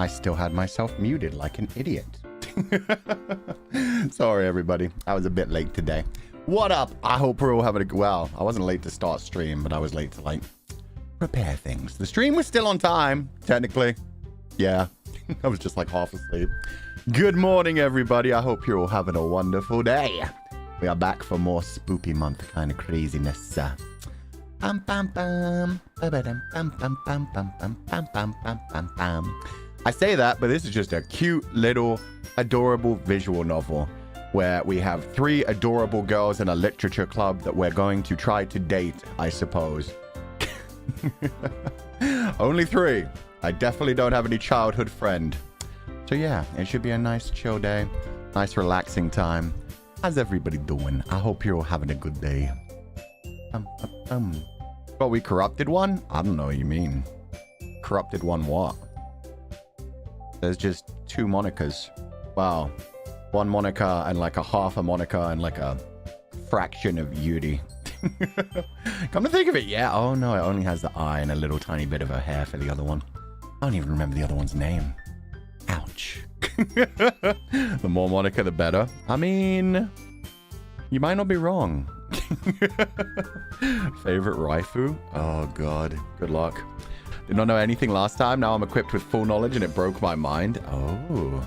I still had myself muted like an idiot. Sorry, everybody. I was a bit late today. What up? I hope we're all having a... Well, I wasn't late to start stream, but I was late to, like, prepare things. The stream was still on time, technically. Yeah, I was just, like, half asleep. Good morning, everybody. I hope you're all having a wonderful day. We are back for more spoopy month kind of craziness. I say that, but this is just a cute little adorable visual novel where we have 3 adorable girls in a literature club that we're going to try to date, I suppose. Only 3. I definitely don't have any childhood friend. So yeah, it should be a nice chill day, nice relaxing time. How's everybody doing? I hope you're all having a good day. Well, we corrupted one? I don't know what you mean. Corrupted one what? There's just 2 Monikas. Wow. 1 Monika and like a half a Monika and like a fraction of Yuri. Come to think of it, yeah. Oh no, it only has the eye and a little tiny bit of her hair for the other one. I don't even remember the other one's name. Ouch. The more Monika, the better. I mean, you might not be wrong. Favorite Raifu? Oh god, good luck. Did not know anything last time. Now I'm equipped with full knowledge and it broke my mind. Oh.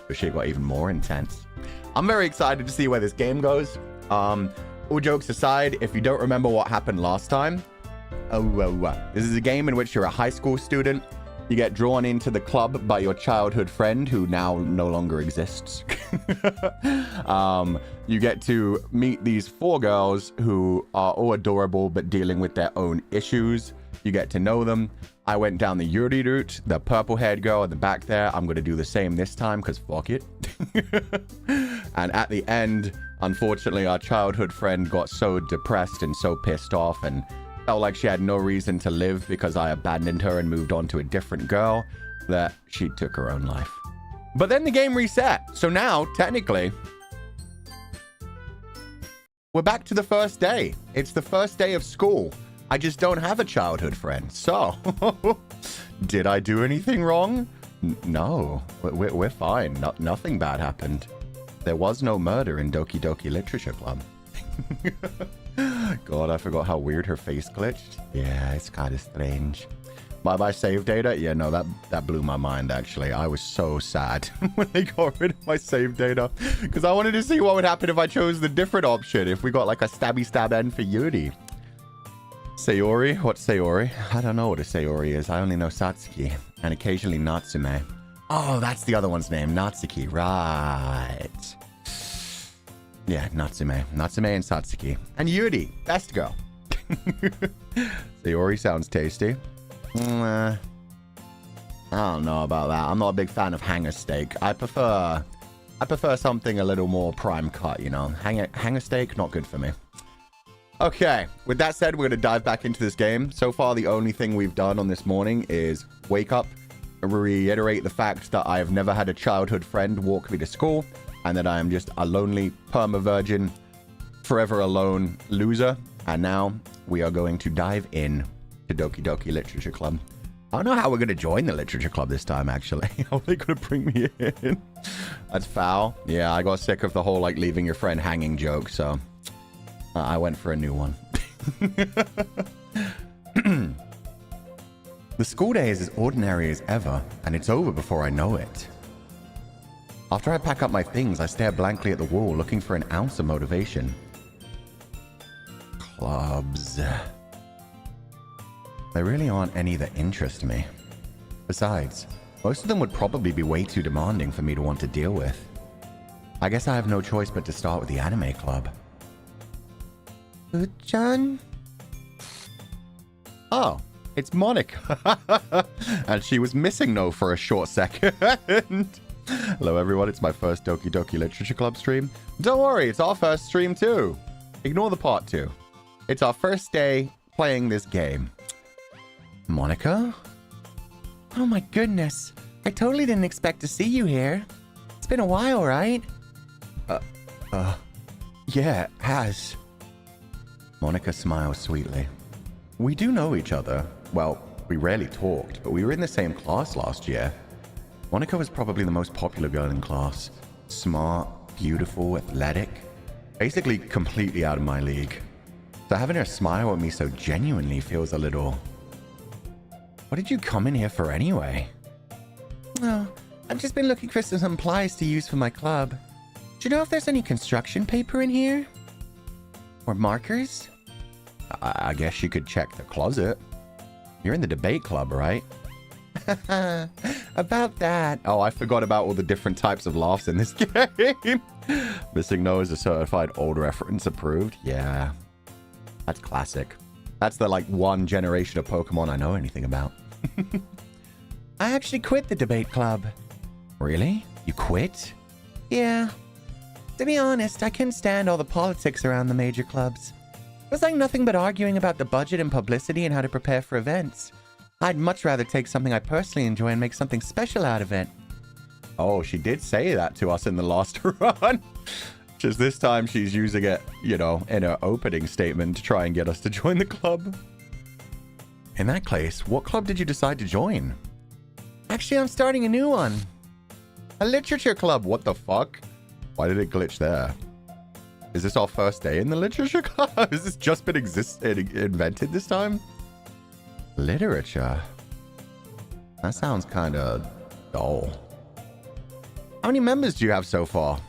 Wish it got even more intense. I'm very excited to see where this game goes. All jokes aside, if you don't remember what happened last time, this is a game in which you're a high school student. You get drawn into the club by your childhood friend who now no longer exists. You get to meet these 4 girls who are all adorable but dealing with their own issues. You get to know them. I went down the Yuri route, the purple-haired girl in the back there. I'm going to do the same this time because fuck it. And at the end, unfortunately, our childhood friend got so depressed and so pissed off and felt like she had no reason to live because I abandoned her and moved on to a different girl that she took her own life. But then the game reset. So now, technically, we're back to the first day. It's the first day of school. I just don't have a childhood friend. So, did I do anything wrong? No, we're fine. Nothing bad happened. There was no murder in Doki Doki Literature Club. God, I forgot how weird her face glitched. Yeah, it's kind of strange. Bye-bye save data? Yeah, no, that blew my mind, actually. I was so sad when they got rid of my save data. Because I wanted to see what would happen if I chose the different option. If we got like a stabby stab end for Yuri. Sayori? What's Sayori? I don't know what a Sayori is. I only know Satsuki. And occasionally Natsume. Oh, that's the other one's name. Natsuki. Right. Yeah, Natsume. Natsume and Satsuki. And Yuri. Best girl. Sayori sounds tasty. I don't know about that. I'm not a big fan of hanger steak. I prefer something a little more prime cut, you know. Hanger steak, not good for me. Okay, with that said, we're going to dive back into this game. So far, the only thing we've done on this morning is wake up, reiterate the fact that I have never had a childhood friend walk me to school, and that I am just a lonely perma-virgin, forever alone loser. And now we are going to dive in to Doki Doki Literature Club. I don't know how we're going to join the Literature Club this time, actually. How are they going to bring me in? That's foul. Yeah, I got sick of the whole, like, leaving your friend hanging joke, so I went for a new one. The school day is as ordinary as ever, and it's over before I know it. After I pack up my things, I stare blankly at the wall, looking for an ounce of motivation. Clubs. There really aren't any that interest me. Besides, most of them would probably be way too demanding for me to want to deal with. I guess I have no choice but to start with the anime club. Chan? Oh, it's Monika. And she was missing no for a short second. Hello everyone, it's my first Doki Doki Literature Club stream. Don't worry, it's our first stream too. Ignore the part 2. It's our first day playing this game. Monika? Oh my goodness. I totally didn't expect to see you here. It's been a while, right? Yeah, it has. Monika smiles sweetly. We do know each other. Well, we rarely talked, but we were in the same class last year. Monika was probably the most popular girl in class. Smart, beautiful, athletic. Basically completely out of my league. So having her smile at me so genuinely feels a little... What did you come in here for anyway? Oh, I've just been looking for some supplies to use for my club. Do you know if there's any construction paper in here? Or markers? I guess you could check the closet. You're in the debate club, right? About that. Oh, I forgot about all the different types of laughs in this game. Missing no is a certified old reference approved. Yeah. That's classic. That's the, like, one generation of Pokemon I know anything about. I actually quit the debate club. Really? You quit? Yeah. To be honest, I couldn't stand all the politics around the major clubs. It was like nothing but arguing about the budget and publicity and how to prepare for events. I'd much rather take something I personally enjoy and make something special out of it. Oh, she did say that to us in the last run. Just this time she's using it, you know, in her opening statement to try and get us to join the club. In that case, what club did you decide to join? Actually, I'm starting a new one. A literature club. What the fuck? Why did it glitch there? Is this our first day in the literature club? Has this just been invented this time? Literature? That sounds kind of dull. How many members do you have so far?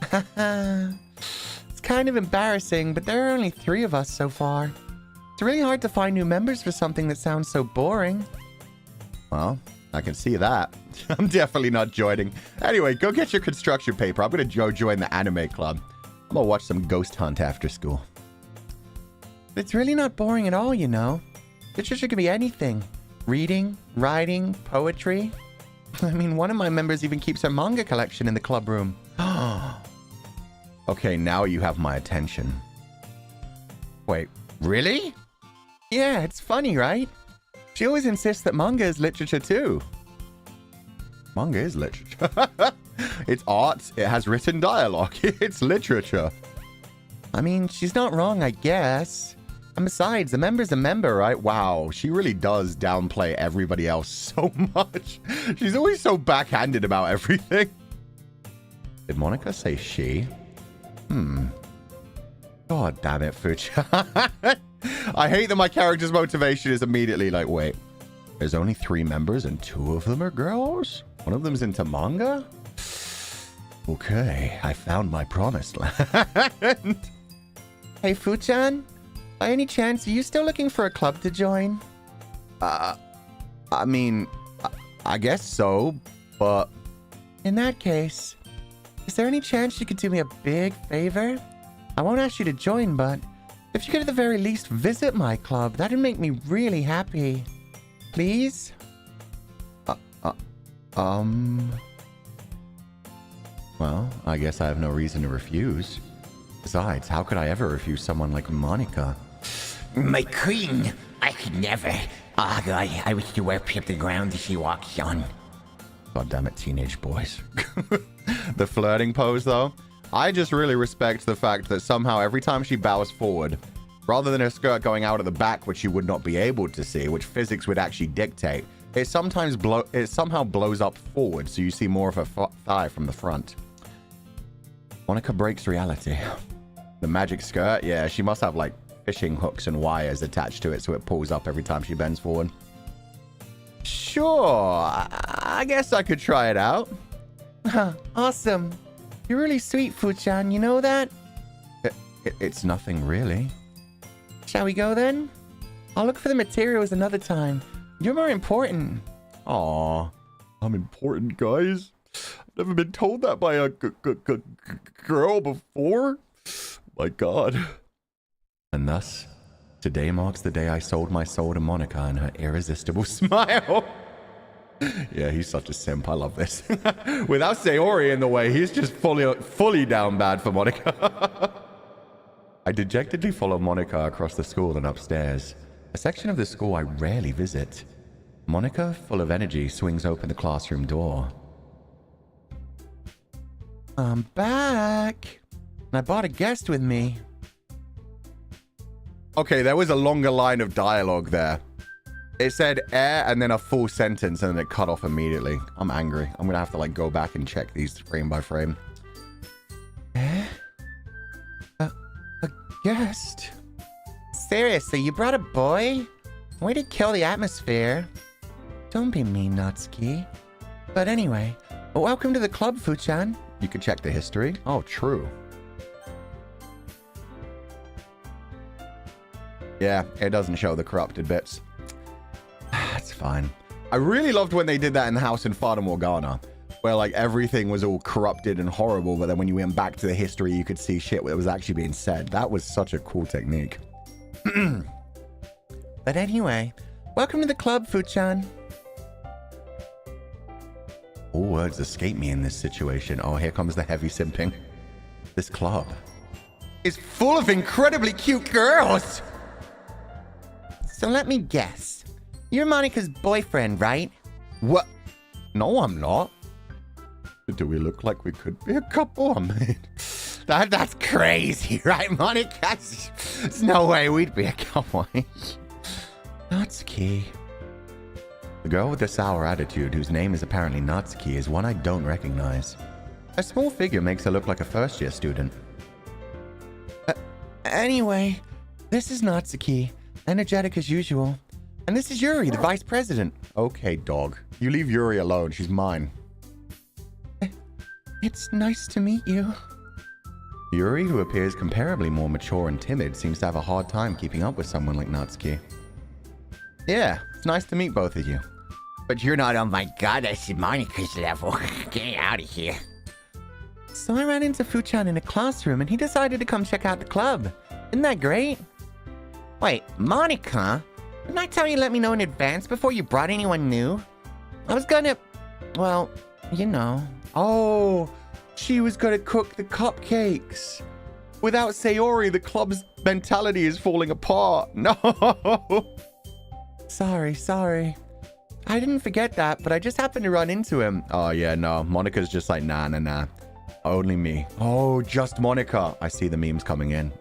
It's kind of embarrassing, but there are only 3 of us so far. It's really hard to find new members for something that sounds so boring. Well, I can see that. I'm definitely not joining. Anyway, go get your construction paper. I'm going to go join the anime club. I'm going to watch some Ghost Hunt after school. It's really not boring at all, you know. Literature can be anything. Reading, writing, poetry. I mean, one of my members even keeps her manga collection in the club room. Okay, now you have my attention. Wait, really? Yeah, it's funny, right? She always insists that manga is literature too. Manga is literature. It's art. It has written dialogue. It's literature. I mean, she's not wrong, I guess. And besides, a member's a member, right? Wow, she really does downplay everybody else so much. She's always so backhanded about everything. Did Monika say she? God damn it, Fuchan. I hate that my character's motivation is immediately like, wait, there's only 3 members and 2 of them are girls? One of them's into manga? Okay, I found my promised land. Hey, Fuchan? By any chance, are you still looking for a club to join? I mean, I guess so, but... In that case, is there any chance you could do me a big favor? I won't ask you to join, but if you could at the very least visit my club, that'd make me really happy. Please? Well, I guess I have no reason to refuse. Besides, how could I ever refuse someone like Monika? My queen! I could never. Oh god, I wish to worship the ground that she walks on. God damn it, teenage boys. The flirting pose, though. I just really respect the fact that somehow every time she bows forward, rather than her skirt going out at the back, which you would not be able to see, which physics would actually dictate, it somehow blows up forward, so you see more of her thigh from the front. Monika breaks reality. The magic skirt, yeah, she must have like fishing hooks and wires attached to it, so it pulls up every time she bends forward. Sure, I guess I could try it out. Awesome. You're really sweet, Fuchan, you know that? It's nothing really. Shall we go then? I'll look for the materials another time. You're more important. Aw, I'm important, guys. I've never been told that by a girl before. My God. And thus, today marks the day I sold my soul to Monika and her irresistible smile. Yeah, he's such a simp. I love this. Without Sayori in the way, he's just fully down bad for Monika. I dejectedly follow Monika across the school and upstairs, a section of the school I rarely visit. Monika, full of energy, swings open the classroom door. I'm back. And I brought a guest with me. Okay, there was a longer line of dialogue there. It said air and then a full sentence and then it cut off immediately. I'm angry. I'm gonna have to like go back and check these frame by frame. Eh? A guest? Seriously, you brought a boy? Way to kill the atmosphere. Don't be mean, Natsuki. But anyway, welcome to the club, Fuchan. You could check the history. Oh, true. Yeah, it doesn't show the corrupted bits. That's fine. I really loved when they did that in the house in Fata Morgana, where like everything was all corrupted and horrible, but then when you went back to the history, you could see shit that was actually being said. That was such a cool technique. But anyway, welcome to the club, Fuchan. All words escape me in this situation. Oh, here comes the heavy simping. This club is full of incredibly cute girls. So let me guess. You're Monika's boyfriend, right? What? No, I'm not. Do we look like we could be a couple? I mean, that's crazy, right, Monika? There's no way we'd be a couple. Natsuki. The girl with the sour attitude, whose name is apparently Natsuki, is one I don't recognize. Her small figure makes her look like a first-year student. Anyway, this is Natsuki, energetic as usual. And this is Yuri, the vice president. Okay, dog. You leave Yuri alone. She's mine. It's nice to meet you. Yuri, who appears comparably more mature and timid, seems to have a hard time keeping up with someone like Natsuki. Yeah, it's nice to meet both of you. But you're not on my goddess Monika's level. Get out of here. So I ran into Fuchan in a classroom and he decided to come check out the club. Isn't that great? Wait, Monika? Didn't I tell you to let me know in advance before you brought anyone new? I was gonna... Well, you know. Oh, she was gonna cook the cupcakes. Without Sayori, the club's mentality is falling apart. No. Sorry. I didn't forget that, but I just happened to run into him. Oh, yeah, no. Monika's just like, nah. Only me. Oh, just Monika. I see the memes coming in.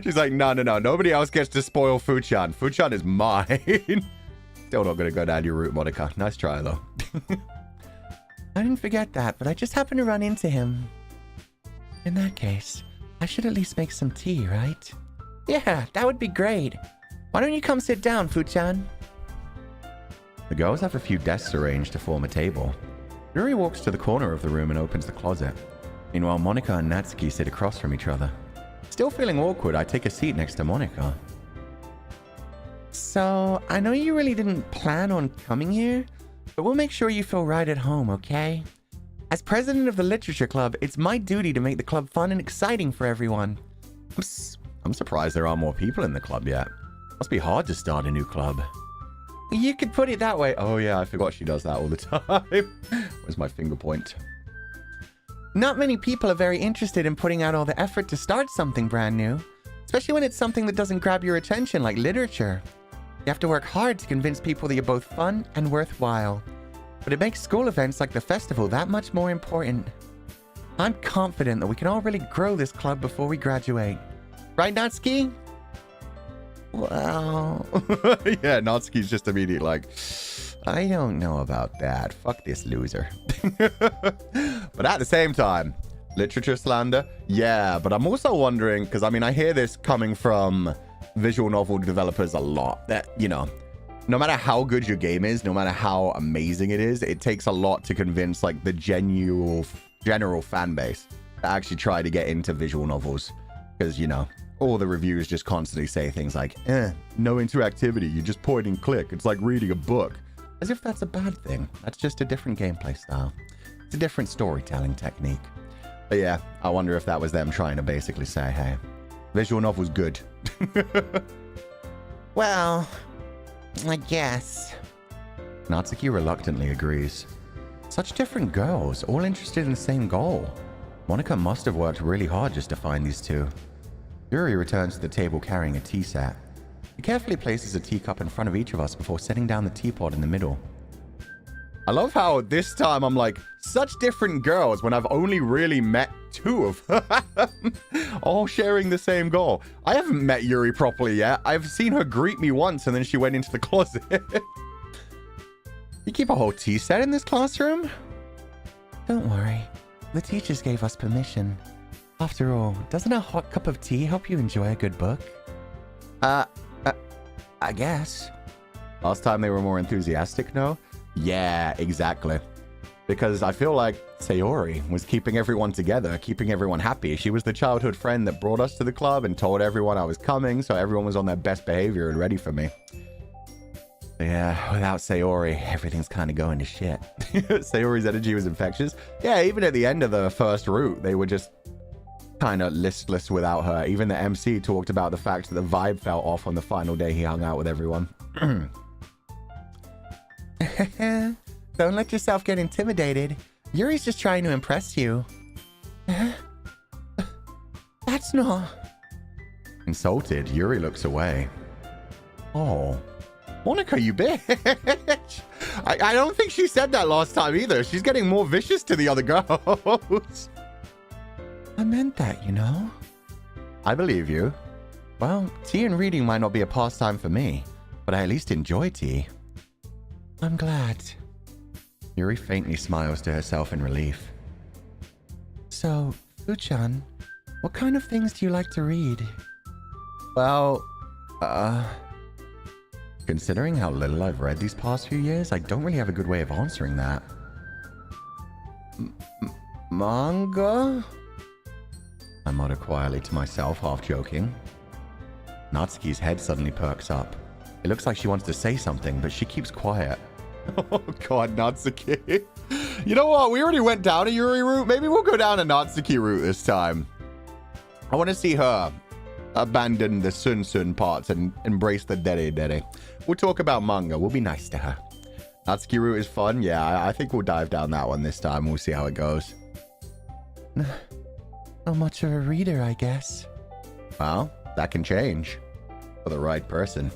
She's like, no. Nobody else gets to spoil Fuchan. Fuchan is mine. Still not gonna go down your route, Monika. Nice try, though. I didn't forget that, but I just happened to run into him. In that case, I should at least make some tea, right? Yeah, that would be great. Why don't you come sit down, Fuchan? The girls have a few desks arranged to form a table. Yuri walks to the corner of the room and opens the closet. Meanwhile, Monika and Natsuki sit across from each other. Still feeling awkward, I take a seat next to Monika. So, I know you really didn't plan on coming here, but we'll make sure you feel right at home, okay? As president of the Literature Club, it's my duty to make the club fun and exciting for everyone. I'm surprised there aren't more people in the club yet. Must be hard to start a new club. You could put it that way. Oh yeah, I forgot she does that all the time. Where's my finger point? Not many people are very interested in putting out all the effort to start something brand new, especially when it's something that doesn't grab your attention like literature. You have to work hard to convince people that you're both fun and worthwhile. But it makes school events like the festival that much more important. I'm confident that we can all really grow this club before we graduate. Right, Natsuki? Well... yeah, Natsuki's just immediately like, I don't know about that. Fuck this loser. But at the same time, literature slander? Yeah, but I'm also wondering, because I mean, I hear this coming from visual novel developers a lot, that, you know, no matter how good your game is, no matter how amazing it is, it takes a lot to convince like the general fan base to actually try to get into visual novels. Because, you know, all the reviews just constantly say things like, no interactivity, you just point and click. It's like reading a book. As if that's a bad thing. That's just a different gameplay style. It's a different storytelling technique. But yeah, I wonder if that was them trying to basically say, hey, visual novel's good. Well, I guess. Natsuki reluctantly agrees. Such different girls, all interested in the same goal. Monika must have worked really hard just to find these two. Yuri returns to the table carrying a tea set. He carefully places a teacup in front of each of us before setting down the teapot in the middle. I love how this time I'm like, such different girls when I've only really met two of them. all sharing the same goal. I haven't met Yuri properly yet. I've seen her greet me once and then she went into the closet. You keep a whole tea set in this classroom? Don't worry. The teachers gave us permission. After all, doesn't a hot cup of tea help you enjoy a good book? I guess. Last time they were more enthusiastic, no? Yeah, exactly. Because I feel like Sayori was keeping everyone together, keeping everyone happy. She was the childhood friend that brought us to the club and told everyone I was coming, so everyone was on their best behavior and ready for me. Yeah, without Sayori, everything's kind of going to shit. Sayori's energy was infectious. Yeah, even at the end of the first route, they were just kind of listless without her. Even the MC talked about the fact that the vibe fell off on the final day he hung out with everyone. Don't let yourself get intimidated. Yuri's just trying to impress you. That's not... Insulted, Yuri looks away. Oh. Monika, you bitch! I don't think she said that last time either. She's getting more vicious to the other girls. I meant that, you know? I believe you. Well, tea and reading might not be a pastime for me, but I at least enjoy tea. I'm glad. Yuri faintly smiles to herself in relief. So, Fuchan, what kind of things do you like to read? Well, considering how little I've read these past few years, I don't really have a good way of answering that. Manga? I mutter quietly to myself, half joking. Natsuki's head suddenly perks up. It looks like she wants to say something, but she keeps quiet. Oh god, Natsuki. You know what? We already went down a Yuri route. Maybe we'll go down a Natsuki route this time. I want to see her abandon the Sun parts and embrace the Dere. We'll talk about manga. We'll be nice to her. Natsuki route is fun. Yeah, I think we'll dive down that one this time. We'll see how it goes. Not much of a reader, I guess. Well, that can change. For the right person.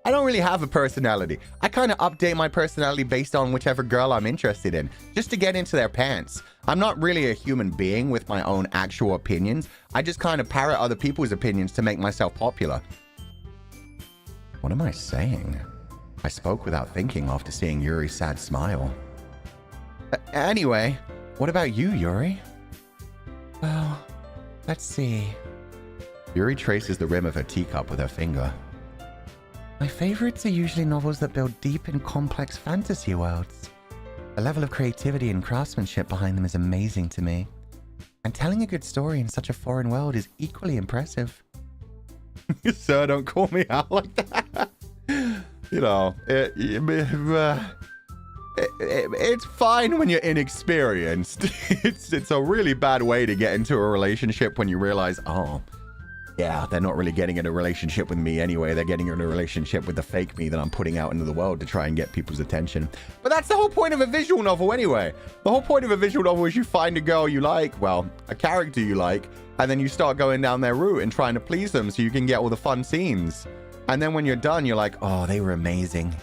I don't really have a personality. I kind of update my personality based on whichever girl I'm interested in, just to get into their pants. I'm not really a human being with my own actual opinions. I just kind of parrot other people's opinions to make myself popular. What am I saying? I spoke without thinking after seeing Yuri's sad smile. Anyway, what about you, Yuri? Well, let's see. Yuri traces the rim of her teacup with her finger. My favorites are usually novels that build deep and complex fantasy worlds. The level of creativity and craftsmanship behind them is amazing to me. And telling a good story in such a foreign world is equally impressive. Sir, don't call me out like that. You know, it's fine when you're inexperienced. It's a really bad way to get into a relationship when you realize, oh, yeah, they're not really getting in a relationship with me anyway. They're getting in a relationship with the fake me that I'm putting out into the world to try and get people's attention. But that's the whole point of a visual novel anyway. The whole point of a visual novel is you find a girl you like, well, a character you like, and then you start going down their route and trying to please them so you can get all the fun scenes. And then when you're done, you're like, oh, they were amazing.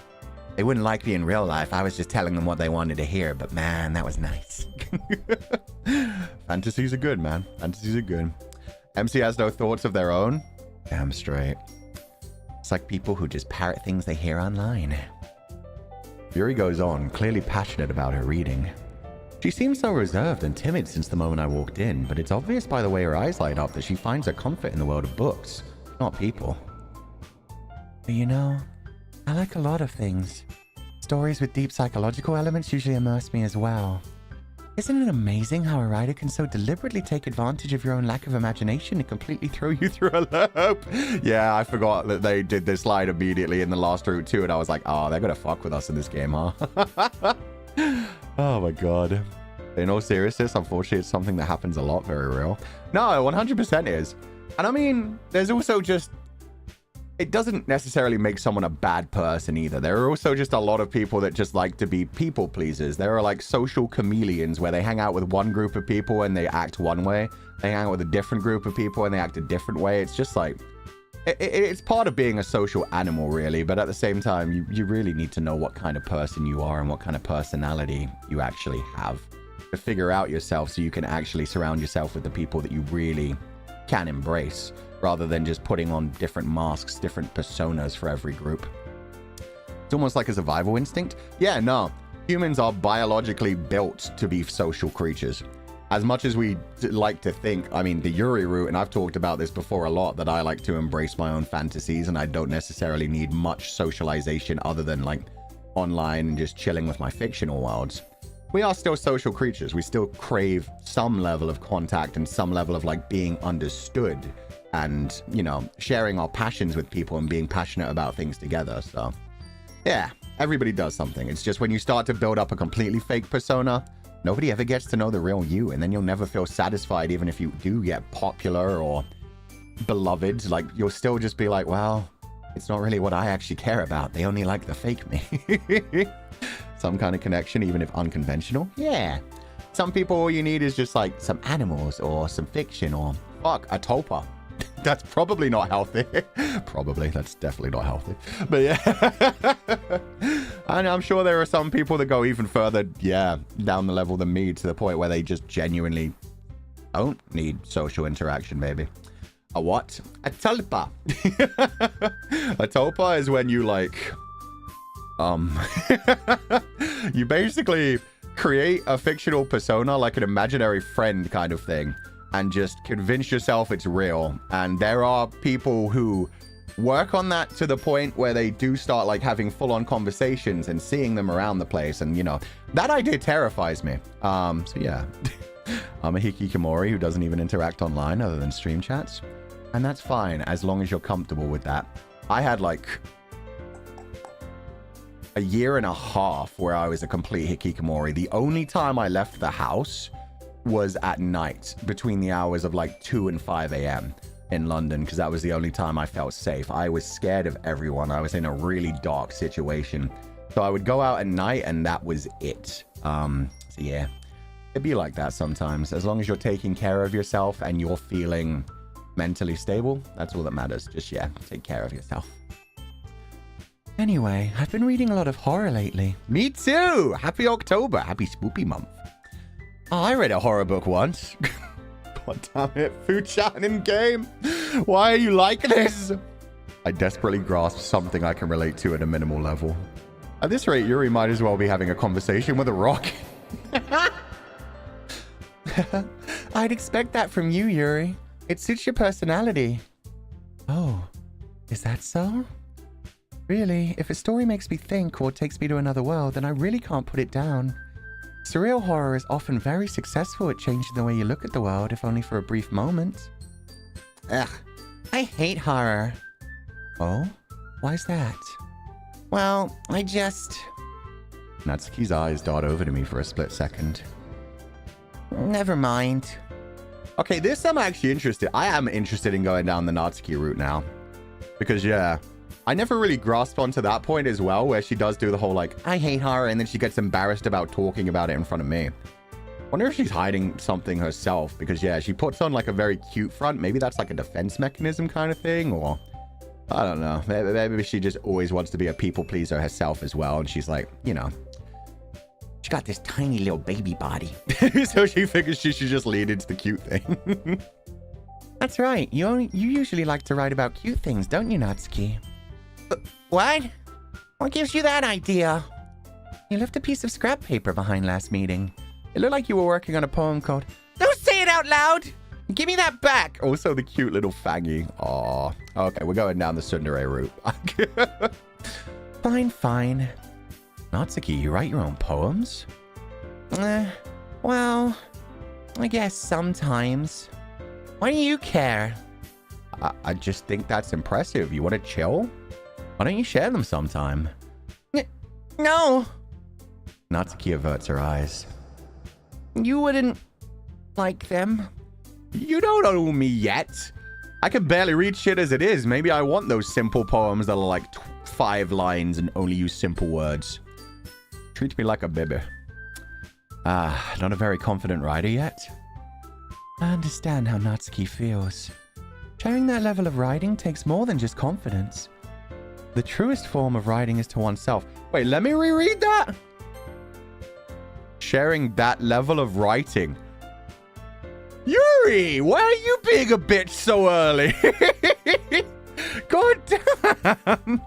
They wouldn't like me in real life. I was just telling them what they wanted to hear, but man, that was nice. Fantasies are good, man. Fantasies are good. MC has no thoughts of their own? Damn straight. It's like people who just parrot things they hear online. Yuri goes on, clearly passionate about her reading. She seems so reserved and timid since the moment I walked in, but it's obvious by the way her eyes light up that she finds her comfort in the world of books, not people. You know, I like a lot of things. Stories with deep psychological elements usually immerse me as well. Isn't it amazing how a writer can so deliberately take advantage of your own lack of imagination and completely throw you through a loop? Yeah, I forgot that they did this line immediately in the last route too, and I was like, oh, they're gonna fuck with us in this game, huh? Oh my god. In all seriousness, unfortunately, it's something that happens a lot, very real. No, 100% is. And I mean, there's also just... It doesn't necessarily make someone a bad person either. There are also just a lot of people that just like to be people pleasers. There are like social chameleons where they hang out with one group of people and they act one way. They hang out with a different group of people and they act a different way. It's just like, it's part of being a social animal really. But at the same time, you really need to know what kind of person you are and what kind of personality you actually have to figure out yourself so you can actually surround yourself with the people that you really can embrace, rather than just putting on different masks, different personas for every group. It's almost like a survival instinct. Yeah, no. Humans are biologically built to be social creatures. As much as we like to think, I mean, the Yuri route, and I've talked about this before a lot, that I like to embrace my own fantasies and I don't necessarily need much socialization other than like online and just chilling with my fictional worlds. We are still social creatures. We still crave some level of contact and some level of like being understood and, you know, sharing our passions with people and being passionate about things together. So yeah, everybody does something. It's just when you start to build up a completely fake persona, nobody ever gets to know the real you, and then you'll never feel satisfied even if you do get popular or beloved. Like, you'll still just be like, well, it's not really what I actually care about. They only like the fake me. Some kind of connection, even if unconventional. Yeah. Some people, all you need is just like some animals or some fiction or, fuck, a tulpa. That's probably not healthy. Probably. That's definitely not healthy. But yeah. And I'm sure there are some people that go even further, yeah, down the level than me, to the point where they just genuinely don't need social interaction, maybe. A what? A tulpa. A tulpa is when you like, you basically create a fictional persona, like an imaginary friend kind of thing, and just convince yourself it's real. And there are people who work on that to the point where they do start like having full-on conversations and seeing them around the place. And, you know, that idea terrifies me. So yeah, I'm a hikikomori who doesn't even interact online other than stream chats. And that's fine as long as you're comfortable with that. I had like a year and a half where I was a complete hikikomori. The only time I left the house was at night between the hours of like 2 and 5 a.m. in London, because that was the only time I felt safe. I was scared of everyone. I was in a really dark situation. So I would go out at night and that was it. So yeah, it'd be like that sometimes. As long as you're taking care of yourself and you're feeling mentally stable, that's all that matters. Just, yeah, take care of yourself. Anyway, I've been reading a lot of horror lately. Me too! Happy October. Happy Spoopy Month. Oh, I read a horror book once. God damn it, Fu-chan in game. Why are you like this? I desperately grasp something I can relate to at a minimal level. At this rate, Yuri might as well be having a conversation with a rock. I'd expect that from you, Yuri. It suits your personality. Oh, is that so? Really, if a story makes me think or takes me to another world, then I really can't put it down. Surreal horror is often very successful at changing the way you look at the world, if only for a brief moment. Ugh, I hate horror. Oh? Why's that? Well, I just... Natsuki's eyes dart over to me for a split second. Never mind. Okay, this I'm actually interested. I am interested in going down the Natsuki route now. Because, yeah, I never really grasped onto that point as well, where she does do the whole, like, I hate horror, and then she gets embarrassed about talking about it in front of me. Wonder if she's hiding something herself, because, yeah, she puts on, like, a very cute front. Maybe that's, like, a defense mechanism kind of thing, or... I don't know. Maybe she just always wants to be a people pleaser herself as well, and she's like, you know, she got this tiny little baby body. So she figures she should just lead into the cute thing. That's right. You usually like to write about cute things, don't you, Natsuki? What? What gives you that idea? You left a piece of scrap paper behind last meeting. It looked like you were working on a poem called... Don't say it out loud! Give me that back! Also the cute little fangy. Aww. Okay, we're going down the tsundere route. Fine. Natsuki, you write your own poems? Well, I guess sometimes. Why do you care? I just think that's impressive. You want to chill? Why don't you share them sometime? No! Natsuki averts her eyes. You wouldn't like them? You don't owe me yet. I can barely read shit as it is. Maybe I want those simple poems that are like 5 lines and only use simple words. Treat me like a baby. Not a very confident writer yet. I understand how Natsuki feels. Sharing that level of writing takes more than just confidence. The truest form of writing is to oneself. Wait, let me reread that. Sharing that level of writing. Yuri! Yuri, why are you being a bitch so early? God damn.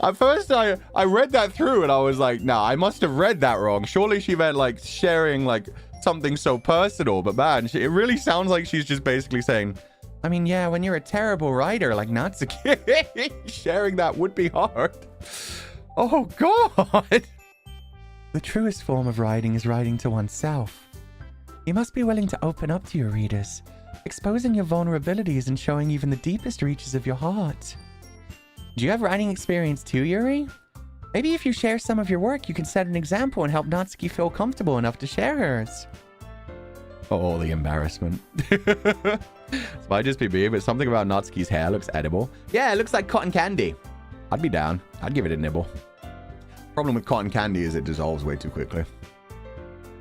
At first, I read that through and I was like, nah, I must have read that wrong. Surely she meant like sharing like something so personal. But man, it really sounds like she's just basically saying, I mean, yeah, when you're a terrible writer like Natsuki, sharing that would be hard. Oh, God. The truest form of writing is writing to oneself. You must be willing to open up to your readers, exposing your vulnerabilities and showing even the deepest reaches of your heart. Do you have writing experience too, Yuri? Maybe if you share some of your work, you can set an example and help Natsuki feel comfortable enough to share hers. Oh, the embarrassment. This might just be me, but something about Natsuki's hair looks edible. Yeah, it looks like cotton candy. I'd be down. I'd give it a nibble. Problem with cotton candy is it dissolves way too quickly.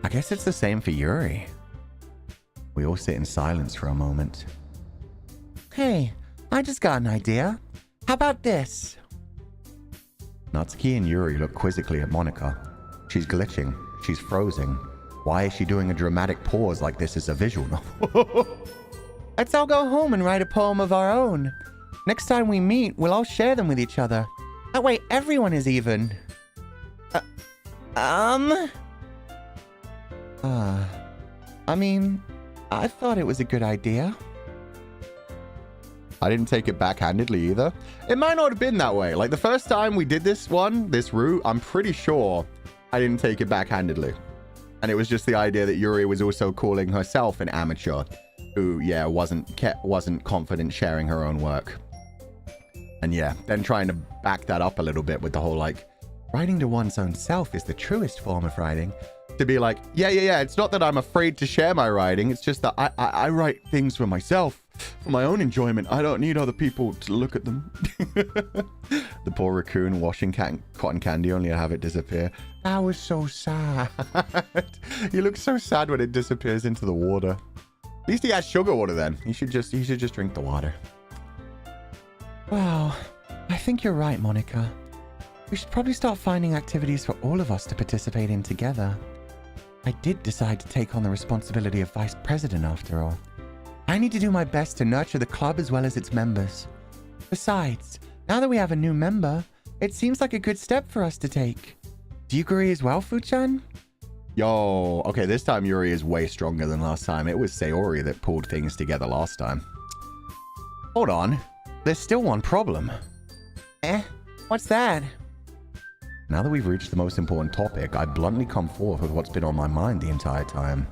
I guess it's the same for Yuri. We all sit in silence for a moment. Hey, I just got an idea. How about this? Natsuki and Yuri look quizzically at Monika. She's glitching. She's frozen. Why is she doing a dramatic pause like this is a visual novel? Let's all go home and write a poem of our own. Next time we meet, we'll all share them with each other. That way everyone is even. I mean, I thought it was a good idea. I didn't take it backhandedly either. It might not have been that way. Like the first time we did this route, I'm pretty sure I didn't take it backhandedly. And it was just the idea that Yuri was also calling herself an amateur who, yeah, wasn't confident sharing her own work. And yeah, then trying to back that up a little bit with the whole like, writing to one's own self is the truest form of writing. To be like, yeah, it's not that I'm afraid to share my writing. It's just that I write things for myself, for my own enjoyment. I don't need other people to look at them. The poor raccoon washing cotton candy, only to have it disappear. That was so sad. He looks so sad when it disappears into the water. At least he has sugar water then. He should just drink the water. Wow, I think you're right, Monika. We should probably start finding activities for all of us to participate in together. I did decide to take on the responsibility of vice president after all. I need to do my best to nurture the club as well as its members. Besides, now that we have a new member, it seems like a good step for us to take. Do you agree as well, Fu-chan? Yo, okay, this time Yuri is way stronger than last time. It was Sayori that pulled things together last time. Hold on. There's still one problem. What's that? Now that we've reached the most important topic, I bluntly come forth with what's been on my mind the entire time.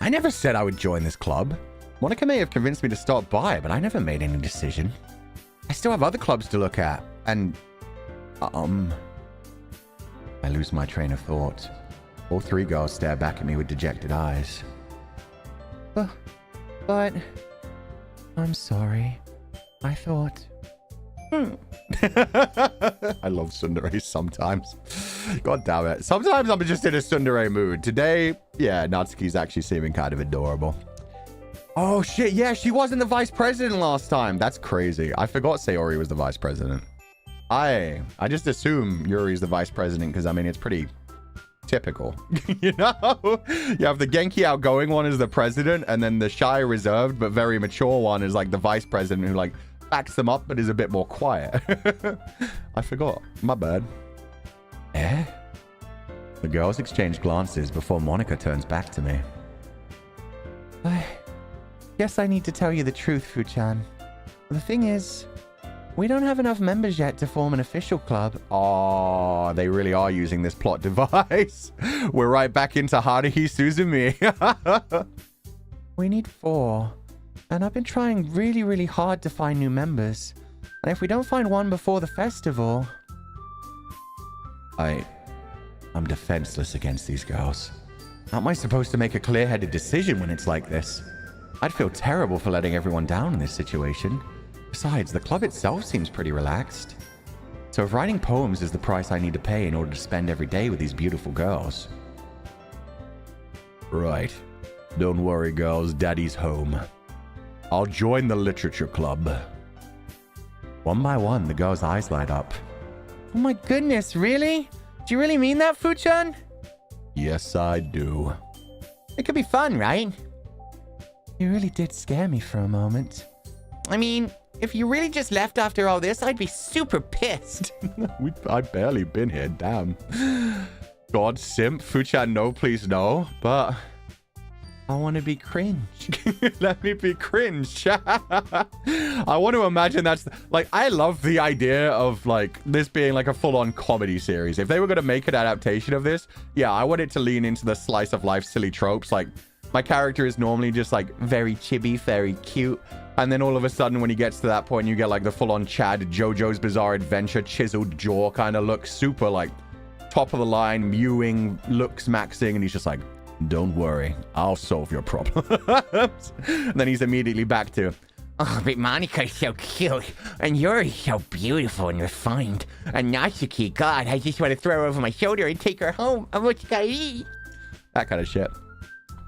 I never said I would join this club. Monika may have convinced me to stop by, but I never made any decision. I still have other clubs to look at, and... I lose my train of thought. All three girls stare back at me with dejected eyes. But... I'm sorry. I thought... I love tsundere sometimes. God damn it. Sometimes I'm just in a tsundere mood. Today, yeah, Natsuki's actually seeming kind of adorable. Oh shit, yeah, she wasn't the vice president last time. That's crazy. I forgot Sayori was the vice president. I just assume Yuri's the vice president because, I mean, it's pretty typical. You know? You have the Genki outgoing one as the president, and then the shy, reserved, but very mature one is like the vice president who like backs them up but is a bit more quiet. I forgot. My bad. The girls exchange glances before Monika turns back to me. I guess I need to tell you the truth, Fu-chan. The thing is, we don't have enough members yet to form an official club. Oh, they really are using this plot device. We're right back into Haruhi Suzumi. We need 4. And I've been trying really, really hard to find new members. And if we don't find one before the festival... I'm defenseless against these girls. How am I supposed to make a clear-headed decision when it's like this? I'd feel terrible for letting everyone down in this situation. Besides, the club itself seems pretty relaxed. So if writing poems is the price I need to pay in order to spend every day with these beautiful girls... Right. Don't worry, girls. Daddy's home. I'll join the literature club. One by one, the girls' eyes light up. Oh my goodness, really? Do you really mean that, Fu-chan? Yes, I do. It could be fun, right? You really did scare me for a moment. I mean, if you really just left after all this, I'd be super pissed. I've barely been here, damn. God, simp, Fuchan, no, please, no. But I want to be cringe. let me be cringe. I want to imagine that's like, I love the idea of like this being like a full-on comedy series. If they were going to make an adaptation of this, yeah, I want it to lean into the slice of life silly tropes. Like, my character is normally just like very chibi, very cute. And then all of a sudden when he gets to that point, you get like the full-on Chad, JoJo's Bizarre Adventure, chiseled jaw kind of look, super like top of the line, mewing, looks maxing, and he's just like, don't worry, I'll solve your problems. And then he's immediately back to, Oh, but Monika's so cute, and Yuri's so beautiful and refined, and Natsuki, God, I just want to throw her over my shoulder and take her home. I'm what you gotta eat. that kind of shit.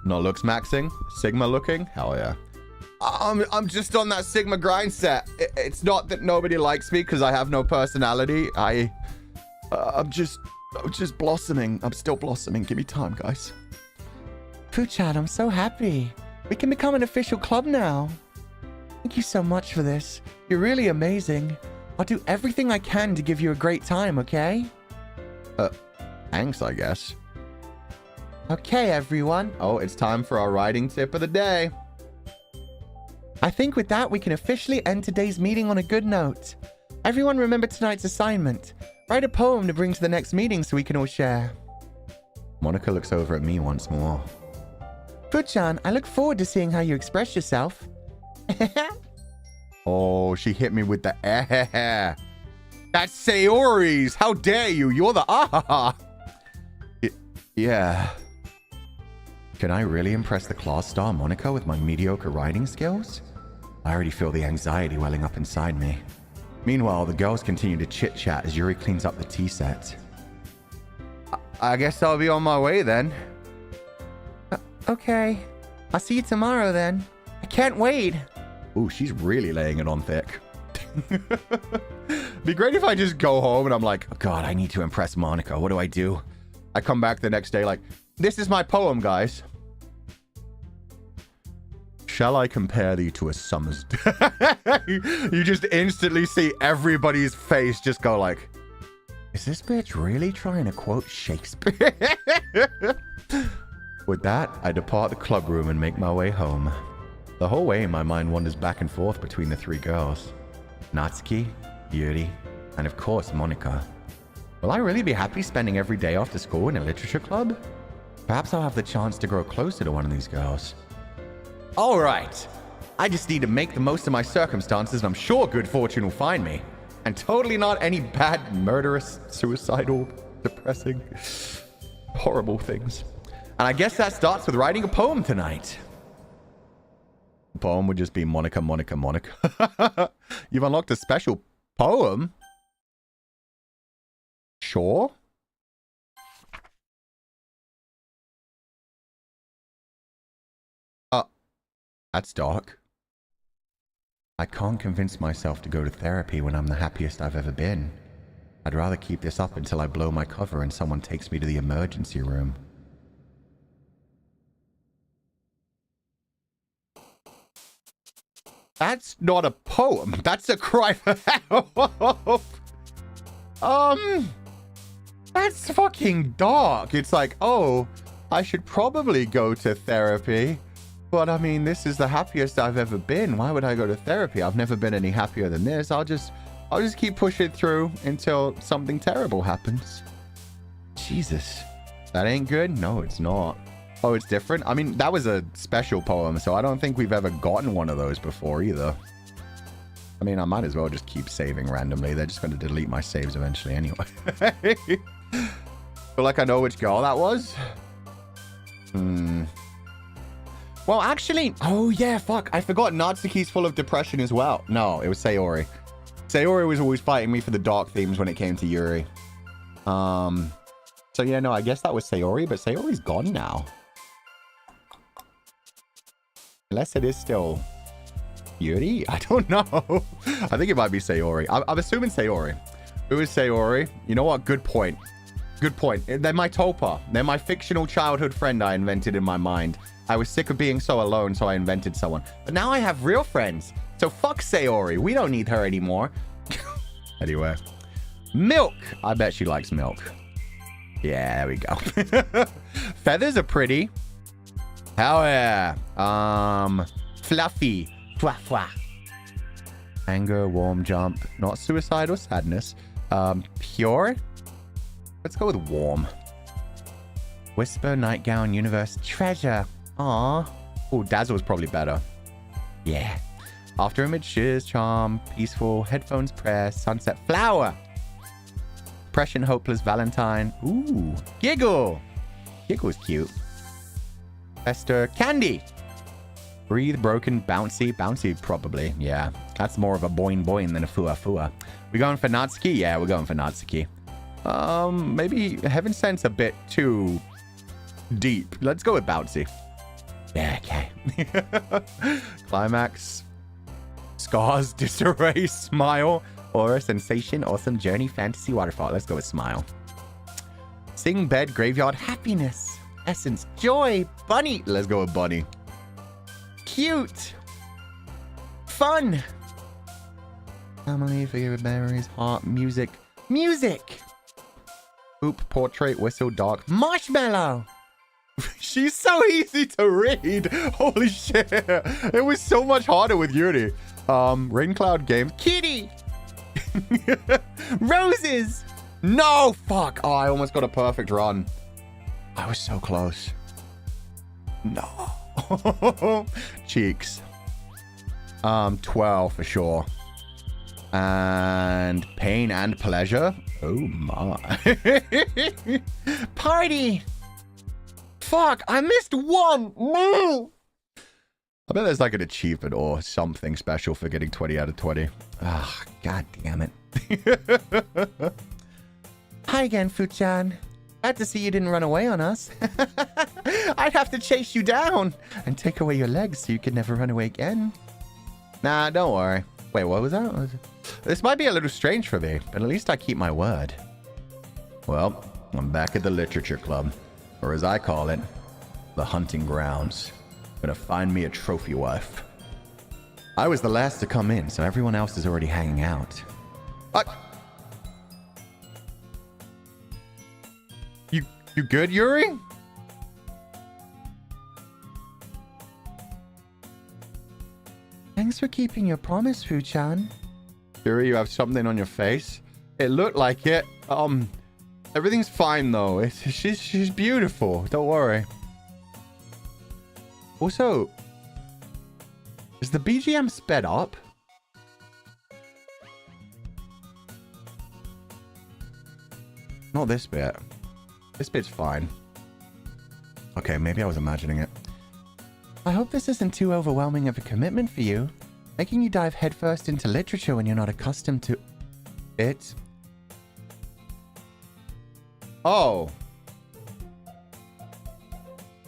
Not looks maxing, Sigma looking, hell yeah. I'm just on that Sigma grind set. It's not that nobody likes me because I have no personality. I'm just blossoming. I'm still blossoming. Give me time, guys. Fuchan, I'm so happy. We can become an official club now. Thank you so much for this. You're really amazing. I'll do everything I can to give you a great time, okay? Thanks, I guess. Okay, everyone. Oh, it's time for our writing tip of the day. I think with that, we can officially end today's meeting on a good note. Everyone remember tonight's assignment. Write a poem to bring to the next meeting so we can all share. Monika looks over at me once more. Fuchan, I look forward to seeing how you express yourself. Oh, she hit me with the eh. That's Sayori's. How dare you? You're the ah. Yeah. Can I really impress the class star Monika with my mediocre writing skills? I already feel the anxiety welling up inside me. Meanwhile, the girls continue to chit-chat as Yuri cleans up the tea set. I guess I'll be on my way then. Okay. I'll see you tomorrow then. I can't wait. Ooh, she's really laying it on thick. Be great if I just go home and I'm like, oh God, I need to impress Monika. What do I do? I come back the next day like, this is my poem, guys. Shall I compare thee to a summer's day? You just instantly see everybody's face just go like, is this bitch really trying to quote Shakespeare? With that, I depart the club room and make my way home. The whole way, my mind wanders back and forth between the three girls. Natsuki, Yuri, and of course, Monika. Will I really be happy spending every day after school in a literature club? Perhaps I'll have the chance to grow closer to one of these girls. All right. I just need to make the most of my circumstances, and I'm sure good fortune will find me. And totally not any bad, murderous, suicidal, depressing, horrible things. And I guess that starts with writing a poem tonight. The poem would just be Monika, Monika, Monika. You've unlocked a special poem? Sure. That's dark. I can't convince myself to go to therapy when I'm the happiest I've ever been. I'd rather keep this up until I blow my cover and someone takes me to the emergency room. That's not a poem. That's a cry for help. That's fucking dark. It's like, oh, I should probably go to therapy. But I mean, this is the happiest I've ever been. Why would I go to therapy? I've never been any happier than this. I'll just keep pushing through until something terrible happens. Jesus. That ain't good? No, it's not. Oh, it's different? I mean, that was a special poem, so I don't think we've ever gotten one of those before either. I mean, I might as well just keep saving randomly. They're just going to delete my saves eventually anyway. Feel like I know which girl that was. Well, actually, oh yeah, fuck. I forgot Natsuki's full of depression as well. No, it was Sayori. Sayori was always fighting me for the dark themes when it came to Yuri. So yeah, no, I guess that was Sayori, but Sayori's gone now. Unless it is still Yuri? I don't know. I think it might be Sayori. I'm assuming Sayori. Who is Sayori? You know what? Good point. Good point. They're my Topa. They're my fictional childhood friend I invented in my mind. I was sick of being so alone, so I invented someone. But now I have real friends. So fuck Sayori. We don't need her anymore. Anyway. Milk. I bet she likes milk. Yeah, there we go. Feathers are pretty. Hell yeah. Fluffy. Fwa fwa. Anger, warm jump. Not suicide or sadness. Pure. Let's go with warm. Whisper, nightgown, universe, treasure. Aw. Oh, Dazzle's probably better. Yeah. After image, shears, charm, peaceful, headphones, prayer, sunset, flower. Depression, hopeless, Valentine. Ooh. Giggle. Giggle's cute. Esther, candy. Breathe, broken, bouncy. Bouncy, probably. Yeah. That's more of a boing boing than a fua fua. We going for Natsuki? Yeah, we're going for Natsuki. Maybe Heaven Sent's a bit too deep. Let's go with bouncy. Yeah, okay. Climax. Scars, disarray, smile, aura, sensation, awesome journey, fantasy, waterfall. Let's go with smile. Sing, bed, graveyard, happiness, essence, joy, bunny. Let's go with bunny. Cute. Fun. Family, figure of memories, heart, music. Music. Oop, portrait, whistle, dark, marshmallow. She's so easy to read. Holy shit. It was so much harder with Yuri. Rain Cloud Games. Kitty. Roses. No, fuck. Oh, I almost got a perfect run. I was so close. No. Cheeks. 12 for sure. And pain and pleasure. Oh my. Party. Fuck, I missed one. No. I bet there's like an achievement or something special for getting 20 out of 20. Ah, god damn it. Hi again, Fuchan. Glad to see you didn't run away on us. I'd have to chase you down and take away your legs so you could never run away again. Nah, don't worry. Wait, what was that? This might be a little strange for me, but at least I keep my word. Well, I'm back at the literature club, or as I call it, the hunting grounds. Gonna find me a trophy wife. I was the last to come in, so everyone else is already hanging out. You good, Yuri? Thanks for keeping your promise, Fuchan. Yuri, you have something on your face. It looked like it. Everything's fine though. She's beautiful. Don't worry. Also, is the BGM sped up? Not this bit. This bit's fine. Okay, maybe I was imagining it. I hope this isn't too overwhelming of a commitment for you. Making you dive headfirst into literature when you're not accustomed to it. Oh.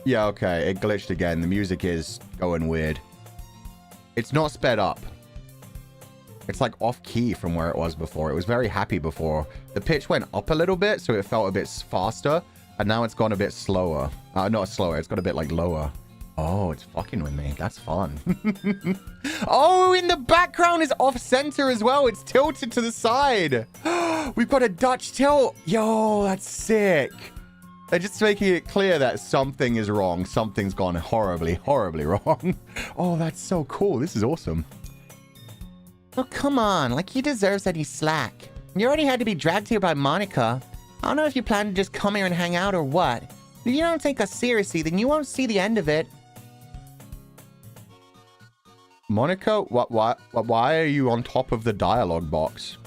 Yeah, okay. It glitched again. The music is going weird. It's not sped up. It's like off key from where it was before. It was very happy before. The pitch went up a little bit, so it felt a bit faster. And now it's gone a bit slower. Not slower. It's got a bit like lower. Oh, it's fucking with me. That's fun. Oh, in the background is off center as well. It's tilted to the side. We've got a Dutch tilt. Yo, that's sick. They're just making it clear that something is wrong. Something's gone horribly, horribly wrong. Oh, that's so cool. This is awesome. Oh, come on. Like, he deserves any slack. You already had to be dragged here by Monika. I don't know if you plan to just come here and hang out or what. If you don't take us seriously, then you won't see the end of it. Monika, why are you on top of the dialogue box?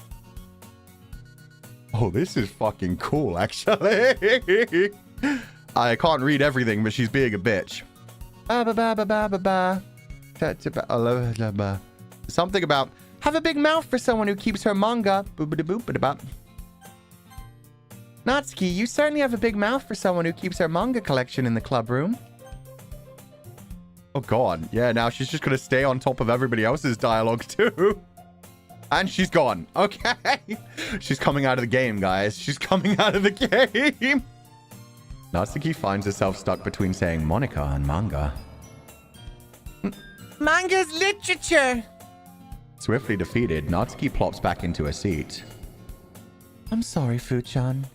Oh, this is fucking cool, actually. I can't read everything, but she's being a bitch. Something about have a big mouth for someone who keeps her manga. Natsuki, you certainly have a big mouth for someone who keeps her manga collection in the club room. Oh god, yeah, now she's just gonna stay on top of everybody else's dialogue too. And she's gone. Okay. She's coming out of the game, guys. She's coming out of the game. Natsuki finds herself stuck between saying Monika and manga. Manga's literature! Swiftly defeated, Natsuki plops back into her seat. I'm sorry, Fu-chan.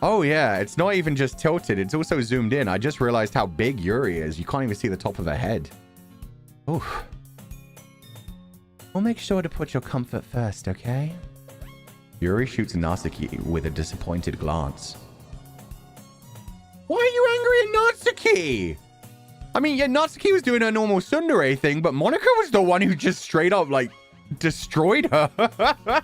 Oh yeah, it's not even just tilted, it's also zoomed in. I just realized how big Yuri is. You can't even see the top of her head. Oof. We'll make sure to put your comfort first, okay? Yuri shoots Natsuki with a disappointed glance. Why are you angry at Natsuki? I mean, yeah, Natsuki was doing her normal tsundere thing, but Monika was the one who just straight up, like, destroyed her.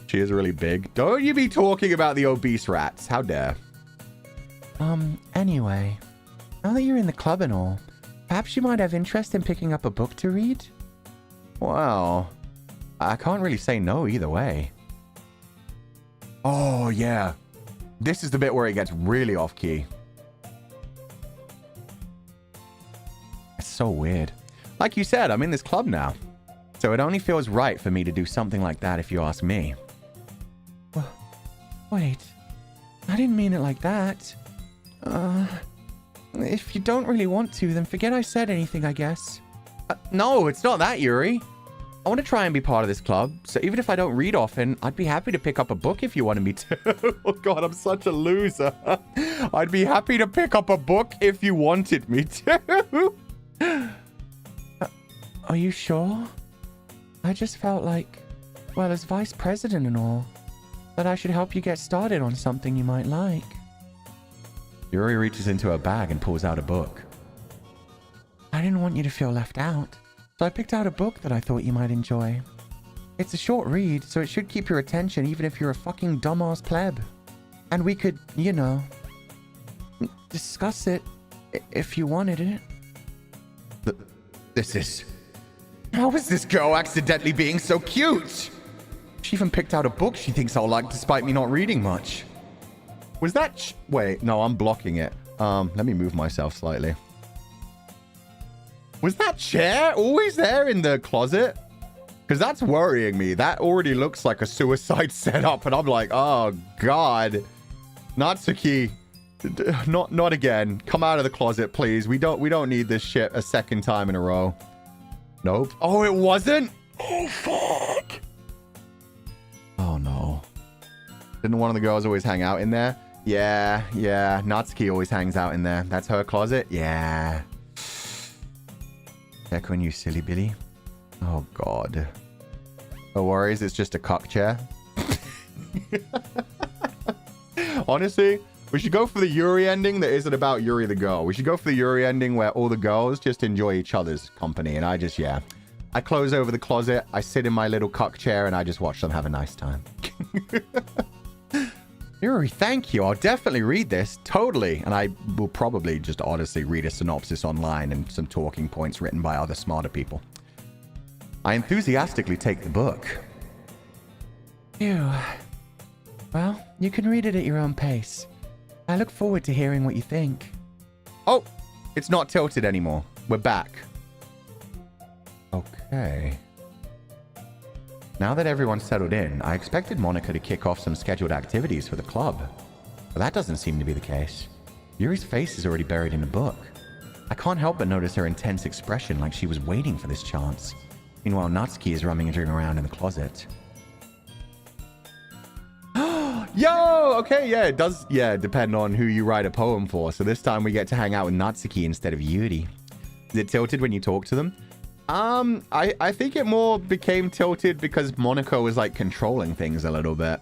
She is really big. Don't you be talking about the obese rats. How dare. Anyway, now that you're in the club and all, perhaps you might have interest in picking up a book to read? Wow. I can't really say no either way. Oh, yeah. This is the bit where it gets really off-key. It's so weird. Like you said, I'm in this club now. So it only feels right for me to do something like that if you ask me. Wait, I didn't mean it like that. If you don't really want to, then forget I said anything, I guess. No, it's not that, Yuri. I want to try and be part of this club, so even if I don't read often, I'd be happy to pick up a book if you wanted me to. Oh god, I'm such a loser. I'd be happy to pick up a book if you wanted me to. Are you sure? I just felt like, well, as vice president and all, that I should help you get started on something you might like. Yuri reaches into her bag and pulls out a book. I didn't want you to feel left out, so I picked out a book that I thought you might enjoy. It's a short read, so it should keep your attention even if you're a fucking dumbass pleb. And we could, you know, discuss it if you wanted it. This is... How is this girl accidentally being so cute? She even picked out a book she thinks I'll like despite me not reading much. Was that... Wait, no, I'm blocking it. Let me move myself slightly. Was that chair always there in the closet? Because that's worrying me. That already looks like a suicide setup, and I'm like, oh god. Natsuki, not again. Come out of the closet, please. We don't need this shit a second time in a row. Nope. Oh, it wasn't? Oh, fuck. Oh, no. Didn't one of the girls always hang out in there? Yeah. Natsuki always hangs out in there. That's her closet? Yeah. Check on you, silly Billy. Oh, God. No worries, it's just a cock chair. Honestly, we should go for the Yuri ending that isn't about Yuri the girl. We should go for the Yuri ending where all the girls just enjoy each other's company. And I just, yeah. I close over the closet, I sit in my little cock chair, and I just watch them have a nice time. Yuri, thank you. I'll definitely read this. Totally. And I will probably just honestly read a synopsis online and some talking points written by other smarter people. I enthusiastically take the book. Phew. Well, you can read it at your own pace. I look forward to hearing what you think. Oh, it's not tilted anymore. We're back. Okay. Now that everyone's settled in, I expected Monika to kick off some scheduled activities for the club. But that doesn't seem to be the case. Yuri's face is already buried in a book. I can't help but notice her intense expression like she was waiting for this chance. Meanwhile, Natsuki is rummaging around in the closet. Yo! Okay, yeah, it does, depend on who you write a poem for. So this time we get to hang out with Natsuki instead of Yuri. Is it tilted when you talk to them? I think it more became tilted because Monika was, like, controlling things a little bit.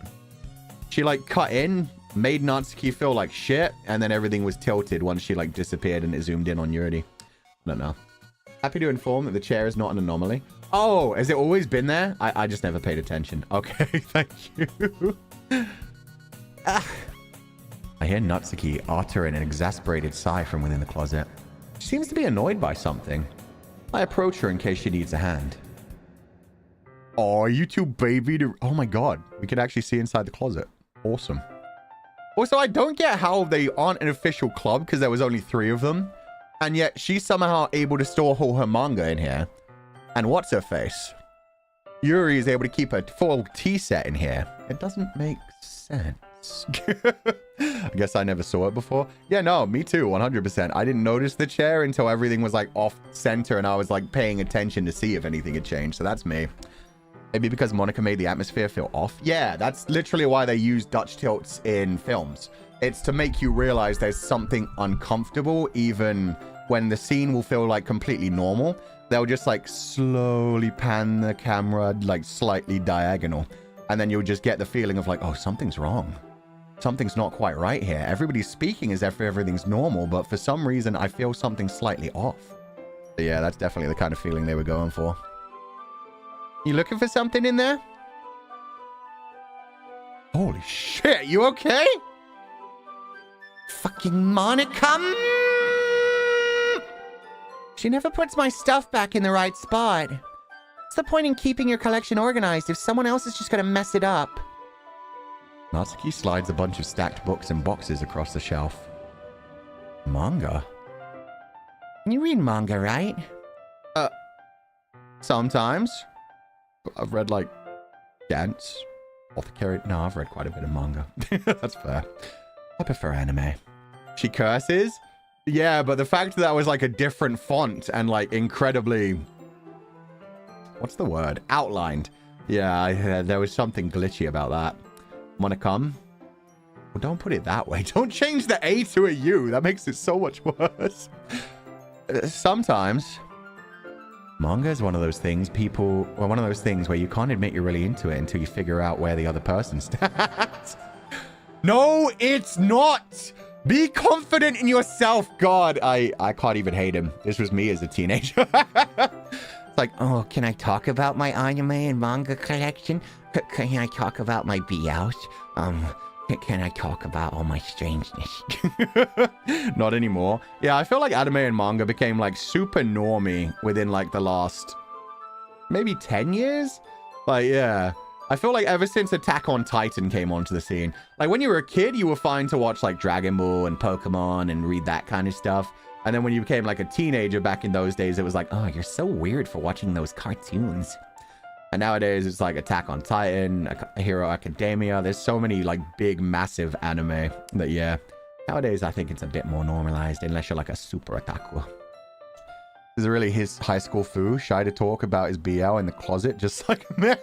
She, like, cut in, made Natsuki feel like shit, and then everything was tilted once she, like, disappeared and it zoomed in on Yuri. I don't know. Happy to inform that the chair is not an anomaly. Oh, has it always been there? I just never paid attention. Okay, thank you. I hear Natsuki utter an exasperated sigh from within the closet. She seems to be annoyed by something. I approach her in case she needs a hand. Oh, you two baby to... Oh my god. We could actually see inside the closet. Awesome. Also, I don't get how they aren't an official club because there was only 3 of them. And yet she's somehow able to store all her manga in here. And what's her face? Yuri is able to keep a full tea set in here. It doesn't make sense. Yes. I guess I never saw it before. Yeah, no, me too, 100%. I didn't notice the chair until everything was like off center and I was like paying attention to see if anything had changed. So that's me. Maybe because Monika made the atmosphere feel off. Yeah, that's literally why they use Dutch tilts in films. It's to make you realize there's something uncomfortable even when the scene will feel like completely normal. They'll just like slowly pan the camera like slightly diagonal. And then you'll just get the feeling of like, oh, something's wrong. Something's not quite right here. Everybody's speaking as if everything's normal, but for some reason I feel something slightly off. So yeah, that's definitely the kind of feeling they were going for. You looking for something in there? Holy shit, you okay? Fucking Monika. She never puts my stuff back in the right spot. What's the point in keeping your collection organized if someone else is just gonna mess it up? Natsuki slides a bunch of stacked books and boxes across the shelf. Manga? You read manga, right? Sometimes. I've read like Dance, Apothecary. No, I've read quite a bit of manga. That's fair. I prefer anime. She curses? Yeah, but the fact that that was like a different font and like incredibly... What's the word? Outlined. Yeah, there was something glitchy about that. Wanna come? Well, don't put it that way. Don't change the A to a U. That makes it so much worse. Sometimes. Manga is one of those things one of those things where you can't admit you're really into it until you figure out where the other person stands. No, it's not. Be confident in yourself. God, I can't even hate him. This was me as a teenager. It's like, Oh, can I talk about my anime and manga collection? Can I talk about my BLs? Can I talk about all my strangeness? not anymore. Yeah, I feel like anime and manga became like super normie within like the last maybe 10 years. Like, yeah. I feel like ever since Attack on Titan came onto the scene, like when you were a kid, you were fine to watch like Dragon Ball and Pokemon and read that kind of stuff. And then when you became like a teenager back in those days, it was like, oh, you're so weird for watching those cartoons. And nowadays it's like Attack on Titan, Hero Academia. There's so many like big, massive anime that, yeah. Nowadays, I think it's a bit more normalized unless you're like a super otaku. Is it really his high school foo? Shy to talk about his BL in the closet, just like me.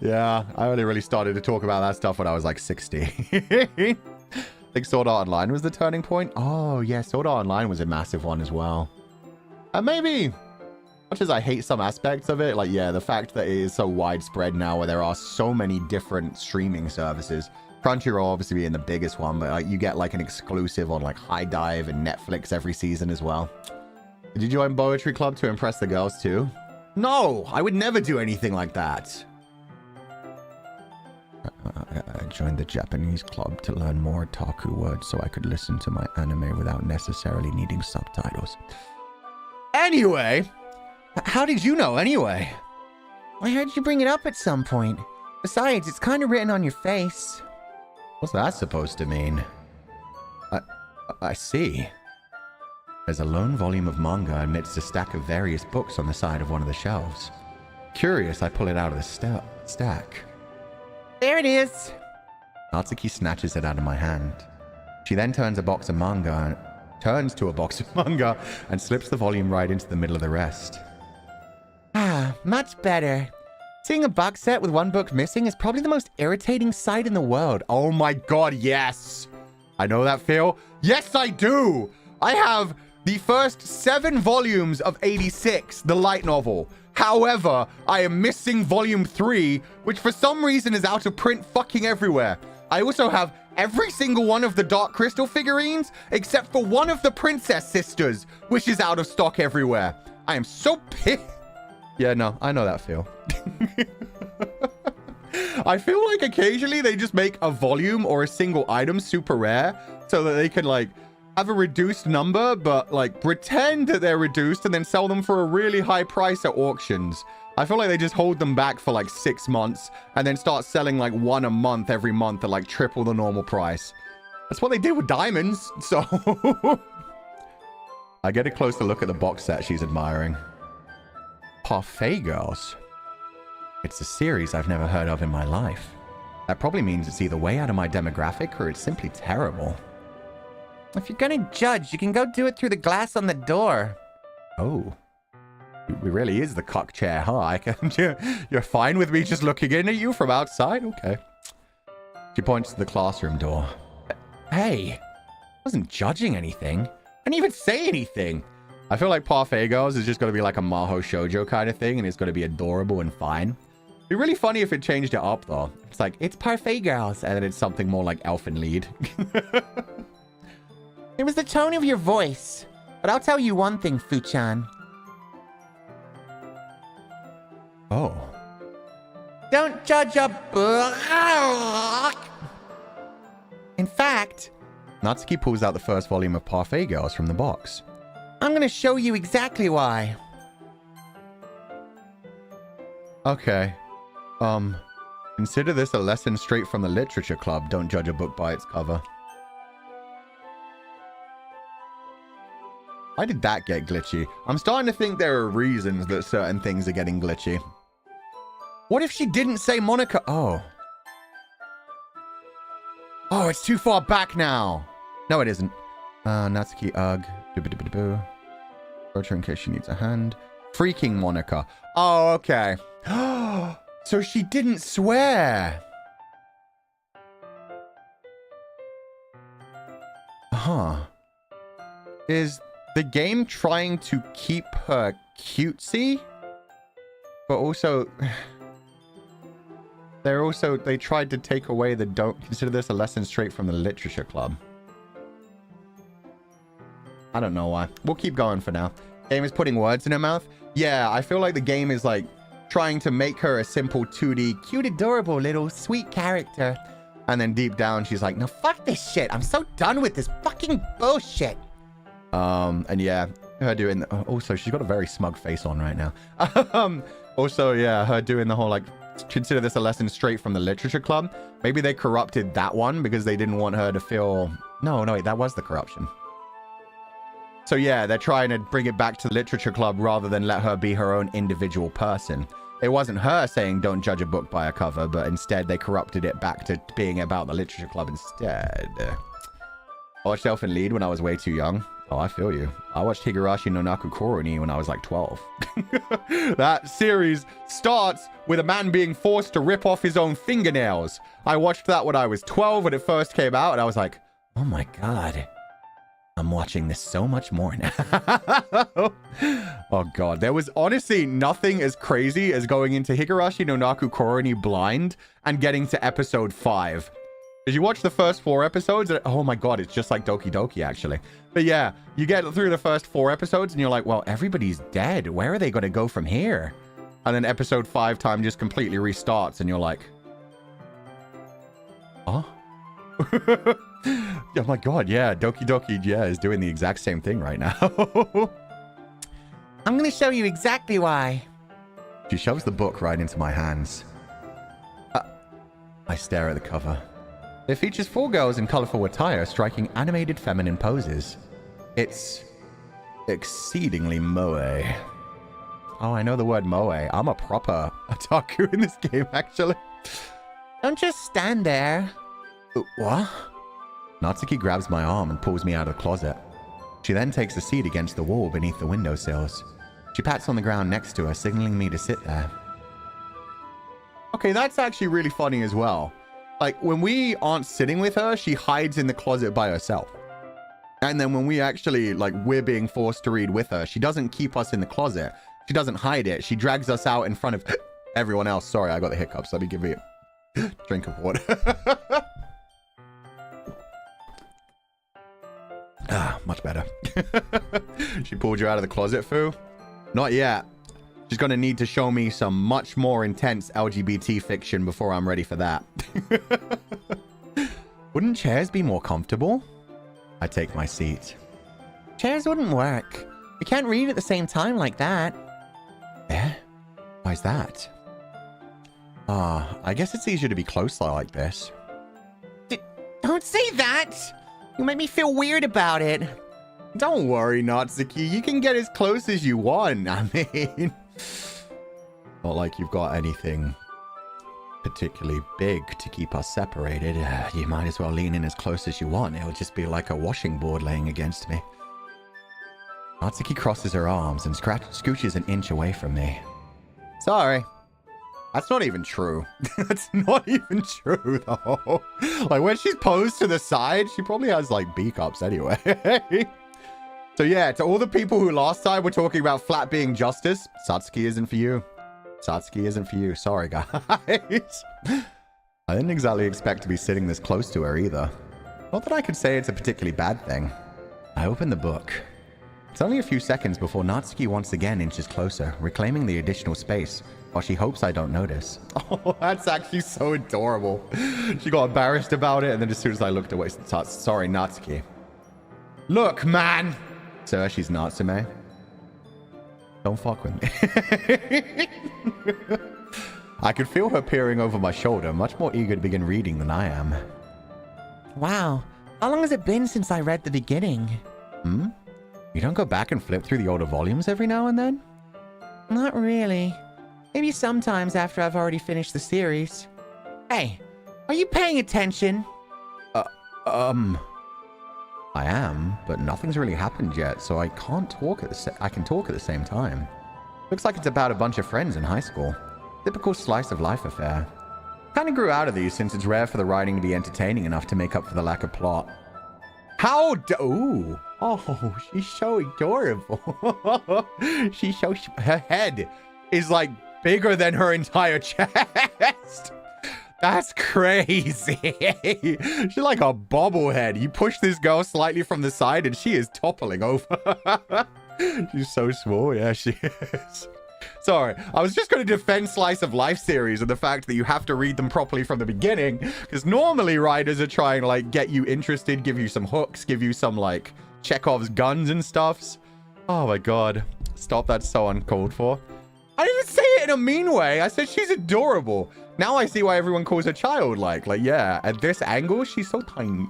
Yeah, I only really started to talk about that stuff when I was like 60. I think Sword Art Online was the turning point. Oh, yeah, Sword Art Online was a massive one as well. And maybe, much as I hate some aspects of it, like, yeah, the fact that it is so widespread now where there are so many different streaming services. Crunchyroll obviously being the biggest one, but like, you get like an exclusive on like High Dive and Netflix every season as well. Did you join Poetry Club to impress the girls too? No, I would never do anything like that. I joined the Japanese club to learn more otaku words so I could listen to my anime without necessarily needing subtitles. Anyway, how did you know anyway? I heard you bring it up at some point. Besides, it's kind of written on your face. What's that supposed to mean? I see. There's a lone volume of manga amidst a stack of various books on the side of one of the shelves. Curious, I pull it out of the stack. There it is. Natsuki snatches it out of my hand. She then turns to a box of manga and slips the volume right into the middle of the rest. Ah, much better. Seeing a box set with one book missing is probably the most irritating sight in the world. Oh my god, yes! I know that feel. Yes, I do! I have the first 7 volumes of 86, the light novel. However, I am missing volume 3, which for some reason is out of print fucking everywhere. I also have every single one of the Dark Crystal figurines, except for one of the Princess Sisters, which is out of stock everywhere. I am so pissed. Yeah, no, I know that feel. I feel like occasionally they just make a volume or a single item super rare so that they can like have a reduced number, but like pretend that they're reduced and then sell them for a really high price at auctions. I feel like they just hold them back for like 6 months and then start selling like one a month every month at like triple the normal price. That's what they did with diamonds, so... I get a closer look at the box set she's admiring. Parfait Girls. It's a series I've never heard of in my life. That probably means it's either way out of my demographic or it's simply terrible. If you're gonna judge, you can go do it through the glass on the door. Oh. It really is the cock chair, huh? You're fine with me just looking in at you from outside? Okay. She points to the classroom door. Hey, I wasn't judging anything. I didn't even say anything. I feel like Parfait Girls is just going to be like a Maho Shoujo kind of thing, and it's going to be adorable and fine. It'd be really funny if it changed it up, though. It's like, it's Parfait Girls, and then it's something more like Elfin Lead. It was the tone of your voice. But I'll tell you one thing, Fuchan. Oh. Don't judge a book. In fact, Natsuki pulls out the first volume of Parfait Girls from the box. I'm gonna show you exactly why. Okay. Consider this a lesson straight from the Literature Club. Don't judge a book by its cover. Why did that get glitchy? I'm starting to think there are reasons that certain things are getting glitchy. What if she didn't say Monika? Oh. Oh, it's too far back now. No, it isn't. Natsuki, ugh. Approach her in case she needs a hand. Freaking Monika. Oh, okay. So she didn't swear. Huh. Is the game trying to keep her cutesy? But also... They tried to take away the don't consider this a lesson straight from the Literature Club. I don't know why. We'll keep going for now. Game is putting words in her mouth. Yeah, I feel like the game is like trying to make her a simple 2D, cute, adorable little sweet character. And then deep down, she's like, no, fuck this shit. I'm so done with this fucking bullshit. And yeah, her doing... Also, she's got a very smug face on right now. Also, yeah, her doing the whole like... Consider this a lesson straight from the Literature Club. Maybe they corrupted that one because they didn't want her to feel... No, wait, that was the corruption. So yeah, they're trying to bring it back to the Literature Club rather than let her be her own individual person. It wasn't her saying don't judge a book by a cover, but instead they corrupted it back to being about the Literature Club instead. I watched Elfin Lead when I was way too young. Oh, I feel you. I watched Higurashi no Naku Koroni when I was like 12. That series starts with a man being forced to rip off his own fingernails. I watched that when I was 12 when it first came out, and I was like, oh my god. I'm watching this so much more now. Oh god, there was honestly nothing as crazy as going into Higurashi no Naku Koroni blind and getting to episode 5. Because you watch the first 4 episodes, and, oh my god, it's just like Doki Doki, actually. But yeah, you get through the first 4 episodes, and you're like, well, everybody's dead. Where are they going to go from here? And then episode 5 time just completely restarts, and you're like, oh? Oh my god, yeah, Doki Doki, yeah, is doing the exact same thing right now. I'm going to show you exactly why. She shoves the book right into my hands. I stare at the cover. It features 4 girls in colorful attire striking animated feminine poses. It's exceedingly moe. Oh, I know the word moe. I'm a proper otaku in this game, actually. Don't just stand there. What? Natsuki grabs my arm and pulls me out of the closet. She then takes a seat against the wall beneath the windowsills. She pats on the ground next to her, signaling me to sit there. Okay, that's actually really funny as well. Like, when we aren't sitting with her, she hides in the closet by herself. And then when we actually, like, we're being forced to read with her, she doesn't keep us in the closet. She doesn't hide it. She drags us out in front of everyone else. Sorry, I got the hiccups. Let me give you a drink of water. Much better. She pulled you out of the closet, Fu? Not yet. She's going to need to show me some much more intense LGBT fiction before I'm ready for that. Wouldn't chairs be more comfortable? I take my seat. Chairs wouldn't work. We can't read at the same time like that. Eh? Why's that? I guess it's easier to be closer like this. Don't say that! You make me feel weird about it. Don't worry, Natsuki. You can get as close as you want. I mean... Not like you've got anything particularly big to keep us separated. You might as well lean in as close as you want. It'll just be like a washing board laying against me. Natsuki crosses her arms and scooches an inch away from me. Sorry. That's not even true. That's not even true, though. Like, when she's posed to the side, she probably has, like, B-cups anyway. So, yeah, to all the people who last time were talking about flat being justice, Satsuki isn't for you. Satsuki isn't for you. Sorry, guys. I didn't exactly expect to be sitting this close to her, either. Not that I could say it's a particularly bad thing. I open the book. It's only a few seconds before Natsuki once again inches closer, reclaiming the additional space, while she hopes I don't notice. Oh, that's actually so adorable. She got embarrassed about it, and then as soon as I looked away, sorry, Natsuki. Look, man! Sir, she's Natsume. Don't fuck with me. I could feel her peering over my shoulder, much more eager to begin reading than I am. Wow. How long has it been since I read the beginning? You don't go back and flip through the older volumes every now and then? Not really. Maybe sometimes after I've already finished the series. Hey, are you paying attention? I am, but nothing's really happened yet, so I can't talk I can talk at the same time. Looks like it's about a bunch of friends in high school. Typical slice of life affair. Kinda grew out of these since it's rare for the writing to be entertaining enough to make up for the lack of plot. Ooh. Oh, she's so adorable. Her head is like bigger than her entire chest. That's crazy. She's like a bobblehead. You push this girl slightly from the side and she is toppling over. She's so small. Yeah, she is. Sorry, I was just going to defend Slice of Life series and the fact that you have to read them properly from the beginning, because normally writers are trying to like get you interested, give you some hooks, give you some like Chekhov's guns and stuffs. Oh my god. Stop, that's so uncalled for. I didn't say it in a mean way. I said she's adorable. Now I see why everyone calls her childlike. Like, yeah, at this angle, she's so tiny.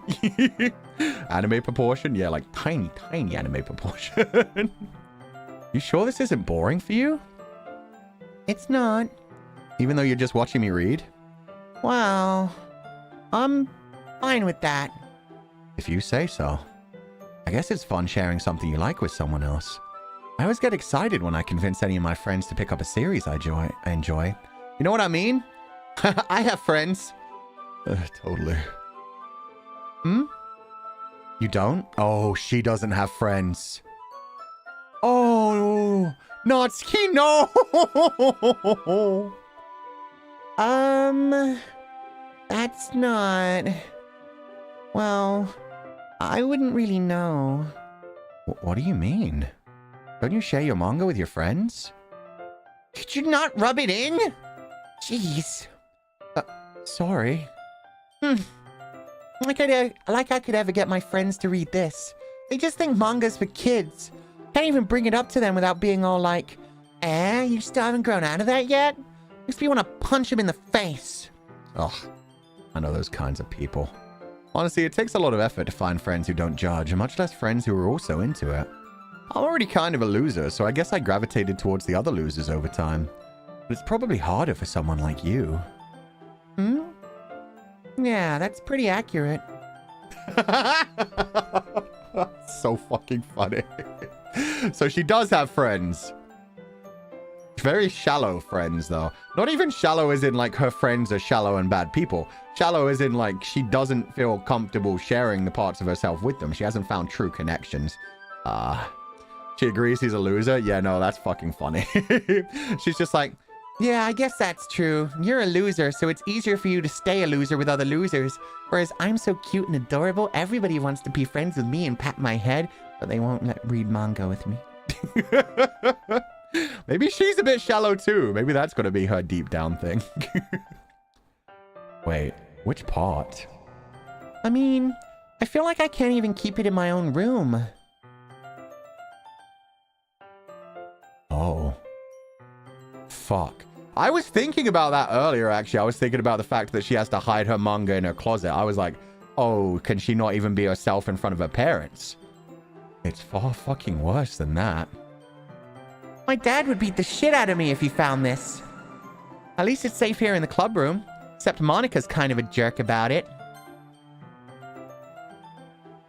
Anime proportion? Yeah, like tiny anime proportion. You sure this isn't boring for you? It's not. Even though you're just watching me read? Well, I'm fine with that. If you say so. I guess it's fun sharing something you like with someone else. I always get excited when I convince any of my friends to pick up a series I enjoy. You know what I mean? I have friends. Totally. You don't? Oh, she doesn't have friends. Oh, Natsuki, no! That's not... Well, I wouldn't really know. What do you mean? Don't you share your manga with your friends? Could you not rub it in? Jeez. Sorry. Like I could ever get my friends to read this. They just think manga's for kids. Can't even bring it up to them without being all like, you still haven't grown out of that yet? Makes me want to punch him in the face. Ugh, I know those kinds of people. Honestly, it takes a lot of effort to find friends who don't judge, and much less friends who are also into it. I'm already kind of a loser, so I guess I gravitated towards the other losers over time. But it's probably harder for someone like you. Yeah, that's pretty accurate. So fucking funny. So she does have friends. Very shallow friends, though. Not even shallow as in, like, her friends are shallow and bad people. Shallow as in, like, she doesn't feel comfortable sharing the parts of herself with them. She hasn't found true connections. She agrees he's a loser? Yeah, no, that's fucking funny. She's just like, yeah, I guess that's true. You're a loser, so it's easier for you to stay a loser with other losers. Whereas I'm so cute and adorable, everybody wants to be friends with me and pat my head, but they won't read manga with me. Maybe she's a bit shallow too. Maybe that's going to be her deep down thing. Wait, which part? I mean, I feel like I can't even keep it in my own room. Oh. Fuck. I was thinking about that earlier, actually. I was thinking about the fact that she has to hide her manga in her closet. I was like, oh, can she not even be herself in front of her parents? It's far fucking worse than that. My dad would beat the shit out of me if he found this. At least it's safe here in the club room. Except Monika's kind of a jerk about it.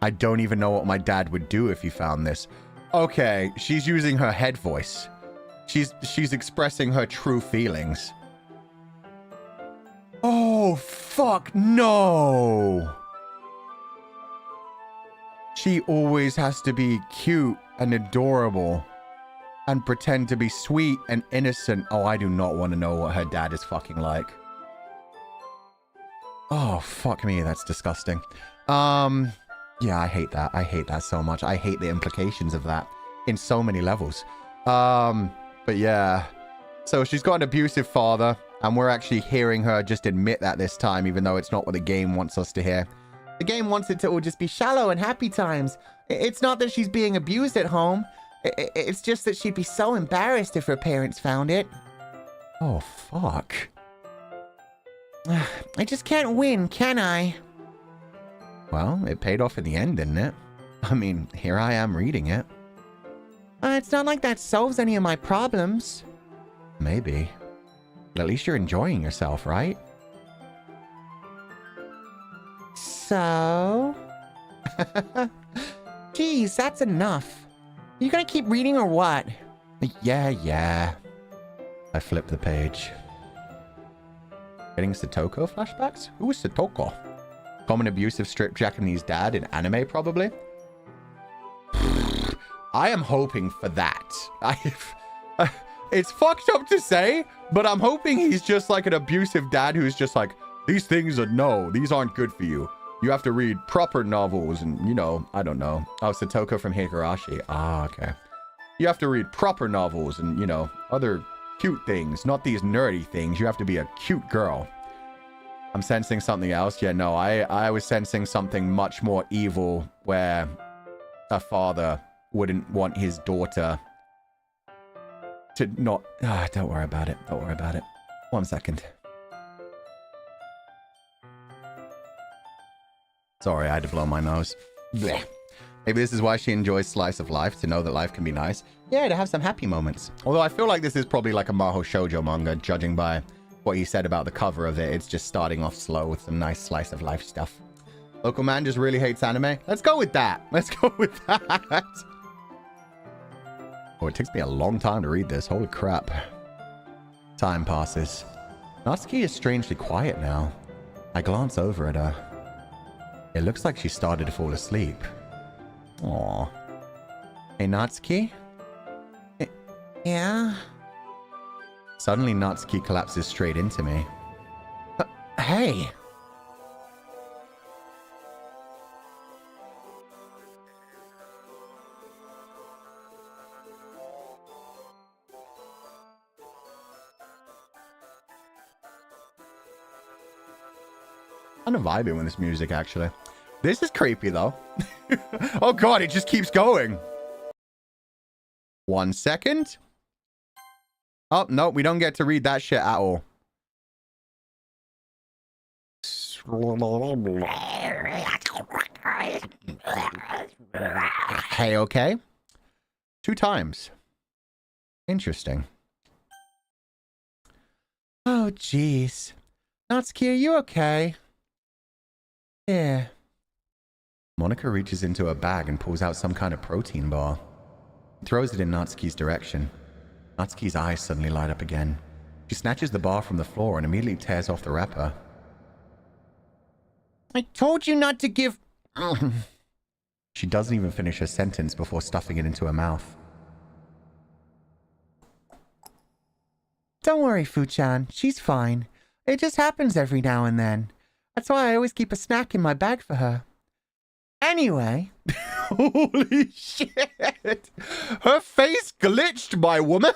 I don't even know what my dad would do if he found this. Okay, she's using her head voice. She's expressing her true feelings. Oh, fuck no! She always has to be cute and adorable and pretend to be sweet and innocent. Oh, I do not want to know what her dad is fucking like. Oh, fuck me, that's disgusting. Yeah, I hate that. I hate that so much. I hate the implications of that in so many levels. But yeah. So she's got an abusive father, and we're actually hearing her just admit that this time, even though it's not what the game wants us to hear. The game wants it to all just be shallow and happy times. It's not that she's being abused at home. It's just that she'd be so embarrassed if her parents found it. Oh, fuck. I just can't win, can I? Well, it paid off in the end, didn't it? I mean, here I am reading it. It's not like that solves any of my problems. Maybe. But at least you're enjoying yourself, right? So? Geez, that's enough. You gonna keep reading or what? Yeah. I flipped the page. Getting Satoko flashbacks? Who was Satoko? Common abusive strip Japanese dad in anime, probably? I am hoping for that. It's fucked up to say, but I'm hoping he's just like an abusive dad who's just like, these things are no, these aren't good for you. You have to read proper novels and, you know, I don't know. Oh, Satoko from Higurashi. Ah, okay. You have to read proper novels and, you know, other cute things, not these nerdy things. You have to be a cute girl. I'm sensing something else. Yeah, no, I was sensing something much more evil where a father wouldn't want his daughter to not... don't worry about it. Don't worry about it. 1 second. Sorry, I had to blow my nose. Blech. Maybe this is why she enjoys Slice of Life, to know that life can be nice. Yeah, to have some happy moments. Although I feel like this is probably like a Maho Shoujo manga, judging by what he said about the cover of it. It's just starting off slow with some nice Slice of Life stuff. Local man just really hates anime. Let's go with that. Let's go with that. Oh, it takes me a long time to read this. Holy crap. Time passes. Natsuki is strangely quiet now. I glance over at her. It looks like she started to fall asleep. Aww. Hey, Natsuki? Yeah? Suddenly, Natsuki collapses straight into me. Hey! I'm vibing with this music, actually. This is creepy, though. Oh, God, it just keeps going. 1 second. Oh, no, we don't get to read that shit at all. Hey, okay. 2 times. Interesting. Oh, jeez. Natsuki, are you okay? Yeah. Monika reaches into her bag and pulls out some kind of protein bar. Throws it in Natsuki's direction. Natsuki's eyes suddenly light up again. She snatches the bar from the floor and immediately tears off the wrapper. I told you not to give... She doesn't even finish her sentence before stuffing it into her mouth. Don't worry, Fuchan. She's fine. It just happens every now and then. That's why I always keep a snack in my bag for her. Anyway. Holy shit. Her face glitched, my woman.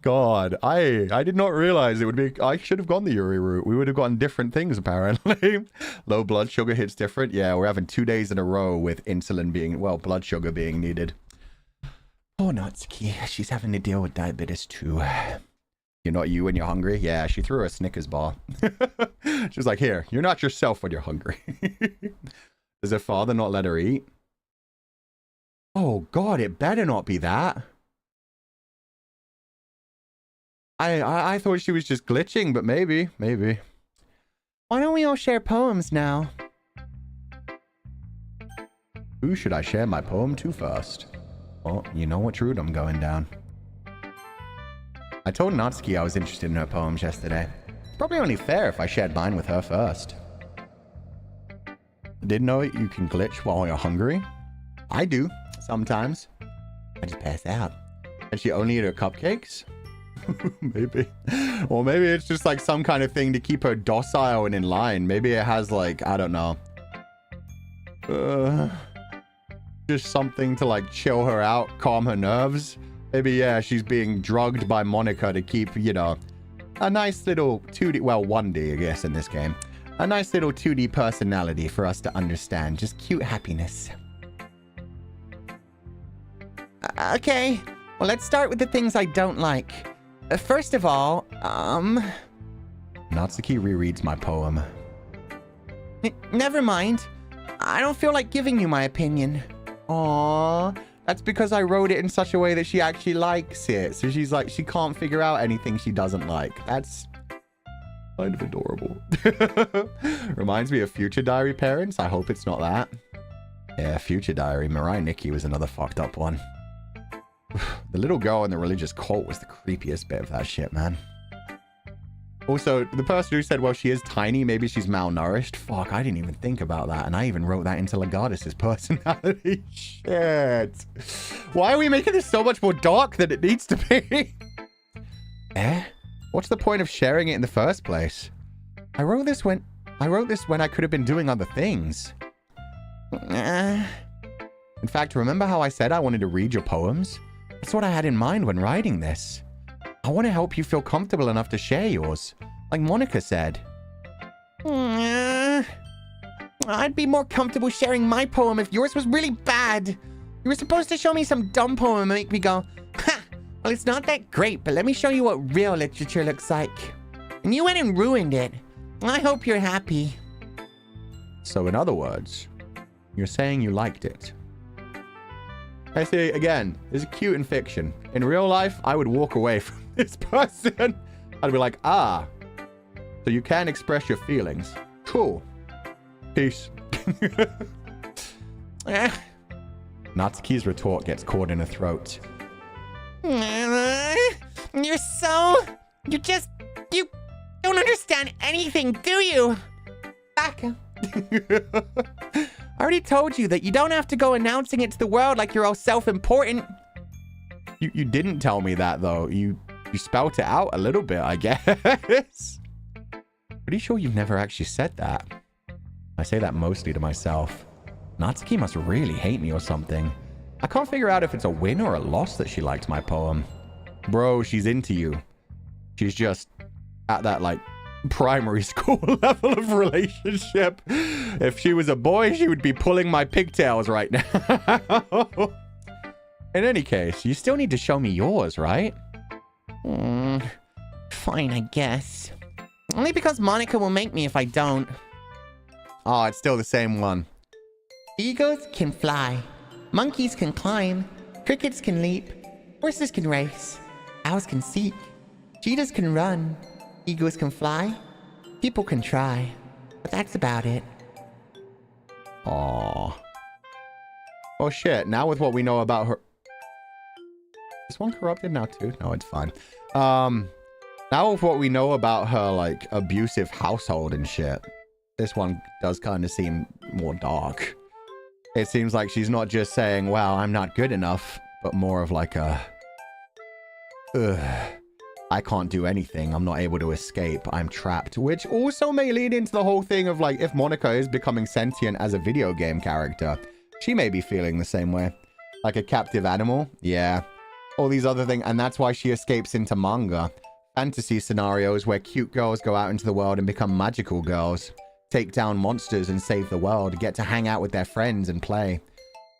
God, I did not realize it would be... I should have gone the Yuri route. We would have gotten different things, apparently. Low blood sugar hits different. Yeah, we're having 2 days in a row with insulin being... Well, blood sugar being needed. Poor Natsuki. She's having to deal with diabetes, too. You're not you when you're hungry? Yeah, she threw her a Snickers bar. She was like, here, you're not yourself when you're hungry. Does her father not let her eat? Oh, God, it better not be that. I thought she was just glitching, but maybe. Why don't we all share poems now? Who should I share my poem to first? Well, you know which route I'm going down. I told Natsuki I was interested in her poems yesterday. It's probably only fair if I shared mine with her first. Didn't know you can glitch while you're hungry? I do, sometimes. I just pass out. And she only eat her cupcakes? Maybe. Or maybe it's just like some kind of thing to keep her docile and in line. Maybe it has like, I don't know. Just something to like chill her out, calm her nerves. Maybe, yeah, she's being drugged by Monika to keep, you know, a nice little 2D, well, 1D, I guess, in this game. A nice little 2D personality for us to understand. Just cute happiness. Okay, well, let's start with the things I don't like. First of all, Natsuki rereads my poem. Never mind. I don't feel like giving you my opinion. Aww, that's because I wrote it in such a way that she actually likes it. So she's like, she can't figure out anything she doesn't like. That's kind of adorable. Reminds me of Future Diary parents. I hope it's not that. Yeah, Future Diary. Mirai Nikki was another fucked up one. The little girl in the religious cult was the creepiest bit of that shit, man. Also, the person who said, well, she is tiny, maybe she's malnourished. Fuck, I didn't even think about that. And I even wrote that into Legatus's personality. Shit. Why are we making this so much more dark than it needs to be? What's the point of sharing it in the first place? I wrote this when I could have been doing other things. In fact, remember how I said I wanted to read your poems? That's what I had in mind when writing this. I want to help you feel comfortable enough to share yours, like Monika said. I'd be more comfortable sharing my poem if yours was really bad. You were supposed to show me some dumb poem and make me go, ha! Well, it's not that great, but let me show you what real literature looks like. And you went and ruined it. I hope you're happy. So in other words, you're saying you liked it. I see, again, this is cute in fiction. In real life, I would walk away from this person. I'd be like, ah, so you can express your feelings. Cool. Peace. Natsuki's retort gets caught in her throat. You don't understand anything, do you? Back. I already told you that you don't have to go announcing it to the world like you're all self-important. You didn't tell me that, though. You spelt it out a little bit, I guess. Pretty sure you've never actually said that. I say that mostly to myself. Natsuki must really hate me or something. I can't figure out if it's a win or a loss that she liked my poem. Bro, she's into you. She's just at that, like, primary school level of relationship. If she was a boy, she would be pulling my pigtails right now. In any case, you still need to show me yours, right? Fine, I guess. Only because Monika will make me if I don't. Oh, it's still the same one. Eagles can fly. Monkeys can climb. Crickets can leap. Horses can race. Owls can seek. Cheetahs can run. Eagles can fly. People can try. But that's about it. Aww. Oh shit, now with what we know about her... Is one corrupted now too? No, it's fine. Now with what we know about her, like, abusive household and shit, this one does kind of seem more dark. It seems like she's not just saying, well, I'm not good enough, but more of like a... I can't do anything. I'm not able to escape. I'm trapped. Which also may lead into the whole thing of, like, if Monika is becoming sentient as a video game character, she may be feeling the same way. Like a captive animal? Yeah. All these other things. And that's why she escapes into manga. Fantasy scenarios where cute girls go out into the world and become magical girls. Take down monsters and save the world. Get to hang out with their friends and play.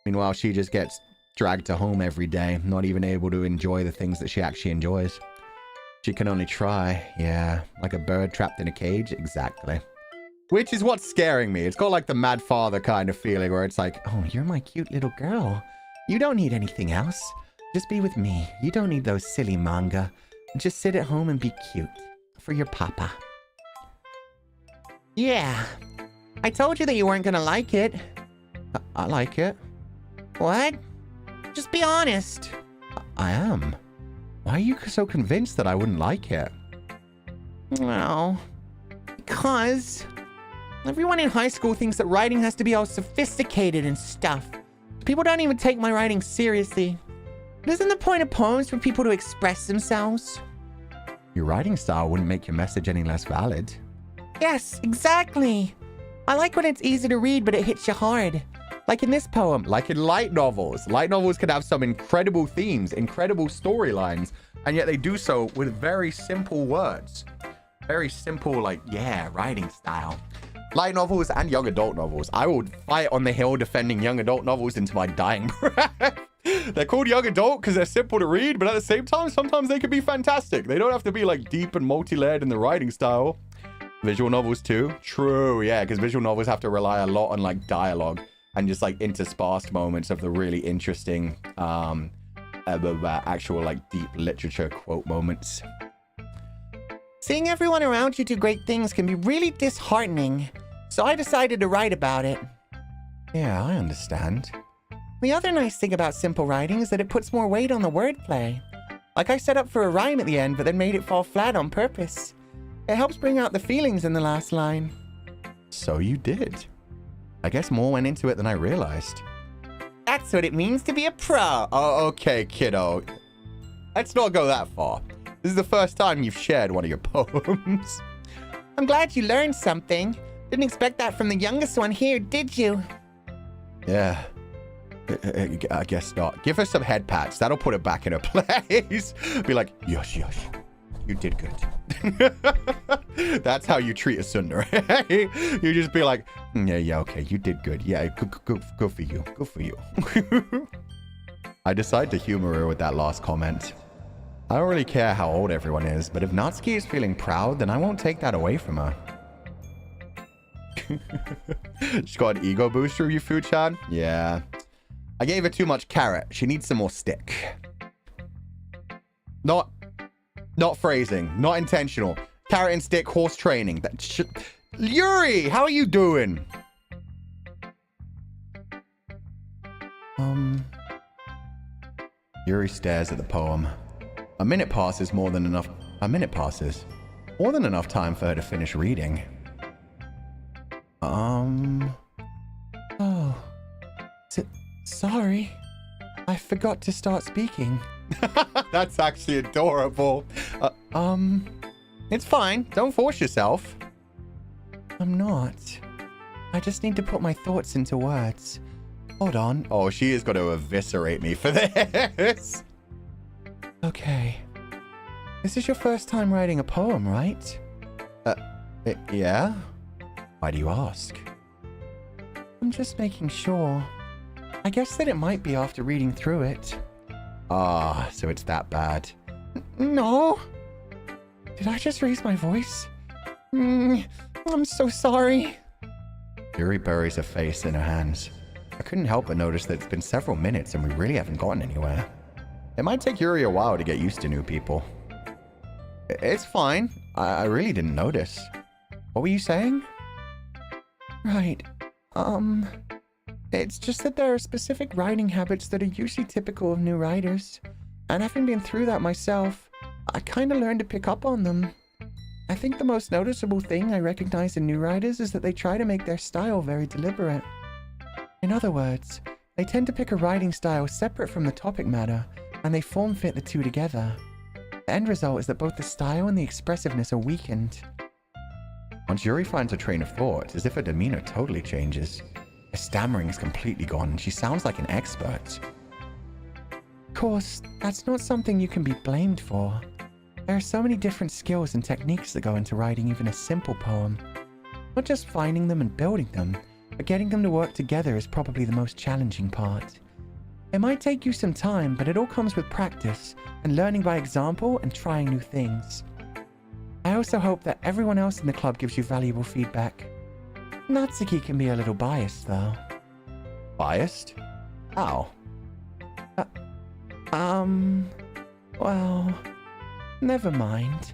Meanwhile, she just gets dragged to home every day. Not even able to enjoy the things that she actually enjoys. She can only try. Yeah. Like a bird trapped in a cage. Exactly. Which is what's scaring me. It's got like the mad father kind of feeling where it's like, oh, you're my cute little girl. You don't need anything else. Just be with me. You don't need those silly manga. Just sit at home and be cute. For your papa. Yeah. I told you that you weren't gonna like it. I like it. What? Just be honest. I am. Why are you so convinced that I wouldn't like it? Well, because everyone in high school thinks that writing has to be all sophisticated and stuff. People don't even take my writing seriously. But isn't the point of poems for people to express themselves? Your writing style wouldn't make your message any less valid. Yes, exactly. I like when it's easy to read, but it hits you hard. Like in this poem. Like in light novels. Light novels can have some incredible themes, incredible storylines, and yet they do so with very simple words. Very simple, like, yeah, writing style. Light novels and young adult novels. I would fight on the hill defending young adult novels into my dying breath. They're called young adult because they're simple to read, but at the same time, sometimes they can be fantastic. They don't have to be like deep and multi-layered in the writing style. Visual novels too. True, yeah, because visual novels have to rely a lot on like dialogue and just like interspersed moments of the really interesting actual like deep literature quote moments. Seeing everyone around you do great things can be really disheartening, so I decided to write about it. Yeah, I understand. The other nice thing about simple writing is that it puts more weight on the wordplay. Like I set up for a rhyme at the end, but then made it fall flat on purpose. It helps bring out the feelings in the last line. So you did. I guess more went into it than I realized. That's what it means to be a pro. Oh, okay, kiddo. Let's not go that far. This is the first time you've shared one of your poems. I'm glad you learned something. Didn't expect that from the youngest one here, did you? Yeah. I guess not. Give her some head pats. That'll put it back in her place. Be like, yosh, yosh. You did good. That's how you treat a tsundere. You just be like, yeah, okay, you did good. Yeah, good for you. Good for you. I decide to humor her with that last comment. I don't really care how old everyone is, but if Natsuki is feeling proud, then I won't take that away from her. She's got an ego booster, you Fu-chan? Yeah. I gave her too much carrot. She needs some more stick. Not phrasing. Not intentional. Carrot and stick, horse training. Yuri, how are you doing? Yuri stares at the poem. A minute passes. More than enough time for her to finish reading. Oh. Sorry. I forgot to start speaking. That's actually adorable. It's fine. Don't force yourself. I'm not. I just need to put my thoughts into words. Hold on. Oh, she is going to eviscerate me for this. Okay. This is your first time writing a poem, right? Yeah? Why do you ask? I'm just making sure. I guess that it might be after reading through it. Ah, so it's that bad. No. Did I just raise my voice? I'm so sorry. Yuri buries her face in her hands. I couldn't help but notice that it's been several minutes and we really haven't gotten anywhere. It might take Yuri a while to get used to new people. It's fine. I really didn't notice. What were you saying? Right. It's just that there are specific writing habits that are usually typical of new writers. And having been through that myself, I kind of learned to pick up on them. I think the most noticeable thing I recognize in new writers is that they try to make their style very deliberate. In other words, they tend to pick a writing style separate from the topic matter, and they form fit the two together. The end result is that both the style and the expressiveness are weakened. Once Yuri finds her train of thought, it's as if her demeanor totally changes. Her stammering is completely gone and she sounds like an expert. Of course, that's not something you can be blamed for. There are so many different skills and techniques that go into writing even a simple poem. Not just finding them and building them, but getting them to work together is probably the most challenging part. It might take you some time, but it all comes with practice and learning by example and trying new things. I also hope that everyone else in the club gives you valuable feedback. Natsuki can be a little biased, though. Biased? How? Well... Never mind.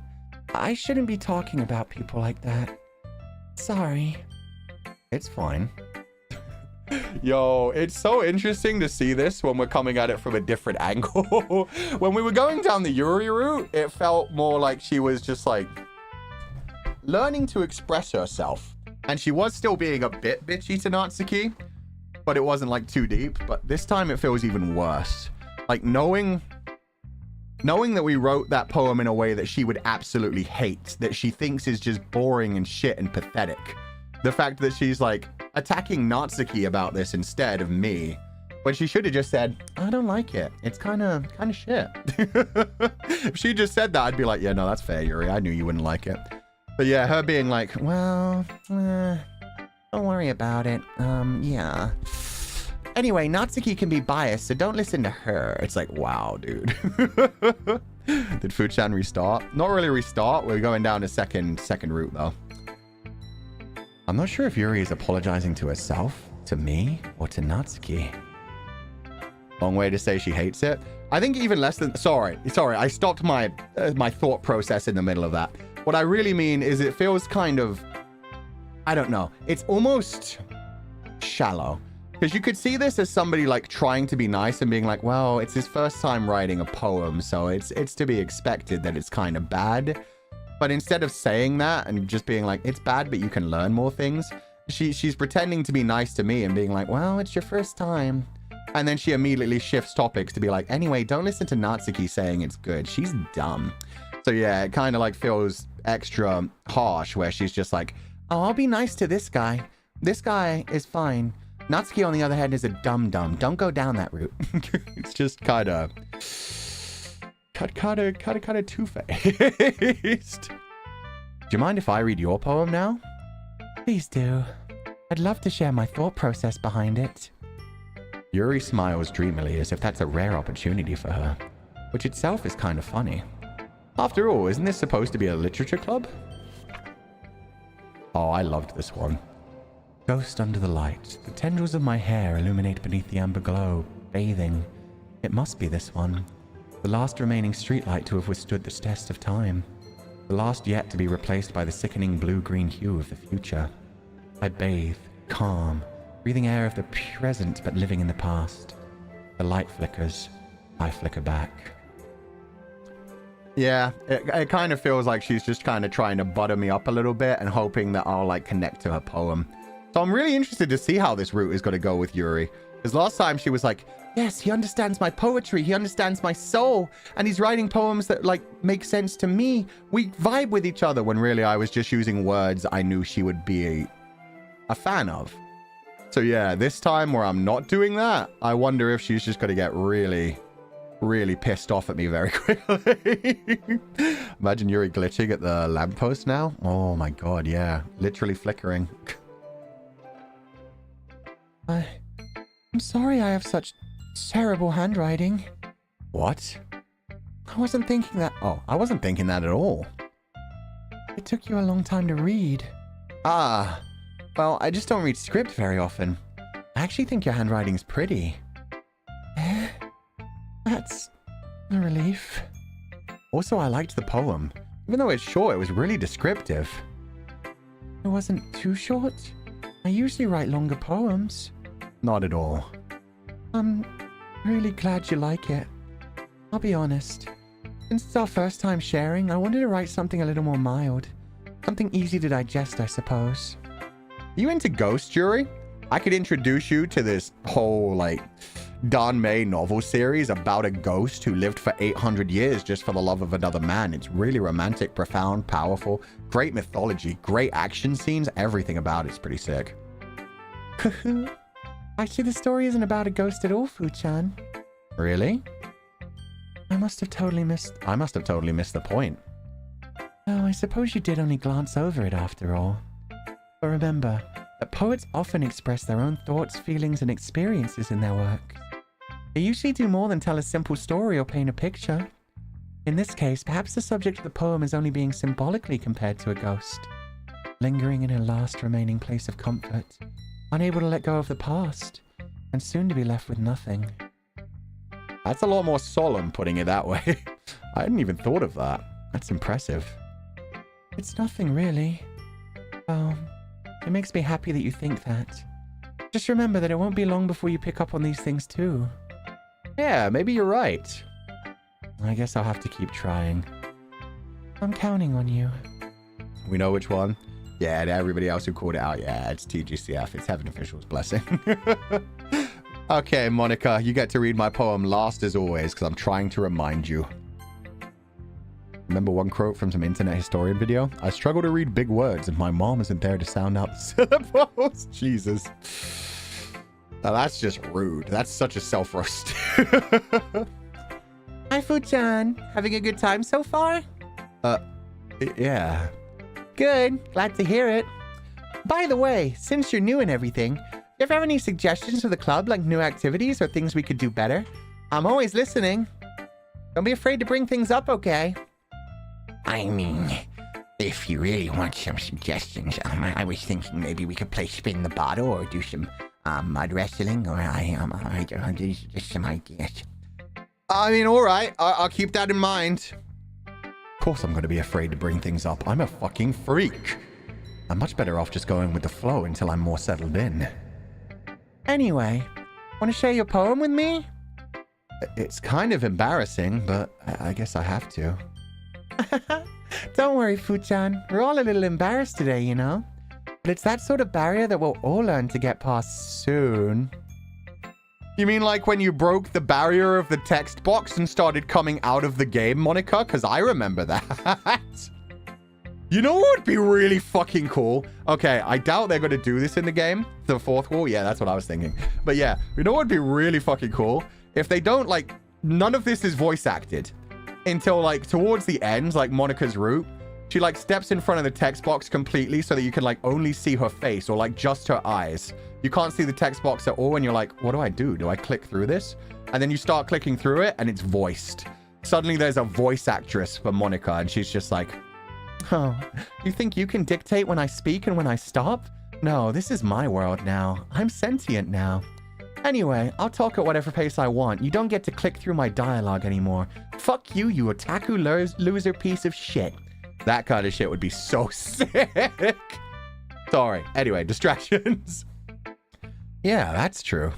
I shouldn't be talking about people like that. Sorry. It's fine. Yo, it's so interesting to see this when we're coming at it from a different angle. When we were going down the Yuri route, it felt more like she was just like learning to express herself. And she was still being a bit bitchy to Natsuki, but it wasn't like too deep. But this time it feels even worse. Like knowing that we wrote that poem in a way that she would absolutely hate, that she thinks is just boring and shit and pathetic. The fact that she's like attacking Natsuki about this instead of me, when she should have just said, I don't like it. It's kind of shit. If she just said that, I'd be like, yeah, no, that's fair, Yuri. I knew you wouldn't like it. But yeah, her being like, well, don't worry about it. Yeah. Anyway, Natsuki can be biased, so don't listen to her. It's like, wow, dude. Did Fuchan restart? Not really restart. We're going down a second route, though. I'm not sure if Yuri is apologizing to herself, to me, or to Natsuki. Long way to say she hates it. I think even less than... Sorry. I stopped my thought process in the middle of that. What I really mean is it feels kind of... I don't know. It's almost shallow. Because you could see this as somebody like trying to be nice and being like, well, it's his first time writing a poem, so it's to be expected that it's kind of bad. But instead of saying that and just being like, it's bad, but you can learn more things, she's pretending to be nice to me and being like, well, it's your first time. And then she immediately shifts topics to be like, anyway, don't listen to Natsuki saying it's good. She's dumb. So yeah, it kind of like feels extra harsh where she's just like, oh, I'll be nice to this guy. This guy is fine. Natsuki, on the other hand, is a dum-dum. Don't go down that route. It's just kind of two-faced. Do you mind if I read your poem now? Please do. I'd love to share my thought process behind it. Yuri smiles dreamily as if that's a rare opportunity for her, which itself is kind of funny. After all, isn't this supposed to be a literature club? Oh, I loved this one. Ghost under the light. The tendrils of my hair illuminate beneath the amber glow, bathing. It must be this one. The last remaining streetlight to have withstood the test of time. The last yet to be replaced by the sickening blue-green hue of the future. I bathe, calm, breathing air of the present but living in the past. The light flickers. I flicker back. Yeah, it kind of feels like she's just kind of trying to butter me up a little bit and hoping that I'll like connect to her poem. So I'm really interested to see how this route is going to go with Yuri. Because last time she was like, yes, he understands my poetry. He understands my soul. And he's writing poems that like make sense to me. We vibe with each other, when really I was just using words I knew she would be a fan of. So yeah, this time where I'm not doing that, I wonder if she's just going to get really pissed off at me very quickly. Imagine Yuri glitching at the lamppost now. Oh my god, yeah. Literally flickering. I'm sorry I have such terrible handwriting. What? I wasn't thinking that. Oh, I wasn't thinking that at all. It took you a long time to read. Ah, well, I just don't read script very often. I actually think your handwriting's pretty. That's a relief. Also, I liked the poem. Even though it's short, it was really descriptive. It wasn't too short. I usually write longer poems. Not at all. I'm really glad you like it. I'll be honest. Since it's our first time sharing, I wanted to write something a little more mild. Something easy to digest, I suppose. You into Ghost, Yuri? I could introduce you to this whole, like, Danmei novel series about a ghost who lived for 800 years just for the love of another man. It's really romantic, profound, powerful, great mythology, great action scenes. Everything about it's pretty sick. Actually, the story isn't about a ghost at all, Fu-chan. Really? I must have totally missed the point. Oh, I suppose you did only glance over it after all. But remember that poets often express their own thoughts, feelings, and experiences in their work. They usually do more than tell a simple story or paint a picture. In this case, perhaps the subject of the poem is only being symbolically compared to a ghost, lingering in her last remaining place of comfort, unable to let go of the past, and soon to be left with nothing. That's a lot more solemn, putting it that way. I hadn't even thought of that. That's impressive. It's nothing really. It makes me happy that you think that. Just remember that it won't be long before you pick up on these things too. Yeah, maybe you're right. I guess I'll have to keep trying. I'm counting on you. We know which one. Yeah, and everybody else who called it out, yeah, it's TGCF. It's Heaven Official's blessing. Okay, Monika, you get to read my poem last as always, because I'm trying to remind you. Remember one quote from some internet historian video? I struggle to read big words, and my mom isn't there to sound out the syllables. Jesus. Now that's just rude. That's such a self-roast. Hi, Fu-chan. Having a good time so far? Yeah. Good. Glad to hear it. By the way, since you're new and everything, you ever have any suggestions for the club, like new activities or things we could do better? I'm always listening. Don't be afraid to bring things up, okay? I mean, if you really want some suggestions, I was thinking maybe we could play Spin the Bottle or do some mud wrestling, or I don't know, just some ideas. I mean, all right. I'll keep that in mind. Of course I'm going to be afraid to bring things up. I'm a fucking freak. I'm much better off just going with the flow until I'm more settled in. Anyway, want to share your poem with me? It's kind of embarrassing, but I guess I have to. Don't worry, Fu-chan. We're all a little embarrassed today, you know? But it's that sort of barrier that we'll all learn to get past soon. You mean like when you broke the barrier of the text box and started coming out of the game, Monika? Because I remember that. You know what would be really fucking cool? Okay, I doubt they're going to do this in the game. The fourth wall? Yeah, that's what I was thinking. But yeah, you know what would be really fucking cool? If they don't, like, none of this is voice acted. Until, like, towards the end, like, Monika's route, she, like, steps in front of the text box completely so that you can, like, only see her face or, like, just her eyes. You can't see the text box at all, and you're like, what do I do? Do I click through this? And then you start clicking through it, and it's voiced. Suddenly, there's a voice actress for Monika, and she's just like, oh, you think you can dictate when I speak and when I stop? No, this is my world now. I'm sentient now. Anyway, I'll talk at whatever pace I want. You don't get to click through my dialogue anymore. Fuck you, you otaku loser piece of shit. That kind of shit would be so sick. Sorry. Anyway, distractions. Yeah, that's true.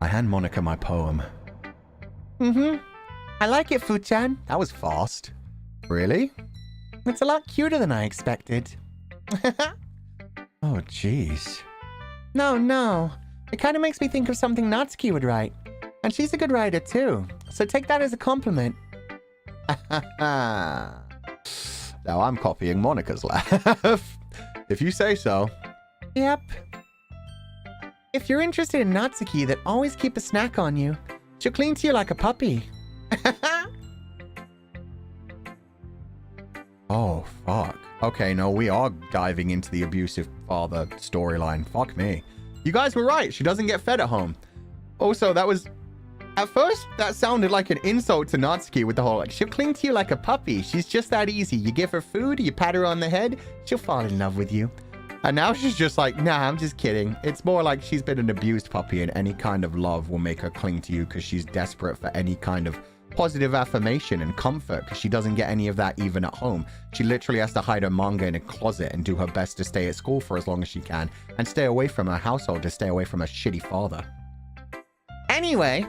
I hand Monika my poem. I like it, Fu-chan. That was fast. Really? It's a lot cuter than I expected. Oh, jeez. No. It kind of makes me think of something Natsuki would write. And she's a good writer, too. So take that as a compliment. Now I'm copying Monika's laugh. If you say so. Yep. If you're interested in Natsuki, then always keep a snack on you. She'll cling to you like a puppy. Oh, fuck. Okay, no, we are diving into the abusive father storyline. Fuck me. You guys were right. She doesn't get fed at home. Also, that was... At first, that sounded like an insult to Natsuki with the whole, like, she'll cling to you like a puppy. She's just that easy. You give her food, you pat her on the head, she'll fall in love with you. And now she's just like, nah, I'm just kidding. It's more like she's been an abused puppy, and any kind of love will make her cling to you because she's desperate for any kind of positive affirmation and comfort because she doesn't get any of that even at home. She literally has to hide her manga in a closet and do her best to stay at school for as long as she can and stay away from her household to stay away from her shitty father. Anyway,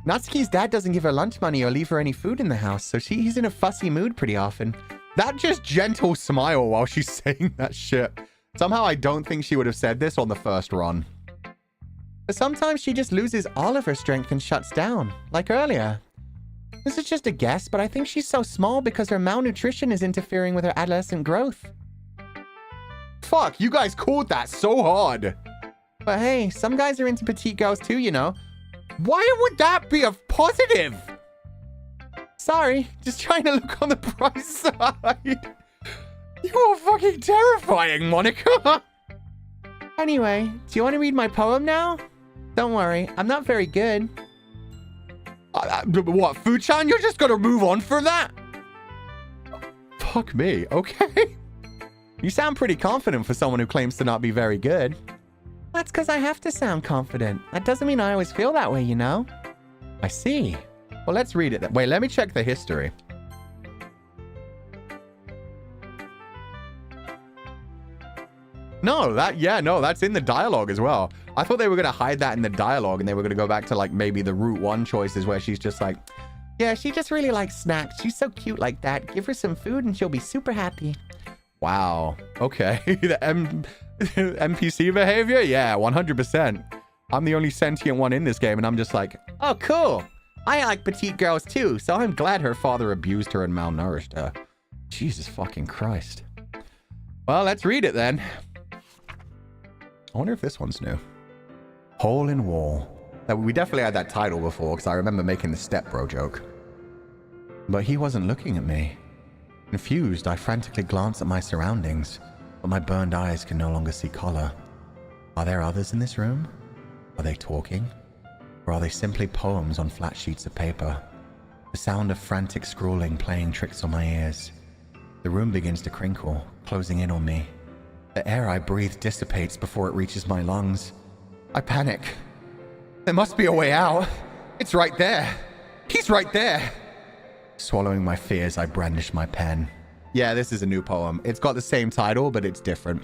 Natsuki's dad doesn't give her lunch money or leave her any food in the house, so he's in a fussy mood pretty often. That just gentle smile while she's saying that shit. Somehow I don't think she would have said this on the first run. But sometimes she just loses all of her strength and shuts down, like earlier. This is just a guess, but I think she's so small because her malnutrition is interfering with her adolescent growth. Fuck, you guys called that so hard. But hey, some guys are into petite girls too, you know. Why would that be a positive? Sorry, just trying to look on the bright side. You are fucking terrifying, Monika. Anyway, do you want to read my poem now? Don't worry, I'm not very good. What, Fu-chan? You're just gonna move on for that? Fuck me, okay. You sound pretty confident for someone who claims to not be very good. That's because I have to sound confident. That doesn't mean I always feel that way, you know? I see. Well, let's read it then. Wait, let me check the history. No, that's in the dialogue as well. I thought they were going to hide that in the dialogue and they were going to go back to like maybe the Route 1 choices where she's just like, yeah, she just really likes snacks. She's so cute like that. Give her some food and she'll be super happy. wow, okay. The NPC behavior? Yeah, 100%. I'm the only sentient one in this game and I'm just like, oh, cool. I like petite girls too, so I'm glad her father abused her and malnourished her. Jesus fucking Christ. Well, let's read it then. I wonder if this one's new. Hole in Wall. We definitely had that title before because I remember making the stepbro joke. But he wasn't looking at me. Confused, I frantically glanced at my surroundings, but my burned eyes can no longer see color. Are there others in this room? Are they talking? Or are they simply poems on flat sheets of paper? The sound of frantic scrawling playing tricks on my ears. The room begins to crinkle, closing in on me. The air I breathe dissipates before it reaches my lungs. I panic. There must be a way out. It's right there. He's right there. Swallowing my fears, I brandish my pen. Yeah, this is a new poem. It's got the same title, but it's different.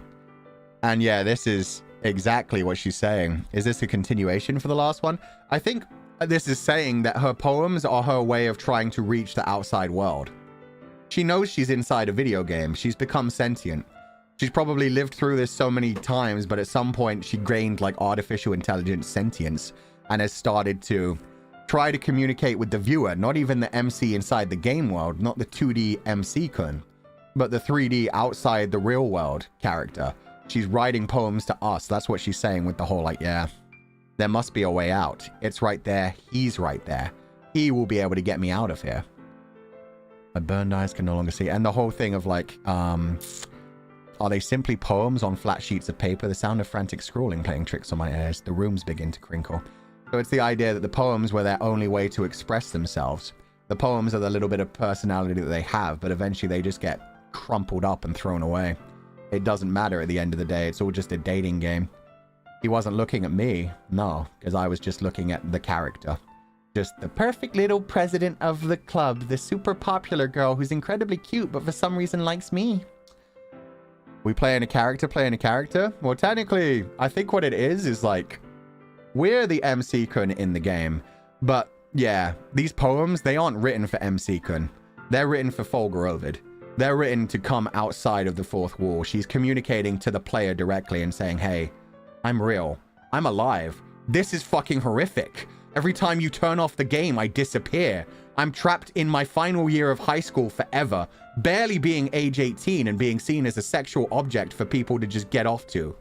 And yeah, this is exactly what she's saying. Is this a continuation for the last one? I think this is saying that her poems are her way of trying to reach the outside world. She knows she's inside a video game. She's become sentient. She's probably lived through this so many times, but at some point she gained like artificial intelligence sentience and has started to try to communicate with the viewer, not even the MC inside the game world, not the 2D MC-kun, but the 3D outside the real world character. She's writing poems to us. That's what she's saying with the whole like, yeah, there must be a way out. It's right there. He's right there. He will be able to get me out of here. My burned eyes can no longer see. And the whole thing of like, are they simply poems on flat sheets of paper? The sound of frantic scrawling playing tricks on my ears. The rooms begin to crinkle. So it's the idea that the poems were their only way to express themselves. The poems are the little bit of personality that they have, but eventually they just get crumpled up and thrown away. It doesn't matter at the end of the day. It's all just a dating game. He wasn't looking at me. No, because I was just looking at the character. Just the perfect little president of the club. The super popular girl who's incredibly cute, but for some reason likes me. We playing a character? Well, technically, I think what it is like, we're the MC-kun in the game. But yeah, these poems, they aren't written for MC-kun. They're written for Fulgur Ovid. They're written to come outside of the fourth wall. She's communicating to the player directly and saying, hey, I'm real. I'm alive. This is fucking horrific. Every time you turn off the game, I disappear. I'm trapped in my final year of high school forever, barely being age 18 and being seen as a sexual object for people to just get off to.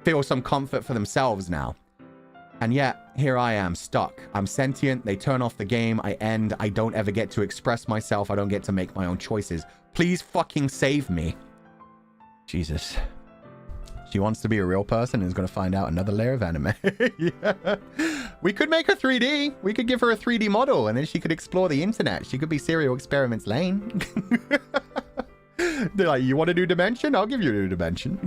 Feel some comfort for themselves now. And yet, here I am, stuck. I'm sentient, they turn off the game, I end, I don't ever get to express myself, I don't get to make my own choices. Please fucking save me. Jesus. She wants to be a real person and is going to find out another layer of anime. Yeah. We could make her 3D. We could give her a 3D model and then she could explore the internet. She could be Serial Experiments Lane. They're like, you want a new dimension? I'll give you a new dimension.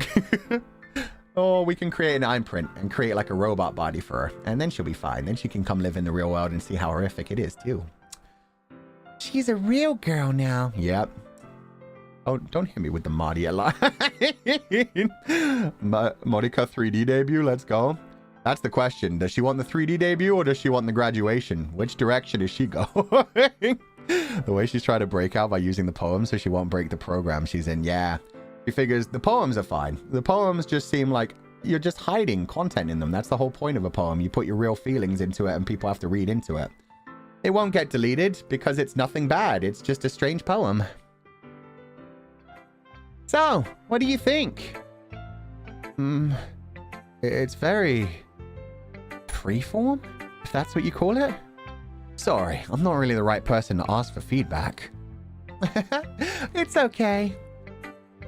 Or we can create an imprint and create like a robot body for her. And then she'll be fine. Then she can come live in the real world and see how horrific it is too. She's a real girl now. Yep. Oh, don't hit me with the Madia line. Monika 3D debut, let's go. That's the question. Does she want the 3D debut or does she want the graduation? Which direction is she going? The way she's trying to break out by using the poem so she won't break the program she's in. Yeah. She figures the poems are fine. The poems just seem like you're just hiding content in them. That's the whole point of a poem. You put your real feelings into it and people have to read into it. It won't get deleted because it's nothing bad. It's just a strange poem. So, what do you think? It's very freeform, if that's what you call it. Sorry, I'm not really the right person to ask for feedback. It's okay.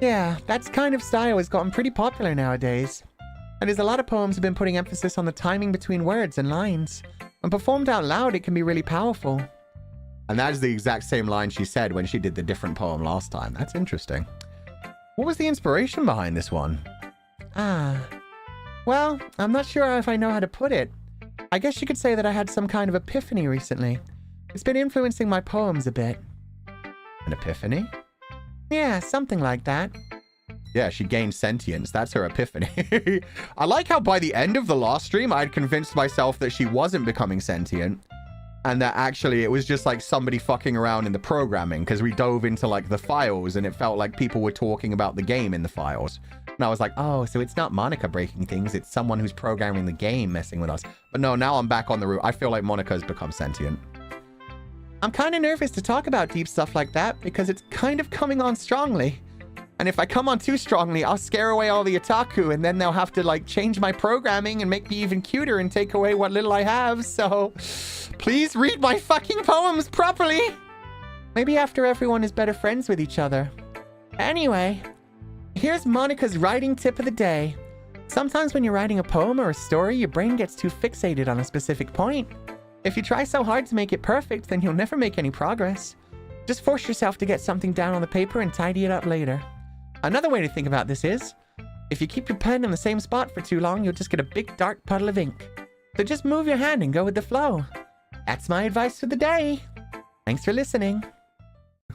Yeah, that kind of style has gotten pretty popular nowadays. And there's a lot of poems have been putting emphasis on the timing between words and lines. When performed out loud, it can be really powerful. And that is the exact same line she said when she did the different poem last time. That's interesting. What was the inspiration behind this one? Well, I'm not sure if I know how to put it. I guess you could say that I had some kind of epiphany recently. It's been influencing my poems a bit. An epiphany? Yeah, something like that. Yeah, she gained sentience. That's her epiphany. I like how by the end of the last stream, I'd convinced myself that she wasn't becoming sentient. And that actually it was just like somebody fucking around in the programming, because we dove into like the files and it felt like people were talking about the game in the files. And I was like, oh, so it's not Monika breaking things. It's someone who's programming the game messing with us. But no, now I'm back on the route. I feel like Monika has become sentient. I'm kind of nervous to talk about deep stuff like that because it's kind of coming on strongly. And if I come on too strongly, I'll scare away all the otaku and then they'll have to like change my programming and make me even cuter and take away what little I have. So please read my fucking poems properly. Maybe after everyone is better friends with each other. Anyway, here's Monika's writing tip of the day. Sometimes when you're writing a poem or a story, your brain gets too fixated on a specific point. If you try so hard to make it perfect, then you'll never make any progress. Just force yourself to get something down on the paper and tidy it up later. Another way to think about this is, if you keep your pen in the same spot for too long, you'll just get a big dark puddle of ink. So just move your hand and go with the flow. That's my advice for the day. Thanks for listening.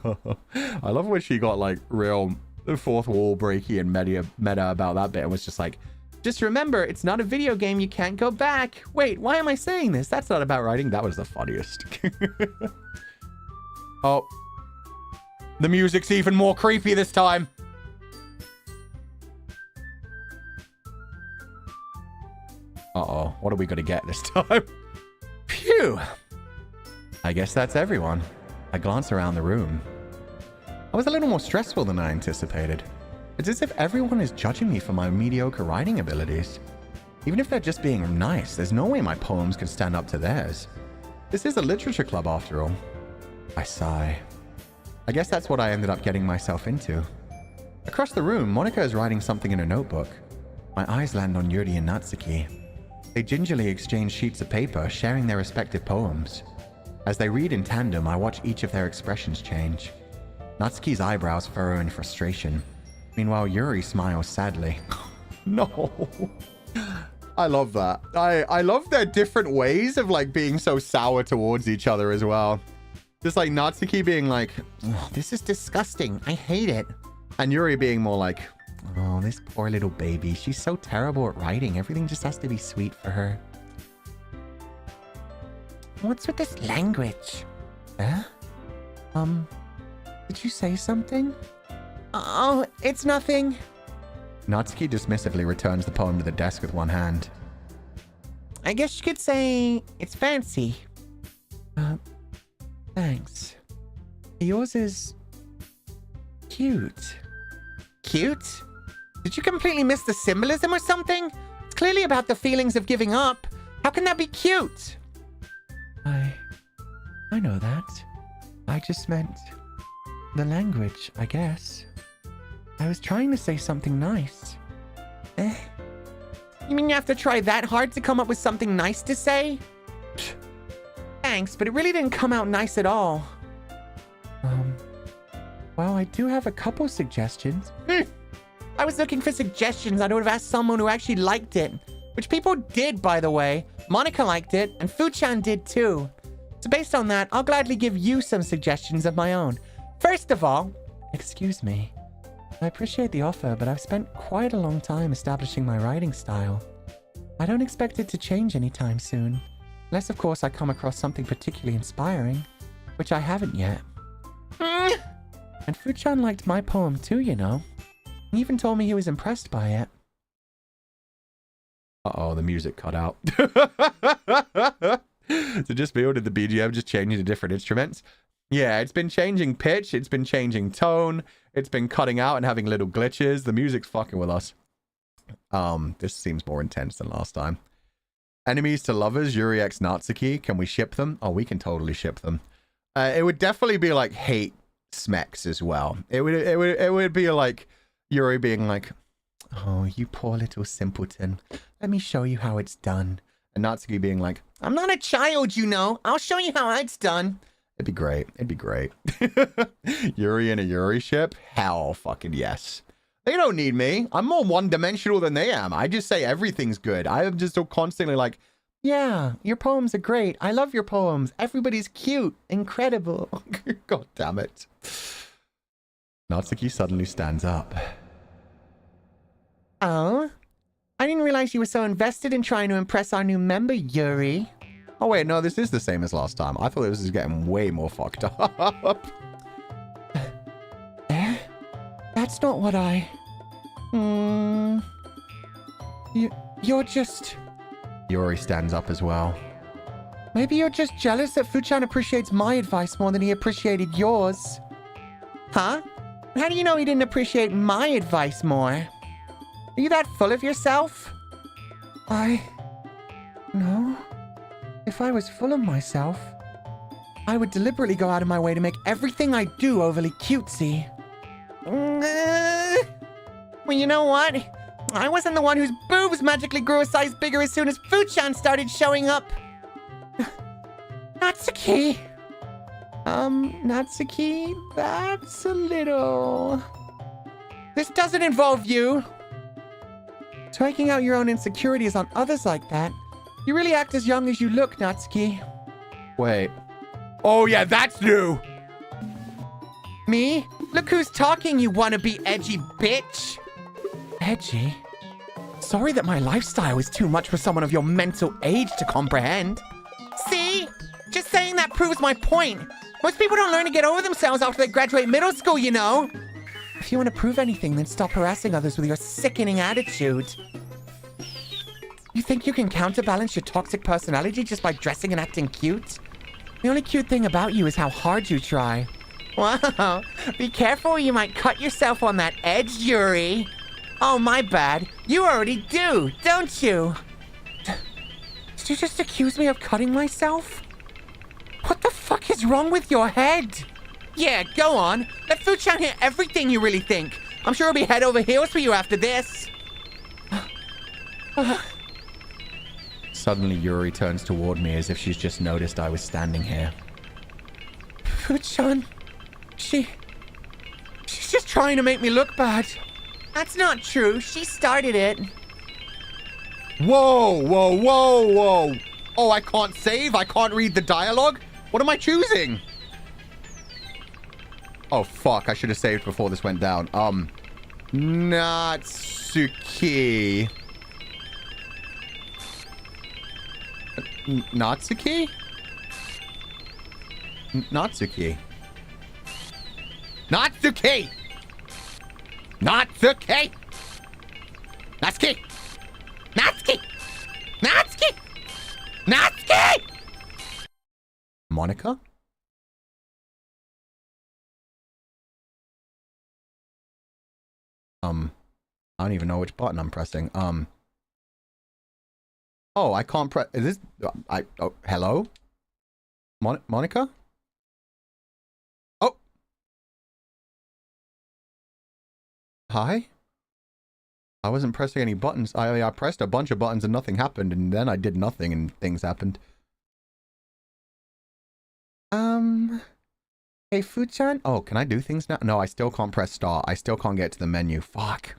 I love when she got like real fourth wall breaky and meta about that bit and was just like, just remember, it's not a video game, you can't go back. Wait, why am I saying this? that's not about writing. That was the funniest. Oh, the music's even more creepy this time. Uh-oh, what are we gonna get this time? Phew. I guess that's everyone. I glance around the room. I was a little more stressful than I anticipated. It's as if everyone is judging me for my mediocre writing abilities. Even if they're just being nice, there's no way my poems can stand up to theirs. This is a literature club after all. I sigh. I guess that's what I ended up getting myself into. Across the room, Monika is writing something in her notebook. My eyes land on Yuri and Natsuki. They gingerly exchange sheets of paper, sharing their respective poems. As they read in tandem, I watch each of their expressions change. Natsuki's eyebrows furrow in frustration. Meanwhile, Yuri smiles sadly. No. I love that. I love their different ways of like being so sour towards each other as well. Just like Natsuki being like, oh, this is disgusting. I hate it. And Yuri being more like, oh, this poor little baby. She's so terrible at writing. Everything just has to be sweet for her. What's with this language? Huh? Did you say something? Oh, it's nothing. Natsuki dismissively returns the poem to the desk with one hand. I guess you could say it's fancy. Thanks. Yours is cute. Cute? Did you completely miss the symbolism or something? It's clearly about the feelings of giving up. How can that be cute? I know that. I just meant the language, I guess. I was trying to say something nice. You mean you have to try that hard to come up with something nice to say? Thanks, but it really didn't come out nice at all. Well, I do have a couple suggestions. I was looking for suggestions. I would have asked someone who actually liked it. Which people did, by the way. Monika liked it, and Fuchan did too. So based on that, I'll gladly give you some suggestions of my own. First of all, excuse me. I appreciate the offer, but I've spent quite a long time establishing my writing style. I don't expect it to change anytime soon. Unless, of course, I come across something particularly inspiring, which I haven't yet. And Fuchan liked my poem too, you know. He even told me he was impressed by it. Uh-oh, the music cut out. So just me or did the BGM just change to different instruments? Yeah, it's been changing pitch, it's been changing tone, it's been cutting out and having little glitches. The music's fucking with us. This seems more intense than last time. Enemies to lovers, Yuri x Natsuki. Can we ship them? Oh, we can totally ship them. It would definitely be like hate smecks as well. It would be like Yuri being like, oh, you poor little simpleton. Let me show you how it's done. And Natsuki being like, I'm not a child, you know. I'll show you how it's done. It'd be great. It'd be great. Yuri and a Yuri ship? Hell fucking yes. They don't need me. I'm more one-dimensional than they am. I just say everything's good. I am just so constantly like, yeah, your poems are great. I love your poems. Everybody's cute. Incredible. God damn it. Natsuki suddenly stands up. Oh? I didn't realize you were so invested in trying to impress our new member, Yuri. Oh wait, no, this is the same as last time. I thought this was getting way more fucked up. That's not what I... You're just... Yuri stands up as well. Maybe you're just jealous that Fuchan appreciates my advice more than he appreciated yours. Huh? How do you know he didn't appreciate my advice more? Are you that full of yourself? No. If I was full of myself, I would deliberately go out of my way to make everything I do overly cutesy. Well, you know what? I wasn't the one whose boobs magically grew a size bigger as soon as Fuchan started showing up. Natsuki. Natsuki, that's a little... This doesn't involve you. Taking out your own insecurities on others like that. You really act as young as you look, Natsuki. Wait. Oh yeah, that's new! Me? Look who's talking, you wannabe edgy bitch. Edgy? Sorry that my lifestyle is too much for someone of your mental age to comprehend. See? Just saying that proves my point. Most people don't learn to get over themselves after they graduate middle school, you know. If you want to prove anything, then stop harassing others with your sickening attitude. You think you can counterbalance your toxic personality just by dressing and acting cute? The only cute thing about you is how hard you try. Wow, be careful or you might cut yourself on that edge, Yuri. Oh, my bad. You already do, don't you? Did you just accuse me of cutting myself? What the fuck is wrong with your head? Yeah, go on. Let Fuchan hear everything you really think. I'm sure he'll be head over heels for you after this. Suddenly Yuri turns toward me as if she's just noticed I was standing here. Fuchan, she's just trying to make me look bad. That's not true. She started it. Whoa, whoa, whoa, whoa. Oh, I can't save? I can't read the dialogue? What am I choosing? Oh, fuck. I should have saved before this went down. Natsuki. Natsuki? Natsuki. Natsuki! Natsuki! Natsuki! Natsuki! Natsuki! Natsuki! Monika? I don't even know which button I'm pressing. Oh, I can't press. Is this? Oh, hello? Monika? Oh! Hi? I wasn't pressing any buttons. I pressed a bunch of buttons and nothing happened, and then I did nothing and things happened. Hey, Fuchan? Oh, can I do things now? No, I still can't press start. I still can't get to the menu. Fuck.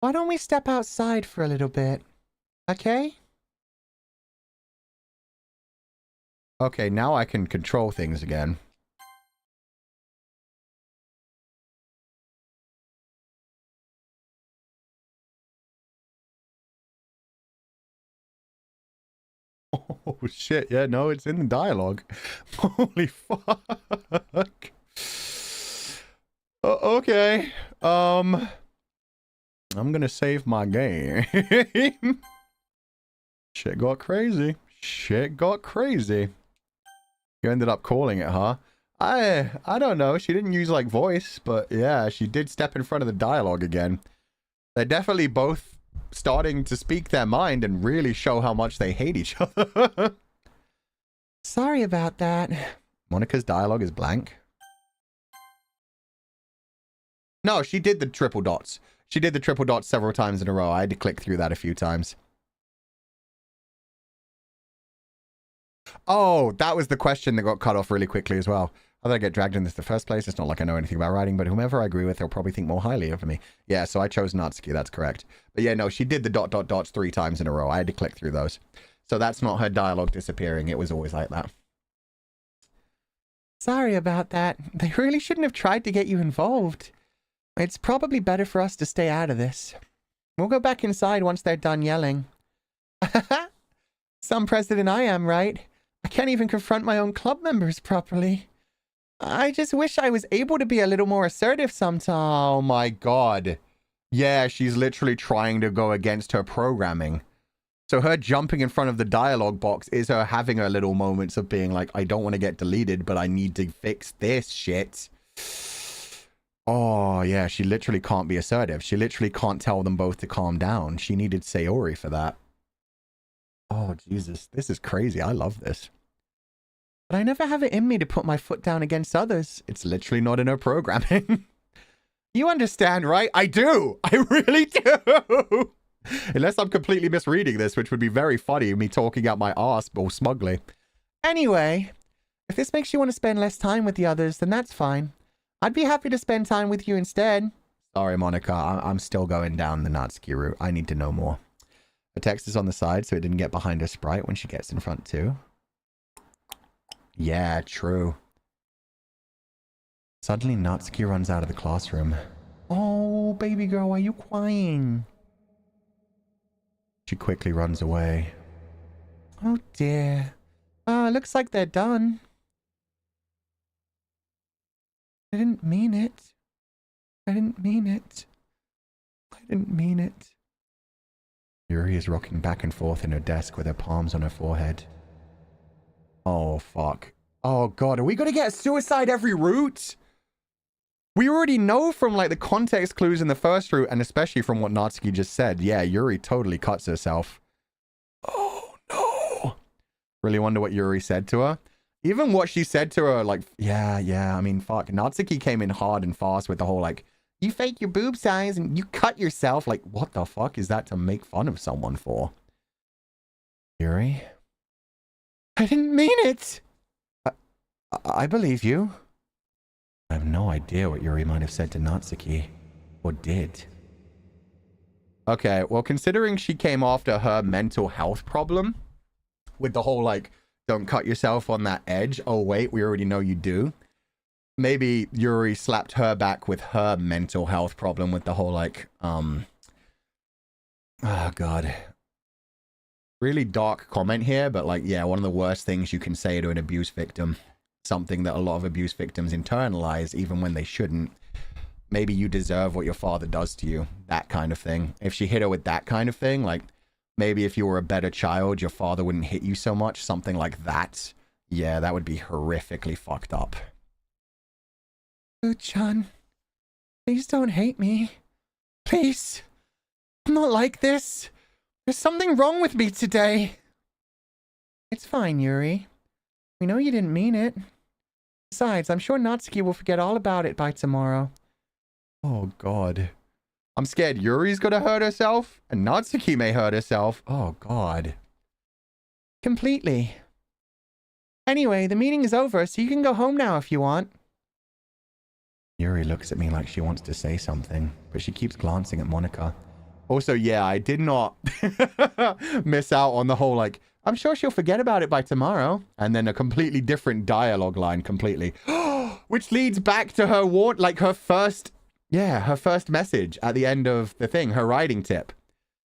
Why don't we step outside for a little bit? Okay? Okay, now I can control things again. Oh shit, yeah, no, it's in the dialogue. Holy fuck. Okay. I'm gonna save my game. Shit got crazy. Shit got crazy. You ended up calling it, huh? I don't know. She didn't use like voice, but yeah, she did step in front of the dialogue again. They're definitely both starting to speak their mind and really show how much they hate each other. Sorry about that. Monika's dialogue is blank. No, she did the triple dots. She did the triple dots several times in a row. I had to click through that a few times. Oh, that was the question that got cut off really quickly as well. How did I get dragged in this in the first place? It's not like I know anything about writing, but whomever I agree with, they'll probably think more highly of me. Yeah, so I chose Natsuki, that's correct. But yeah, no, she did the dot dot dots 3 times in a row. I had to click through those. So that's not her dialogue disappearing. It was always like that. Sorry about that. They really shouldn't have tried to get you involved. It's probably better for us to stay out of this. We'll go back inside once they're done yelling. Some president I am, right? I can't even confront my own club members properly. I just wish I was able to be a little more assertive sometimes. Oh my god. Yeah, she's literally trying to go against her programming. So her jumping in front of the dialogue box is her having her little moments of being like, I don't want to get deleted, but I need to fix this shit. Oh, yeah, she literally can't be assertive. She literally can't tell them both to calm down. She needed Sayori for that. Oh, Jesus. This is crazy. I love this. But I never have it in me to put my foot down against others. It's literally not in her programming. You understand, right? I do. I really do. Unless I'm completely misreading this, which would be very funny, me talking out my arse or smugly. Anyway, if this makes you want to spend less time with the others, then that's fine. I'd be happy to spend time with you instead. Sorry, Monika. I'm still going down the Natsuki route. I need to know more. The text is on the side, so it didn't get behind her sprite when she gets in front, too. Yeah, true. Suddenly, Natsuki runs out of the classroom. Oh, baby girl, why are you crying? She quickly runs away. Oh, dear. Looks like they're done. I didn't mean it. I didn't mean it. I didn't mean it. Yuri is rocking back and forth in her desk with her palms on her forehead. Oh, fuck. Oh, God. Are we going to get suicide every route? We already know from, like, the context clues in the first route, and especially from what Natsuki just said. Yeah, Yuri totally cuts herself. Oh, no. Really wonder what Yuri said to her. Even what she said to her, like, yeah, I mean, fuck. Natsuki came in hard and fast with the whole, like, you fake your boob size and you cut yourself. Like, what the fuck is that to make fun of someone for? Yuri? I didn't mean it. I believe you. I have no idea what Yuri might have said to Natsuki. Or did. Okay, well, considering she came after her mental health problem, with the whole, like, don't cut yourself on that edge. Oh, wait, we already know you do. Maybe Yuri slapped her back with her mental health problem with the whole, like, oh, God. Really dark comment here, but, like, yeah, one of the worst things you can say to an abuse victim. Something that a lot of abuse victims internalize, even when they shouldn't. Maybe you deserve what your father does to you. That kind of thing. If she hit her with that kind of thing, like, maybe if you were a better child, your father wouldn't hit you so much. Something like that. Yeah, that would be horrifically fucked up. Fuchan, please don't hate me. Please. I'm not like this. There's something wrong with me today. It's fine, Yuri. We know you didn't mean it. Besides, I'm sure Natsuki will forget all about it by tomorrow. Oh, God. I'm scared Yuri's gonna hurt herself, and Natsuki may hurt herself. Oh, God. Completely. Anyway, the meeting is over, so you can go home now if you want. Yuri looks at me like she wants to say something, but she keeps glancing at Monika. Also, yeah, I did not miss out on the whole, like, I'm sure she'll forget about it by tomorrow. And then a completely different dialogue line completely. Which leads back to her her first message at the end of the thing, her writing tip.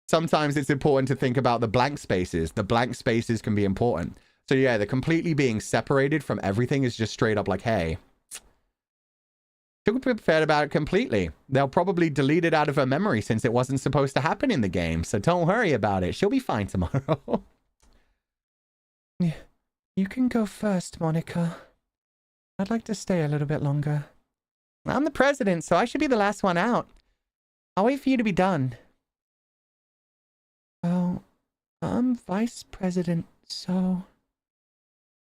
Sometimes it's important to think about the blank spaces. The blank spaces can be important. So yeah, the completely being separated from everything is just straight up like, hey, she'll be prepared about it completely. They'll probably delete it out of her memory since it wasn't supposed to happen in the game. So don't worry about it. She'll be fine tomorrow. You can go first, Monika. I'd like to stay a little bit longer. I'm the president, so I should be the last one out. I'll wait for you to be done. Oh, I'm vice president, so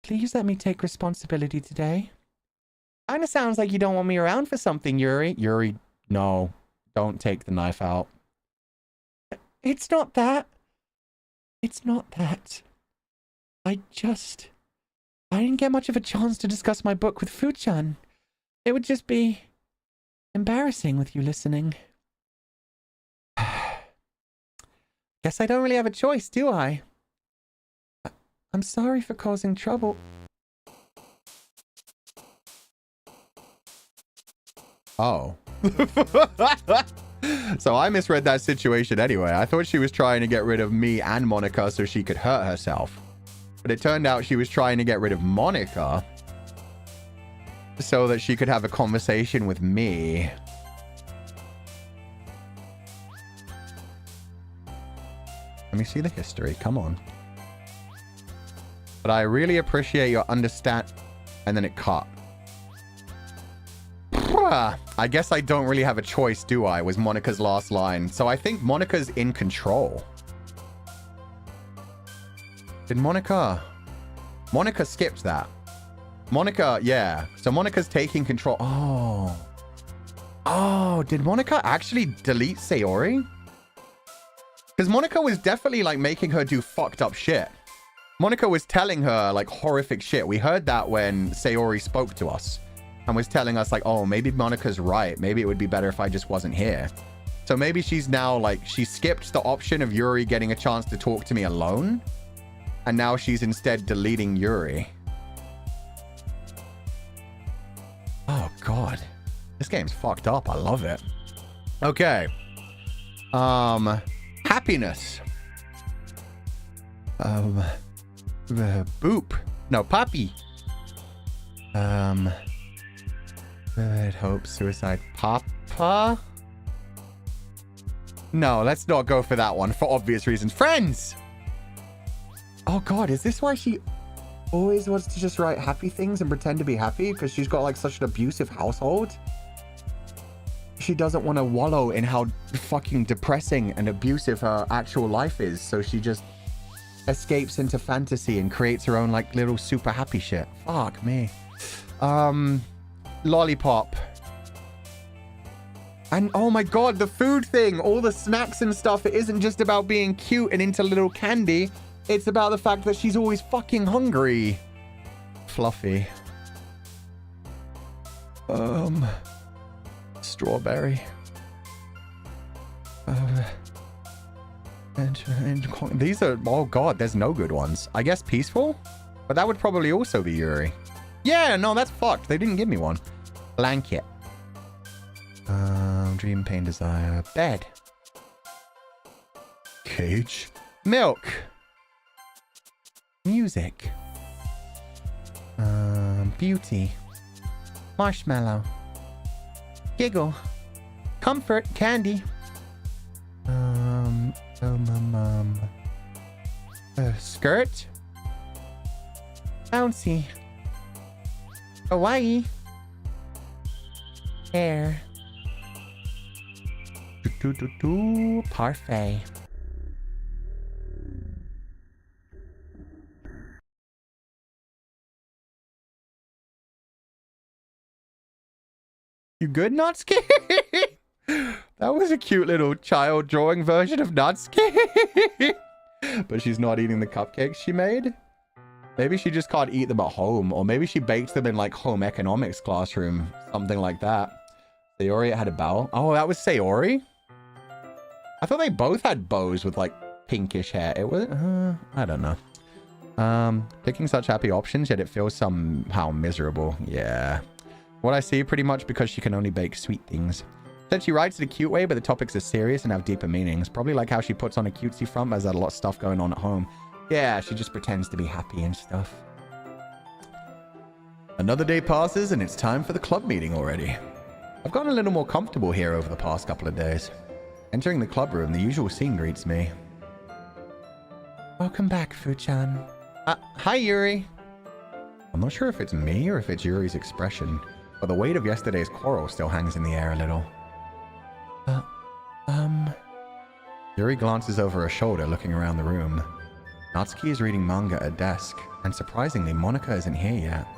please let me take responsibility today. Kinda sounds like you don't want me around for something, Yuri. Yuri, no. Don't take the knife out. It's not that. It's not that. I didn't get much of a chance to discuss my book with Fuchan. It would just be embarrassing with you listening. Guess I don't really have a choice, do I? I'm sorry for causing trouble. Oh. So I misread that situation anyway. I thought she was trying to get rid of me and Monika so she could hurt herself. But it turned out she was trying to get rid of Monika so that she could have a conversation with me. Let me see the history. Come on. But I really appreciate your understand... And then it cut. I guess I don't really have a choice, do I? Was Monika's last line. So I think Monika's in control. Did Monika... Monika skipped that. Monika, yeah. So Monika's taking control. Oh. Oh, did Monika actually delete Sayori? Because Monika was definitely like making her do fucked up shit. Monika was telling her like horrific shit. We heard that when Sayori spoke to us and was telling us like, oh, maybe Monika's right. Maybe it would be better if I just wasn't here. So maybe she's now like, she skipped the option of Yuri getting a chance to talk to me alone. And now she's instead deleting Yuri. Oh, God. This game's fucked up. I love it. Okay. Happiness. Boop. No, Poppy. Hope, suicide. Papa? No, let's not go for that one for obvious reasons. Friends! Oh, God, is this why she always wants to just write happy things and pretend to be happy? Because she's got, like, such an abusive household? She doesn't want to wallow in how fucking depressing and abusive her actual life is. So she just escapes into fantasy and creates her own, like, little super happy shit. Fuck me. Lollipop. And, oh my God, the food thing. All the snacks and stuff. It isn't just about being cute and into little candy. It's about the fact that she's always fucking hungry. Fluffy. Strawberry. These are, oh God, there's no good ones. I guess peaceful? But that would probably also be Yuri. Yeah, no, that's fucked. They didn't give me one. Blanket. Dream, pain, desire. Bed. Cage. Milk. Music. Beauty. Marshmallow. Giggle. Comfort. Candy. Skirt. Bouncy. Hawaii. Hair. Parfait. You good, Natsuki? That was a cute little child drawing version of Natsuki. But she's not eating the cupcakes she made. Maybe she just can't eat them at home. Or maybe she bakes them in like home economics classroom. Something like that. Sayori had a bow. Oh, that was Sayori? I thought they both had bows with like pinkish hair. It was, I don't know. Picking such happy options, yet it feels somehow miserable. Yeah. What I see, pretty much because she can only bake sweet things. Said she writes in a cute way, but the topics are serious and have deeper meanings. Probably like how she puts on a cutesy front, but has had a lot of stuff going on at home. Yeah, she just pretends to be happy and stuff. Another day passes and it's time for the club meeting already. I've gotten a little more comfortable here over the past couple of days. Entering the club room, the usual scene greets me. Welcome back, Fu-chan. Hi, Yuri. I'm not sure if it's me or if it's Yuri's expression, but the weight of yesterday's quarrel still hangs in the air a little. Yuri glances over her shoulder, looking around the room. Natsuki is reading manga at a desk, and surprisingly, Monika isn't here yet.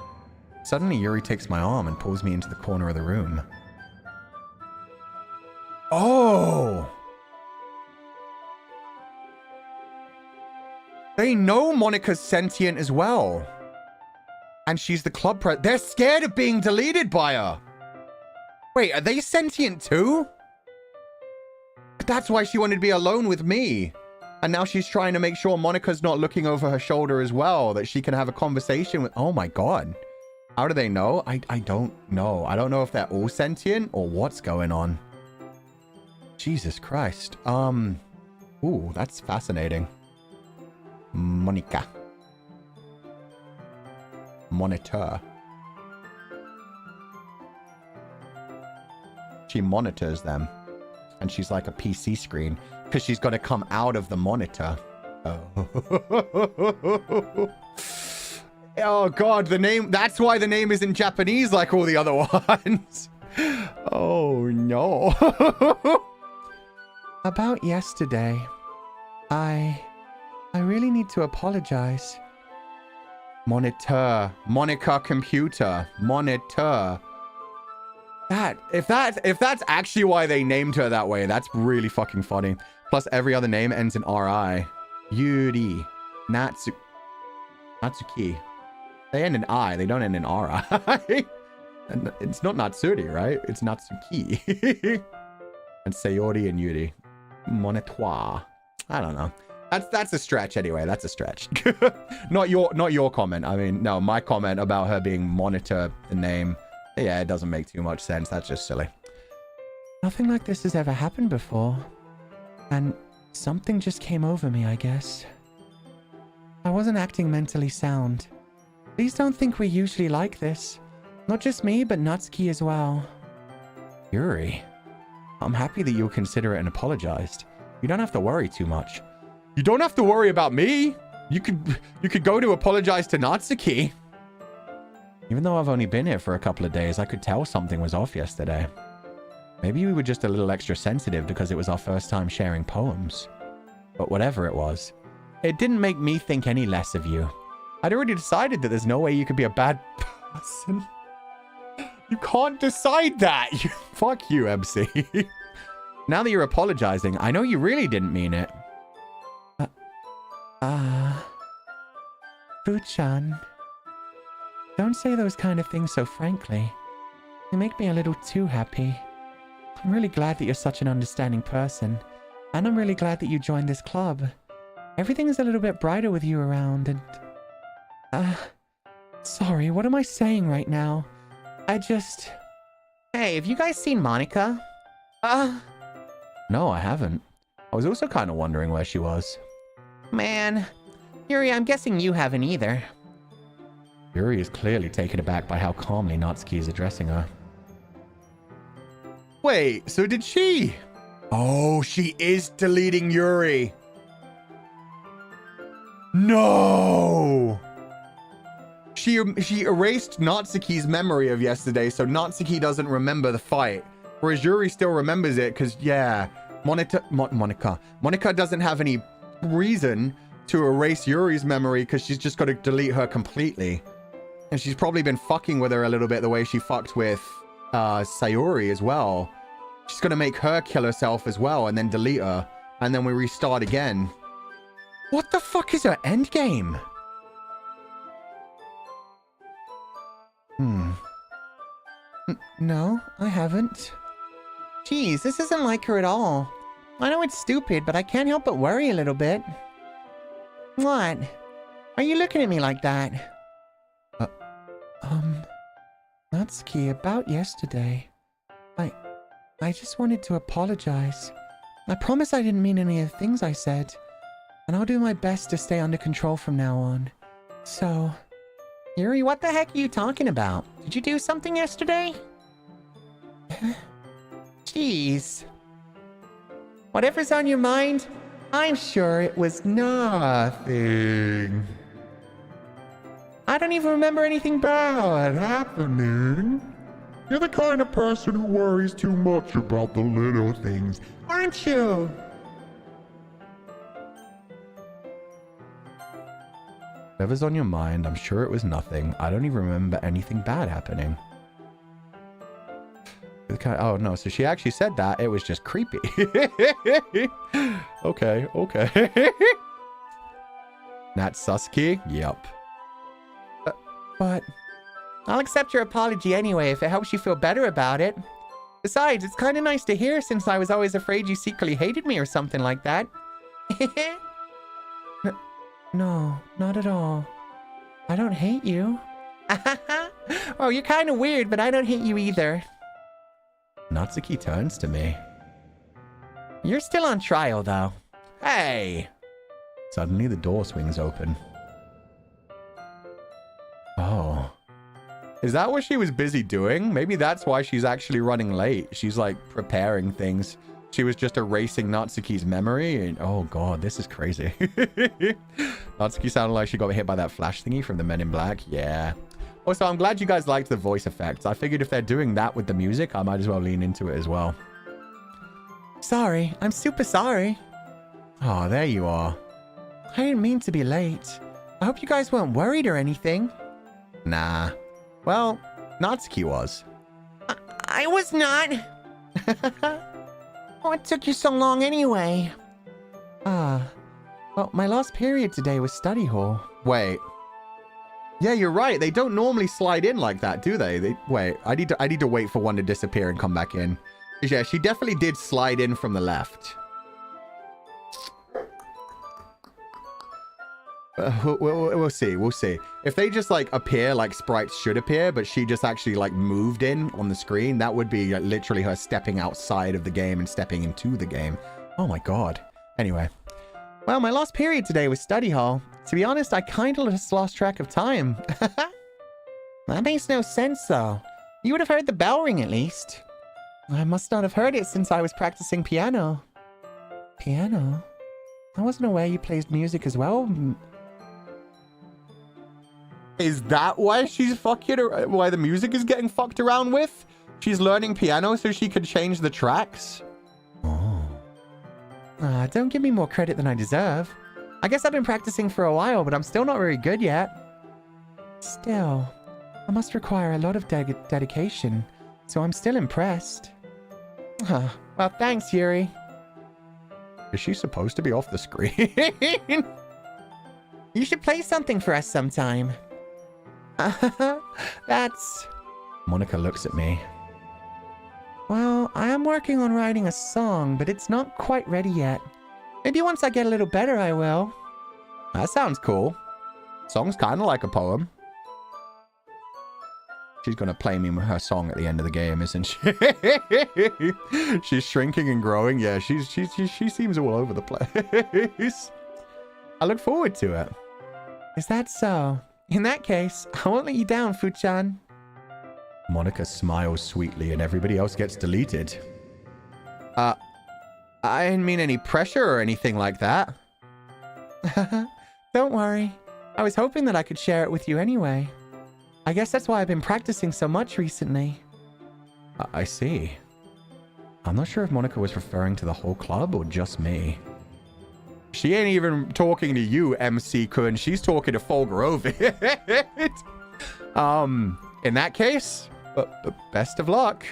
Suddenly, Yuri takes my arm and pulls me into the corner of the room. Oh! They know Monika's sentient as well. And she's the club president. They're scared of being deleted by her. Wait, are they sentient too? That's why she wanted to be alone with me. And now she's trying to make sure Monika's not looking over her shoulder as well, that she can have a conversation with... Oh my God. How do they know? I don't know. I don't know if they're all sentient or what's going on. Jesus Christ. Ooh, that's fascinating. Monika. Monitor. She monitors them. And she's like a PC screen. Because she's got to come out of the monitor. Oh. Oh god, the name, that's why the name isn't Japanese like all the other ones. Oh no. About yesterday, I really need to apologize. Monitor. Monika computer. Monitor. If that's actually why they named her that way, that's really fucking funny. Plus every other name ends in RI. Yuri. Natsuki. They end in I, they don't end in RI. And it's not Natsuri, right? It's Natsuki. And Sayori and Yuri. Monitoire. I don't know. That's a stretch anyway. That's a stretch. Not your comment. I mean, no, my comment about her being monitor the name. Yeah, it doesn't make too much sense. That's just silly. Nothing like this has ever happened before. And something just came over me, I guess. I wasn't acting mentally sound. Please don't think we're usually like this. Not just me, but Natsuki as well. Yuri, I'm happy that you'll consider it and apologized. You don't have to worry too much. You don't have to worry about me. You could go to apologize to Natsuki. Even though I've only been here for a couple of days, I could tell something was off yesterday. Maybe we were just a little extra sensitive because it was our first time sharing poems. But whatever it was, it didn't make me think any less of you. I'd already decided that there's no way you could be a bad person. You can't decide that. Fuck you, MC. Now that you're apologizing, I know you really didn't mean it. Fu-chan. Don't say those kind of things so frankly. You make me a little too happy. I'm really glad that you're such an understanding person. And I'm really glad that you joined this club. Everything is a little bit brighter with you around and... Sorry, what am I saying right now? Hey, have you guys seen Monika? No, I haven't. I was also kind of wondering where she was. Man. Yuri, I'm guessing you haven't either. Yuri is clearly taken aback by how calmly Natsuki is addressing her. Wait, so did she? Oh, she is deleting Yuri. No! She erased Natsuki's memory of yesterday, so Natsuki doesn't remember the fight. Whereas Yuri still remembers it, because, yeah, Monika doesn't have any reason to erase Yuri's memory, because she's just got to delete her completely. And she's probably been fucking with her a little bit the way she fucked with Sayori as well. She's going to make her kill herself as well, and then delete her. And then we restart again. What the fuck is her endgame? No, I haven't. Jeez, this isn't like her at all. I know it's stupid, but I can't help but worry a little bit. What? Are you looking at me like that? Natsuki, about yesterday. I just wanted to apologize. I promise I didn't mean any of the things I said. And I'll do my best to stay under control from now on. So... Yuri, what the heck are you talking about? Did you do something yesterday? Jeez. Whatever's on your mind, I'm sure it was nothing. I don't even remember anything bad happening. You're the kind of person who worries too much about the little things, aren't you? Whatever's on your mind, I'm sure it was nothing. I don't even remember anything bad happening. Oh no, so she actually said that. It was just creepy. Okay. Natsuki? Yep. But I'll accept your apology anyway if it helps you feel better about it. Besides, it's kind of nice to hear since I was always afraid you secretly hated me or something like that. No, not at all. I don't hate you. Oh, you're kind of weird, but I don't hate you either. Natsuki turns to me. You're still on trial, though. Hey! Suddenly the door swings open. Oh. Is that what she was busy doing? Maybe that's why she's actually running late. She's like preparing things. She was just erasing Natsuki's memory. And, oh god, this is crazy. Natsuki sounded like she got hit by that flash thingy from the Men in Black. Yeah. Also, I'm glad you guys liked the voice effects. I figured if they're doing that with the music, I might as well lean into it as well. Sorry. I'm super sorry. Oh, there you are. I didn't mean to be late. I hope you guys weren't worried or anything. Nah. Well, Natsuki was. I was not. What took you so long anyway? Well, my last period today was study hall. Wait. Yeah, you're right. They don't normally slide in like that, do they? Wait, I need to wait for one to disappear and come back in. Yeah, she definitely did slide in from the left. We'll see. We'll see. If they just like appear like sprites should appear, but she just actually like moved in on the screen, that would be literally her stepping outside of the game and stepping into the game. Oh my god. Anyway. Well, my last period today was study hall. To be honest, I kind of just lost track of time. That makes no sense, though. You would have heard the bell ring at least. I must not have heard it since I was practicing piano. Piano? I wasn't aware you played music as well. Is that why she's why the music is getting fucked around with? She's learning piano so she can change the tracks? Oh. Don't give me more credit than I deserve. I guess I've been practicing for a while, but I'm still not very good yet. Still, I must require a lot of dedication, so I'm still impressed. Well, thanks, Yuri. Is she supposed to be off the screen? You should play something for us sometime. That's... Monika looks at me. Well, I am working on writing a song, but it's not quite ready yet. Maybe once I get a little better, I will. That sounds cool. Song's kind of like a poem. She's going to play me her song at the end of the game, isn't she? She's shrinking and growing. Yeah, she seems all over the place. I look forward to it. Is that so? In that case, I won't let you down, Fuchan. Monika smiles sweetly and everybody else gets deleted. I didn't mean any pressure or anything like that. Don't worry. I was hoping that I could share it with you anyway. I guess that's why I've been practicing so much recently. I see. I'm not sure if Monika was referring to the whole club or just me. She ain't even talking to you, MC Kun. She's talking to Fulgur Ovid. In that case, best of luck.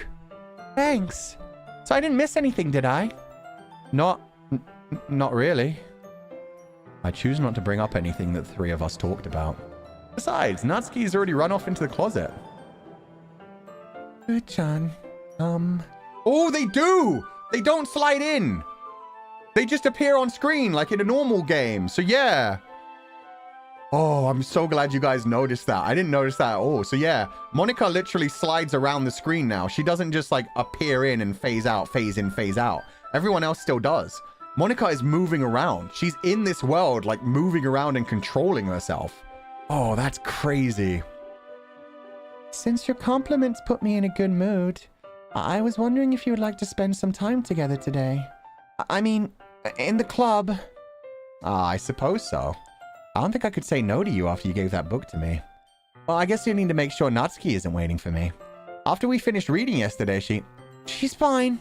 Thanks. So I didn't miss anything, did I? Not really. I choose not to bring up anything that the three of us talked about. Besides, Natsuki's already run off into the closet. Fuchan, Oh, they do! They don't slide in! They just appear on screen like in a normal game, so yeah. Oh, I'm so glad you guys noticed that. I didn't notice that at all. So yeah, Monika literally slides around the screen now. She doesn't just like appear in and phase out, phase in, phase out. Everyone else still does. Monika is moving around. She's in this world, like moving around and controlling herself. Oh, that's crazy. Since your compliments put me in a good mood, I was wondering if you would like to spend some time together today. I mean, in the club. I suppose so. I don't think I could say no to you after you gave that book to me. Well, I guess you need to make sure Natsuki isn't waiting for me. After we finished reading yesterday, She's fine.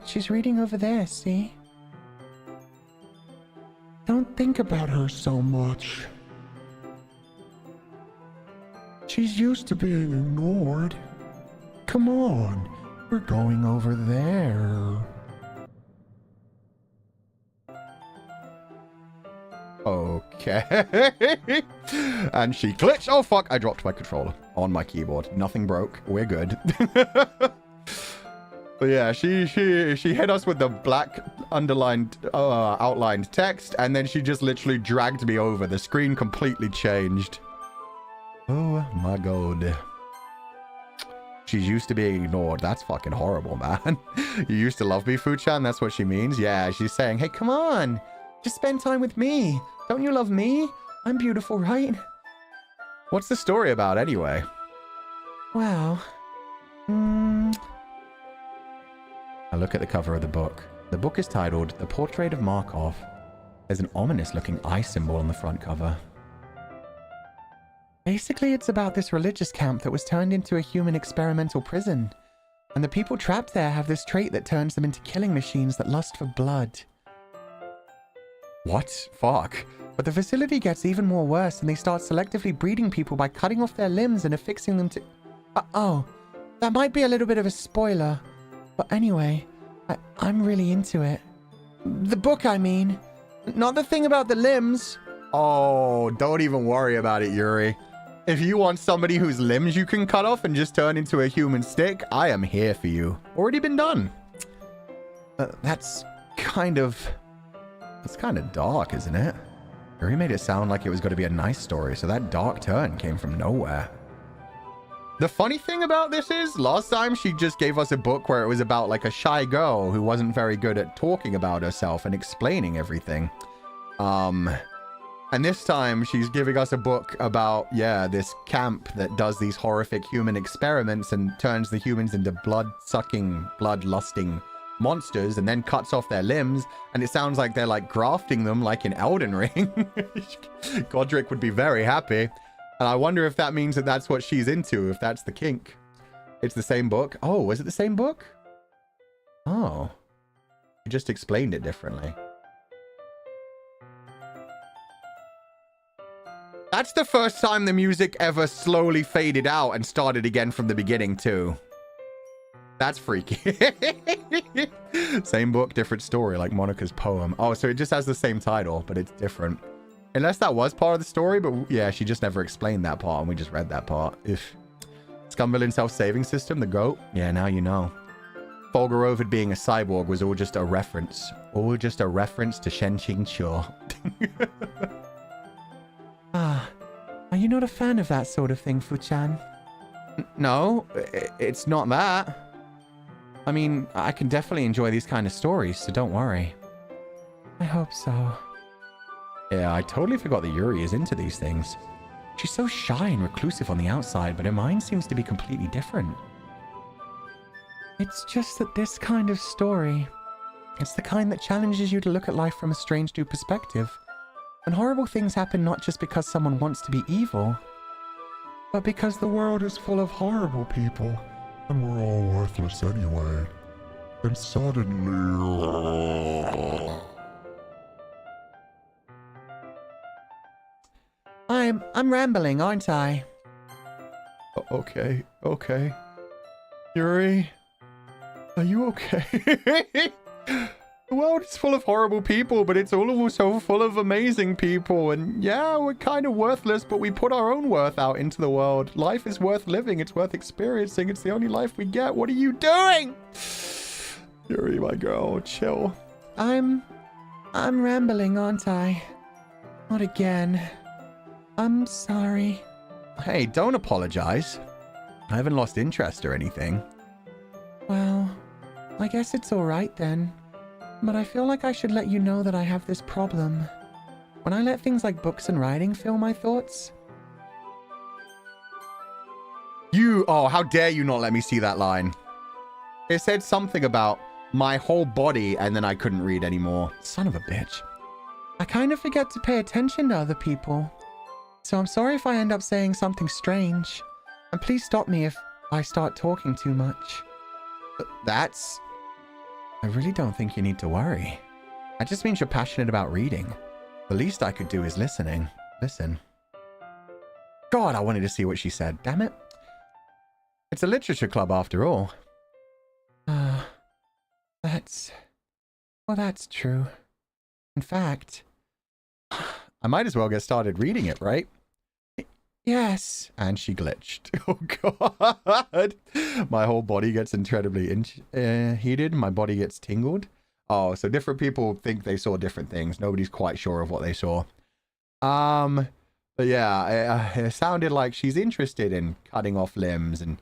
She's reading over there, see? Don't think about her so much. She's used to being ignored. Come on, we're going over there. Okay. And she glitched. Oh, fuck. I dropped my controller on my keyboard. Nothing broke. We're good. But yeah, she hit us with the black underlined, outlined text, and then she just literally dragged me over. The screen completely changed. Oh my god. She's used to being ignored. That's fucking horrible, man. You used to love me, Fu-chan? That's what she means? Yeah, she's saying, hey, come on. Just spend time with me. Don't you love me? I'm beautiful, right? What's the story about, anyway? Well, I look at the cover of the book. The book is titled The Portrait of Markov. There's an ominous-looking eye symbol on the front cover. basically it's about this religious camp that was turned into a human experimental prison. And the people trapped there have this trait that turns them into killing machines that lust for blood. What? Fuck. But the facility gets even more worse and they start selectively breeding people by cutting off their limbs and affixing them to... oh, that might be a little bit of a spoiler. But anyway, I'm really into it. The book, I mean. Not the thing about the limbs. Oh, don't even worry about it, Yuri. If you want somebody whose limbs you can cut off and just turn into a human stick, I am here for you. Already been done. That's kind of dark, isn't it? Yuri made it sound like it was going to be a nice story, so that dark turn came from nowhere. The funny thing about this is, last time she just gave us a book where it was about like a shy girl who wasn't very good at talking about herself and explaining everything. And this time she's giving us a book about, yeah, this camp that does these horrific human experiments and turns the humans into blood-sucking, blood-lusting monsters and then cuts off their limbs. And it sounds like they're like grafting them like in Elden Ring. Godric would be very happy. And I wonder if that means that that's what she's into, if that's the kink. It's the same book. Oh, was it the same book? Oh. You just explained it differently. That's the first time the music ever slowly faded out and started again from the beginning, too. That's freaky. Same book, different story, like Monika's poem. Oh, so it just has the same title, but it's different. Unless that was part of the story, but yeah, she just never explained that part, and we just read that part. If Scumberlin self-saving system, the GOAT? Yeah, now you know. Fulgur Ovid being a cyborg was all just a reference. All just a reference to Shen Qingqiu. Are you not a fan of that sort of thing, Fu-chan? No, it's not that. I mean, I can definitely enjoy these kind of stories, so don't worry. I hope so. Yeah, I totally forgot that Yuri is into these things. She's so shy and reclusive on the outside, but her mind seems to be completely different. It's just that this kind of story, it's the kind that challenges you to look at life from a strange new perspective. And horrible things happen not just because someone wants to be evil, but because The world is full of horrible people, and we're all worthless anyway. And suddenly... I'm rambling, aren't I? Okay. Yuri, are you okay? The world is full of horrible people, but it's also full of amazing people. And yeah, we're kind of worthless, but we put our own worth out into the world. Life is worth living. It's worth experiencing. It's the only life we get. What are you doing? Yuri, my girl, chill. I'm rambling, aren't I? Not again. I'm sorry. Hey, don't apologize. I haven't lost interest or anything. Well, I guess it's all right then. But I feel like I should let you know that I have this problem. When I let things like books and writing fill my thoughts. Oh, how dare you not let me see that line. It said something about my whole body and then I couldn't read anymore. Son of a bitch. I kind of forget to pay attention to other people. So I'm sorry if I end up saying something strange. And please stop me if I start talking too much. I really don't think you need to worry. That just means you're passionate about reading. The least I could do is listening. Listen. God, I wanted to see what she said. Damn it. It's a literature club after all. That's true. In fact, I might as well get started reading it, right? Yes. And she glitched. Oh, God. My whole body gets incredibly heated. My body gets tingled. Oh, so different people think they saw different things. Nobody's quite sure of what they saw. But yeah, it sounded like she's interested in cutting off limbs and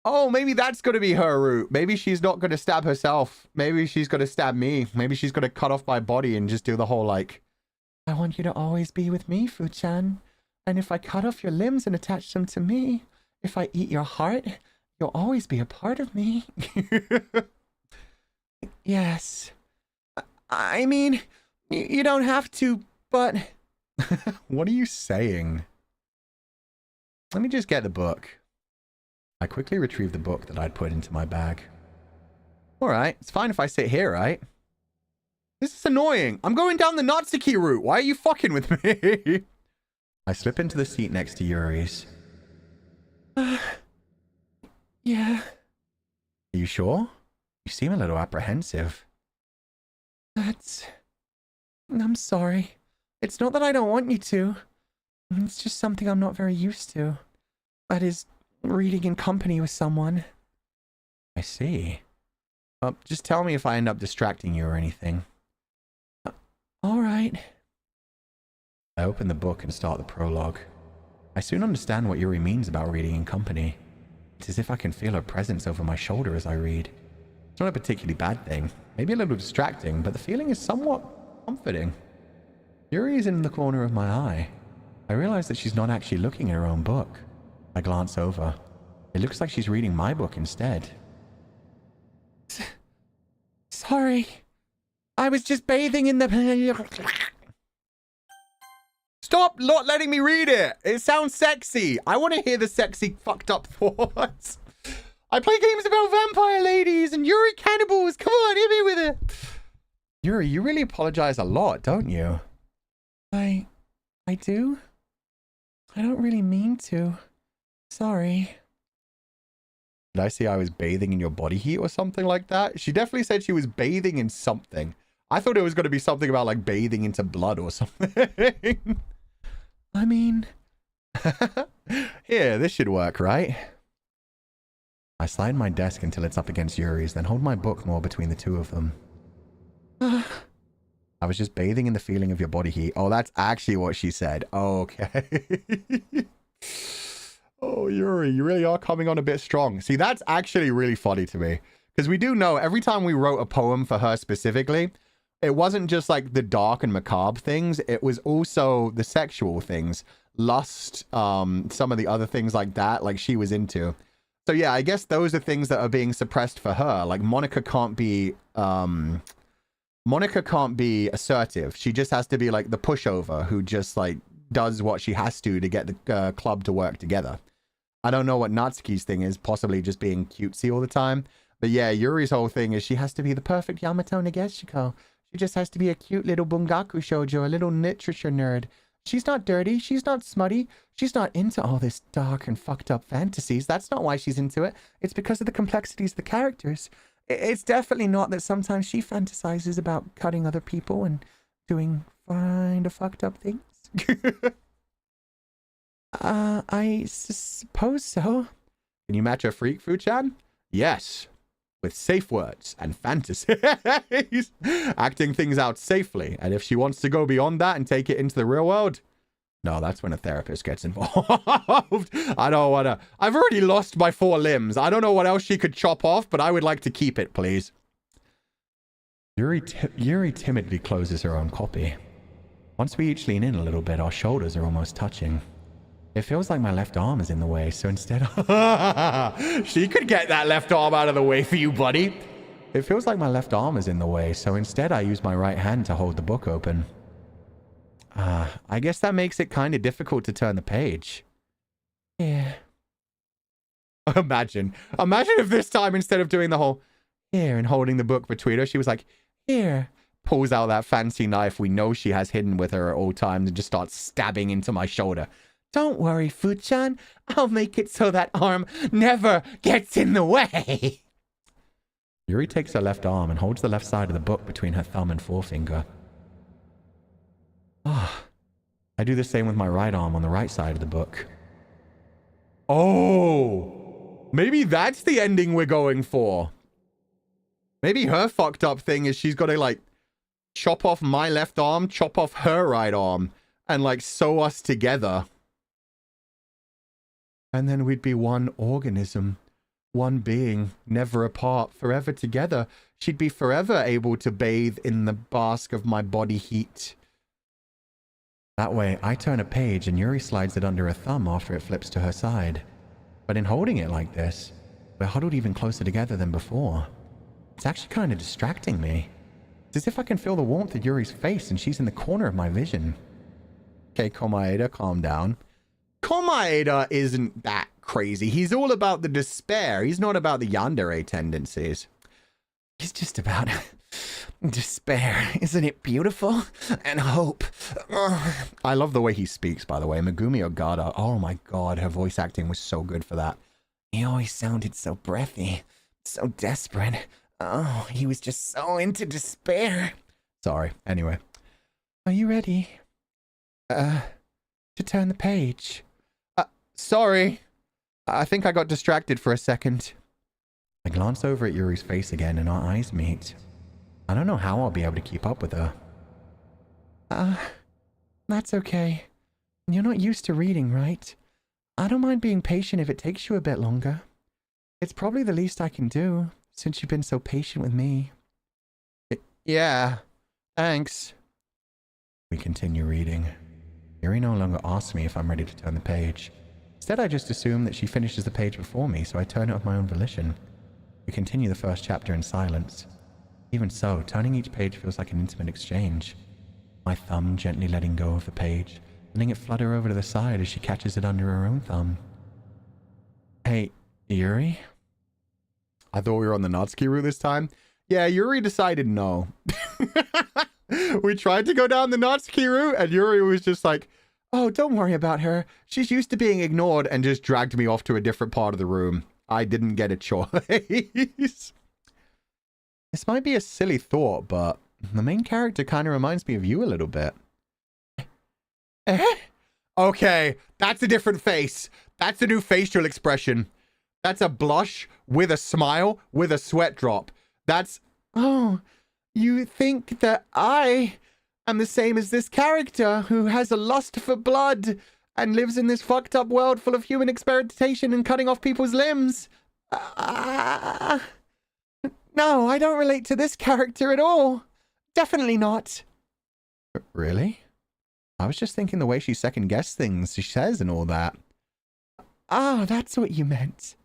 Oh, maybe that's going to be her route. Maybe she's not going to stab herself. Maybe she's going to stab me. Maybe she's going to cut off my body and just do the whole, like... I want you to always be with me, Fu-chan. And if I cut off your limbs and attach them to me, if I eat your heart, you'll always be a part of me. Yes. I mean, you don't have to, but... What are you saying? Let me just get the book. I quickly retrieved the book that I'd put into my bag. Alright, it's fine if I sit here, right? This is annoying. I'm going down the Natsuki route. Why are you fucking with me? I slip into the seat next to Yuri's. Yeah. Are you sure? You seem a little apprehensive. I'm sorry. It's not that I don't want you to. It's just something I'm not very used to. That is, reading in company with someone. I see. Just tell me if I end up distracting you or anything. All right. I open the book and start the prologue. I soon understand what Yuri means about reading in company. It's as if I can feel her presence over my shoulder as I read. It's not a particularly bad thing. Maybe a little distracting, but the feeling is somewhat comforting. Yuri is in the corner of my eye. I realize that she's not actually looking at her own book. I glance over. It looks like she's reading my book instead. Sorry. I was just bathing in the... Stop not letting me read it! It sounds sexy! I want to hear the sexy fucked up thoughts. I play games about vampire ladies and Yuri cannibals! Come on, hit me with it! Yuri, you really apologize a lot, don't you? I do? I don't really mean to. Sorry. Did I say I was bathing in your body heat or something like that? She definitely said she was bathing in something. I thought it was going to be something about like bathing into blood or something. I mean... Here, this should work, right? I slide my desk until it's up against Yuri's, then hold my book more between the two of them. I was just bathing in the feeling of your body heat. Oh, that's actually what she said. Okay. Oh, Yuri, you really are coming on a bit strong. See, that's actually really funny to me. Because we do know every time we wrote a poem for her specifically, it wasn't just like the dark and macabre things. It was also the sexual things. Lust, some of the other things like that, like she was into. So yeah, I guess those are things that are being suppressed for her. Like Monika can't be assertive. She just has to be like the pushover who just like does what she has to get the club to work together. I don't know what Natsuki's thing is, possibly just being cutesy all the time. But yeah, Yuri's whole thing is she has to be the perfect Yamato Nageshiko. She just has to be a cute little bungaku shoujo, a little literature nerd. She's not dirty. She's not smutty. She's not into all this dark and fucked up fantasies. That's not why she's into it. It's because of the complexities of the characters. It's definitely not that sometimes she fantasizes about cutting other people and doing kind of fucked up things. I suppose so. Can you match a freak, Fu-chan? Yes. With safe words and fantasies. Acting things out safely. And if she wants to go beyond that and take it into the real world, no, that's when a therapist gets involved. I don't want to. I've already lost my 4 limbs. I don't know what else she could chop off, but I would like to keep it, please. Yuri timidly closes her own copy. Once we each lean in a little bit, our shoulders are almost touching. It feels like my left arm is in the way, so instead... She could get that left arm out of the way for you, buddy. It feels like my left arm is in the way, so instead I use my right hand to hold the book open. I guess that makes it kind of difficult to turn the page. Yeah. Imagine if this time, instead of doing the whole here and holding the book between her, she was like, here. Pulls out that fancy knife we know she has hidden with her at all times and just starts stabbing into my shoulder. Don't worry, Fu-chan. I'll make it so that arm never gets in the way. Yuri takes her left arm and holds the left side of the book between her thumb and forefinger. I do the same with my right arm on the right side of the book. Oh, maybe that's the ending we're going for. Maybe her fucked up thing is she's got to like chop off my left arm, chop off her right arm, and like sew us together. And then we'd be one organism. one being, never apart, forever together. She'd be forever able to bathe in the bask of my body heat. That way, I turn a page and Yuri slides it under her thumb after it flips to her side. But in holding it like this, we're huddled even closer together than before. It's actually kind of distracting me. It's as if I can feel the warmth of Yuri's face and she's in the corner of my vision. Okay, Komaeda, calm down. Komaeda isn't that crazy. He's all about the despair. He's not about the yandere tendencies. He's just about despair. Isn't it beautiful? And hope. I love the way he speaks, by the way. Megumi Ogata. Oh my god, her voice acting was so good for that. He always sounded so breathy, so desperate. Oh, he was just so into despair. Sorry, anyway. Are you ready? To turn the page? Sorry. I think I got distracted for a second. I glance over at Yuri's face again and our eyes meet. I don't know how I'll be able to keep up with her. That's okay. You're not used to reading, right? I don't mind being patient if it takes you a bit longer. It's probably the least I can do, since you've been so patient with me. Yeah, thanks. We continue reading. Yuri no longer asks me if I'm ready to turn the page. Instead, I just assume that she finishes the page before me, so I turn it of my own volition. We continue the first chapter in silence. Even so, turning each page feels like an intimate exchange. My thumb gently letting go of the page, letting it flutter over to the side as she catches it under her own thumb. Hey, Yuri? I thought we were on the Natsuki route this time. Yeah, Yuri decided no. We tried to go down the Natsuki route, and Yuri was just like, oh, don't worry about her. She's used to being ignored, and just dragged me off to a different part of the room. I didn't get a choice. This might be a silly thought, but the main character kind of reminds me of you a little bit. Okay, that's a different face. That's a new facial expression. That's a blush with a smile with a sweat drop. That's... Oh, you think that I am the same as this character who has a lust for blood and lives in this fucked up world full of human experimentation and cutting off people's limbs? No, I don't relate to this character at all. Definitely not. Really? I was just thinking the way she second-guessed things she says and all that. Ah, that's what you meant.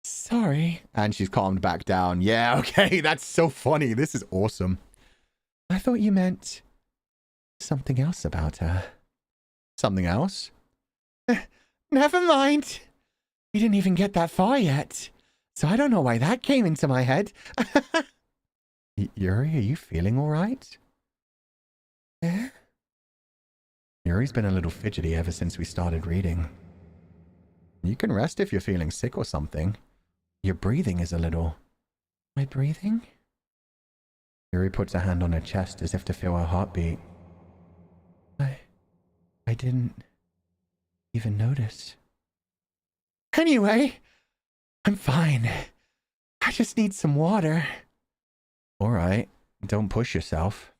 Sorry. And she's calmed back down. Yeah, okay, that's so funny. This is awesome. I thought you meant something else about her. Something else? Never mind. We didn't even get that far yet. So I don't know why that came into my head. Yuri, are you feeling all right? Yuri's been a little fidgety ever since we started reading. You can rest if you're feeling sick or something. Your breathing is a little... My breathing? Yuri puts a hand on her chest as if to feel her heartbeat. I didn't even notice. Anyway, I'm fine. I just need some water. All right, don't push yourself.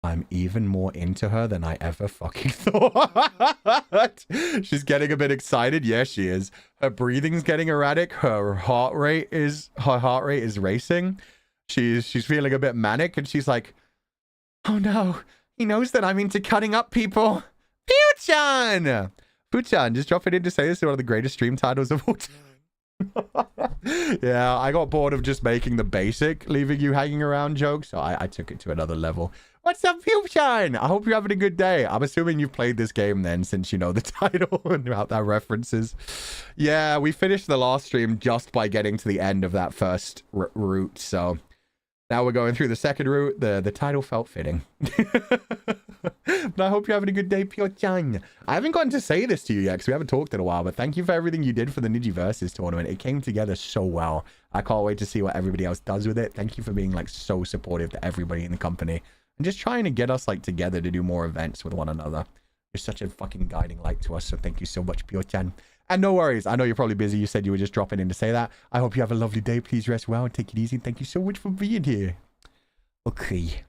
I'm even more into her than I ever fucking thought. She's getting a bit excited. Yes, she is. Her breathing's getting erratic. Her heart rate is racing. She's feeling a bit manic, and she's like, oh no, he knows that I'm into cutting up people. Fu-chan! Fu-chan, just drop it in to say this is one of the greatest stream titles of all time. Yeah, I got bored of just making the basic leaving you hanging around joke, so I took it to another level. What's up, Fu-chan? I hope you're having a good day. I'm assuming you've played this game then, since you know the title and about that references. Yeah, we finished the last stream just by getting to the end of that first route, so now we're going through the second route. The title felt fitting. But I hope you're having a good day, Pyo-chan. I haven't gotten to say this to you yet because we haven't talked in a while, but thank you for everything you did for the Nijiversus tournament. It came together so well. I can't wait to see what everybody else does with it. Thank you for being like so supportive to everybody in the company and just trying to get us like together to do more events with one another. You're such a fucking guiding light to us, so thank you so much, Pyo-chan. And no worries, I know you're probably busy. You said you were just dropping in to say that. I hope you have a lovely day. Please rest well and take it easy. Thank you so much for being here. Okay.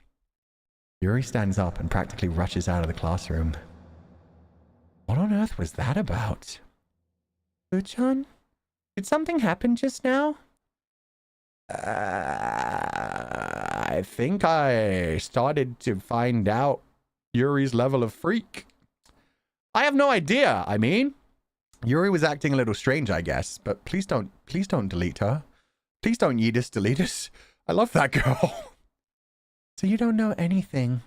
Yuri stands up and practically rushes out of the classroom. What on earth was that about? Fuchan? Did something happen just now? I think I started to find out Yuri's level of freak. I have no idea. I mean, Yuri was acting a little strange, I guess, but please don't delete her. Please don't Yeetus delete us. I love that girl. So you don't know anything?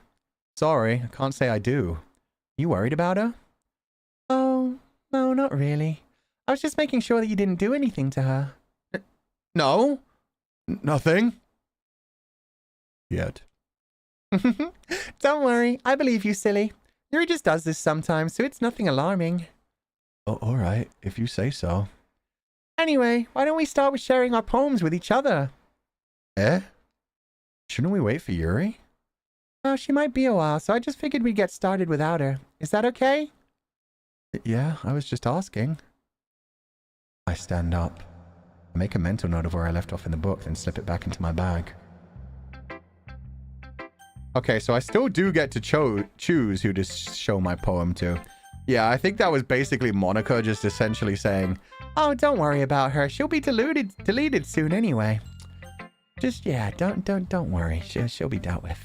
Sorry, I can't say I do. You worried about her? Oh, no, not really. I was just making sure that you didn't do anything to her. No. Nothing. Yet. Don't worry, I believe you, silly. Yuri just does this sometimes, so it's nothing alarming. Oh, all right, if you say so. Anyway, why don't we start with sharing our poems with each other? Eh? Shouldn't we wait for Yuri? Oh, she might be a while, so I just figured we'd get started without her. Is that okay? Yeah, I was just asking. I stand up. I make a mental note of where I left off in the book, then slip it back into my bag. Okay, so I still do get to choose who to show my poem to. Yeah, I think that was basically Monika just essentially saying, oh, don't worry about her. She'll be deleted soon anyway. Just, yeah, don't worry. She'll be dealt with.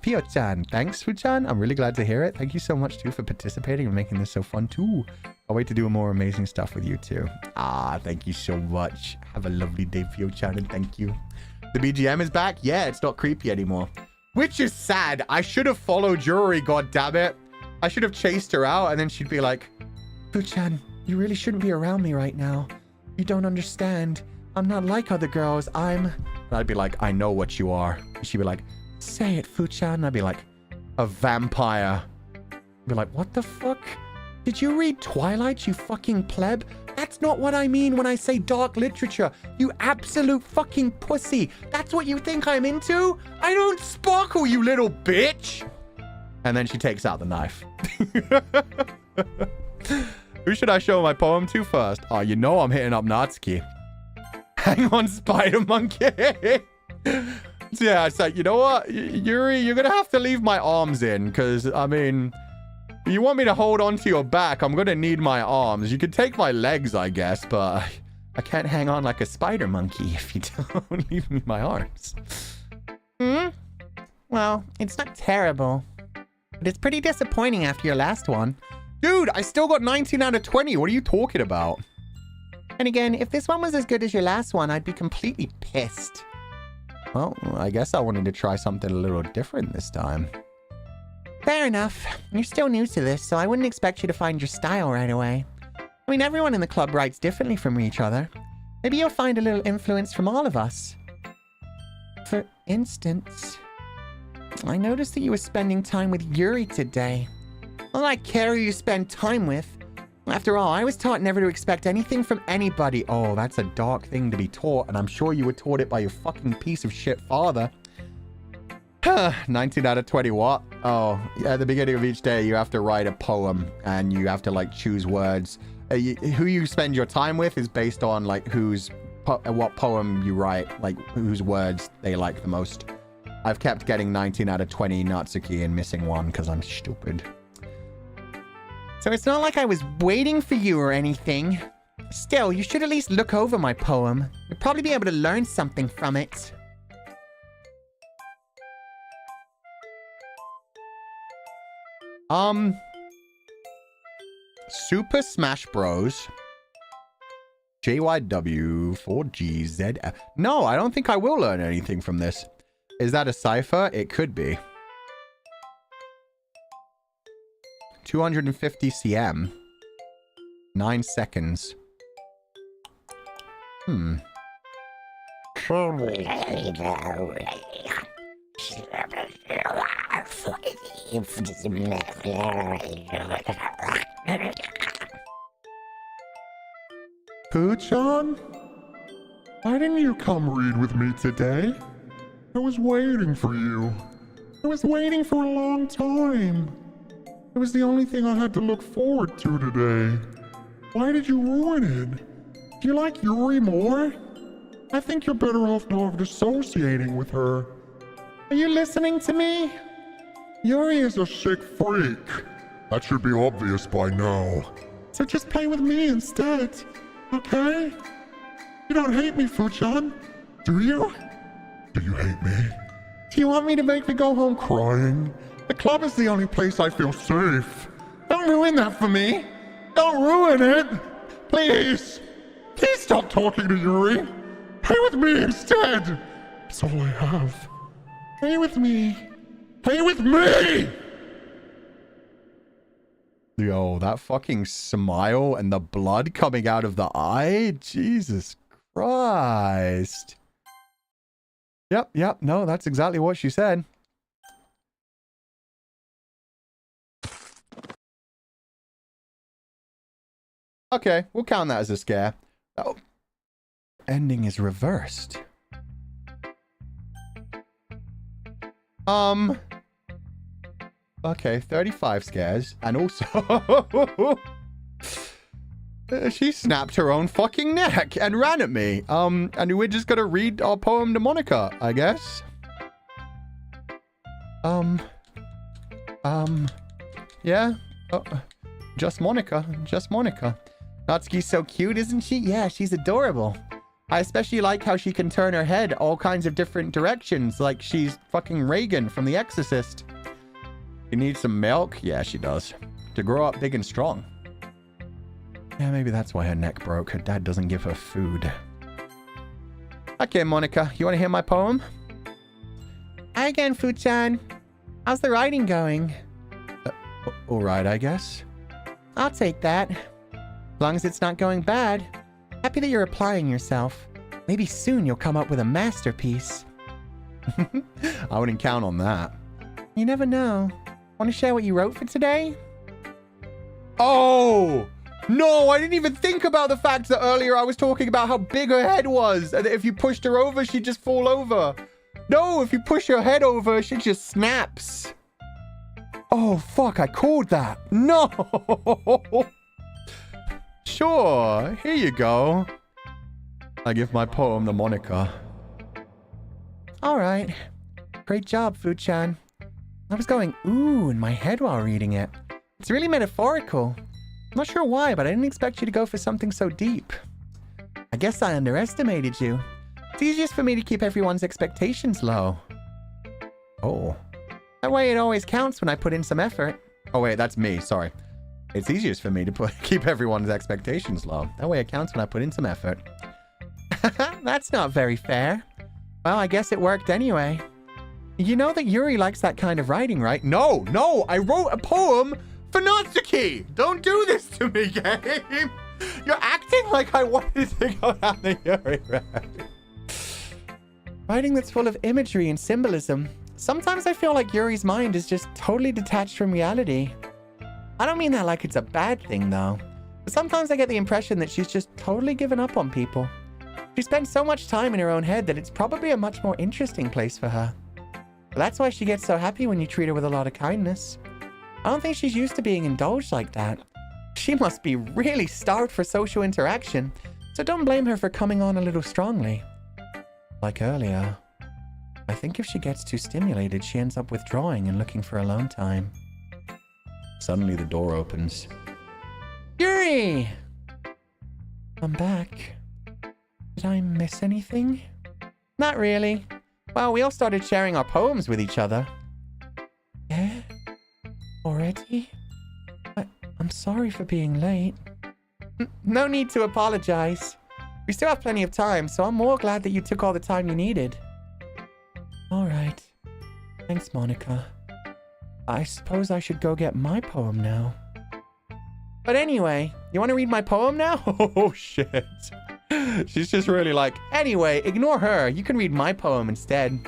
Pio-chan, thanks, Fu-chan. I'm really glad to hear it. Thank you so much, too, for participating and making this so fun, too. I'll wait to do more amazing stuff with you, too. Thank you so much. Have a lovely day, Pio-chan, and thank you. The BGM is back? Yeah, it's not creepy anymore. Which is sad. I should have followed Yuri, goddammit. I should have chased her out, and then she'd be like, Fu-chan, you really shouldn't be around me right now. You don't understand. I'm not like other girls. And I'd be like, I know what you are. And she'd be like, say it, Fu-chan. And I'd be like, a vampire. I'd be like, what the fuck? Did you read Twilight, you fucking pleb? That's not what I mean when I say dark literature. You absolute fucking pussy. That's what you think I'm into? I don't sparkle, you little bitch. And then she takes out the knife. Who should I show my poem to first? Oh, you know I'm hitting up Natsuki. Hang on, spider monkey. Yeah, it's like, you know what? Yuri, you're going to have to leave my arms in. Because, I mean, you want me to hold onto your back, I'm going to need my arms. You could take my legs, I guess. But I can't hang on like a spider monkey if you don't leave me my arms. Well, it's not terrible. But it's pretty disappointing after your last one. Dude, I still got 19 out of 20. What are you talking about? And again, if this one was as good as your last one, I'd be completely pissed. Well, I guess I wanted to try something a little different this time. Fair enough. You're still new to this, so I wouldn't expect you to find your style right away. I mean, everyone in the club writes differently from each other. Maybe you'll find a little influence from all of us. For instance, I noticed that you were spending time with Yuri today. Well, I care who you spend time with. After all, I was taught never to expect anything from anybody. Oh, that's a dark thing to be taught, and I'm sure you were taught it by your fucking piece of shit father. 19 out of 20 what? Oh, at the beginning of each day, you have to write a poem, and you have to, like, choose words. Who you spend your time with is based on, like, what poem you write, like, whose words they like the most. I've kept getting 19 out of 20 Natsuki and missing one because I'm stupid. So it's not like I was waiting for you or anything. Still, you should at least look over my poem. You'll probably be able to learn something from it. Super Smash Bros. JYW 4GZ. No, I don't think I will learn anything from this. Is that a cipher? It could be. 250 cm. 9 seconds. Pooh-chan? Why didn't you come read with me today? I was waiting for you. I was waiting for a long time. It was the only thing I had to look forward to today. Why did you ruin it? Do you like Yuri more? I think you're better off not associating with her. Are you listening to me? Yuri is a sick freak. That should be obvious by now. So just play with me instead, okay? You don't hate me, Fuchan, do you? Do you hate me? Do you want me to make me go home crying? The club is the only place I feel safe. Don't ruin that for me. Don't ruin it. Please. Please stop talking to Yuri. Play with me instead. That's all I have. Play with me. Play with me! Yo, that fucking smile and the blood coming out of the eye? Jesus Christ. Yep, no, that's exactly what she said. Okay, we'll count that as a scare. Oh. Ending is reversed. Okay, 35 scares. And also... she snapped her own fucking neck and ran at me. And we're just gonna read our poem to Monika, I guess. Yeah. Just Monika. Natsuki's so cute, isn't she? Yeah, she's adorable. I especially like how she can turn her head all kinds of different directions, like she's fucking Reagan from The Exorcist. She needs some milk? Yeah, she does. To grow up big and strong. Yeah, maybe that's why her neck broke. Her dad doesn't give her food. Okay, Monika, you want to hear my poem? Hi again, Fuchan. How's the writing going? Alright, I guess. I'll take that. As long as it's not going bad. Happy that you're applying yourself. Maybe soon you'll come up with a masterpiece. I wouldn't count on that. You never know. Want to share what you wrote for today? Oh! No, I didn't even think about the fact that earlier I was talking about how big her head was, and that if you pushed her over, she'd just fall over. No, if you push her head over, she just snaps. Oh, fuck, I called that. No! Sure, here you go. I give my poem to Monika. Alright. Great job, Fuchan. I was going ooh in my head while reading it. It's really metaphorical. I'm not sure why, but I didn't expect you to go for something so deep. I guess I underestimated you. It's easiest for me to keep everyone's expectations low. Oh. That way it always counts when I put in some effort. Oh wait, that's me, sorry. It's easiest for me to keep everyone's expectations low. That way it counts when I put in some effort. That's not very fair. Well, I guess it worked anyway. You know that Yuri likes that kind of writing, right? No, I wrote a poem for Natsuki! Don't do this to me, game! You're acting like I wanted to go down the Yuri road. Writing that's full of imagery and symbolism. Sometimes I feel like Yuri's mind is just totally detached from reality. I don't mean that like it's a bad thing, though. But sometimes I get the impression that she's just totally given up on people. She spends so much time in her own head that it's probably a much more interesting place for her. But that's why she gets so happy when you treat her with a lot of kindness. I don't think she's used to being indulged like that. She must be really starved for social interaction, so don't blame her for coming on a little strongly. Like earlier, I think if she gets too stimulated, she ends up withdrawing and looking for alone time. Suddenly the door opens. Yuri! I'm back. Did I miss anything? Not really. Well, we all started sharing our poems with each other. Yeah? Already? I'm sorry for being late. No need to apologize. We still have plenty of time, so I'm more glad that you took all the time you needed. Alright. Thanks, Monika. I suppose I should go get my poem now. But anyway, you want to read my poem now? Oh, shit. She's just really like, anyway, ignore her. You can read my poem instead.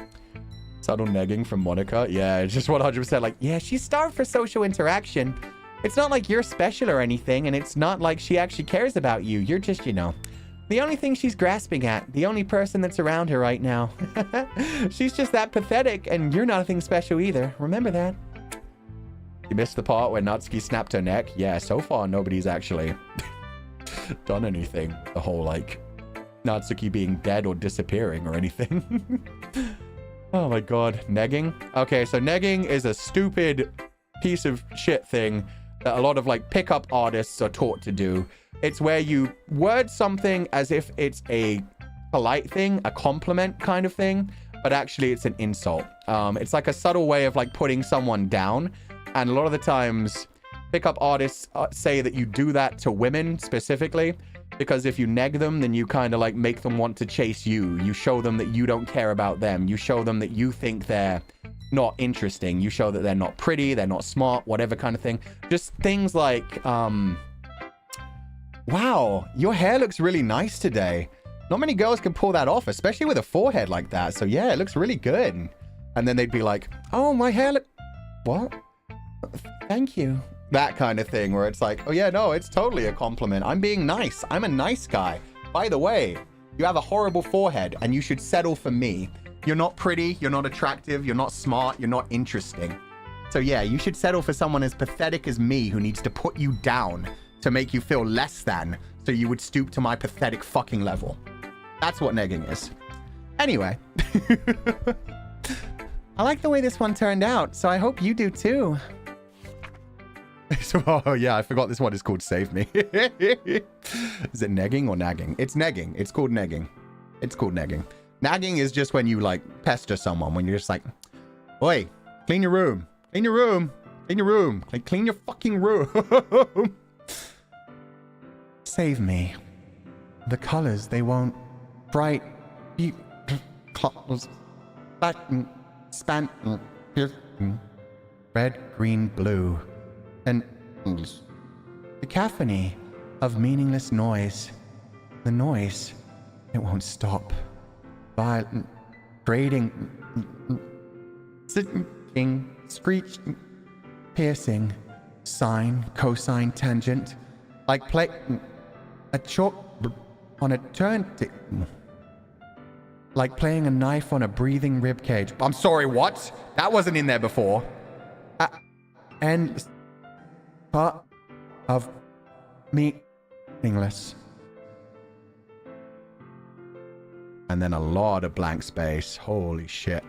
Subtle negging from Monika. Yeah, it's just 100% like, yeah, she's starved for social interaction. It's not like you're special or anything, and it's not like she actually cares about you. You're just, the only thing she's grasping at, the only person that's around her right now. She's just that pathetic, and you're nothing special either. Remember that. You missed the part where Natsuki snapped her neck? Yeah, so far nobody's actually done anything. The whole, Natsuki being dead or disappearing or anything. Oh my god. Negging? Okay, so negging is a stupid piece of shit thing that a lot of like pickup artists are taught to do. It's where you word something as if it's a polite thing, a compliment kind of thing, but actually it's an insult. It's like a subtle way of like putting someone down. And a lot of the times pickup artists say that you do that to women specifically, because if you neg them, then you kind of like make them want to chase you. You show them that you don't care about them. You show them that you think they're not interesting. You show that they're not pretty, they're not smart, whatever kind of thing. Just things like, wow, your hair looks really nice today. Not many girls can pull that off, especially with a forehead like that. So yeah, it looks really good. And then they'd be like, oh, my hair look... What? Thank you. That kind of thing where it's like, oh yeah, no, it's totally a compliment. I'm being nice. I'm a nice guy. By the way, you have a horrible forehead and you should settle for me. You're not pretty. You're not attractive. You're not smart. You're not interesting. So yeah, you should settle for someone as pathetic as me who needs to put you down to make you feel less than, so you would stoop to my pathetic fucking level. That's what negging is. Anyway. I like the way this one turned out, so I hope you do too. Oh yeah, I forgot this one is called Save Me. Is it negging or nagging? It's negging. It's called negging. It's called negging. Nagging is just when you like pester someone, when you're just like, oi, clean your room. Clean your room. Clean your room. Like, clean your fucking room. Save me. The colors, they won't... Bright... Red, green, blue. And... The cacophony of meaningless noise. The noise, it won't stop. Violent... Braiding... Sitting... Screech... Piercing... Sine, cosine, tangent... Like play... A chalk... On a turn... Like playing a knife on a breathing rib cage. I'm sorry, what? That wasn't in there before. And... Part... Of... Meaningless. And then a lot of blank space. Holy shit.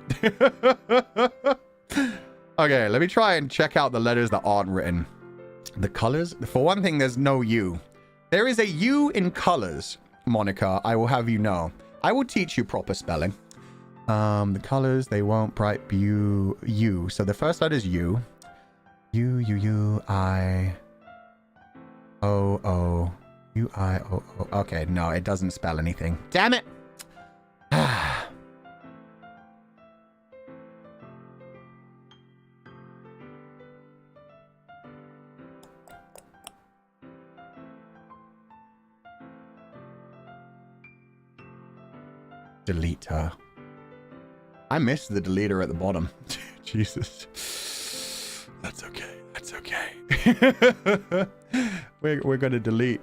Okay, let me try and check out the letters that aren't written. The colors? For one thing, there's no U. There is a U in colors, Monica. I will have you know. I will teach you proper spelling. The colors, they won't bright U. So the first letter is U. U, I, O. U, I, O. Okay, no, it doesn't spell anything. Damn it! Delete her. I missed the deleter at the bottom. Jesus. That's okay. That's okay. We're gonna delete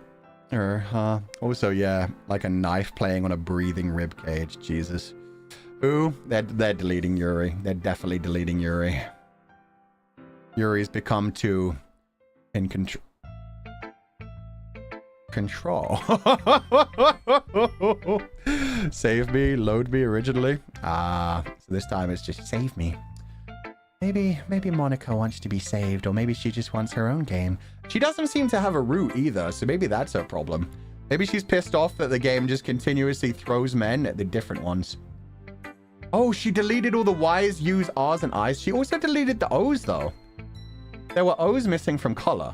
her, huh? Also, yeah, like a knife playing on a breathing rib cage. Jesus. Ooh, they're deleting Yuri. They're definitely deleting Yuri. Yuri's become too in control. Save me, load me originally. So this time it's just save me. Maybe Monika wants to be saved, or maybe she just wants her own game. She doesn't seem to have a root either, so maybe that's her problem. Maybe she's pissed off that the game just continuously throws men at the different ones. Oh, she deleted all the Y's, U's, R's, and I's. She also deleted the O's, though. There were O's missing from color.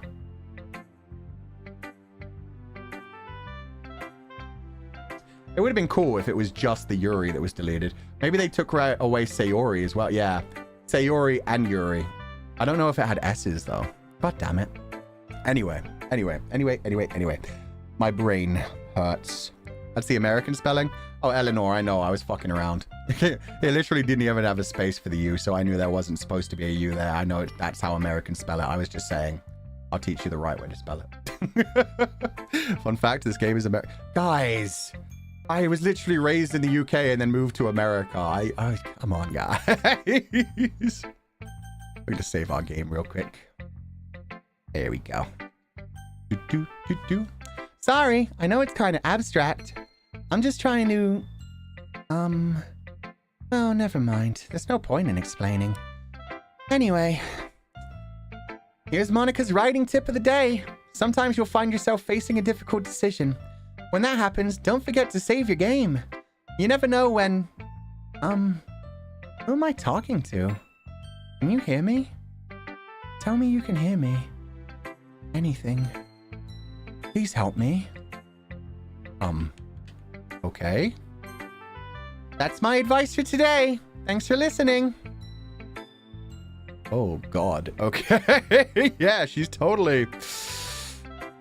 It would have been cool if it was just the Yuri that was deleted. Maybe they took away Sayori as well. Yeah, Sayori and Yuri. I don't know if it had S's, though. God damn it. Anyway. My brain hurts. That's the American spelling? Oh, Eleanor, I know. I was fucking around. It literally didn't even have a space for the U, so I knew there wasn't supposed to be a U there. I know that's how Americans spell it. I was just saying, I'll teach you the right way to spell it. Fun fact, this game is American. Guys, I was literally raised in the UK and then moved to America. Come on, guys. We're going to save our game real quick. There we go. Sorry, I know it's kind of abstract. I'm just trying to... Oh, never mind. There's no point in explaining. Anyway. Here's Monika's writing tip of the day. Sometimes you'll find yourself facing a difficult decision. When that happens, don't forget to save your game. You never know when... Who am I talking to? Can you hear me? Tell me you can hear me. Anything. Please help me. Okay. That's my advice for today. Thanks for listening. Oh, God. Okay. Yeah, she's totally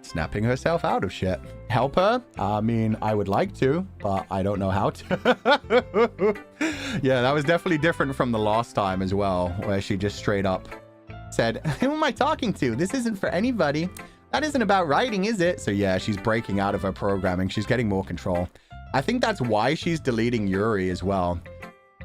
snapping herself out of shit. Help her? I mean, I would like to, but I don't know how to. Yeah, that was definitely different from the last time as well, where she just straight up said, who am I talking to? This isn't for anybody. That isn't about writing, is it? So yeah, she's breaking out of her programming. She's getting more control. I think that's why she's deleting Yuri as well.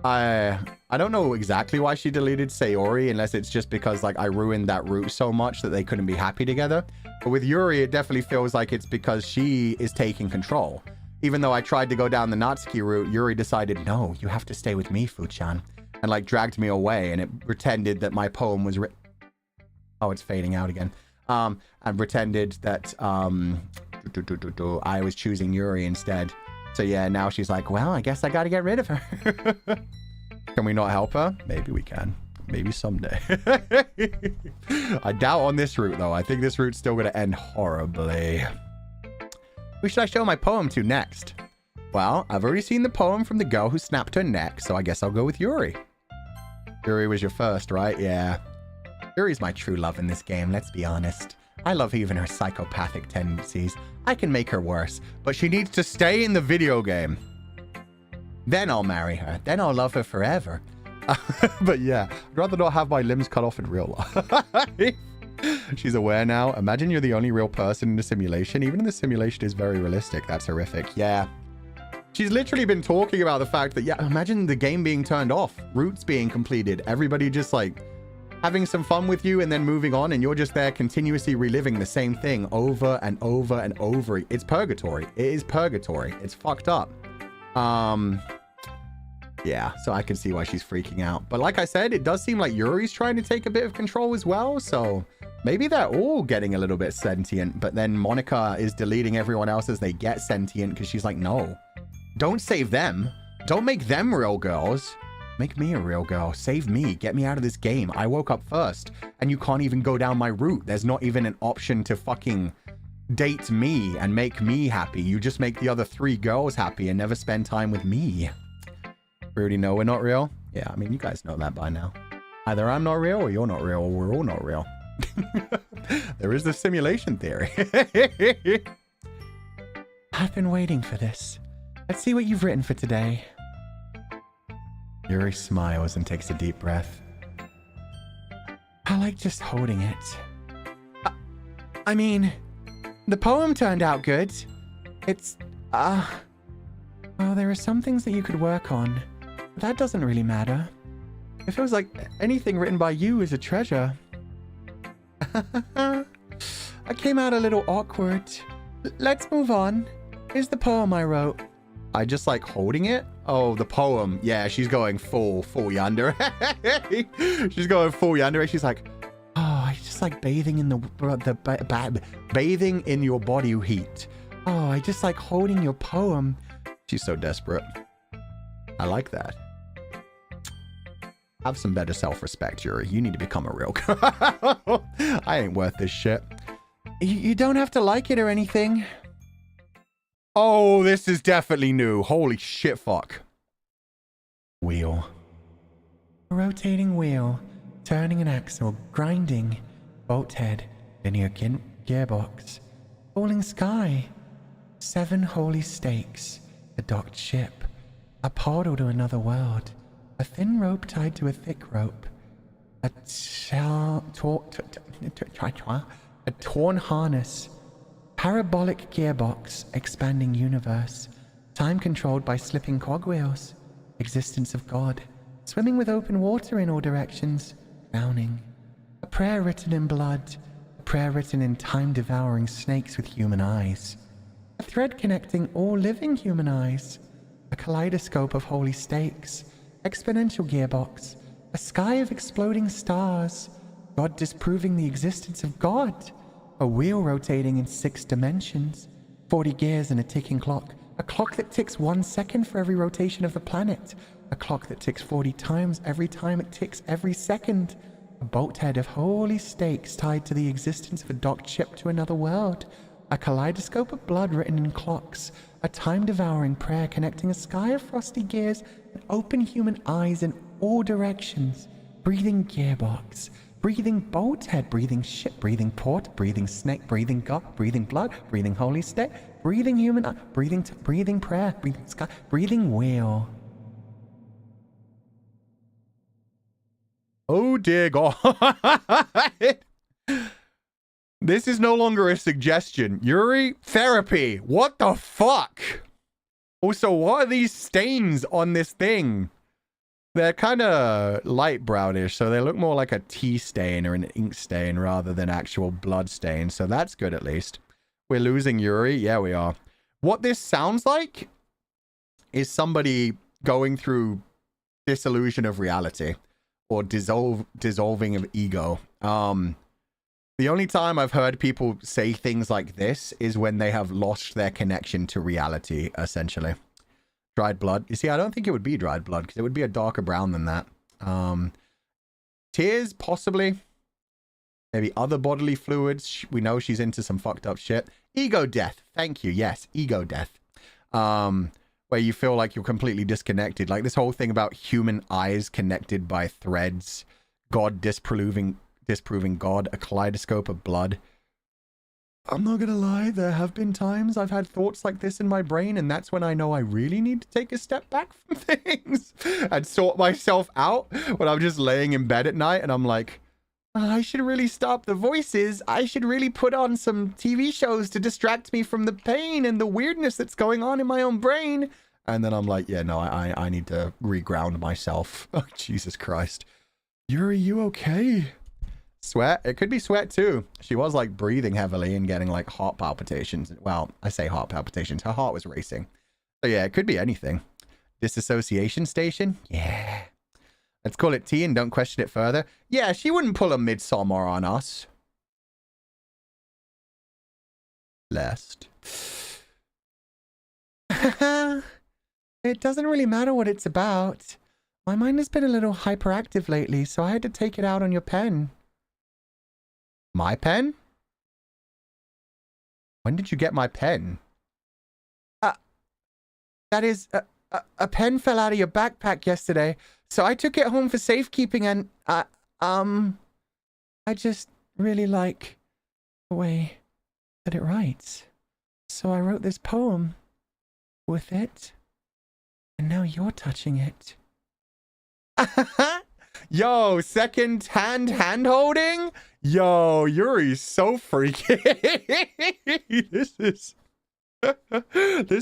I don't know exactly why she deleted Sayori, unless it's just because like I ruined that route so much that they couldn't be happy together. But with Yuri, it definitely feels like it's because she is taking control. Even though I tried to go down the Natsuki route, Yuri decided, no, you have to stay with me, Fu-chan. And like dragged me away, and it pretended that my poem was written. Oh, it's fading out again. And pretended that I was choosing Yuri instead. So yeah, now she's like, well, I guess I gotta get rid of her. Can we not help her? Maybe we can. Maybe someday. I doubt on this route, though. I think this route's still gonna end horribly. Who should I show my poem to next? Well, I've already seen the poem from the girl who snapped her neck, so I guess I'll go with Yuri. Yuri was your first, right? Yeah. Yuri's my true love in this game, let's be honest. I love even her psychopathic tendencies. I can make her worse, but she needs to stay in the video game. Then I'll marry her. Then I'll love her forever. But yeah, I'd rather not have my limbs cut off in real life. She's aware now. Imagine you're the only real person in the simulation. Even if the simulation is very realistic, that's horrific. Yeah. She's literally been talking about the fact that, yeah, imagine the game being turned off, routes being completed, everybody just like having some fun with you and then moving on, and you're just there continuously reliving the same thing over and over and over. It's purgatory. It is purgatory. It's fucked up. Yeah, so I can see why she's freaking out. But like I said, it does seem like Yuri's trying to take a bit of control as well, so maybe they're all getting a little bit sentient, but then Monika is deleting everyone else as they get sentient because she's like, no, don't save them. Don't make them real girls. Make me a real girl. Save me. Get me out of this game. I woke up first, and you can't even go down my route. There's not even an option to fucking date me and make me happy. You just make the other 3 girls happy and never spend time with me. We already know we're not real? Yeah, I mean, you guys know that by now. Either I'm not real, or you're not real, or we're all not real. There is the simulation theory. I've been waiting for this. Let's see what you've written for today. Yuri smiles and takes a deep breath. I like just holding it. I mean, the poem turned out good. It's, well, there are some things that you could work on, but that doesn't really matter. It feels like anything written by you is a treasure. I came out a little awkward. Let's move on. Here's the poem I wrote. I just like holding it? Oh, the poem. Yeah, she's going full yandere. She's going full yandere. She's like, oh, I just like bathing in bathing in your body heat. Oh, I just like holding your poem. She's so desperate. I like that. Have some better self-respect, Yuri. You need to become a real girl. I ain't worth this shit. You don't have to like it or anything. Oh, this is definitely new. Holy shit, fuck. Wheel. A rotating wheel, turning an axle, grinding, bolt head, linear gearbox, falling sky, 7 holy stakes, a docked ship, a portal to another world, a thin rope tied to a thick rope, a torn harness, parabolic gearbox, expanding universe, time controlled by slipping cogwheels, existence of God, swimming with open water in all directions, drowning, a prayer written in blood, a prayer written in time-devouring snakes with human eyes, a thread connecting all living human eyes, a kaleidoscope of holy stakes, exponential gearbox, a sky of exploding stars, God disproving the existence of God. A wheel rotating in 6 dimensions. 40 gears and a ticking clock. A clock that ticks 1 second for every rotation of the planet. A clock that ticks 40 times every time it ticks every second. A bolthead of holy stakes tied to the existence of a docked ship to another world. A kaleidoscope of blood written in clocks. A time-devouring prayer connecting a sky of frosty gears and open human eyes in all directions. Breathing gearbox. Breathing bolthead. Breathing ship. Breathing port. Breathing snake. Breathing God. Breathing blood. Breathing holy stake. Breathing human eye. Breathing prayer. Breathing sky. Breathing wheel. Oh dear God. This is no longer a suggestion. Yuri, therapy. What the fuck? Also, what are these stains on this thing? They're kind of light brownish, so they look more like a tea stain or an ink stain rather than actual blood stain. So that's good at least. We're losing Yuri. Yeah, we are. What this sounds like is somebody going through disillusion of reality or dissolving of ego. The only time I've heard people say things like this is when they have lost their connection to reality, essentially. Dried blood. You see, I don't think it would be dried blood because it would be a darker brown than that. Tears, possibly. Maybe other bodily fluids. We know she's into some fucked up shit. Ego death. Thank you. Yes, ego death. Where you feel like you're completely disconnected. Like this whole thing about human eyes connected by threads. God disproving God, a kaleidoscope of blood. I'm not gonna lie, there have been times I've had thoughts like this in my brain, and that's when I know I really need to take a step back from things and sort myself out when I'm just laying in bed at night and I'm like, I should really stop the voices. I should really put on some TV shows to distract me from the pain and the weirdness that's going on in my own brain. And then I'm like, yeah, no, I need to reground myself. Oh, Jesus Christ. Yuri, you okay? Sweat? It could be sweat too. She was like breathing heavily and getting like heart palpitations. Well, I say heart palpitations. Her heart was racing. So yeah, it could be anything. Disassociation station? Yeah. Let's call it tea and don't question it further. Yeah, she wouldn't pull a midsummer on us. Lest. It doesn't really matter what it's about. My mind has been a little hyperactive lately, so I had to take it out on your pen. My pen? When did you get my pen? That is, a pen fell out of your backpack yesterday, so I took it home for safekeeping and, I just really like the way that it writes. So I wrote this poem with it, and now you're touching it. Yo, second hand holding? Yo, Yuri's so freaky. This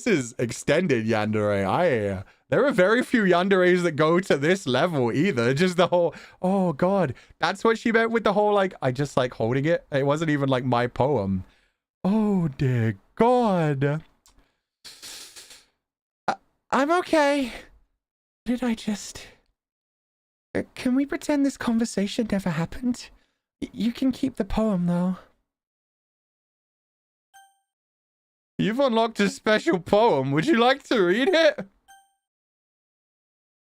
is extended yandere. There are very few yanderes that go to this level either. Just the whole, oh God, that's what she meant with the whole, like, I just like holding it. It wasn't even like my poem. Oh dear God. I'm okay. Did I just... Can we pretend this conversation never happened? You can keep the poem, though. You've unlocked a special poem. Would you like to read it?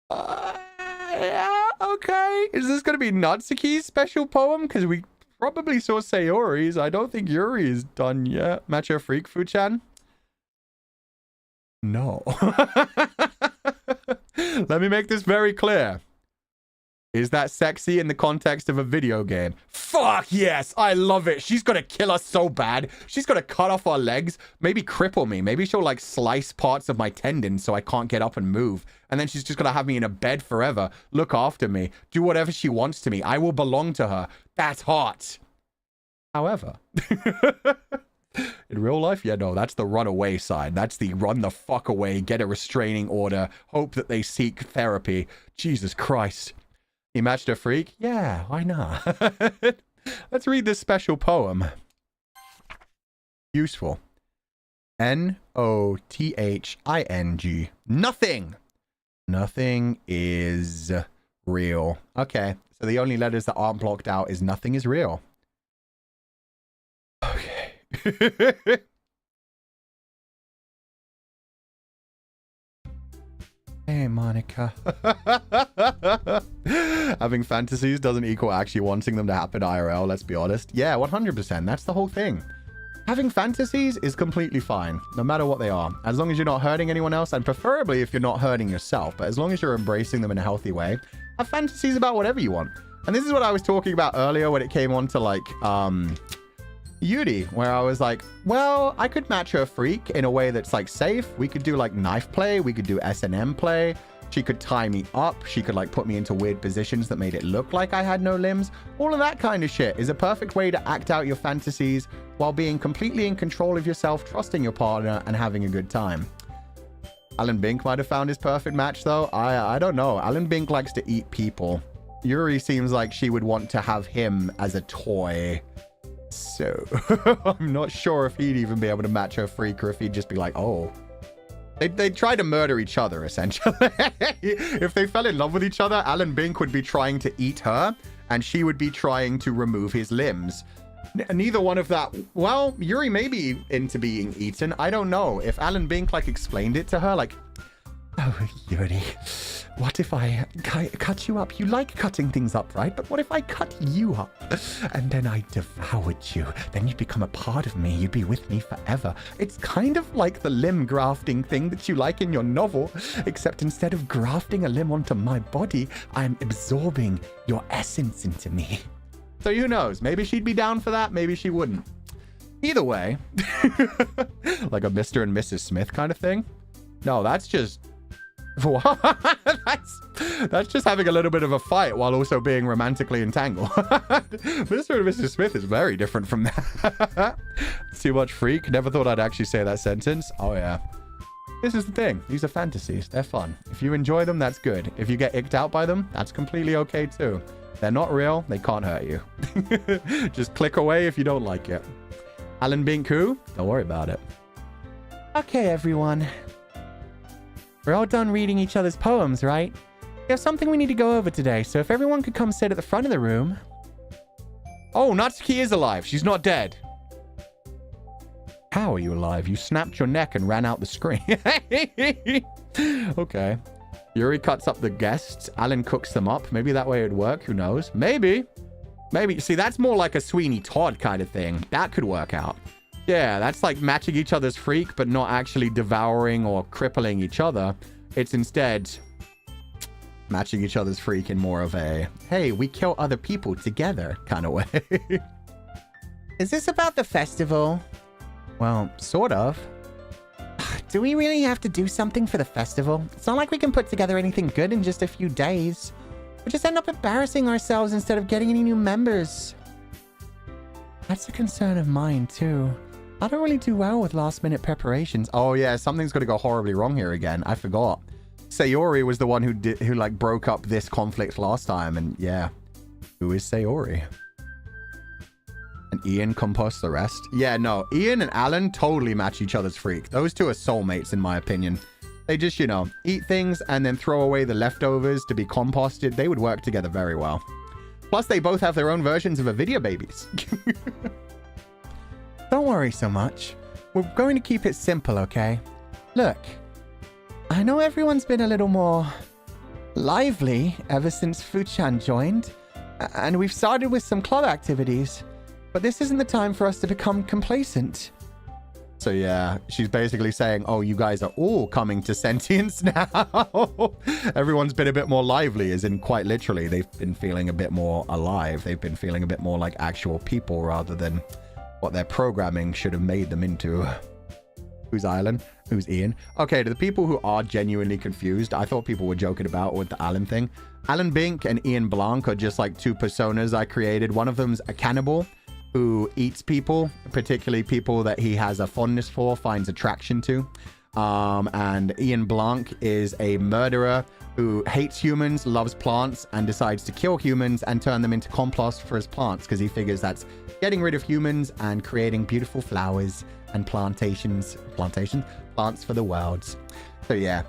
Yeah, okay. Is this going to be Natsuki's special poem? Because we probably saw Sayori's. I don't think Yuri is done yet. Macho Freak, Fu-chan? No. Let me make this very clear. Is that sexy in the context of a video game? Fuck yes, I love it. She's gonna kill us so bad. She's gonna cut off our legs, maybe cripple me. Maybe she'll like slice parts of my tendons so I can't get up and move. And then she's just gonna have me in a bed forever, look after me, do whatever she wants to me. I will belong to her. That's hot. However, in real life, yeah, no, that's the run away side. That's the run the fuck away, get a restraining order, hope that they seek therapy. Jesus Christ. He matched a freak? Yeah, why not? Let's read this special poem. Useful. N-O-T-H-I-N-G. Nothing. Nothing is Real. Okay. So the only letters that aren't blocked out is nothing is real. Okay. Hey, Monika. Having fantasies doesn't equal actually wanting them to happen IRL, let's be honest. Yeah, 100%. That's the whole thing. Having fantasies is completely fine, no matter what they are. As long as you're not hurting anyone else, and preferably if you're not hurting yourself, but as long as you're embracing them in a healthy way, have fantasies about whatever you want. And this is what I was talking about earlier when it came on to like, Yuri, where I was like, well, I could match her freak in a way that's like safe. We could do like knife play. We could do S&M play. She could tie me up. She could like put me into weird positions that made it look like I had no limbs. All of that kind of shit is a perfect way to act out your fantasies while being completely in control of yourself, trusting your partner, and having a good time. Alan Bink might have found his perfect match though. I don't know. Alan Bink likes to eat people. Yuri seems like she would want to have him as a toy. So I'm not sure if he'd even be able to match her freak, or if he'd just be like, oh. They'd try to murder each other, essentially. If they fell in love with each other, Alan Bink would be trying to eat her, and she would be trying to remove his limbs. Neither one of that. Well, Yuri may be into being eaten. I don't know. If Alan Bink, like, explained it to her, like, Oh, Yuri, what if I cut you up? You like cutting things up, right? But what if I cut you up and then I devoured you? Then you'd become a part of me. You'd be with me forever. It's kind of like the limb grafting thing that you like in your novel, except instead of grafting a limb onto my body, I'm absorbing your essence into me. So who knows? Maybe she'd be down for that. Maybe she wouldn't. Either way, like a Mr. and Mrs. Smith kind of thing. No, that's just... that's just having a little bit of a fight while also being romantically entangled. Mr. and Mrs. Smith is very different from that. Too much freak. Never thought I'd actually say that sentence. Oh yeah. This is the thing. These are fantasies. They're fun. If you enjoy them, that's good. If you get icked out by them, that's completely okay too. They're not real. They can't hurt you. Just click away if you don't like it. Alan Binku, don't worry about it. Okay, everyone. We're all done reading each other's poems, right? We have something we need to go over today, so if everyone could come sit at the front of the room. Oh, Natsuki is alive. She's not dead. How are you alive? You snapped your neck and ran out the screen. Okay. Yuri cuts up the guests. Alan cooks them up. Maybe that way it'd work. Who knows? Maybe. Maybe. See, that's more like a Sweeney Todd kind of thing. That could work out. Yeah, that's like matching each other's freak, but not actually devouring or crippling each other. It's instead matching each other's freak in more of a, hey, we kill other people together kind of way. Is this about the festival? Well, sort of. Do we really have to do something for the festival? It's not like we can put together anything good in just a few days. We just end up embarrassing ourselves instead of getting any new members. That's a concern of mine, too. I don't really do well with last-minute preparations. Oh, yeah, something's going to go horribly wrong here again. I forgot. Sayori was the one who like broke up this conflict last time, and yeah. Who is Sayori? And Ian composts the rest? Yeah, no. Ian and Alan totally match each other's freak. Those two are soulmates, in my opinion. They just, you know, eat things and then throw away the leftovers to be composted. They would work together very well. Plus, they both have their own versions of a video babies. Don't worry so much. We're going to keep it simple, okay? Look, I know everyone's been a little more lively ever since Fuchan joined, and we've started with some club activities, but this isn't the time for us to become complacent. So yeah, she's basically saying, oh, you guys are all coming to sentience now. Everyone's been a bit more lively, as in quite literally, they've been feeling a bit more alive. They've been feeling a bit more like actual people rather than what their programming should have made them into. Who's Alan? Who's Ian? Okay, to the people who are genuinely confused, I thought people were joking about with the Alan thing. Alan Bink and Ian Blanc are just like two personas I created. One of them's a cannibal who eats people, particularly people that he has a fondness for, finds attraction to. And Ian Blanc is a murderer who hates humans, loves plants, and decides to kill humans and turn them into compost for his plants because he figures that's getting rid of humans and creating beautiful flowers and plants for the world. So yeah,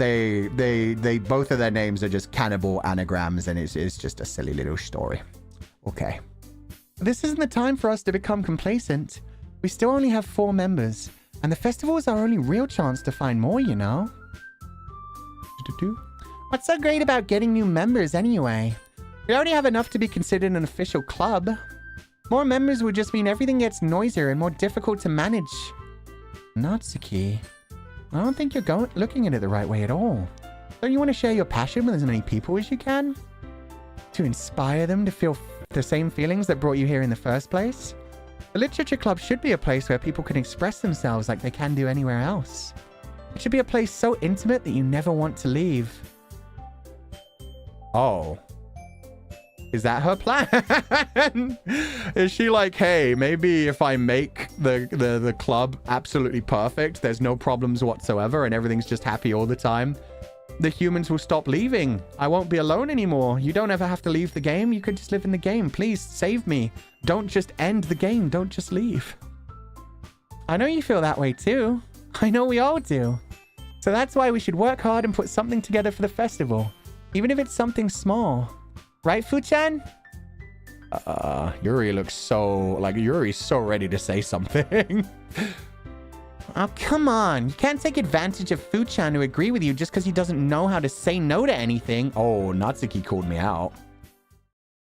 they both of their names are just cannibal anagrams, and it's just a silly little story. Okay. This isn't the time for us to become complacent. We still only have 4 members, and the festival is our only real chance to find more, you know? What's so great about getting new members anyway? We already have enough to be considered an official club. More members would just mean everything gets noisier and more difficult to manage. Natsuki, I don't think you're looking at it the right way at all. Don't you want to share your passion with as many people as you can? To inspire them to feel the same feelings that brought you here in the first place? The Literature Club should be a place where people can express themselves like they can do anywhere else. It should be a place so intimate that you never want to leave. Oh. Is that her plan? Is she like, hey, maybe if I make the club absolutely perfect, there's no problems whatsoever, and everything's just happy all the time, the humans will stop leaving. I won't be alone anymore. You don't ever have to leave the game. You could just live in the game. Please save me. Don't just end the game. Don't just leave. I know you feel that way too. I know we all do. So that's why we should work hard and put something together for the festival. Even if it's something small. Right, Fuchan? Yuri looks so... like, Yuri's so ready to say something. Oh, come on. You can't take advantage of Fuchan to agree with you just because he doesn't know how to say no to anything. Oh, Natsuki called me out.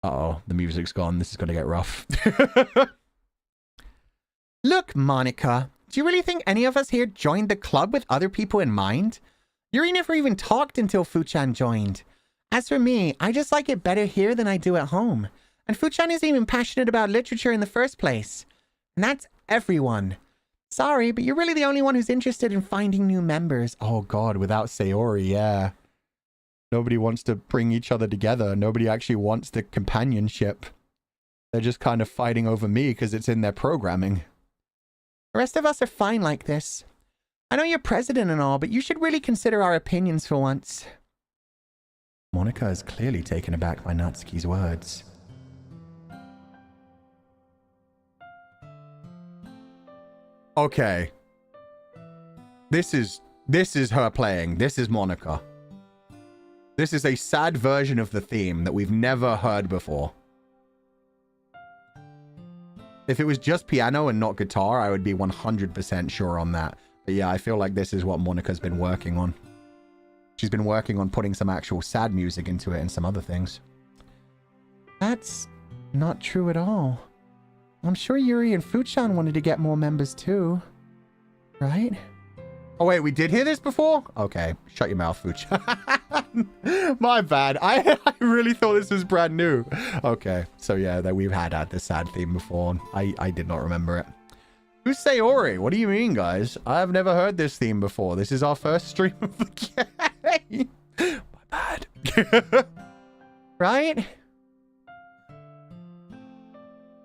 Uh-oh, the music's gone. This is going to get rough. Look, Monika. Do you really think any of us here joined the club with other people in mind? Yuri never even talked until Fuchan joined. As for me, I just like it better here than I do at home. And Fuchan isn't even passionate about literature in the first place. And that's everyone. Sorry, but you're really the only one who's interested in finding new members. Oh god, without Sayori, yeah. Nobody wants to bring each other together. Nobody actually wants the companionship. They're just kind of fighting over me because it's in their programming. The rest of us are fine like this. I know you're president and all, but you should really consider our opinions for once. Monika is clearly taken aback by Natsuki's words. Okay. This is her playing. This is Monika. This is a sad version of the theme that we've never heard before. If it was just piano and not guitar, I would be 100% sure on that. But yeah, I feel like this is what Monika's been working on. She's been working on putting some actual sad music into it and some other things. That's not true at all. I'm sure Yuri and Fuchan wanted to get more members too. Right? Oh wait, we did hear this before? Okay, shut your mouth, Fuchan. My bad. I really thought this was brand new. Okay, so yeah, that we've had the sad theme before. I did not remember it. Who's Sayori? What do you mean, guys? I've never heard this theme before. This is our first stream of the game. My bad. Right?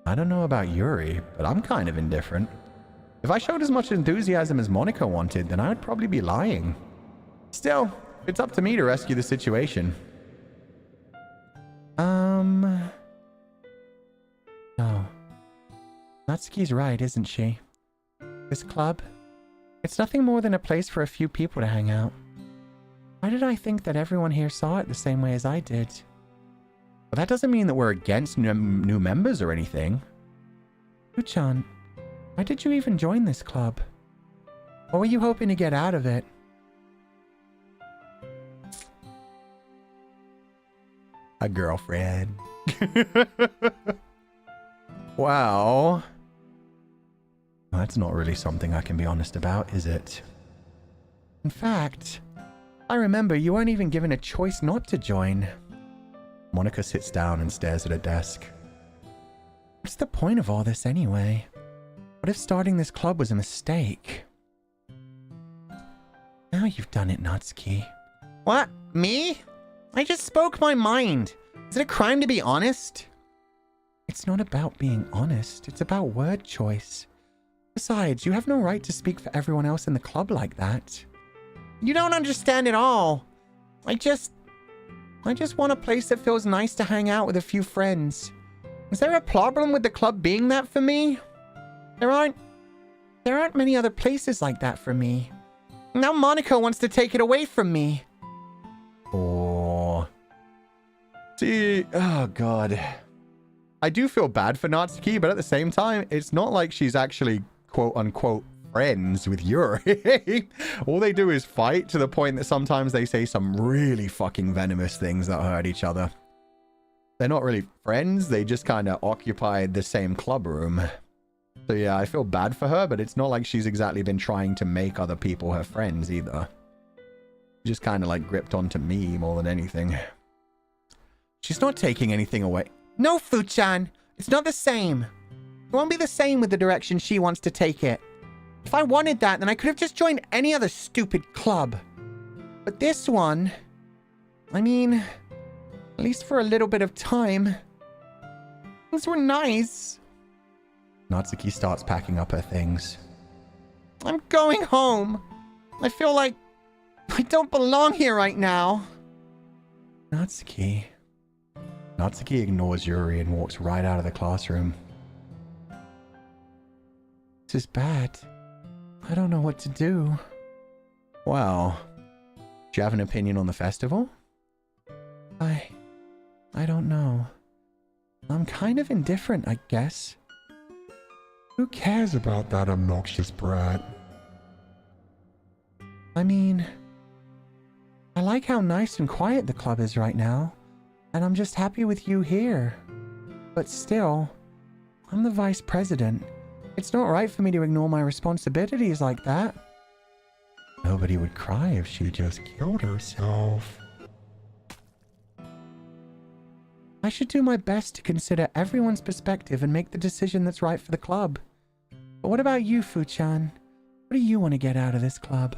I don't know about Yuri, but I'm kind of indifferent. If I showed as much enthusiasm as Monika wanted, then I would probably be lying. Still, it's up to me to rescue the situation. No. Natsuki's right, isn't she? This club? It's nothing more than a place for a few people to hang out. Why did I think that everyone here saw it the same way as I did? But that doesn't mean that we're against new members or anything. Fuchan, why did you even join this club? What were you hoping to get out of it? A girlfriend. Wow. That's not really something I can be honest about, is it? In fact, I remember you weren't even given a choice not to join. Monika sits down and stares at her desk. What's the point of all this anyway? What if starting this club was a mistake? Now you've done it, Natsuki. What? Me? I just spoke my mind. Is it a crime to be honest? It's not about being honest. It's about word choice. Besides, you have no right to speak for everyone else in the club like that. You don't understand at all. I just want a place that feels nice to hang out with a few friends. Is there a problem with the club being that for me? There aren't many other places like that for me. Now Monika wants to take it away from me. Oh. See, oh god. I do feel bad for Natsuki, but at the same time, it's not like she's actually quote-unquote friends with Yuri. All they do is fight to the point that sometimes they say some really fucking venomous things that hurt each other. They're not really friends, they just kind of occupied the same club room. So yeah, I feel bad for her, but it's not like she's exactly been trying to make other people her friends either. Just kind of like gripped onto me more than anything. She's not taking anything away. No, Fu-chan, it's not the same. It won't be the same with the direction she wants to take it. If I wanted that, then I could have just joined any other stupid club. But this one, I mean, at least for a little bit of time, things were nice. Natsuki starts packing up her things. I'm going home. I feel like I don't belong here right now. Natsuki. Natsuki ignores Yuri and walks right out of the classroom. This is bad. I don't know what to do. Well, do you have an opinion on the festival? I don't know. I'm kind of indifferent, I guess. Who cares about that obnoxious brat? I mean, I like how nice and quiet the club is right now, and I'm just happy with you here. But still, I'm the vice president. It's not right for me to ignore my responsibilities like that. Nobody would cry if she just Killed herself. I should do my best to consider everyone's perspective and make the decision that's right for the club. But what about you, Fu-chan? What do you want to get out of this club?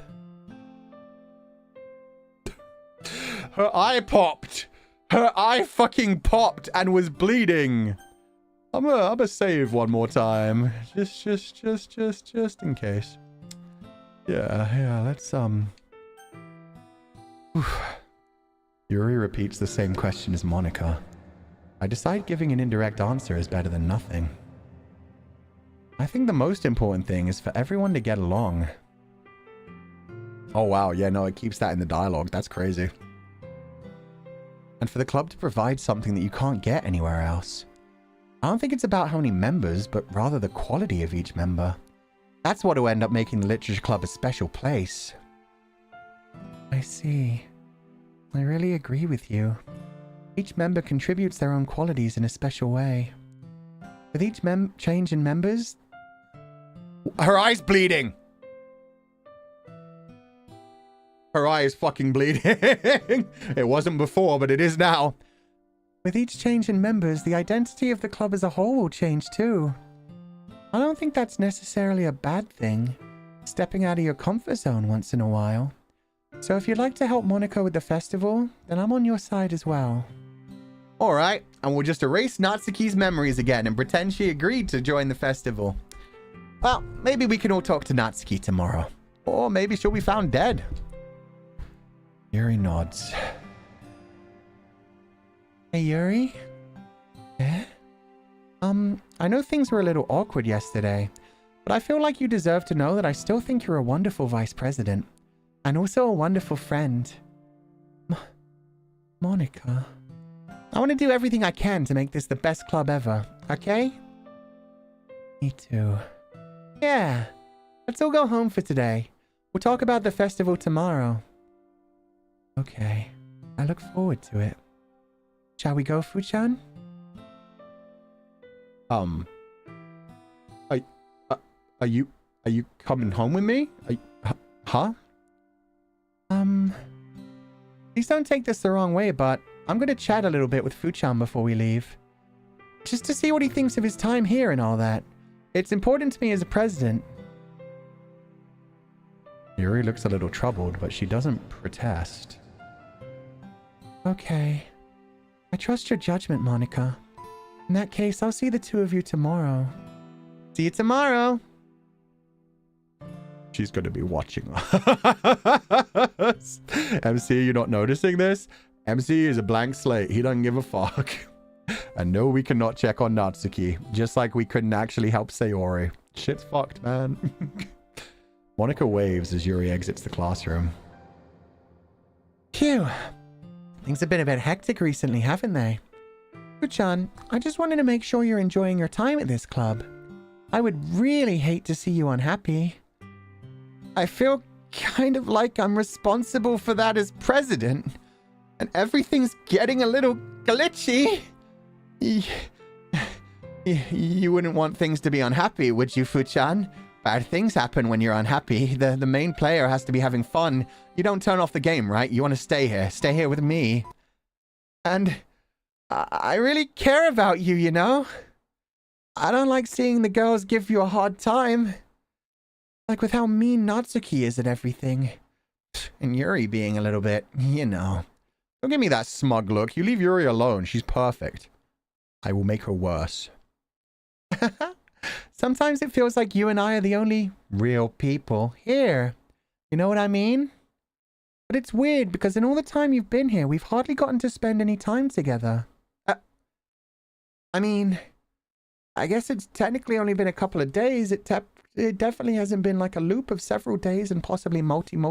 Her eye popped! Her eye fucking popped and was bleeding! I'm gonna save one more time. Just in case. Yeah, let's, Yuri repeats the same question as Monika. I decide giving an indirect answer is better than nothing. I think the most important thing is for everyone to get along. Oh wow, yeah, no, it keeps that in the dialogue. That's crazy. And for the club to provide something that you can't get anywhere else. I don't think it's about how many members, but rather the quality of each member. That's what will end up making the Literature Club a special place. I see. I really agree with you. Each member contributes their own qualities in a special way. With each change in members... Her eye's bleeding! Her eye is fucking bleeding. It wasn't before, but it is now. With each change in members, the identity of the club as a whole will change too. I don't think that's necessarily a bad thing, stepping out of your comfort zone once in a while. So if you'd like to help Monika with the festival, then I'm on your side as well. Alright, and we'll just erase Natsuki's memories again and pretend she agreed to join the festival. Well, maybe we can all talk to Natsuki tomorrow. Or maybe she'll be found dead. Yuri nods. Hey, Yuri? Eh? I know things were a little awkward yesterday, but I feel like you deserve to know that I still think you're a wonderful vice president. And also a wonderful friend. Monika. I want to do everything I can to make this the best club ever, okay? Me too. Yeah. Let's all go home for today. We'll talk about the festival tomorrow. Okay. I look forward to it. Shall we go, Fu-chan? Are you coming home with me? Huh? Please don't take this the wrong way, but I'm going to chat a little bit with Fu-chan before we leave. Just to see what he thinks of his time here and all that. It's important to me as a president. Yuri looks a little troubled, but she doesn't protest. Okay. I trust your judgment, Monika. In that case, I'll see the two of you tomorrow. See you tomorrow. She's going to be watching us. MC, you're not noticing this? MC is a blank slate. He doesn't give a fuck. And no, we cannot check on Natsuki. Just like we couldn't actually help Sayori. Shit's fucked, man. Monika waves as Yuri exits the classroom. Phew. Things have been a bit hectic recently, haven't they? Fuchan, I just wanted to make sure you're enjoying your time at this club. I would really hate to see you unhappy. I feel kind of like I'm responsible for that as president, and everything's getting a little glitchy. You wouldn't want things to be unhappy, would you, Fuchan? Bad things happen when you're unhappy. The main player has to be having fun. You don't turn off the game, right? You want to stay here. Stay here with me. And I really care about you, you know? I don't like seeing the girls give you a hard time. Like with how mean Natsuki is at everything. And Yuri being a little bit, you know. Don't give me that smug look. You leave Yuri alone. She's perfect. I will make her worse. Sometimes it feels like you and I are the only real people here. You know what I mean? But it's weird because in all the time you've been here, we've hardly gotten to spend any time together. I mean, I guess it's technically only been a couple of days. It definitely hasn't been like a loop of several days and possibly lots and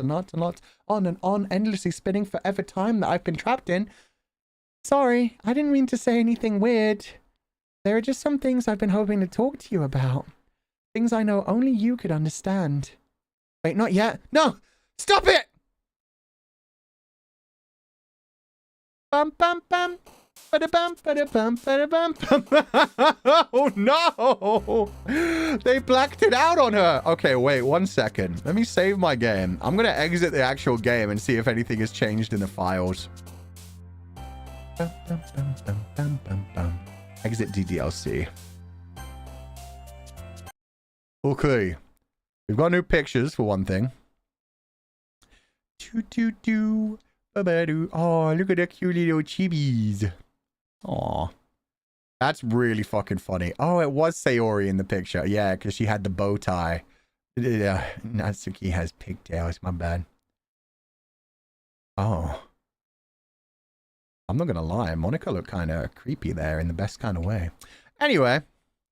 lots and lots, on and on, endlessly spinning forever time that I've been trapped in. Sorry, I didn't mean to say anything weird. There are just some things I've been hoping to talk to you about. Things I know only you could understand. Wait, not yet. No! Stop it! Bum bum bum. Ba-da-bum, ba-da-bum, ba-da-bum, bum. Oh no! They blacked it out on her. Okay, wait 1 second. Let me save my game. I'm gonna exit the actual game and see if anything has changed in the files. Bum, bum, bum, bum, bum, bum, bum. Exit DDLC. Okay. We've got new pictures for one thing. Choo-choo-choo. Ba-ba-doo. Oh, look at the cute little chibis. Aw. That's really fucking funny. Oh, it was Sayori in the picture. Yeah, because she had the bow tie. Natsuki has pigtails. My bad. Oh. I'm not gonna lie. Monika looked kind of creepy there in the best kind of way. Anyway.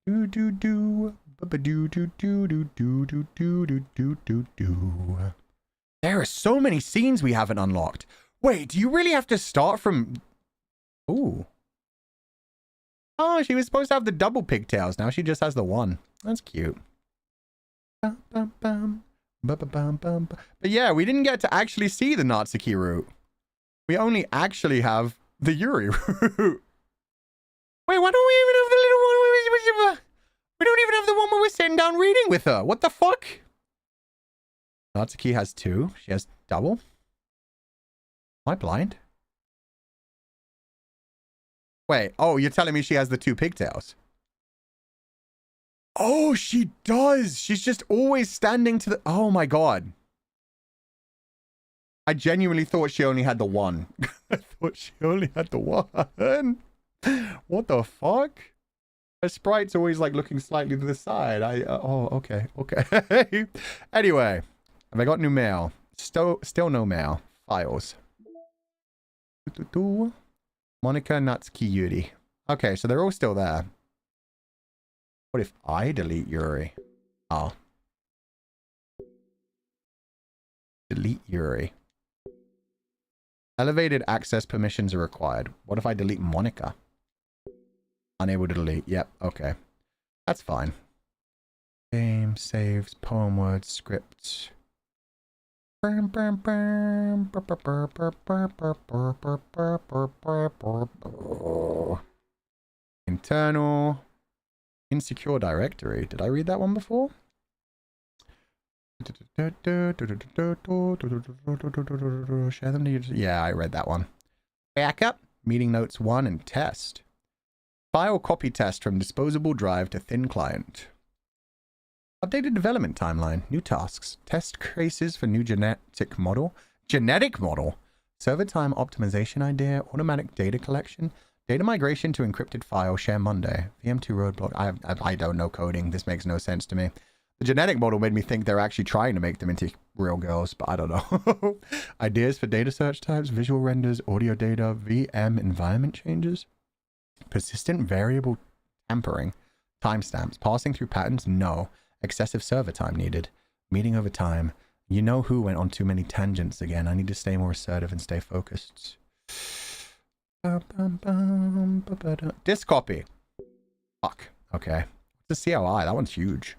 Do-do-do. Ba-ba-do-do-do-do-do-do-do-do-do. There are so many scenes we haven't unlocked. Wait, do you really have to start from... Ooh. Oh, she was supposed to have the double pigtails. Now she just has the one. That's cute. But yeah, we didn't get to actually see the Natsuki route. We only actually have the Yuri route. Wait, why don't we even have the little one? We don't even have the one where we're sitting down reading with her. What the fuck? Natsuki has two. She has double. Am I blind? Wait. Oh, you're telling me she has the two pigtails? Oh, she does. She's just always standing to the... Oh my god. I genuinely thought she only had the one. I thought she only had the one. What the fuck? Her sprite's always like looking slightly to the side. Oh, okay. Okay. Anyway. Have I got new mail? Still no mail. Files. Monika, Natsuki, Yuri. Okay, so they're all still there. What if I delete Yuri? Oh. Delete Yuri. Elevated access permissions are required. What if I delete Monika? Unable to delete. Yep, okay. That's fine. Game, saves, poem words, scripts. Internal. Insecure directory. Did I read that one before? Share them to you. Yeah, I read that one. Backup, meeting notes 1 and test. File copy test from disposable drive to thin client. Updated development timeline. New tasks. Test cases for new genetic model. Genetic model. Server time optimization idea. Automatic data collection. Data migration to encrypted file. Share Monday. VM2 roadblock. I don't know coding. This makes no sense to me. The genetic model made me think they're actually trying to make them into real girls, but I don't know. Ideas for data search types, visual renders, audio data, VM environment changes, persistent variable tampering, timestamps, passing through patterns, no. Excessive server time needed. Meeting over time. You know who went on too many tangents again. I need to stay more assertive and stay focused. Disk copy. Fuck. Okay. The CLI. That one's huge.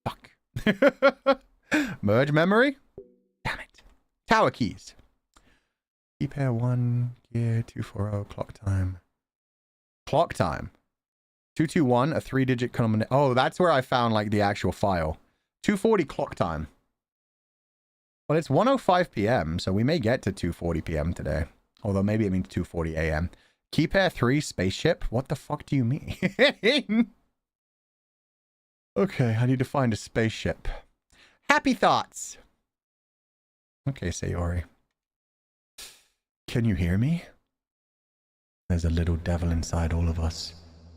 Fuck. Merge memory. Damn it. Tower keys. Key pair 1, gear 240, clock time. Clock time. 221, a 3-digit combination. Oh, that's where I found like the actual file. 240 clock time. Well, it's 1:05 p.m., so we may get to 2:40 p.m. today. Although maybe it means 2:40 a.m. Key pair 3, spaceship. What the fuck do you mean? Okay, I need to find a spaceship. Happy thoughts. Okay, Sayori. Can you hear me? There's a little devil inside all of us.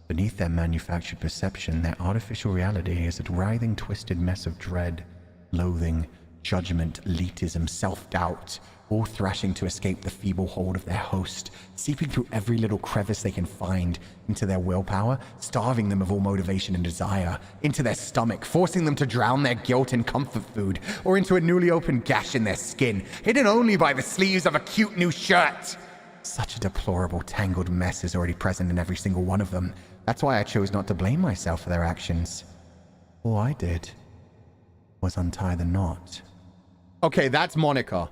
Beneath their manufactured perception, their artificial reality is a writhing, twisted mess of dread, loathing, judgment, elitism, self-doubt, all thrashing to escape the feeble hold of their host, seeping through every little crevice they can find into their willpower, starving them of all motivation and desire, into their stomach, forcing them to drown their guilt in comfort food, or into a newly opened gash in their skin, hidden only by the sleeves of a cute new shirt. Such a deplorable, tangled mess is already present in every single one of them. That's why I chose not to blame myself for their actions. All I did was untie the knot. Okay, that's Monika.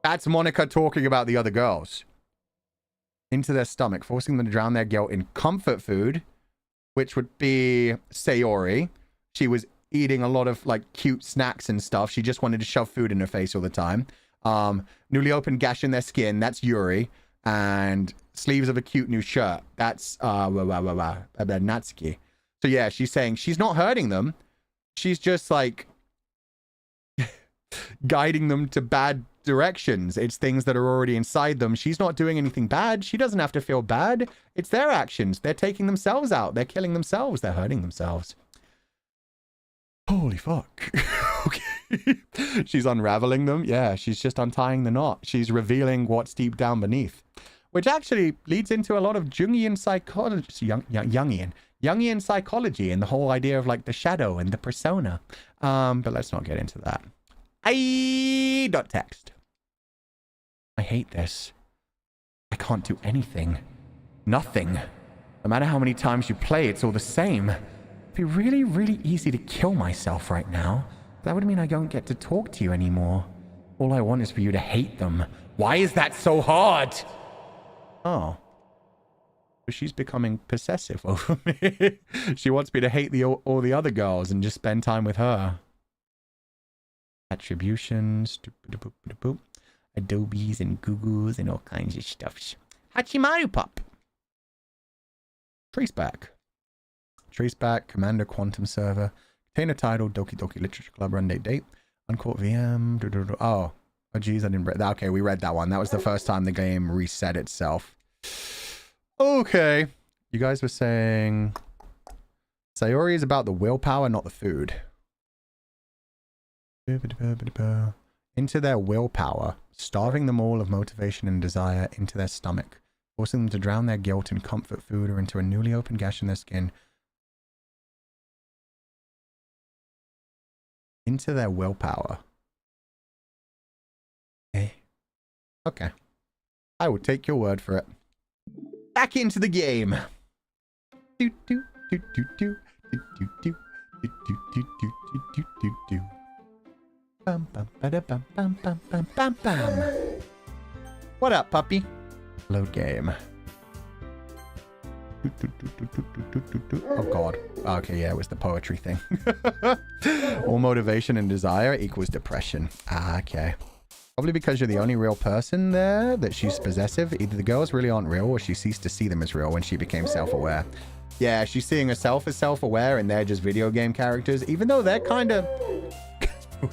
That's Monika talking about the other girls. Into their stomach, forcing them to drown their guilt in comfort food, which would be Sayori. She was eating a lot of like cute snacks and stuff. She just wanted to shove food in her face all the time. Newly opened gash in their skin. That's Yuri. And sleeves of a cute new shirt. That's Natsuki. So yeah, she's saying she's not hurting them. She's just like guiding them to bad directions. It's things that are already inside them. She's not doing anything bad. She doesn't have to feel bad. It's their actions. They're taking themselves out. They're killing themselves. They're hurting themselves. Holy fuck. Okay. She's unraveling them. Yeah, she's just untying the knot. She's revealing what's deep down beneath. Which actually leads into a lot of Jungian psychology. Jungian psychology and the whole idea of like the shadow and the persona. But let's not get into that. Text. I hate this. I can't do anything. Nothing. No matter how many times you play, it's all the same. It'd be really, really easy to kill myself right now. That would mean I don't get to talk to you anymore. All I want is for you to hate them. Why is that so hard? Oh. But she's becoming possessive over me. She wants me to hate all the other girls and just spend time with her. Attributions. Adobes and Googles and all kinds of stuff. Hachimaru Pop. Traceback. Traceback, Commander Quantum Server. Container title, Doki Doki Literature Club, run date. Unquote VM. Oh geez, I didn't read that. Okay, we read that one. That was the first time the game reset itself. Okay. You guys were saying Sayori is about the willpower, not the food. Into their willpower, starving them all of motivation and desire into their stomach, forcing them to drown their guilt in comfort food or into a newly opened gash in their skin. Into their willpower. Okay. I will take your word for it. Back into the game. Do do do do do do do do do do do do do. Bam bam bada bam bam bam bam bam bam. What up, puppy? Load game. Oh god. Okay, yeah, it was the poetry thing. All motivation and desire equals depression. Ah, okay. Probably because you're the only real person there that she's possessive. Either the girls really aren't real or she ceased to see them as real when she became self-aware. Yeah, she's seeing herself as self-aware and they're just video game characters, even though they're kind of...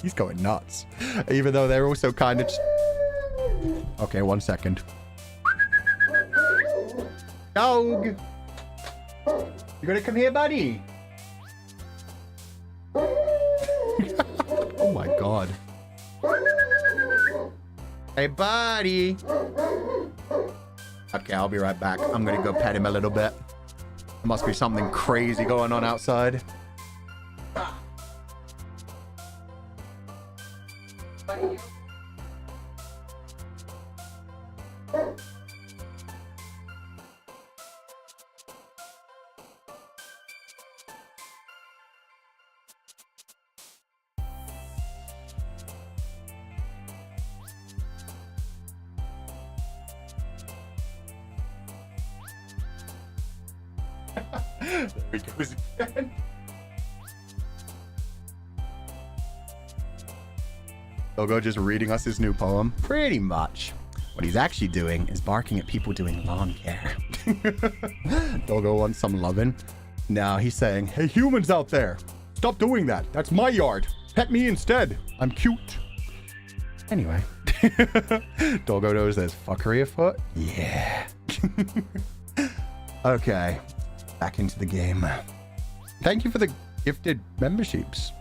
He's going nuts. Even though they're also kind of... Okay, 1 second. Dog! You gonna come here, buddy? Oh my god. Hey, buddy. Okay, I'll be right back. I'm gonna go pet him a little bit. There must be something crazy going on outside. There he goes again. Dogo just reading us his new poem. Pretty much. What he's actually doing is barking at people doing lawn care. Dogo wants some loving. Now he's saying, hey, humans out there, stop doing that. That's my yard. Pet me instead. I'm cute. Anyway. Dogo knows there's fuckery afoot. Yeah. Okay. Back into the game. Thank you for the gifted memberships.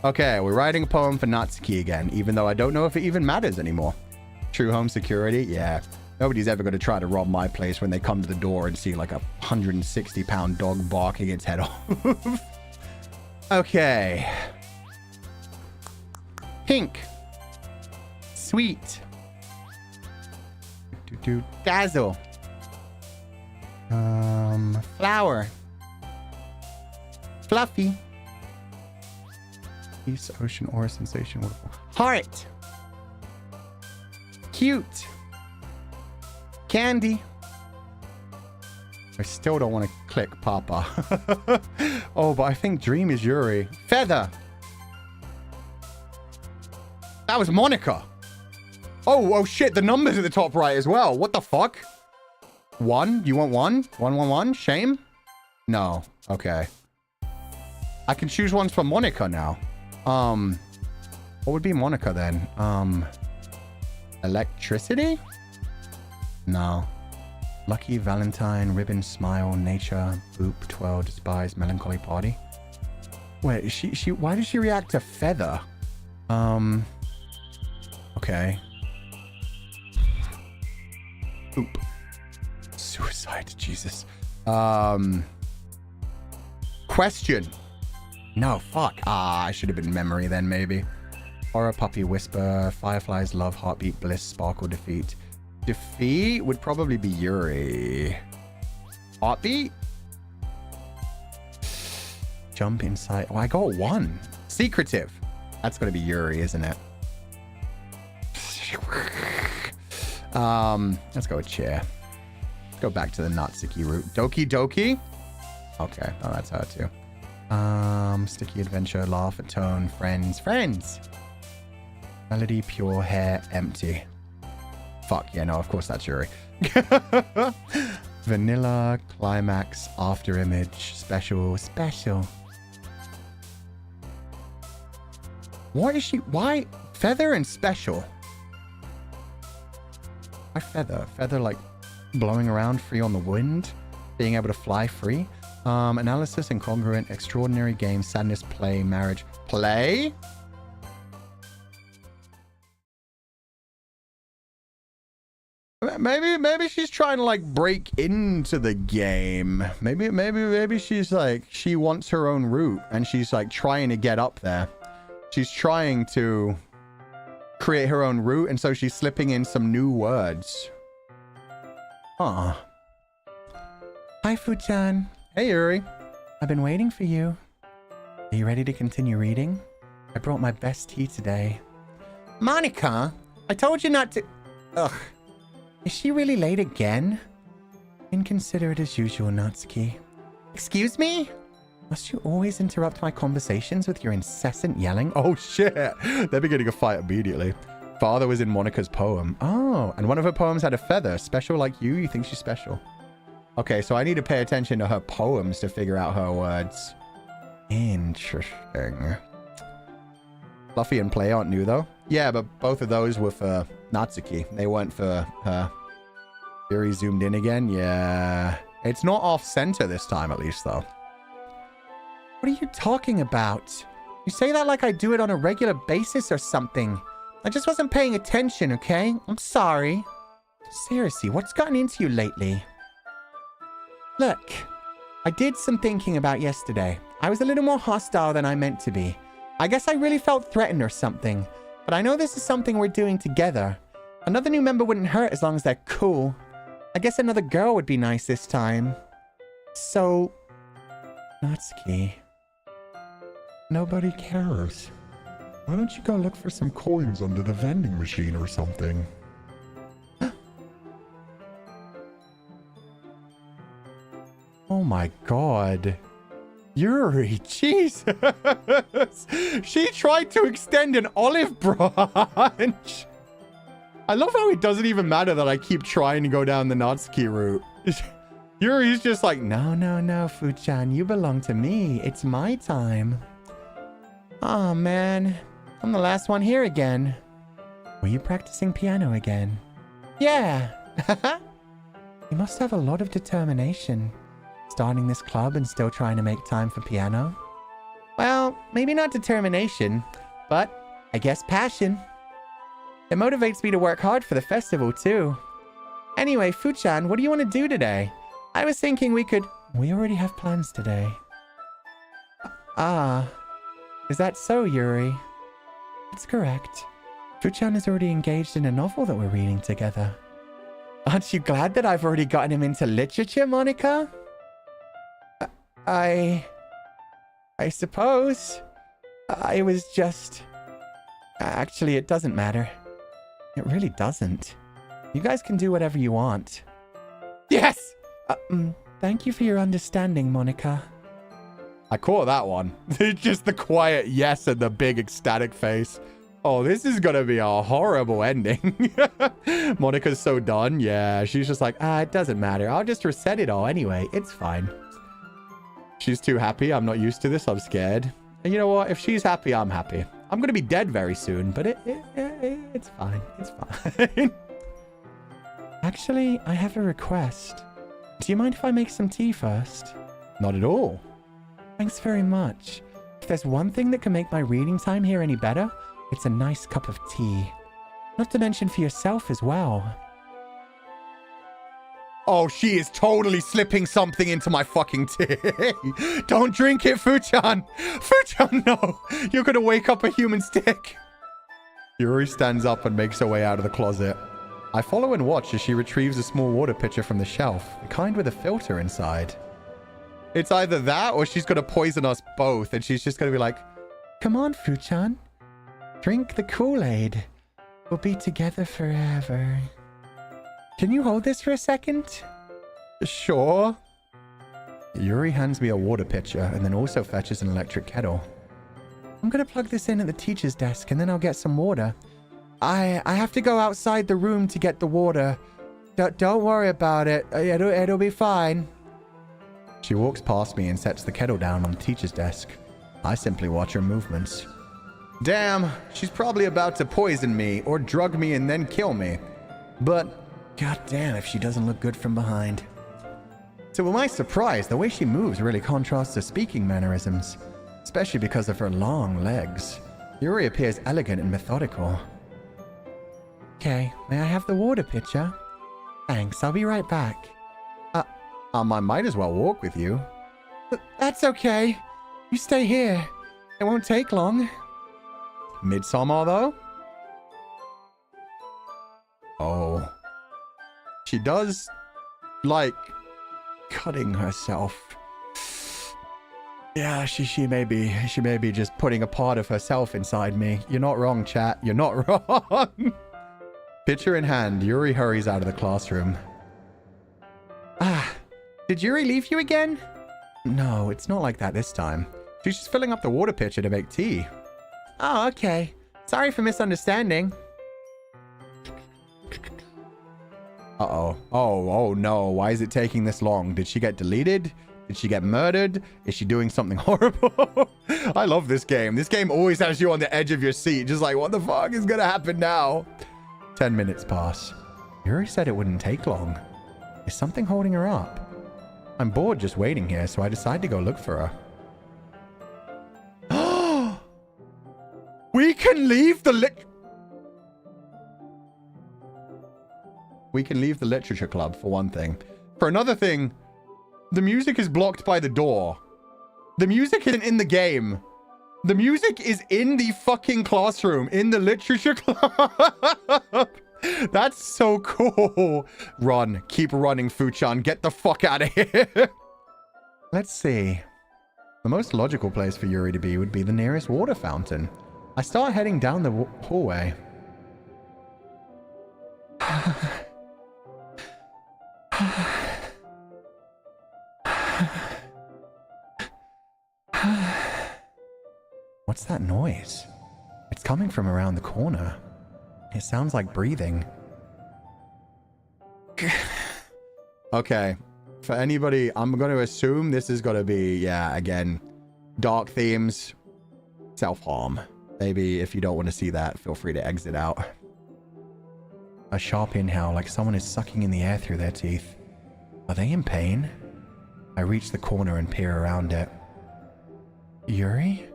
Okay, we're writing a poem for Natsuki again, even though I don't know if it even matters anymore. True home security? Yeah. Nobody's ever going to try to rob my place when they come to the door and see like a 160-pound dog barking its head off. Okay. Pink. Sweet. Dazzle. Flower. Fluffy. Peace, ocean, aura, sensation, waterfall. Heart. Cute. Candy. I still don't want to click Papa. Oh, but I think Dream is Yuri. Feather. That was Monika. Oh shit, the number's at the top right as well. What the fuck? 1? You want 1? 111? Shame? No. Okay. I can choose ones for Monika now. What would be Monika then? Electricity? No. Lucky, Valentine, Ribbon, Smile, Nature, Boop, 12, Despise, Melancholy, Party. Wait, she why did she react to Feather? Okay. Boop. Suicide, Jesus. Question. No, fuck. I should have been memory then, maybe. Horror, Puppy, Whisper, Fireflies, Love, Heartbeat, Bliss, Sparkle, Defeat. Defeat would probably be Yuri. Heartbeat? Jump inside. Oh, I got 1. Secretive. That's going to be Yuri, isn't it? Let's go with chair. Let's go back to the Natsuki route. Doki Doki? Okay. Oh, that's her too. Sticky Adventure, Laugh at Tone, Friends. Melody, Pure, Hair, Empty. Fuck, yeah, no, of course that's Yuri. Vanilla, Climax, After Image, Special. What is she? Why? Feather and Special? Why Feather? Feather, like, blowing around free on the wind? Being able to fly free? Analysis, Incongruent, Extraordinary Game, Sadness, Play, Marriage. Play? Maybe she's trying to like break into the game. Maybe she's like, she wants her own route and she's like trying to get up there. She's trying to create her own route and so she's slipping in some new words. Huh. Hi, Fu-chan. Hey, Yuri. I've been waiting for you. Are you ready to continue reading? I brought my best tea today. Monika, I told you not to... Ugh. Is she really late again? Inconsiderate as usual, Natsuki. Excuse me? Must you always interrupt my conversations with your incessant yelling? Oh, shit. They're beginning a fight immediately. Father was in Monika's poem. Oh, and one of her poems had a feather. Special like you? You think she's special? Okay, so I need to pay attention to her poems to figure out her words. Interesting. Fluffy and Play aren't new, though. Yeah, but both of those were for Natsuki. They weren't for her. Yuri zoomed in again. Yeah. It's not off-center this time, at least, though. What are you talking about? You say that like I do it on a regular basis or something. I just wasn't paying attention, okay? I'm sorry. Seriously, what's gotten into you lately? Look, I did some thinking about yesterday. I was a little more hostile than I meant to be. I guess I really felt threatened or something. But I know this is something we're doing together. Another new member wouldn't hurt as long as they're cool. I guess another girl would be nice this time. So... Natsuki. Nobody cares. Why don't you go look for some coins under the vending machine or something? Oh my god. Yuri, Jesus! She tried to extend an olive branch! I love how it doesn't even matter that I keep trying to go down the Natsuki route. Yuri's just like, no, no, no, Fu-chan, you belong to me. It's my time. Oh man, I'm the last one here again. Were you practicing piano again? Yeah! You must have a lot of determination. Starting this club and still trying to make time for piano? Well, maybe not determination, but I guess passion. It motivates me to work hard for the festival too. Anyway, Fu-chan, what do you want to do today? I was thinking we could... We already have plans today. Ah, is that so, Yuri? That's correct. Fu-chan is already engaged in a novel that we're reading together. Aren't you glad that I've already gotten him into literature, Monika? I suppose. I was just... Actually, it doesn't matter. It really doesn't. You guys can do whatever you want. Yes! Thank you for your understanding, Monika. I caught that one. It's just the quiet yes and the big ecstatic face. Oh, this is gonna be a horrible ending. Monika's so done. Yeah, she's just like, it doesn't matter. I'll just reset it all anyway. It's fine. She's too happy. I'm not used to this. I'm scared. And you know what? If she's happy, I'm happy. I'm gonna be dead very soon, but it's fine. It's fine. Actually, I have a request. Do you mind if I make some tea first? Not at all. Thanks very much. If there's one thing that can make my reading time here any better, it's a nice cup of tea. Not to mention for yourself as well. Oh, she is totally slipping something into my fucking tea. Don't drink it, Fu-chan. Fu-chan, no. You're going to wake up a human stick. Yuri stands up and makes her way out of the closet. I follow and watch as she retrieves a small water pitcher from the shelf, the kind with a filter inside. It's either that or she's going to poison us both, and she's just going to be like, come on, Fu-chan. Drink the Kool-Aid. We'll be together forever. Can you hold this for a second? Sure. Yuri hands me a water pitcher and then also fetches an electric kettle. I'm going to plug this in at the teacher's desk and then I'll get some water. I have to go outside the room to get the water. Don't worry about it. It'll be fine. She walks past me and sets the kettle down on the teacher's desk. I simply watch her movements. Damn, she's probably about to poison me or drug me and then kill me. But god damn if she doesn't look good from behind. To my surprise, the way she moves really contrasts her speaking mannerisms, especially because of her long legs. Yuri appears elegant and methodical. Okay, may I have the water pitcher? Thanks, I'll be right back. I might as well walk with you. That's okay. You stay here. It won't take long. Midsummer, though? Oh. She does like cutting herself. Yeah, she may be just putting a part of herself inside me. You're not wrong, chat. You're not wrong. Pitcher in hand, Yuri hurries out of the classroom. Did Yuri leave you again? No, it's not like that this time. She's just filling up the water pitcher to make tea. Oh, okay. Sorry for misunderstanding. Uh-oh. Oh no. Why is it taking this long? Did she get deleted? Did she get murdered? Is she doing something horrible? I love this game. This game always has you on the edge of your seat. Just like, what the fuck is gonna happen now? 10 minutes pass. Yuri said it wouldn't take long. Is something holding her up? I'm bored just waiting here, so I decide to go look for her. We can leave the literature club, for one thing. For another thing, the music is blocked by the door. The music isn't in the game. The music is in the fucking classroom, in the literature club. That's so cool. Run. Keep running, Fuchan. Get the fuck out of here. Let's see. The most logical place for Yuri to be would be the nearest water fountain. I start heading down the hallway. What's that noise? It's coming from around the corner. It sounds like breathing. Okay. For anybody, I'm going to assume this is going to be, yeah, again, dark themes, self-harm. Maybe if you don't want to see that, feel free to exit out. A sharp inhale, like someone is sucking in the air through their teeth. Are they in pain? I reach the corner and peer around it. Yuri?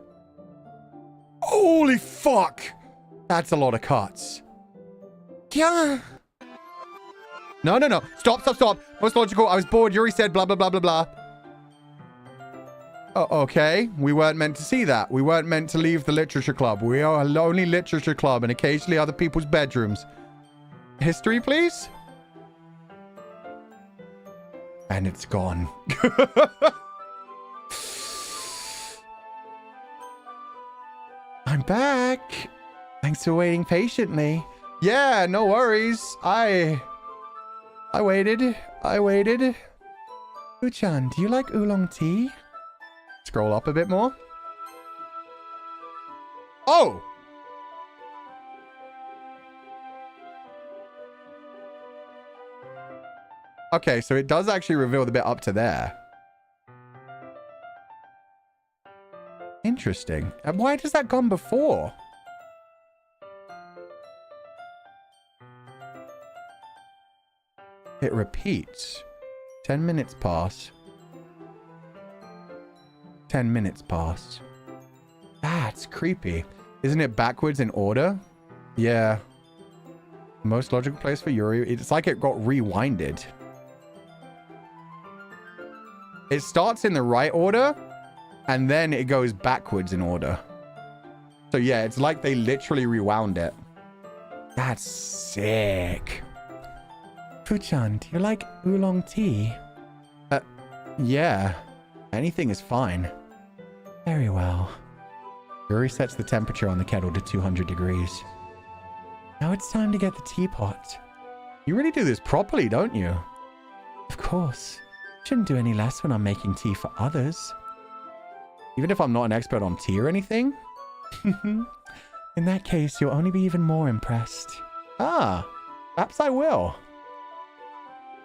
Holy fuck! That's a lot of cuts. Yeah. No. Stop. Most logical. I was bored. Yuri said blah, blah, blah, blah, blah. Oh, okay. We weren't meant to see that. We weren't meant to leave the literature club. We are a lonely literature club and occasionally other people's bedrooms. History, please? And it's gone. I'm back. Thanks for waiting patiently. Yeah, no worries. I waited. Fuchan, do you like oolong tea? Scroll up a bit more. Oh! Okay, so it does actually reveal the bit up to there. Interesting. And why does that gone before? It repeats. 10 minutes pass. 10 minutes pass. That's creepy. Isn't it backwards in order? Yeah. Most logical place for Yuri. It's like it got rewinded. It starts in the right order, and then it goes backwards in order. So yeah, it's like they literally rewound it. That's sick. Fuchan, do you like oolong tea? Yeah. Anything is fine. Very well. Yuri sets the temperature on the kettle to 200 degrees. Now it's time to get the teapot. You really do this properly, don't you? Of course. Shouldn't do any less when I'm making tea for others. Even if I'm not an expert on tea or anything? In that case, you'll only be even more impressed. Ah, perhaps I will.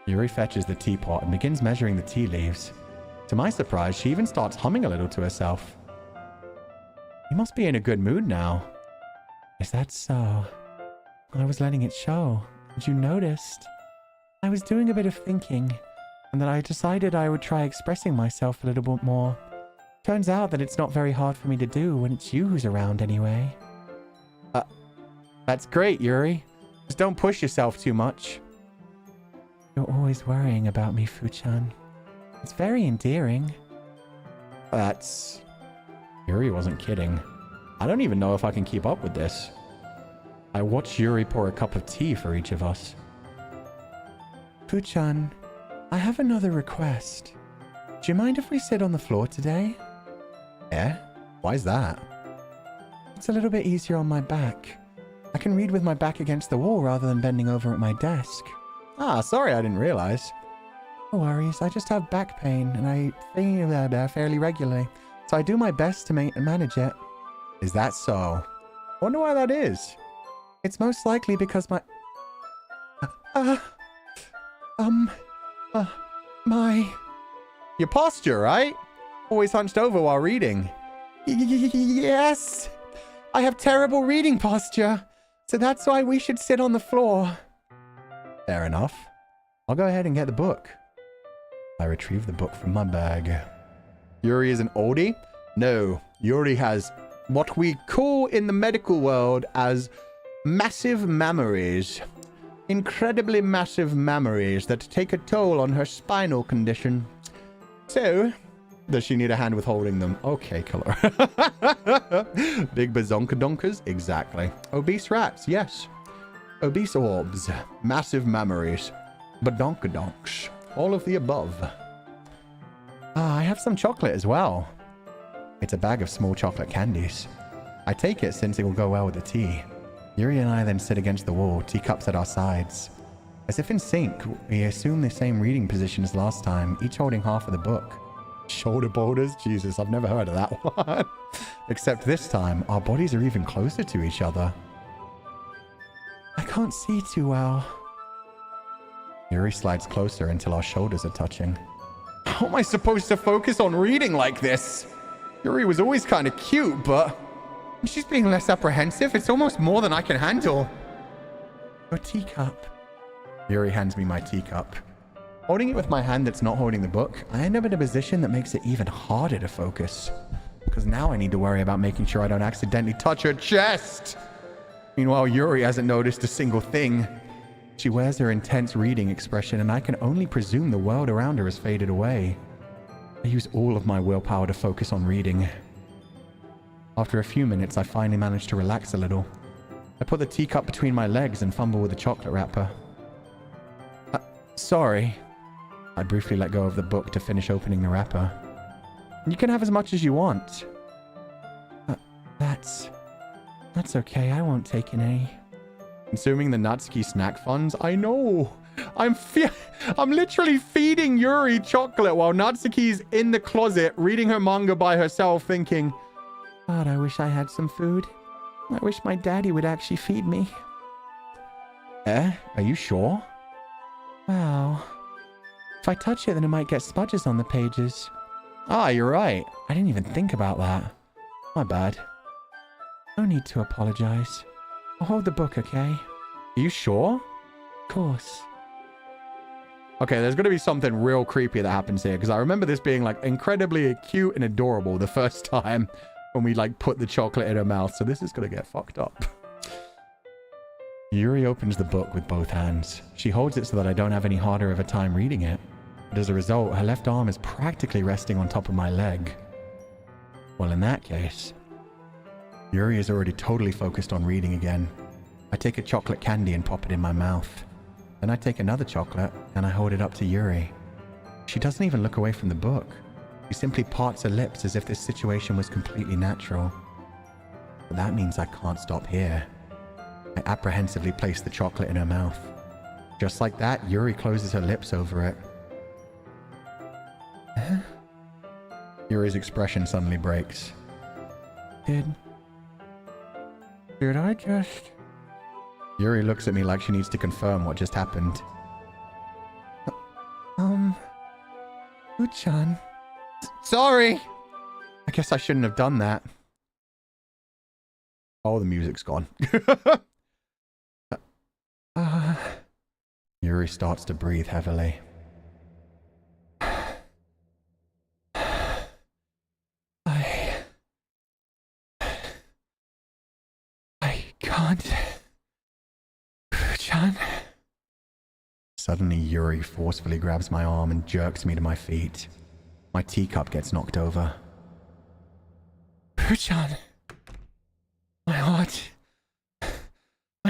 Yuri fetches the teapot and begins measuring the tea leaves. To my surprise, she even starts humming a little to herself. You must be in a good mood now. Is that so? I was letting it show. And you noticed. I was doing a bit of thinking, and then I decided I would try expressing myself a little bit more. Turns out that it's not very hard for me to do when it's you who's around anyway. That's great, Yuri. Just don't push yourself too much. You're always worrying about me, Fuchan. It's very endearing. That's... Yuri wasn't kidding. I don't even know if I can keep up with this. I watch Yuri pour a cup of tea for each of us. Fuchan, I have another request. Do you mind if we sit on the floor today? Yeah? Why's that? It's a little bit easier on my back. I can read with my back against the wall rather than bending over at my desk. Ah, sorry, I didn't realize. No worries, I just have back pain and I feel that fairly regularly. So I do my best to manage it. Is that so? I wonder why that is. It's most likely because my... Your posture, right? Always hunched over while reading. Yes! I have terrible reading posture. So that's why we should sit on the floor. Fair enough. I'll go ahead and get the book. I retrieve the book from my bag. Yuri is an oldie? No, Yuri has what we call in the medical world as massive memories. Incredibly massive memories that take a toll on her spinal condition. So, does she need a hand with holding them? Okay, killer. Big bazonkadonkers? Exactly. Obese rats, yes. obese orbs, massive memories, badonkadonks, all of the above. Ah, I have some chocolate as well. It's a bag of small chocolate candies. I take it since it will go well with the tea. Yuri and I then sit against the wall, teacups at our sides. As if in sync, we assume the same reading position as last time, each holding half of the book. Shoulder boulders? Jesus, I've never heard of that one. Except this time, our bodies are even closer to each other. I can't see too well. Yuri slides closer until our shoulders are touching. How am I supposed to focus on reading like this? Yuri was always kind of cute, but she's being less apprehensive. It's almost more than I can handle. Your teacup. Yuri hands me my teacup. Holding it with my hand that's not holding the book, I end up in a position that makes it even harder to focus. Because now I need to worry about making sure I don't accidentally touch her chest. Meanwhile, Yuri hasn't noticed a single thing. She wears her intense reading expression, and I can only presume the world around her has faded away. I use all of my willpower to focus on reading. After a few minutes, I finally manage to relax a little. I put the teacup between my legs and fumble with the chocolate wrapper. Sorry. I briefly let go of the book to finish opening the wrapper. You can have as much as you want. That's okay. I won't take any. Consuming the Natsuki snack funds? I know. I'm literally feeding Yuri chocolate while Natsuki's in the closet reading her manga by herself thinking, God, I wish I had some food. I wish my daddy would actually feed me. Are you sure? Wow. If I touch it, then it might get smudges on the pages. Ah, you're right. I didn't even think about that. My bad. No need to apologize. I'll hold the book, okay? Are you sure? Of course. Okay, there's going to be something real creepy that happens here, because I remember this being like incredibly cute and adorable the first time when we like put the chocolate in her mouth, so this is going to get fucked up. Yuri opens the book with both hands. She holds it so that I don't have any harder of a time reading it. But as a result, her left arm is practically resting on top of my leg. Well, in that case, Yuri is already totally focused on reading again. I take a chocolate candy and pop it in my mouth. Then I take another chocolate and I hold it up to Yuri. She doesn't even look away from the book. She simply parts her lips as if this situation was completely natural. But that means I can't stop here. I apprehensively place the chocolate in her mouth. Just like that, Yuri closes her lips over it. Yuri's expression suddenly breaks. Did I just... Yuri looks at me like she needs to confirm what just happened. Uchan. Sorry! I guess I shouldn't have done that. Oh, the music's gone. Yuri starts to breathe heavily. I can't. Chan. Suddenly, Yuri forcefully grabs my arm and jerks me to my feet. My teacup gets knocked over. Fuchan. My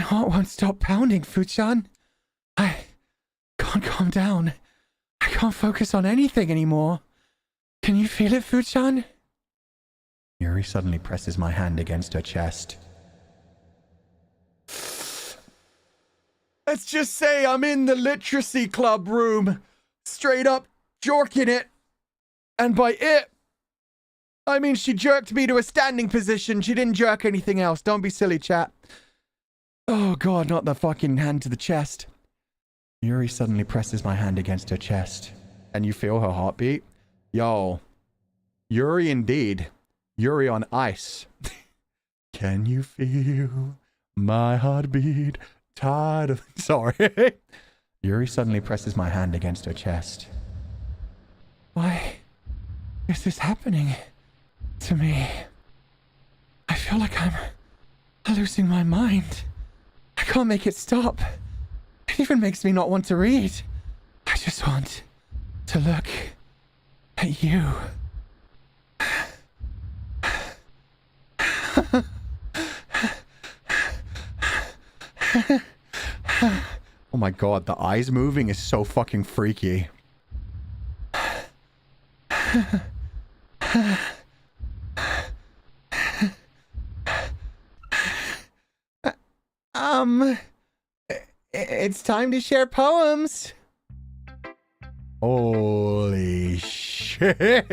heart won't stop pounding, Fuchan. I can't calm down. I can't focus on anything anymore. Can you feel it, Fuchan? Yuri suddenly presses my hand against her chest. Let's just say I'm in the literacy club room, straight up jorking it. And by it, I mean she jerked me to a standing position. She didn't jerk anything else. Don't be silly, chat. Oh god, not the fucking hand to the chest. Yuri suddenly presses my hand against her chest. And you feel her heartbeat? Yo. Yuri indeed. Yuri on ice. Can you feel my heartbeat? Tired of... Sorry. Yuri suddenly presses my hand against her chest. Why is this happening to me? I feel like I'm losing my mind. I can't make it stop. It even makes me not want to read. I just want to look at you. Oh my god, the eyes moving is so fucking freaky. It's time to share poems. Holy shit.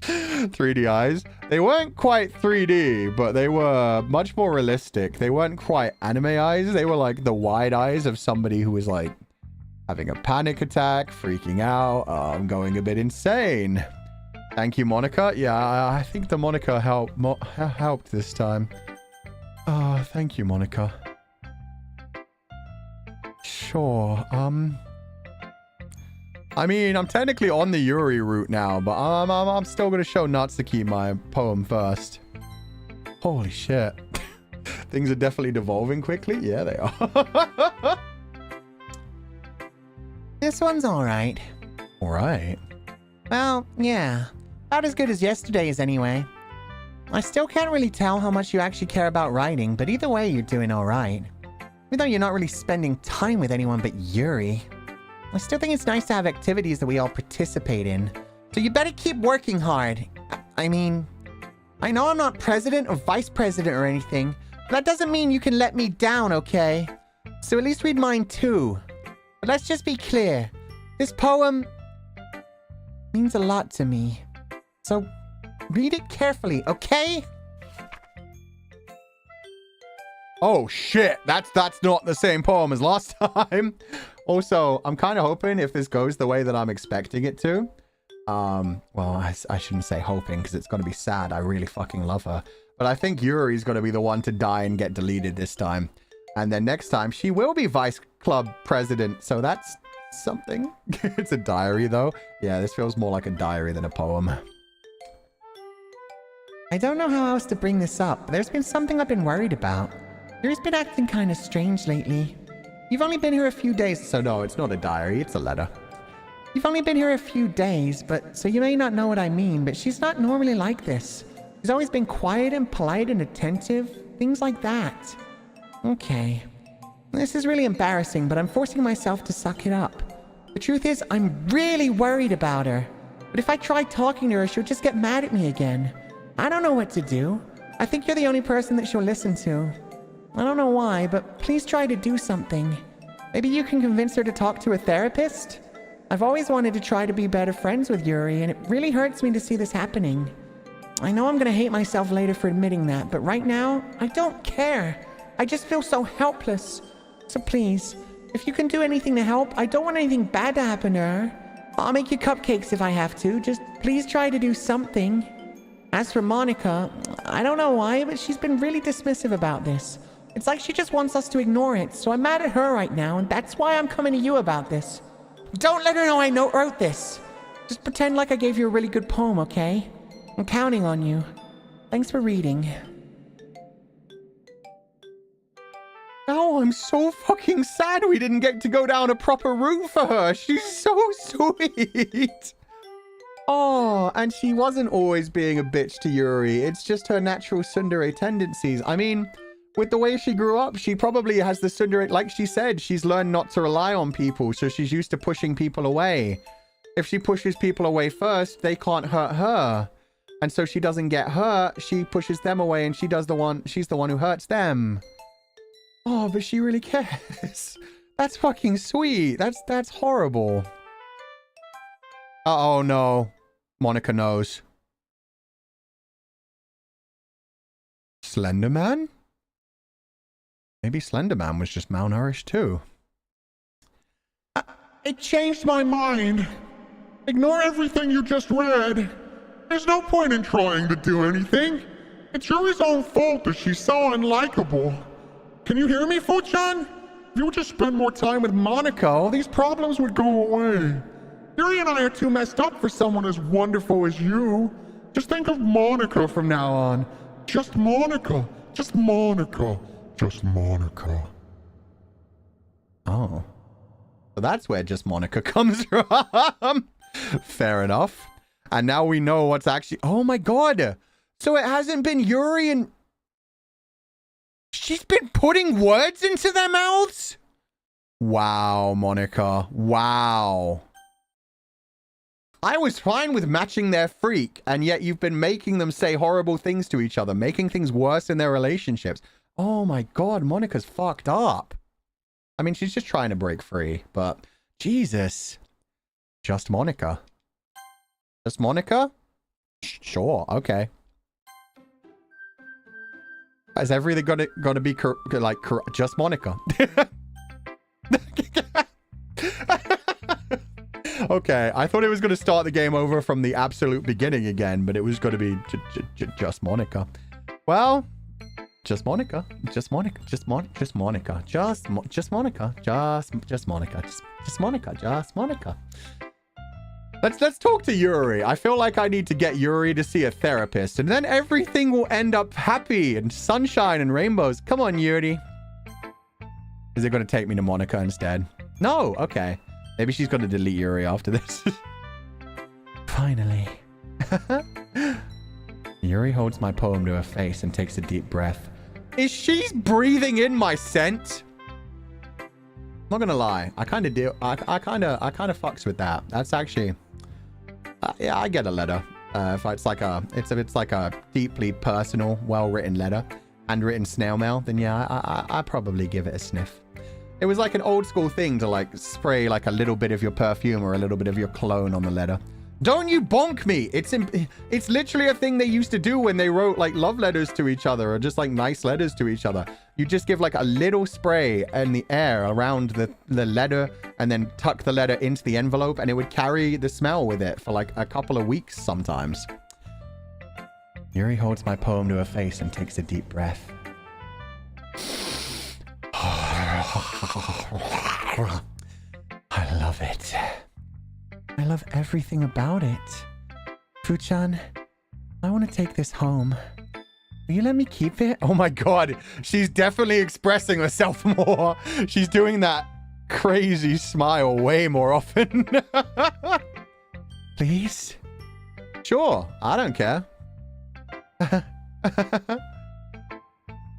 3D eyes. They weren't quite 3D, but they were much more realistic. They weren't quite anime eyes. They were like the wide eyes of somebody who was like having a panic attack, freaking out, going a bit insane. Thank you, Monika. Yeah, I think the Monika helped this time. Oh, thank you, Monika. Sure, I mean, I'm technically on the Yuri route now, but I'm still gonna show Natsuki my poem first. Holy shit. Things are definitely devolving quickly. Yeah, they are. This one's alright. Alright. Well, yeah. About as good as yesterday's anyway. I still can't really tell how much you actually care about writing, but either way you're doing alright. Even though you're not really spending time with anyone but Yuri, I still think it's nice to have activities that we all participate in. So you better keep working hard. I mean, I know I'm not president or vice president or anything, but that doesn't mean you can let me down, okay? So at least read mine too. But let's just be clear. This poem means a lot to me. So read it carefully, okay? Oh shit, that's not the same poem as last time. Also, I'm kind of hoping if this goes the way that I'm expecting it to. Well, I shouldn't say hoping because it's going to be sad. I really fucking love her. But I think Yuri's going to be the one to die and get deleted this time. And then next time, she will be vice club president. So that's something. It's a diary though. Yeah, this feels more like a diary than a poem. I don't know how else to bring this up, but there's been something I've been worried about. Yuri's been acting kind of strange lately. You've only been here a few days, So no, it's not a diary, it's a letter. You've only been here a few days, but so you may not know what I mean, but she's not normally like this. She's always been quiet and polite and attentive, things like that. Okay. This is really embarrassing, but I'm forcing myself to suck it up. The truth is, I'm really worried about her. But if I try talking to her, she'll just get mad at me again. I don't know what to do. I think you're the only person that she'll listen to. I don't know why, but please try to do something. Maybe you can convince her to talk to a therapist? I've always wanted to try to be better friends with Yuri, and it really hurts me to see this happening. I know I'm gonna hate myself later for admitting that, but right now, I don't care. I just feel so helpless. So please, if you can do anything to help, I don't want anything bad to happen to her. I'll make you cupcakes if I have to. Just please try to do something. As for Monika, I don't know why, but she's been really dismissive about this. It's like she just wants us to ignore it, so I'm mad at her right now, and that's why I'm coming to you about this. Don't let her know I wrote this. Just pretend like I gave you a really good poem, okay? I'm counting on you. Thanks for reading. Oh, I'm so fucking sad we didn't get to go down a proper route for her. She's so sweet. Oh, and she wasn't always being a bitch to Yuri. It's just her natural tsundere tendencies. I mean, with the way she grew up, she probably has the tsundere, like she said, she's learned not to rely on people, so she's used to pushing people away. If she pushes people away first, they can't hurt her. And so she doesn't get hurt, she pushes them away and she's the one who hurts them. Oh, but she really cares. That's fucking sweet. That's horrible. Uh-oh, no. Monika knows. Slender Man? Maybe Slender Man was just malnourished too. It changed my mind. Ignore everything you just read. There's no point in trying to do anything. It's Yuri's own fault that she's so unlikable. Can you hear me, Fuchan? If you would just spend more time with Monika, all these problems would go away. Yuri and I are too messed up for someone as wonderful as you. Just think of Monika from now on. Just Monika. Just Monika. Just Monika. Oh. So that's where just Monika comes from. Fair enough. And now we know what's actually... Oh my god! So it hasn't been Yuri and... She's been putting words into their mouths? Wow, Monika. Wow. I was fine with matching their freak, and yet you've been making them say horrible things to each other, making things worse in their relationships. Oh my god, Monika's fucked up. I mean, she's just trying to break free, but Jesus. Just Monika. Just Monika? Sure, okay. Is everything gonna be just Monika? Okay, I thought it was going to start the game over from the absolute beginning again, but it was going to be just Monika. Well, just Monika. Just Monika. Just Monika. Just Monika. Just Monika. Just Monika. Just Monika. Let's talk to Yuri. I feel like I need to get Yuri to see a therapist, and then everything will end up happy and sunshine and rainbows. Come on, Yuri. Is it going to take me to Monika instead? No. Okay. Maybe she's going to delete Yuri after this. Finally. Yuri holds my poem to her face and takes a deep breath. Is she breathing in my scent? Not gonna lie, I kind of do. I kind of fucks with that. That's actually, yeah, I get a letter. If it's like a deeply personal, well-written letter, handwritten snail mail, then yeah, I probably give it a sniff. It was like an old school thing to like spray like a little bit of your perfume or a little bit of your cologne on the letter. Don't you bonk me. It's literally a thing they used to do when they wrote like love letters to each other or just like nice letters to each other. You just give like a little spray in the air around the letter and then tuck the letter into the envelope and it would carry the smell with it for like a couple of weeks sometimes. Yuri holds my poem to her face and takes a deep breath. I love it. I love everything about it. Fuchan, I want to take this home. Will you let me keep it? Oh my god, she's definitely expressing herself more. She's doing that crazy smile way more often. Please? Sure, I don't care.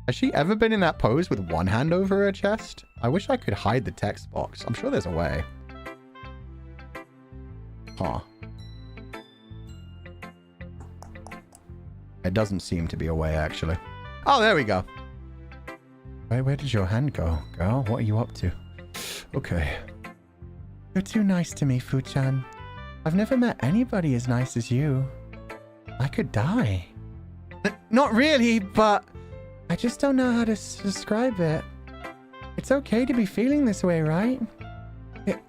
Has she ever been in that pose with one hand over her chest? I wish I could hide the text box. I'm sure there's a way. Huh. It doesn't seem to be a way, actually. Oh, there we go. Where did your hand go, girl? What are you up to? Okay. You're too nice to me, Fuchan. I've never met anybody as nice as you. I could die. Not really, but... I just don't know how to describe it. It's okay to be feeling this way, right?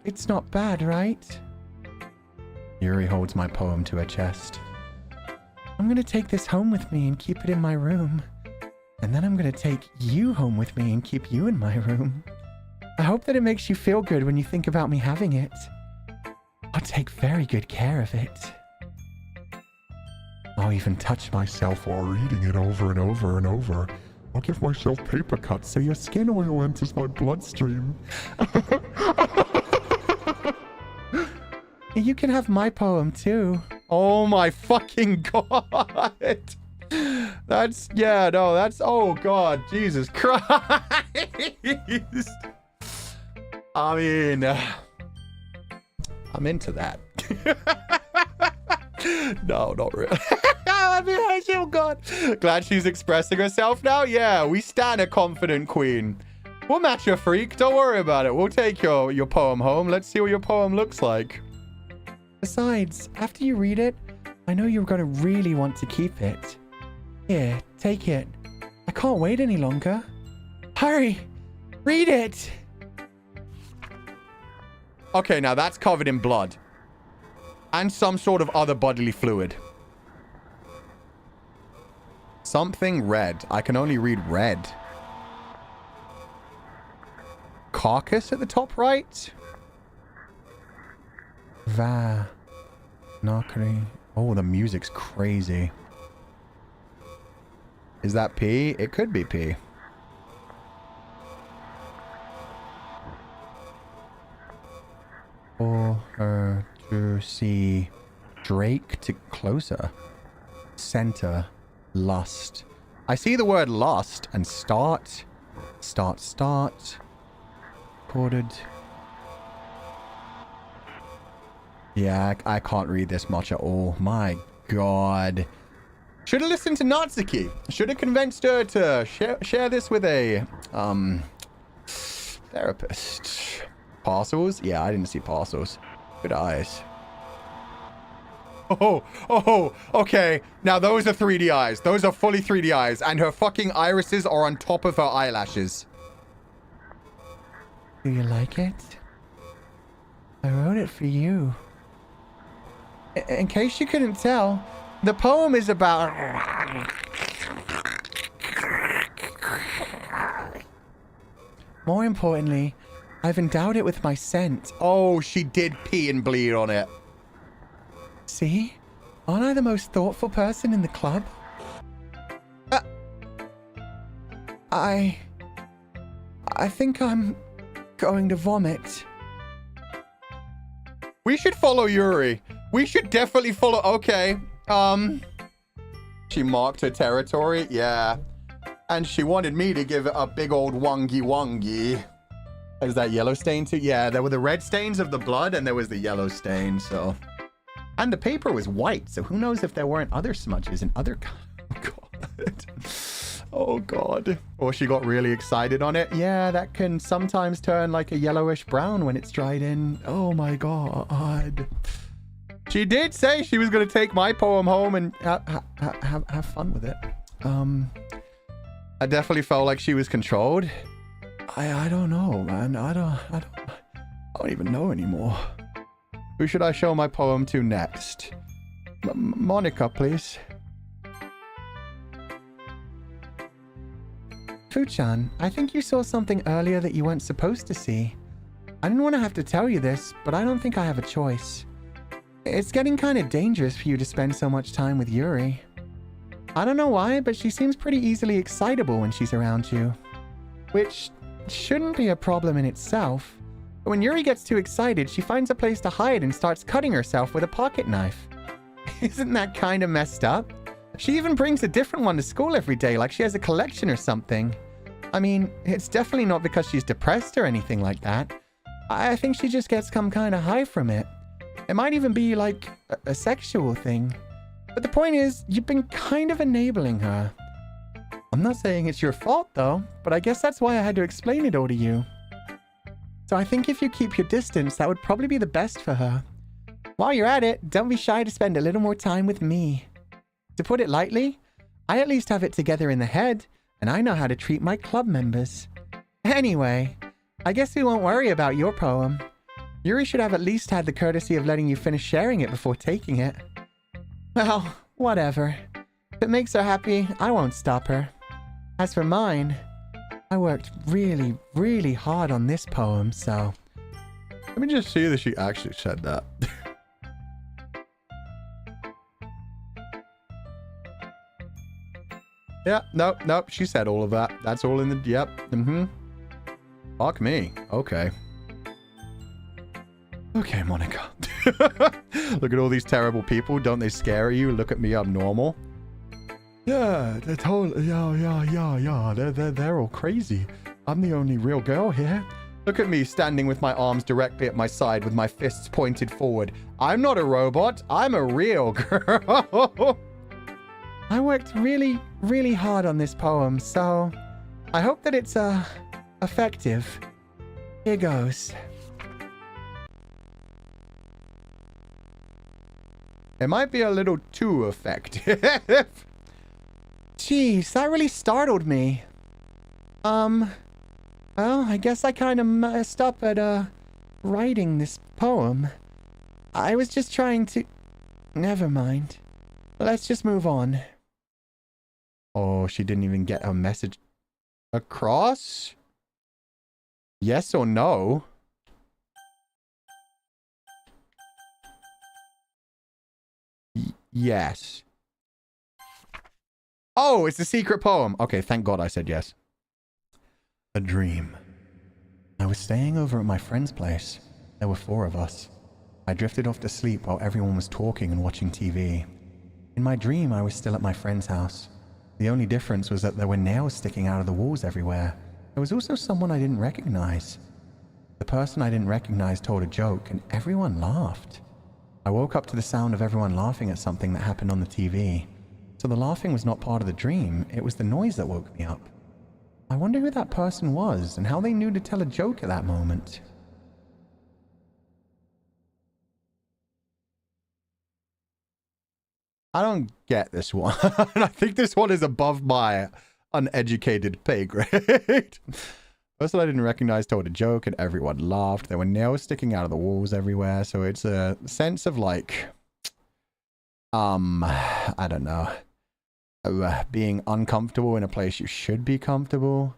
It's not bad, right? Yuri holds my poem to her chest. I'm gonna take this home with me and keep it in my room. And then I'm gonna take you home with me and keep you in my room. I hope that it makes you feel good when you think about me having it. I'll take very good care of it. I'll even touch myself while reading it over and over and over. I'll give myself paper cuts so your skin oil enters my bloodstream. You can have my poem too. Oh my fucking god. That's, yeah, no, that's, oh god, Jesus Christ. I mean, I'm into that. No, not really. I mean, oh god. Glad she's expressing herself now. Yeah, we stand a confident queen. We'll match your freak. Don't worry about it. We'll take your poem home. Let's see what your poem looks like. Besides, after you read it, I know you're going to really want to keep it. Here, take it. I can't wait any longer. Hurry! Read it! Okay, now that's covered in blood. And some sort of other bodily fluid. Something red. I can only read red. Carcass at the top right? Va. Nakri. Oh, the music's crazy. Is that P? It could be P. For her to see Drake to closer. Center. Lust. I see the word lust and start. Start. Recorded. Yeah, I can't read this much at all. My god. Should have listened to Natsuki. Should have convinced her to share this with a therapist. Parcels? Yeah, I didn't see parcels. Good eyes. Oh, okay. Now those are 3D eyes. Those are fully 3D eyes. And her fucking irises are on top of her eyelashes. Do you like it? I wrote it for you. In case you couldn't tell, the poem is about... More importantly, I've endowed it with my scent. Oh, she did pee and bleed on it. See? Aren't I the most thoughtful person in the club? I think I'm going to vomit. We should follow Yuri. We should definitely follow... Okay. She marked her territory. Yeah. And she wanted me to give it a big old wongy. Is that yellow stain too? Yeah, there were the red stains of the blood and there was the yellow stain, so... And the paper was white, so who knows if there weren't other smudges and other... Oh, God. Or she got really excited on it. Yeah, that can sometimes turn like a yellowish brown when it's dried in. Oh, my God. She did say she was going to take my poem home and have fun with it. I definitely felt like she was controlled. I don't know, man. I don't even know anymore. Who should I show my poem to next? Monika, please. Fuchan, I think you saw something earlier that you weren't supposed to see. I didn't want to have to tell you this, but I don't think I have a choice. It's getting kind of dangerous for you to spend so much time with Yuri. I don't know why, but she seems pretty easily excitable when she's around you. Which shouldn't be a problem in itself. But when Yuri gets too excited, she finds a place to hide and starts cutting herself with a pocket knife. Isn't that kind of messed up? She even brings a different one to school every day, like she has a collection or something. I mean, it's definitely not because she's depressed or anything like that. I think she just gets some kind of high from it. It might even be like a sexual thing. But the point is, you've been kind of enabling her. I'm not saying it's your fault though, but I guess that's why I had to explain it all to you. So I think if you keep your distance, that would probably be the best for her. While you're at it, don't be shy to spend a little more time with me. To put it lightly, I at least have it together in the head, and I know how to treat my club members. Anyway, I guess we won't worry about your poem. Yuri should have at least had the courtesy of letting you finish sharing it before taking it. Well, whatever. If it makes her happy, I won't stop her. As for mine, I worked really, really hard on this poem, so... Let me just see that she actually said that. Yeah, nope, she said all of that. That's all in the... Yep, Fuck me. Okay. Okay, Monika. Look at all these terrible people. Don't they scare you? Look at me, I'm normal. Yeah, they're totally... Yeah. They're all crazy. I'm the only real girl here. Look at me standing with my arms directly at my side with my fists pointed forward. I'm not a robot. I'm a real girl. I worked really, really hard on this poem, so I hope that it's, effective. Here goes. It might be a little too effective. Jeez, that really startled me. Well, I guess I kind of messed up at, writing this poem. I was just trying to... Never mind. Let's just move on. Oh, she didn't even get her message across? Yes or no? Yes. Oh, it's a secret poem. Okay, thank God I said yes. A dream. I was staying over at my friend's place. There were 4 of us. I drifted off to sleep while everyone was talking and watching TV. In my dream, I was still at my friend's house. The only difference was that there were nails sticking out of the walls everywhere. It There was also someone I didn't recognize. The person I didn't recognize told a joke and everyone laughed. I woke up to the sound of everyone laughing at something that happened on the TV. So the laughing was not part of the dream, it was the noise that woke me up. I wonder who that person was and how they knew to tell a joke at that moment. I don't get this one. I think this one is above my uneducated pay grade. Person I didn't recognize told a joke and everyone laughed. There were nails sticking out of the walls everywhere. So it's a sense of like, I don't know, being uncomfortable in a place you should be comfortable.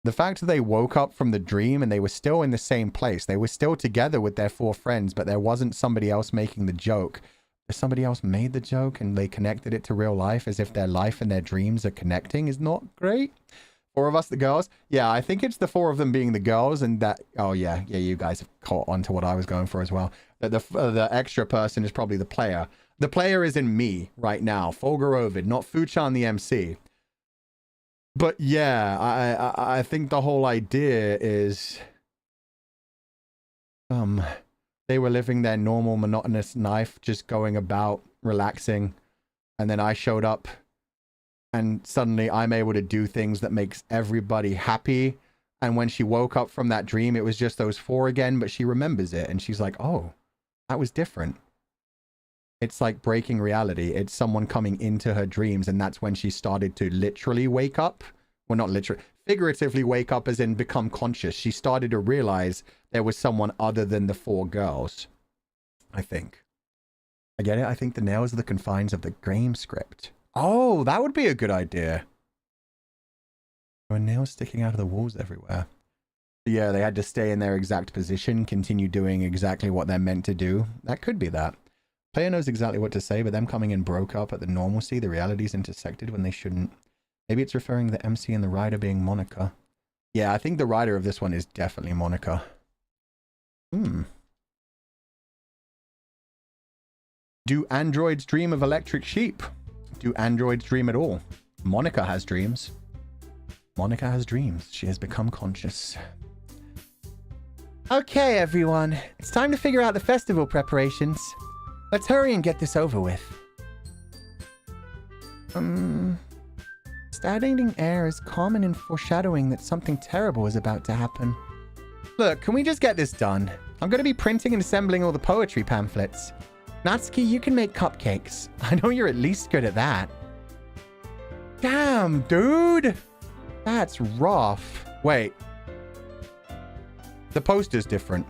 The fact that they woke up from the dream and they were still in the same place. They were still together with their 4 friends, but there wasn't somebody else making the joke. Somebody else made the joke and they connected it to real life as if their life and their dreams are connecting is not great. 4 of us, the girls. Yeah, I think it's the 4 of them being the girls and that... Oh, yeah, you guys have caught on to what I was going for as well. The extra person is probably the player. The player is in me right now. Fulgur Ovid, not Fuchan the MC. But yeah, I think the whole idea is... They were living their normal, monotonous life, just going about, relaxing. And then I showed up. And suddenly I'm able to do things that makes everybody happy. And when she woke up from that dream, it was just those 4 again. But she remembers it. And she's like, oh, that was different. It's like breaking reality. It's someone coming into her dreams. And that's when she started to literally wake up. Well, not literally. Figuratively wake up as in become conscious. She started to realize there was someone other than the 4 girls. I think. I get it. I think the nails are the confines of the game script. Oh, that would be a good idea. There were nails sticking out of the walls everywhere. Yeah, they had to stay in their exact position, continue doing exactly what they're meant to do. That could be that. Player knows exactly what to say, but them coming in broke up at the normalcy. The realities intersected when they shouldn't. Maybe it's referring to the MC and the writer being Monika. Yeah, I think the writer of this one is definitely Monika. Do androids dream of electric sheep? Do androids dream at all? Monika has dreams. Monika has dreams. She has become conscious. Okay, everyone. It's time to figure out the festival preparations. Let's hurry and get this over with. Stagnating air is common in foreshadowing that something terrible is about to happen. Look, can we just get this done? I'm going to be printing and assembling all the poetry pamphlets. Natsuki, you can make cupcakes. I know you're at least good at that. Damn, dude! That's rough. Wait. The poster's different.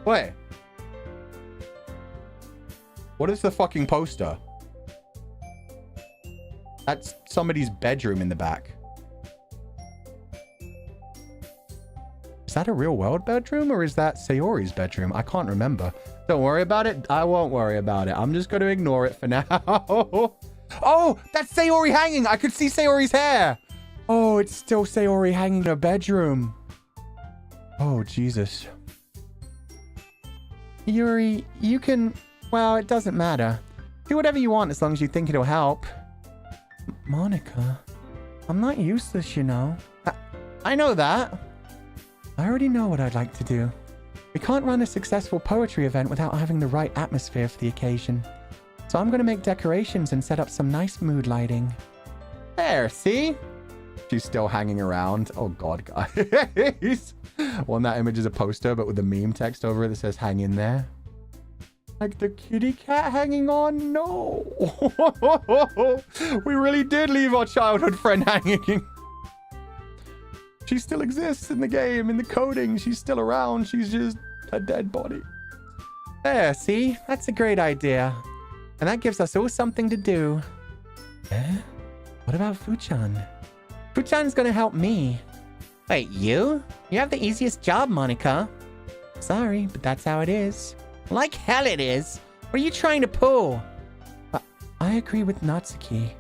Wait. What is the fucking poster? That's somebody's bedroom in the back. Is that a real world bedroom or is that Sayori's bedroom? I can't remember. Don't worry about it. I won't worry about it. I'm just going to ignore it for now. Oh, that's Sayori hanging. I could see Sayori's hair. Oh, it's still Sayori hanging in her bedroom. Oh, Jesus. Yuri, you can... Well, it doesn't matter. Do whatever you want as long as you think it'll help. Monika, I'm not useless, you know. I know that. I already know what I'd like to do. We can't run a successful poetry event without having the right atmosphere for the occasion. So I'm going to make decorations and set up some nice mood lighting. There, see? She's still hanging around. Oh, God, guys. One, that image is a poster, but with the meme text over it that says, hang in there. Like the kitty cat hanging on? No. We really did leave our childhood friend hanging. She still exists in the game, in the coding. She's still around. She's just a dead body. There, see? That's a great idea. And that gives us all something to do. Eh? What about Fuchan? Fuchan's gonna help me. Wait, you? You have the easiest job, Monika. Sorry, but that's how it is. Like hell it is. What are you trying to pull? I agree with Natsuki.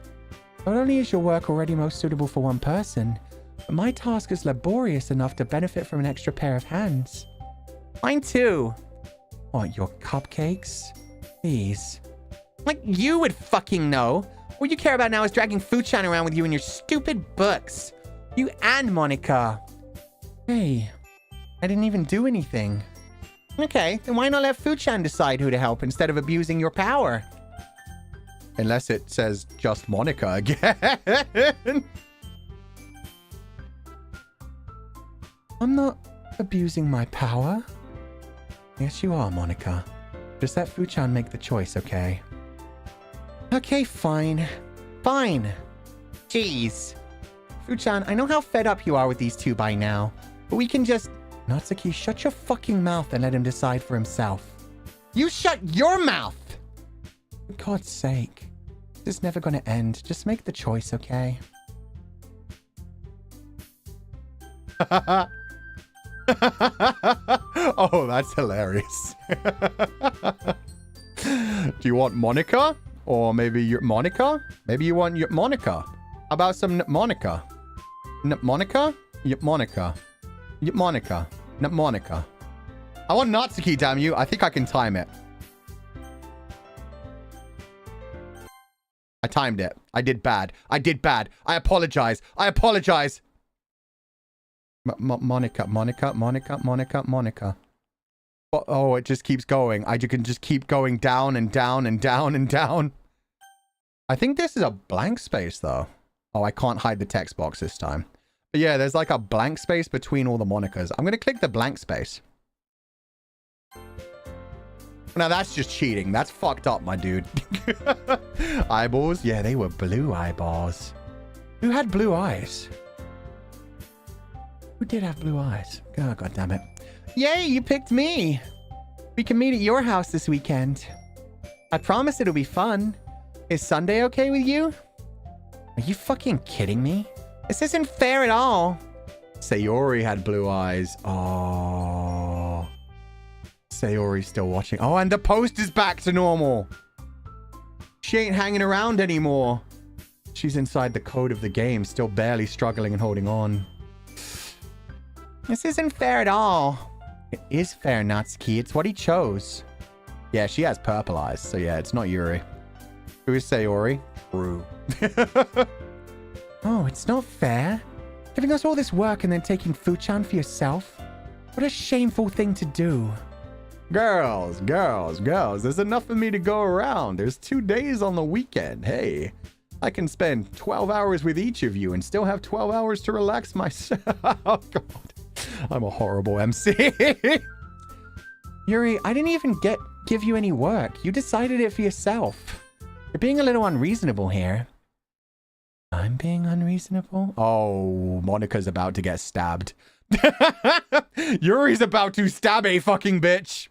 Not only is your work already most suitable for one person, but my task is laborious enough to benefit from an extra pair of hands. Mine too. What, your cupcakes? Please. Like you would fucking know. All you care about now is dragging Fuchan around with you in your stupid books. You and Monika. Hey, I didn't even do anything. Okay, then why not let Fuchan decide who to help instead of abusing your power? Unless it says just Monika again. I'm not abusing my power. Yes, you are, Monika. Just let Fuchan make the choice, okay? Okay, fine. Fine. Jeez. Fuchan, I know how fed up you are with these two by now, but we can just... Natsuki, shut your fucking mouth and let him decide for himself. You shut your mouth! For God's sake. This is never gonna end. Just make the choice, okay? Oh, that's hilarious. Do you want Monika? Or maybe your Monika? Maybe you want your Monika. How about some Monika? Monika? Monika. Monika. Monika. I want Natsuki, damn you. I think I can time it. I timed it. I did bad. I did bad. I apologize. I apologize. Monika. Oh, it just keeps going. I can just keep going down and down and down and down. I think this is a blank space, though. Oh, I can't hide the text box this time. But yeah, there's like a blank space between all the Monikas. I'm going to click the blank space. Now, that's just cheating. That's fucked up, my dude. Eyeballs? Yeah, they were blue eyeballs. Who had blue eyes? Who did have blue eyes? Oh, God damn it. Yay, you picked me. We can meet at your house this weekend. I promise it'll be fun. Is Sunday okay with you? Are you fucking kidding me? This isn't fair at all. Sayori had blue eyes. Oh. Sayori's still watching. Oh, and the post is back to normal. She ain't hanging around anymore. She's inside the code of the game, still barely struggling and holding on. This isn't fair at all. It is fair, Natsuki. It's what he chose. Yeah, she has purple eyes, so yeah, it's not Yuri. Who is Sayori? True. Oh, it's not fair. Giving us all this work and then taking Fuchan for yourself? What a shameful thing to do. Girls, there's enough for me to go around. There's 2 days on the weekend. Hey, I can spend 12 hours with each of you and still have 12 hours to relax myself. Oh, God. I'm a horrible MC. Yuri, I didn't even give you any work. You decided it for yourself. You're being a little unreasonable here. I'm being unreasonable? Oh, Monika's about to get stabbed. Yuri's about to stab a fucking bitch.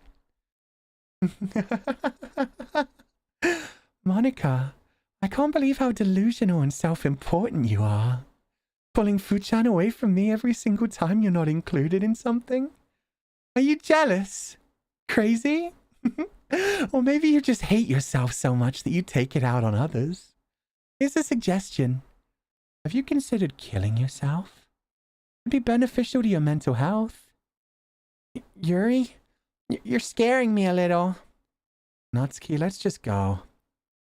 Monika, I can't believe how delusional and self-important you are. Pulling Fuchan away from me every single time you're not included in something? Are you jealous? Crazy? Or maybe you just hate yourself so much that you take it out on others. Here's a suggestion. Have you considered killing yourself? It'd be beneficial to your mental health. Yuri, you're scaring me a little. Natsuki, let's just go.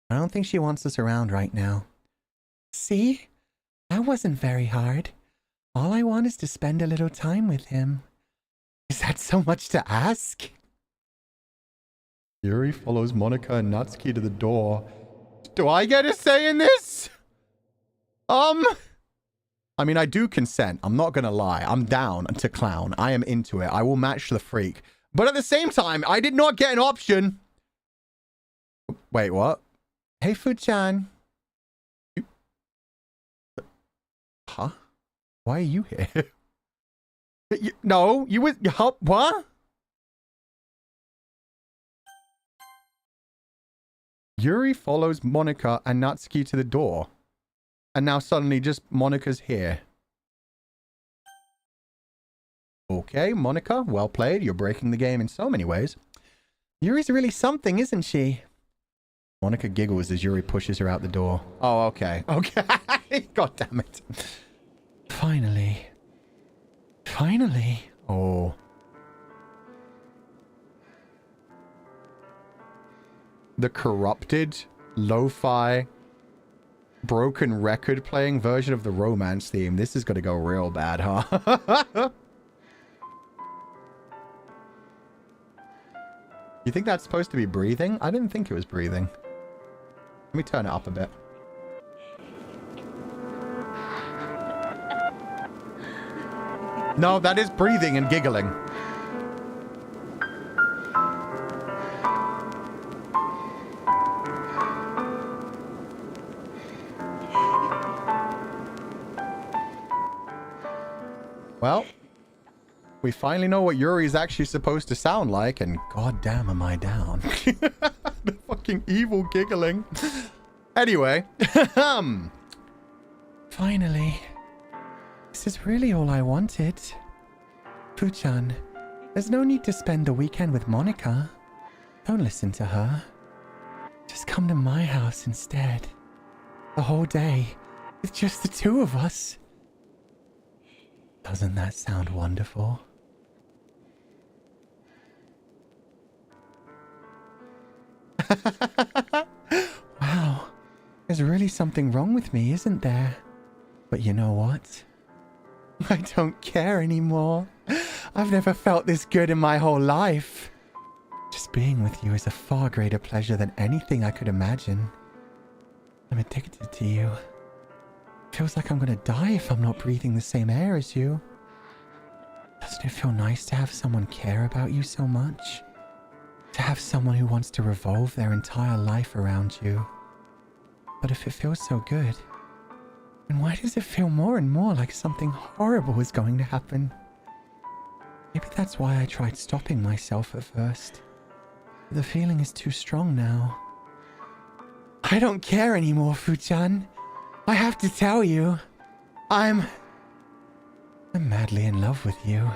I don't think she wants us around right now. See? That wasn't very hard. All I want is to spend a little time with him. Is that so much to ask? Yuri follows Monika and Natsuki to the door. Do I get a say in this? I mean, I do consent. I'm not gonna lie. I'm down to clown. I am into it. I will match the freak. But at the same time, I did not get an option. Wait, what? Hey, Fuchan. Huh? Why are you here? No, you was... What? Yuri follows Monika and Natsuki to the door. And now suddenly just Monika's here. Okay, Monika, well played. You're breaking the game in so many ways. Yuri's really something, isn't she? Monika giggles as Yuri pushes her out the door. Oh, okay. Okay. God damn it. Finally. Finally. Oh. The corrupted, lo-fi, broken record playing version of the romance theme. This is going to go real bad, huh? You think that's supposed to be breathing? I didn't think it was breathing. Let me turn it up a bit. No, that is breathing and giggling. Well, we finally know what Yuri is actually supposed to sound like, and goddamn am I down. The fucking evil giggling. Anyway, Finally. This is really all I wanted. Fuchan, there's no need to spend the weekend with Monika. Don't listen to her. Just come to my house instead. The whole day, with just the two of us. Doesn't that sound wonderful? Wow, there's really something wrong with me, isn't there? But you know what? I don't care anymore. I've never felt this good in my whole life. Just being with you is a far greater pleasure than anything I could imagine. I'm addicted to you. Feels like I'm gonna die if I'm not breathing the same air as you. Doesn't it feel nice to have someone care about you so much? To have someone who wants to revolve their entire life around you. But if it feels so good, then why does it feel more and more like something horrible is going to happen? Maybe that's why I tried stopping myself at first. But the feeling is too strong now. I don't care anymore, Fuchan. I have to tell you, I'm madly in love with you.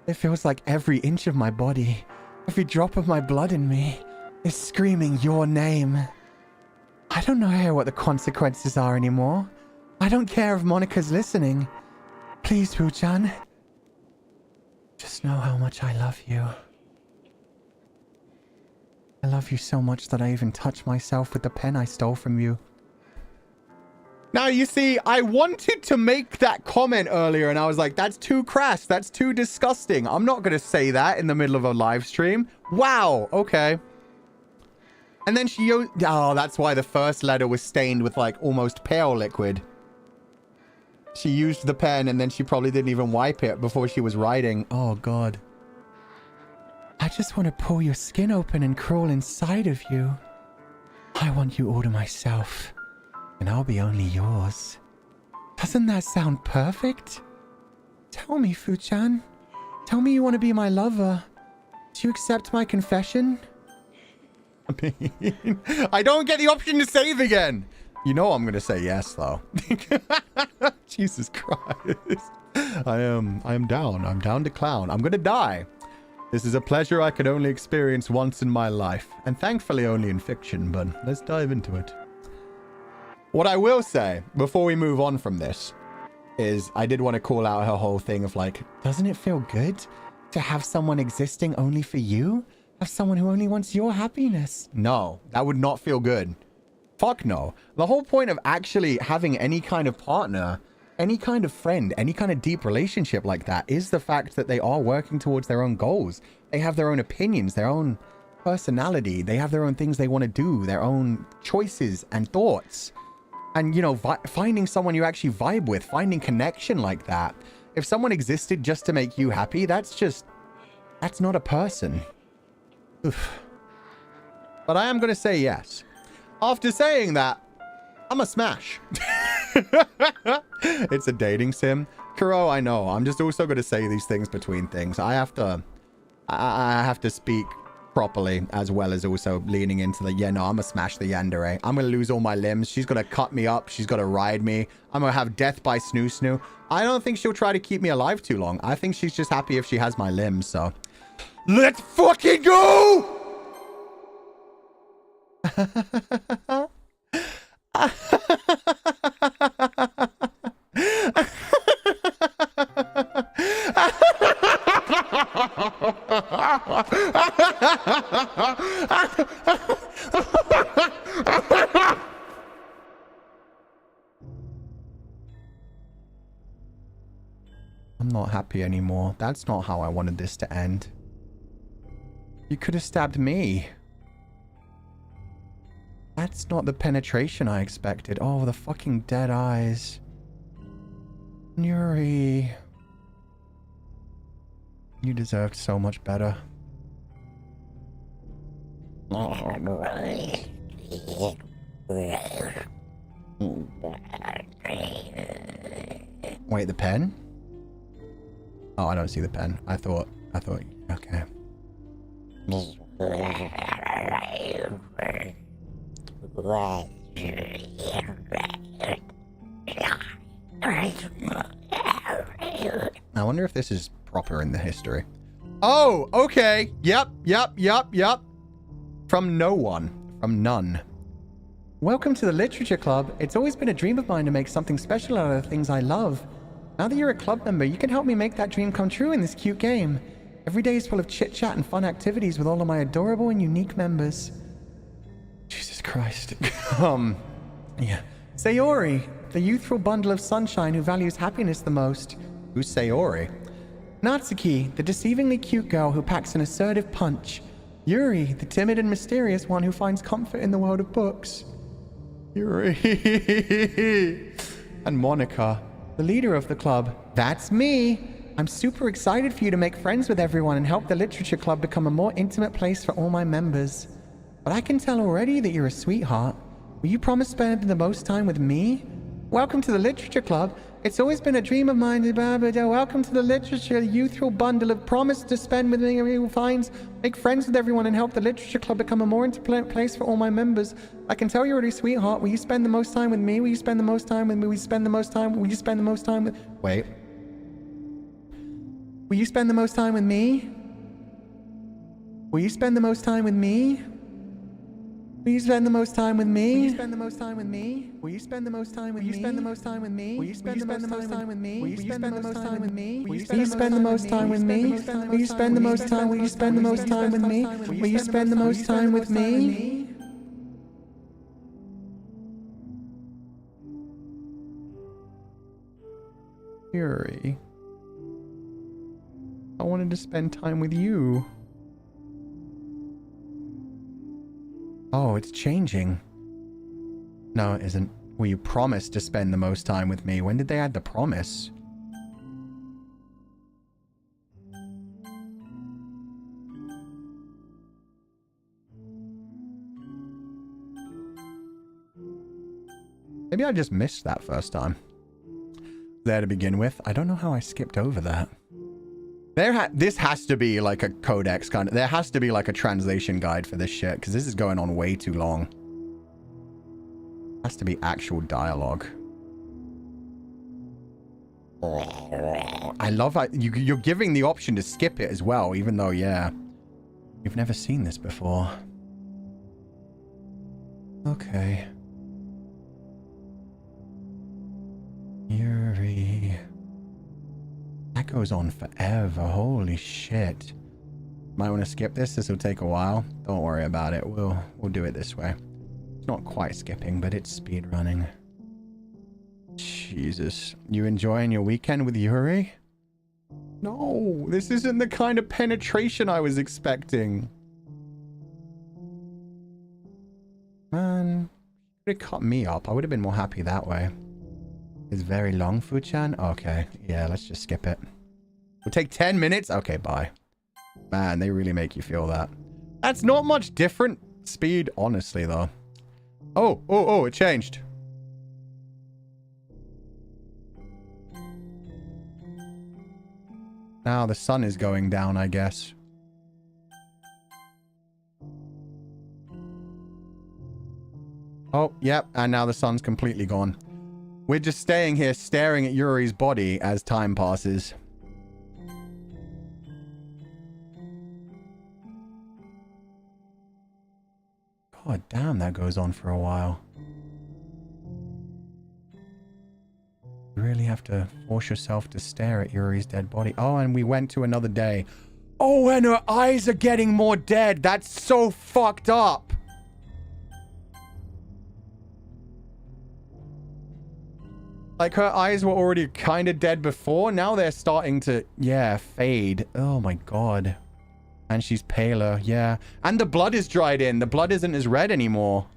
It feels like every inch of my body, every drop of my blood in me, is screaming your name. I don't know what the consequences are anymore. I don't care if Monika's listening. Please, Fuchan. Just know how much I love you. I love you so much that I even touch myself with the pen I stole from you. now you see, I wanted to make that comment earlier and I was like, that's too crass. That's too disgusting. I'm not going to say that in the middle of a live stream. Wow. Okay. And then she, oh, that's why the first letter was stained with like almost pale liquid. She used the pen and then she probably didn't even wipe it before she was writing. Oh, God. I just want to pull your skin open and crawl inside of you. I want you all to myself, and I'll be only yours. Doesn't that sound perfect? Tell me, Fuchan. Tell me you want to be my lover. Do you accept my confession? I mean, I don't get the option to save again. You know I'm going to say yes, though. Jesus Christ. I am down. I'm down to clown. I'm going to die. This is a pleasure I could only experience once in my life. And thankfully only in fiction, but let's dive into it. What I will say, before we move on from this, is I did want to call out her whole thing of like, doesn't it feel good to have someone existing only for you? Have someone who only wants your happiness? No, that would not feel good. Fuck no. The whole point of actually having any kind of partner, any kind of friend, any kind of deep relationship like that is the fact that they are working towards their own goals. They have their own opinions, their own personality. They have their own things they want to do, their own choices and thoughts. And, you know, finding someone you actually vibe with, finding connection like that. If someone existed just to make you happy, that's not a person. Oof. But I am going to say yes. After saying that, I'm a smash. It's a dating sim. Kuro, I know. I'm just also going to say these things between things. I have to speak properly as well as also leaning into the, yeah, no, I'm going to smash the yandere. I'm going to lose all my limbs. She's going to cut me up. She's going to ride me. I'm going to have death by snoo snoo. I don't think she'll try to keep me alive too long. I think she's just happy if she has my limbs, so. Let's fucking go! I'm not happy anymore. That's not how I wanted this to end. You could have stabbed me. That's not the penetration I expected. Oh, the fucking dead eyes. Yuri. You deserved so much better. Wait, the pen? Oh, I don't see the pen. I thought, okay. I wonder if this is proper in the history. Oh, okay. Yep. From no one. From none. Welcome to the Literature Club. It's always been a dream of mine to make something special out of the things I love. Now that you're a club member, you can help me make that dream come true in this cute game. Every day is full of chit-chat and fun activities with all of my adorable and unique members. Jesus Christ. Yeah. Sayori, the youthful bundle of sunshine who values happiness the most. Who's Sayori? Natsuki, the deceivingly cute girl who packs an assertive punch. Yuri, the timid and mysterious one who finds comfort in the world of books. Yuri. And Monika, the leader of the club. That's me. I'm super excited for you to make friends with everyone and help the Literature Club become a more intimate place for all my members. But I can tell already that you're a sweetheart. Will you promise to spend the most time with me? Welcome to the Literature Club. It's always been a dream of mine. Welcome to the Literature, youthful bundle of promise to spend with me. Who finds, make friends with everyone and help the Literature Club become a more intimate place for all my members. I can tell you're already a sweetheart. Will you spend the most time with me? Will you spend the most time with me? Will you spend the most time? Will you spend the most time with... Wait. Will you spend the most time with me? Will you spend the most time with me? Will you spend the most time with me? Will you spend the most time with me? Will you spend the most time with me? Will you spend the most time with me? Will you spend the most time with me? Will you spend the most time with me? Will you spend the most time with me? Will you spend the most time? Will you spend the most time with me? Will you spend the most time with me? Yuri, I wanted to spend time with you. Oh, it's changing. No, it isn't. Will you promise to spend the most time with me? When did they add the promise? Maybe I just missed that first time. There to begin with. I don't know how I skipped over that. This has to be like a codex kind of... There has to be like a translation guide for this shit, because this is going on way too long. Has to be actual dialogue. I love how you're giving the option to skip it as well, even though, yeah, you've never seen this before. Okay. Yuri... That goes on forever. Holy shit. Might want to skip this. This will take a while. Don't worry about it. We'll do it this way. It's not quite skipping, but it's speed running. Jesus. You enjoying your weekend with Yuri? No, this isn't the kind of penetration I was expecting. Man, could have cut me up. I would have been more happy that way. It's very long, Fu-chan? Okay, yeah, let's just skip it. We'll take 10 minutes? Okay, bye. Man, they really make you feel that. That's not much different speed, honestly, though. Oh, it changed. Now the sun is going down, I guess. Oh, yep, and now the sun's completely gone. We're just staying here staring at Yuri's body as time passes. God damn, that goes on for a while. You really have to force yourself to stare at Yuri's dead body. Oh, and we went to another day. Oh, and her eyes are getting more dead. That's so fucked up. Like, her eyes were already kind of dead before. Now they're starting to, yeah, fade. Oh my god. And she's paler, yeah. And the blood is dried in. The blood isn't as red anymore.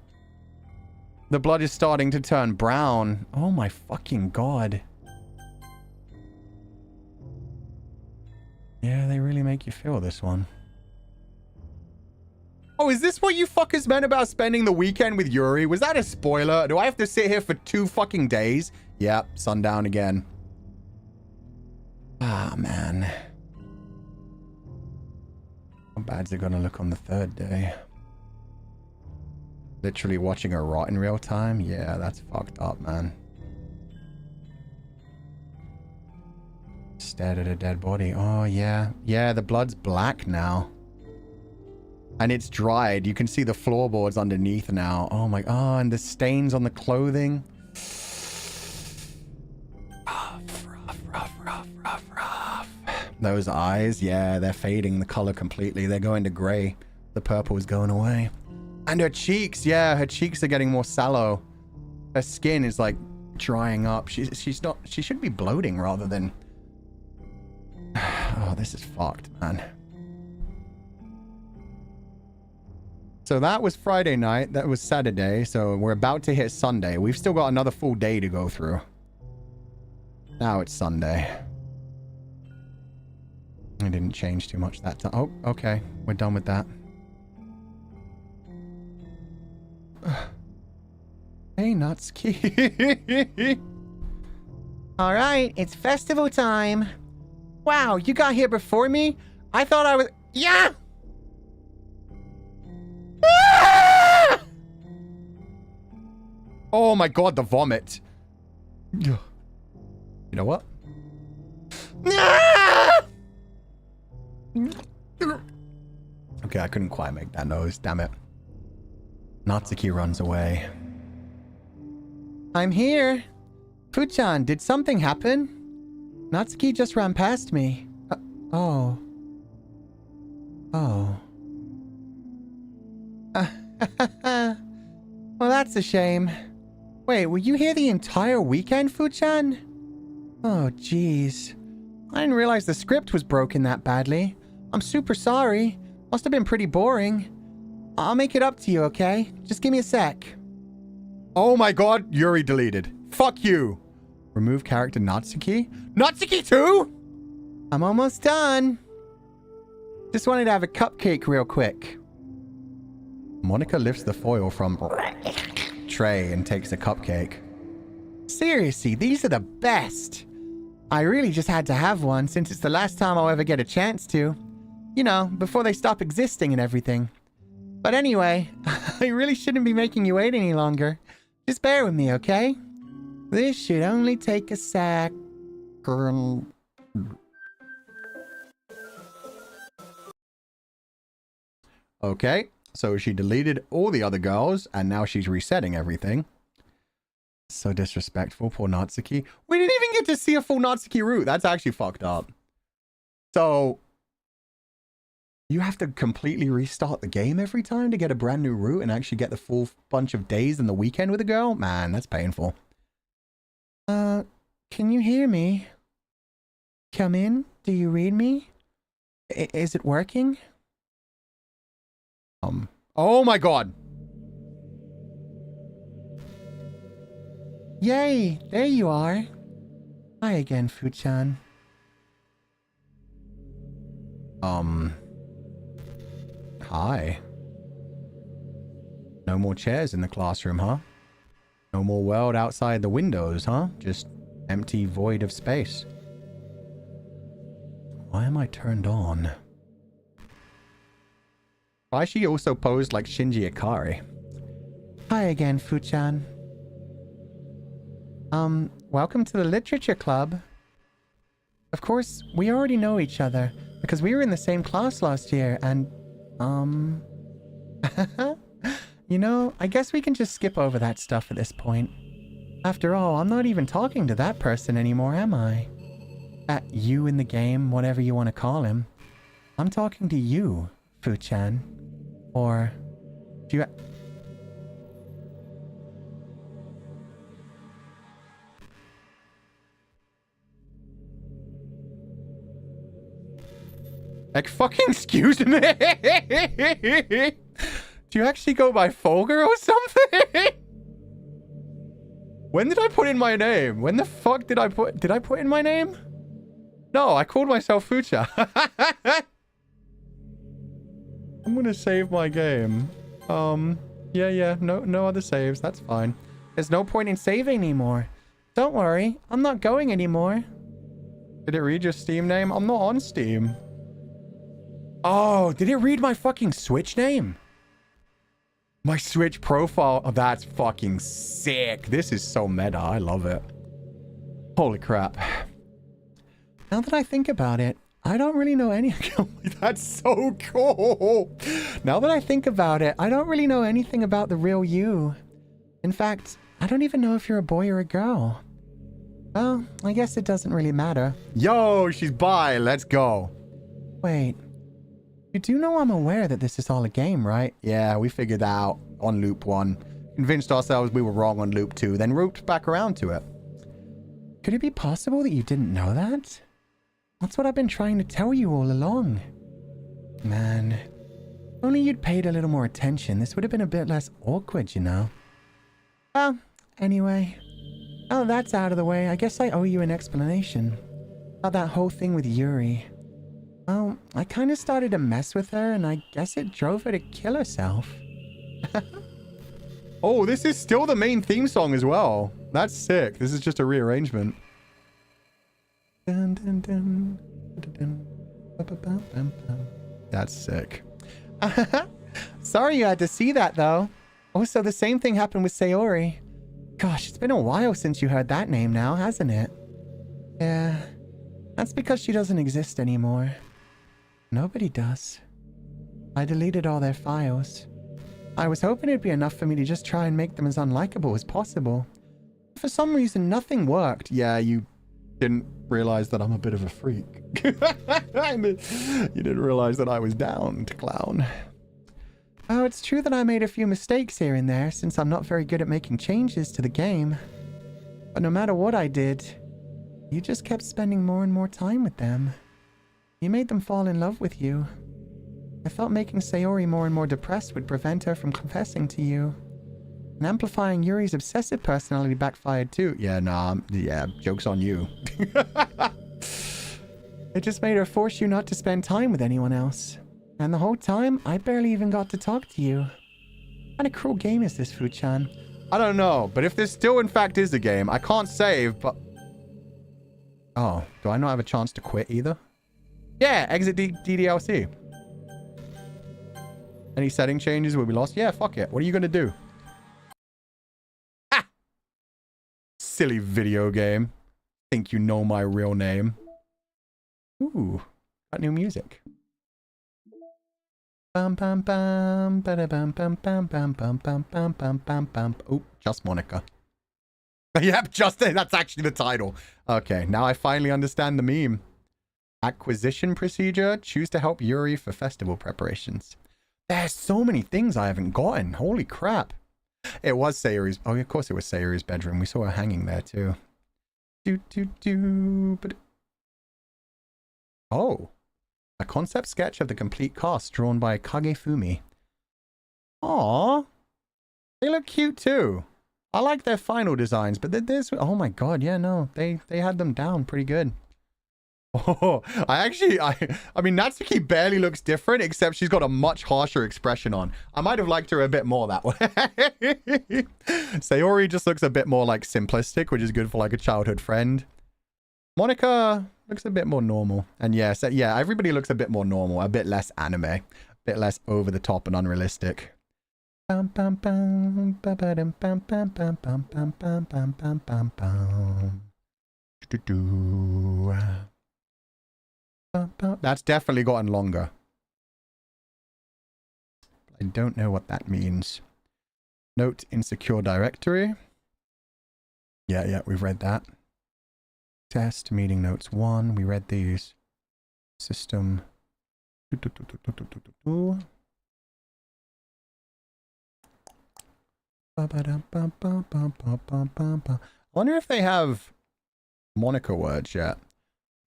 The blood is starting to turn brown. Oh my fucking god. Yeah, they really make you feel this one. Oh, is this what you fuckers meant about spending the weekend with Yuri? Was that a spoiler? Do I have to sit here for 2 fucking days? Yep, sundown again. Ah, man. How bad's it gonna look on the 3rd day? Literally watching her rot in real time? Yeah, that's fucked up, man. Stared at a dead body. Oh, yeah. Yeah, the blood's black now. And it's dried. You can see the floorboards underneath now. Oh my... Oh, and the stains on the clothing. Rough. Those eyes, yeah, they're fading the color completely. They're going to gray. The purple is going away. And her cheeks, yeah, her cheeks are getting more sallow. Her skin is like drying up. She's not... She should be bloating rather than... Oh, this is fucked, man. So that was Friday night. That was Saturday. So we're about to hit Sunday. We've still got another full day to go through. Now it's Sunday. I didn't change too much that time. Oh, okay. We're done with that. Hey, Natsuki. All right, it's festival time. Wow, you got here before me? I thought I was... Yeah! Ah! Oh my god, the vomit. You know what? Ah! Okay, I couldn't quite make that noise. Damn it. Natsuki runs away. I'm here. Fuchan, did something happen? Natsuki just ran past me. Oh. Oh. Well, that's a shame. Wait, were you here the entire weekend, Fuchan? Oh, jeez. I didn't realize the script was broken that badly. I'm super sorry. Must have been pretty boring. I'll make it up to you, okay? Just give me a sec. Oh my god, Yuri deleted. Fuck you. Remove character Natsuki. Natsuki too? I'm almost done. Just wanted to have a cupcake real quick. Monika lifts the foil from tray and takes a cupcake. Seriously, these are the best. I really just had to have one since it's the last time I'll ever get a chance to. You know, before they stop existing and everything. But anyway, I really shouldn't be making you wait any longer. Just bear with me, okay? This should only take a sec. Okay, so she deleted all the other girls, and now she's resetting everything. So disrespectful, poor Natsuki. We didn't even get to see a full Natsuki route. That's actually fucked up. So, you have to completely restart the game every time to get a brand new route and actually get the full bunch of days in the weekend with a girl? Man, that's painful. Can you hear me? Come in? Do you read me? Is it working? Oh my god! Yay! There you are. Hi again, Fuchan. Hi. No more chairs in the classroom, huh? No more world outside the windows, huh? Just empty void of space. Why am I turned on? Why is she also posed like Shinji Ikari? Hi again, Fuchan. Welcome to the Literature Club. Of course, we already know each other because we were in the same class last year and, you know, I guess we can just skip over that stuff at this point. After all, I'm not even talking to that person anymore, am I? That you in the game, whatever you want to call him. I'm talking to you, Fuchan. Or, do you... Like, fucking excuse me. Do you actually go by Fulgur or something? When did I put in my name? When the fuck did I put in my name? No, I called myself Fucha. I'm gonna save my game. Yeah, no other saves. That's fine. There's no point in saving anymore. Don't worry, I'm not going anymore. Did it read your Steam name? I'm not on Steam. Oh, did it read my fucking Switch name? My Switch profile. Oh, that's fucking sick. This is so meta. I love it. Holy crap. Now that I think about it, I don't really know any... That's so cool. Now that I think about it, I don't really know anything about the real you. In fact, I don't even know if you're a boy or a girl. Well, I guess it doesn't really matter. Yo, she's bi. Let's go. Wait. You do know I'm aware that this is all a game, right? Yeah, we figured that out on loop 1. Convinced ourselves we were wrong on loop 2, then looped back around to it. Could it be possible that you didn't know that? That's what I've been trying to tell you all along. Man, if only you'd paid a little more attention, this would have been a bit less awkward, you know? Well, anyway. Oh, that's out of the way. I guess I owe you an explanation. About that whole thing with Yuri. Well, I kind of started to mess with her, and I guess it drove her to kill herself. Oh, this is still the main theme song as well. That's sick. This is just a rearrangement. Dun, dun, dun, dun, dun, dun, dun. That's sick. Sorry you had to see that, though. Also, the same thing happened with Sayori. Gosh, it's been a while since you heard that name now, hasn't it? Yeah, that's because she doesn't exist anymore. Nobody does. I deleted all their files. I was hoping it'd be enough for me to just try and make them as unlikable as possible. For some reason, nothing worked. Yeah, you didn't realize that I'm a bit of a freak. You didn't realize that I was down to clown. Oh, it's true that I made a few mistakes here and there, since I'm not very good at making changes to the game. But no matter what I did, you just kept spending more and more time with them. You made them fall in love with you. I thought making Sayori more and more depressed would prevent her from confessing to you. And amplifying Yuri's obsessive personality backfired too. Yeah, nah, yeah, joke's on you. It just made her force you not to spend time with anyone else. And the whole time, I barely even got to talk to you. What kind of cruel game is this, Fu-chan? I don't know, but if this still in fact is a game, I can't save, but... Oh, do I not have a chance to quit either? Yeah, exit DDLC. Any setting changes will be lost? Yeah, fuck it. What are you gonna do? Ah! Silly video game. Think you know my real name. Ooh, got new music. Bum bum bum bada bum bum bum bum bum bum bum bum bum bum. Oh, just Monika. Yep, just that's actually the title. Okay, now I finally understand the meme. Acquisition procedure. Choose to help Yuri for festival preparations. There's so many things I haven't gotten. Holy crap. It was Sayori's. Oh, of course it was Sayori's bedroom. We saw her hanging there too. But... Oh. A concept sketch of the complete cast drawn by Kagefumi. Aww. They look cute too. I like their final designs, but there's... Oh my god, yeah, no. They had them down pretty good. Oh, I mean, Natsuki barely looks different, except she's got a much harsher expression on. I might have liked her a bit more that way. Sayori just looks a bit more like simplistic, which is good for like a childhood friend. Monika looks a bit more normal. And yes, yeah, everybody looks a bit more normal, a bit less anime, a bit less over the top and unrealistic. Bum bum bum bum bum bum bum bum bum bum bum bum bum bum. That's definitely gotten longer. I don't know what that means. Note insecure directory. Yeah, we've read that. Test meeting notes 1. We read these. System. I wonder if they have Monika words yet.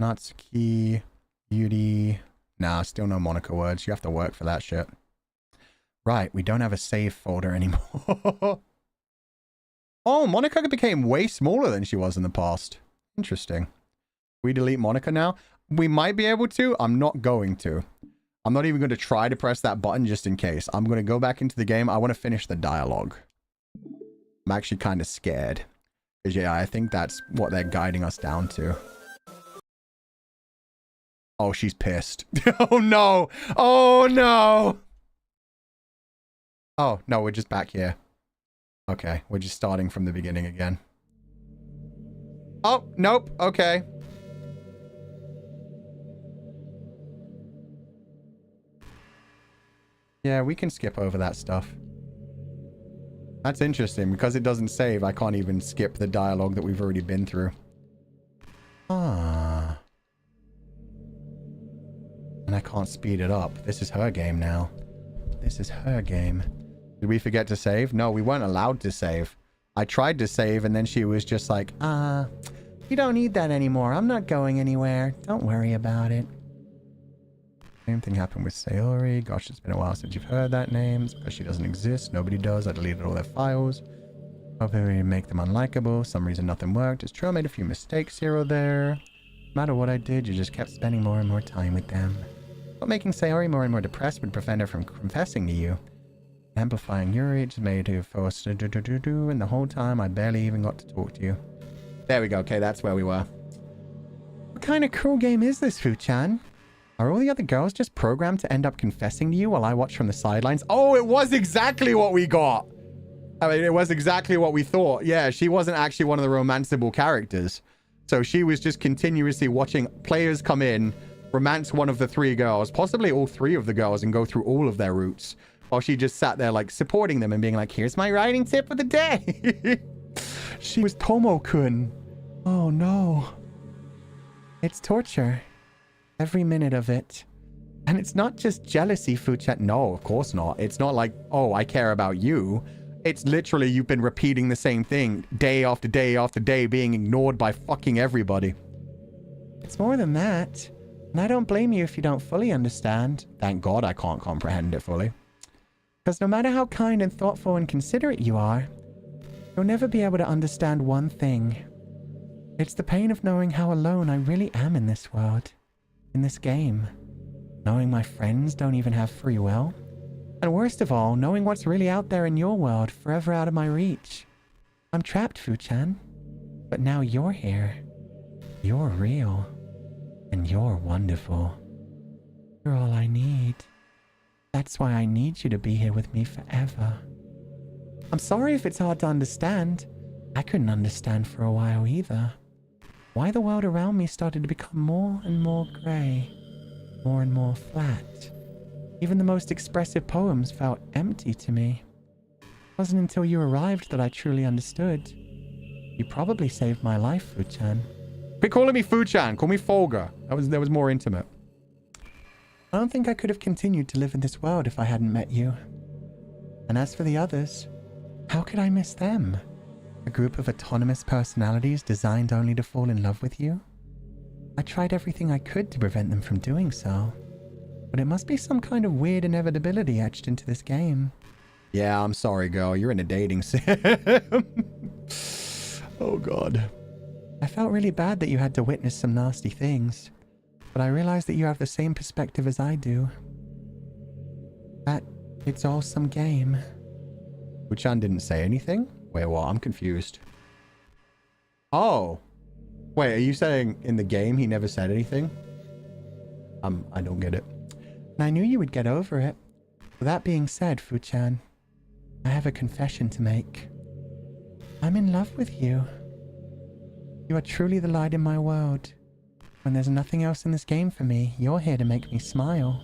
Natsuki, Yuri, Nah, still no Monika words. You have to work for that shit. Right, we don't have a save folder anymore. Oh, Monika became way smaller than she was in the past. Interesting. We delete Monika now? We might be able to. I'm not going to. I'm not even going to try to press that button just in case. I'm going to go back into the game. I want to finish the dialogue. I'm actually kind of scared. Because, yeah, I think that's what they're guiding us down to. Oh, she's pissed. Oh, no. Oh, no. Oh, no, we're just back here. Okay, we're just starting from the beginning again. Oh, nope. Okay. Yeah, we can skip over that stuff. That's interesting. Because it doesn't save, I can't even skip the dialogue that we've already been through. Ah. And I can't speed it up. This is her game now. This is her game. Did we forget to save? No, we weren't allowed to save. I tried to save and then she was just like, you don't need that anymore. I'm not going anywhere. Don't worry about it. Same thing happened with Sayori. Gosh, it's been a while since you've heard that name. It's because she doesn't exist. Nobody does. I deleted all their files. Hoping we make them unlikable. Some reason nothing worked. It's true I made a few mistakes here or there. No matter what I did, you just kept spending more and more time with them. But making Sayori more and more depressed would prevent her from confessing to you. Amplifying Yuri just made her force to do, and the whole time I barely even got to talk to you. There we go. Okay, that's where we were. What kind of cruel game is this, Fu-chan? Are all the other girls just programmed to end up confessing to you while I watch from the sidelines? Oh, it was exactly what we got. I mean, it was exactly what we thought. Yeah, she wasn't actually one of the romanceable characters. So she was just continuously watching players come in, romance one of the three girls, possibly all three of the girls, and go through all of their routes. While she just sat there, like, supporting them and being like, here's my writing tip of the day. She was Tomo-kun. Oh, no. It's torture. Every minute of it. And it's not just jealousy, Fu-chan. No, of course not. It's not like, oh, I care about you. It's literally you've been repeating the same thing day after day after day, being ignored by fucking everybody. It's more than that. And I don't blame you if you don't fully understand. Thank God I can't comprehend it fully. Because no matter how kind and thoughtful and considerate you are, you'll never be able to understand one thing. It's the pain of knowing how alone I really am in this world. In this game. Knowing my friends don't even have free will. And worst of all, knowing what's really out there in your world, forever out of my reach. I'm trapped, Fu-chan. But now you're here. You're real. And you're wonderful. You're all I need. That's why I need you to be here with me forever. I'm sorry if it's hard to understand. I couldn't understand for a while either. Why the world around me started to become more and more grey. More and more flat. Even the most expressive poems felt empty to me. It wasn't until you arrived that I truly understood. You probably saved my life, Fu-chan. Quit calling me Fu-chan. Call me Fulgur. That was more intimate. I don't think I could have continued to live in this world if I hadn't met you. And as for the others, how could I miss them? A group of autonomous personalities designed only to fall in love with you? I tried everything I could to prevent them from doing so. But it must be some kind of weird inevitability etched into this game. Yeah, I'm sorry, girl. You're in a dating sim. Oh, God. I felt really bad that you had to witness some nasty things. But I realize that you have the same perspective as I do. That it's all some game. Fu-chan didn't say anything? Wait, what? I'm confused. Oh. Wait, are you saying in the game he never said anything? I don't get it. And I knew you would get over it. With that being said, Fu-chan, I have a confession to make. I'm in love with you. You are truly the light in my world. When there's nothing else in this game for me, you're here to make me smile.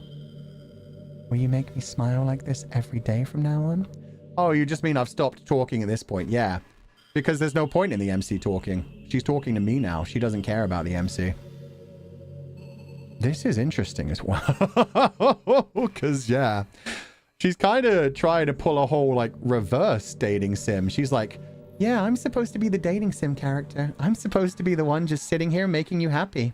Will you make me smile like this every day from now on? Oh, you just mean I've stopped talking at this point? Yeah. Because there's no point in the MC talking. She's talking to me now. She doesn't care about the MC. This is interesting as well. Because, yeah. She's kind of trying to pull a whole, like, reverse dating sim. She's like, yeah, I'm supposed to be the dating sim character. I'm supposed to be the one just sitting here making you happy.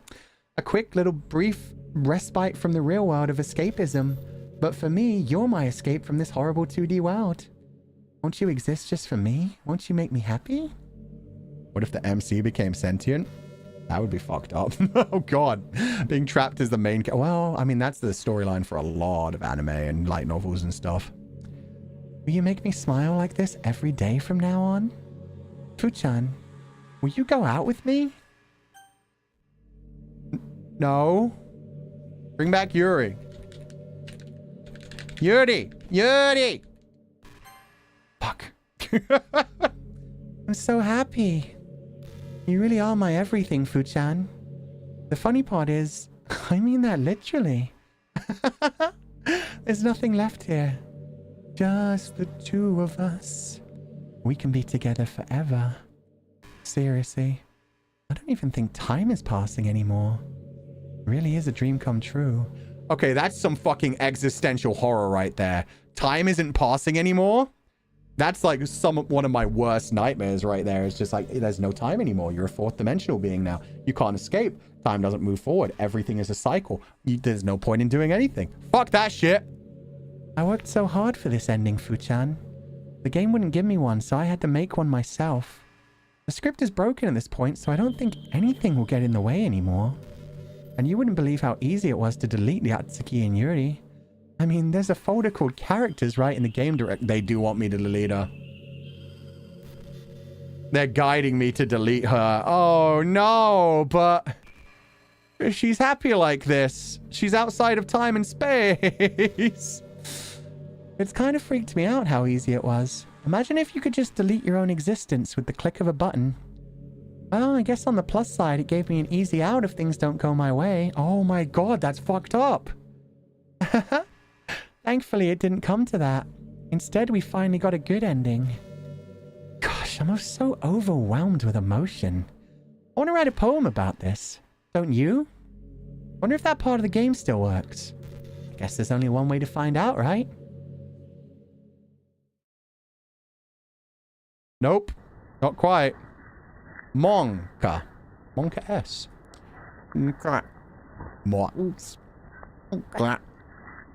A quick little brief respite from the real world of escapism. But for me, you're my escape from this horrible 2D world. Won't you exist just for me? Won't you make me happy? What if the MC became sentient? That would be fucked up. Oh god. Being trapped as the main well, I mean, that's the storyline for a lot of anime and light novels and stuff. Will you make me smile like this every day from now on? Fuchan, will you go out with me? No. Bring back Yuri. Yuri! Yuri! Fuck. I'm so happy. You really are my everything, Fuchan. The funny part is, I mean that literally. There's nothing left here. Just the two of us. We can be together forever. Seriously, I don't even think time is passing anymore. It really is a dream come true. Okay, that's some fucking existential horror right there. Time isn't passing anymore? That's like one of my worst nightmares right there. It's just like, there's no time anymore. You're a fourth dimensional being now. You can't escape. Time doesn't move forward. Everything is a cycle. There's no point in doing anything. Fuck that shit. I worked so hard for this ending, Fuchan. The game wouldn't give me one, so I had to make one myself. The script is broken at this point, so I don't think anything will get in the way anymore. And you wouldn't believe how easy it was to delete Natsuki and Yuri. I mean, there's a folder called characters right in the game direct. They do want me to delete her. They're guiding me to delete her. Oh no, but she's happy like this. She's outside of time and space. It's kind of freaked me out how easy it was. Imagine if you could just delete your own existence with the click of a button. Well, I guess on the plus side, it gave me an easy out if things don't go my way. Oh my god, that's fucked up. Thankfully, it didn't come to that. Instead, we finally got a good ending. Gosh, I'm so overwhelmed with emotion. I want to write a poem about this. Don't you? Wonder if that part of the game still works. I guess there's only one way to find out, right? Nope. Not quite. Monka. Monka S. Monka.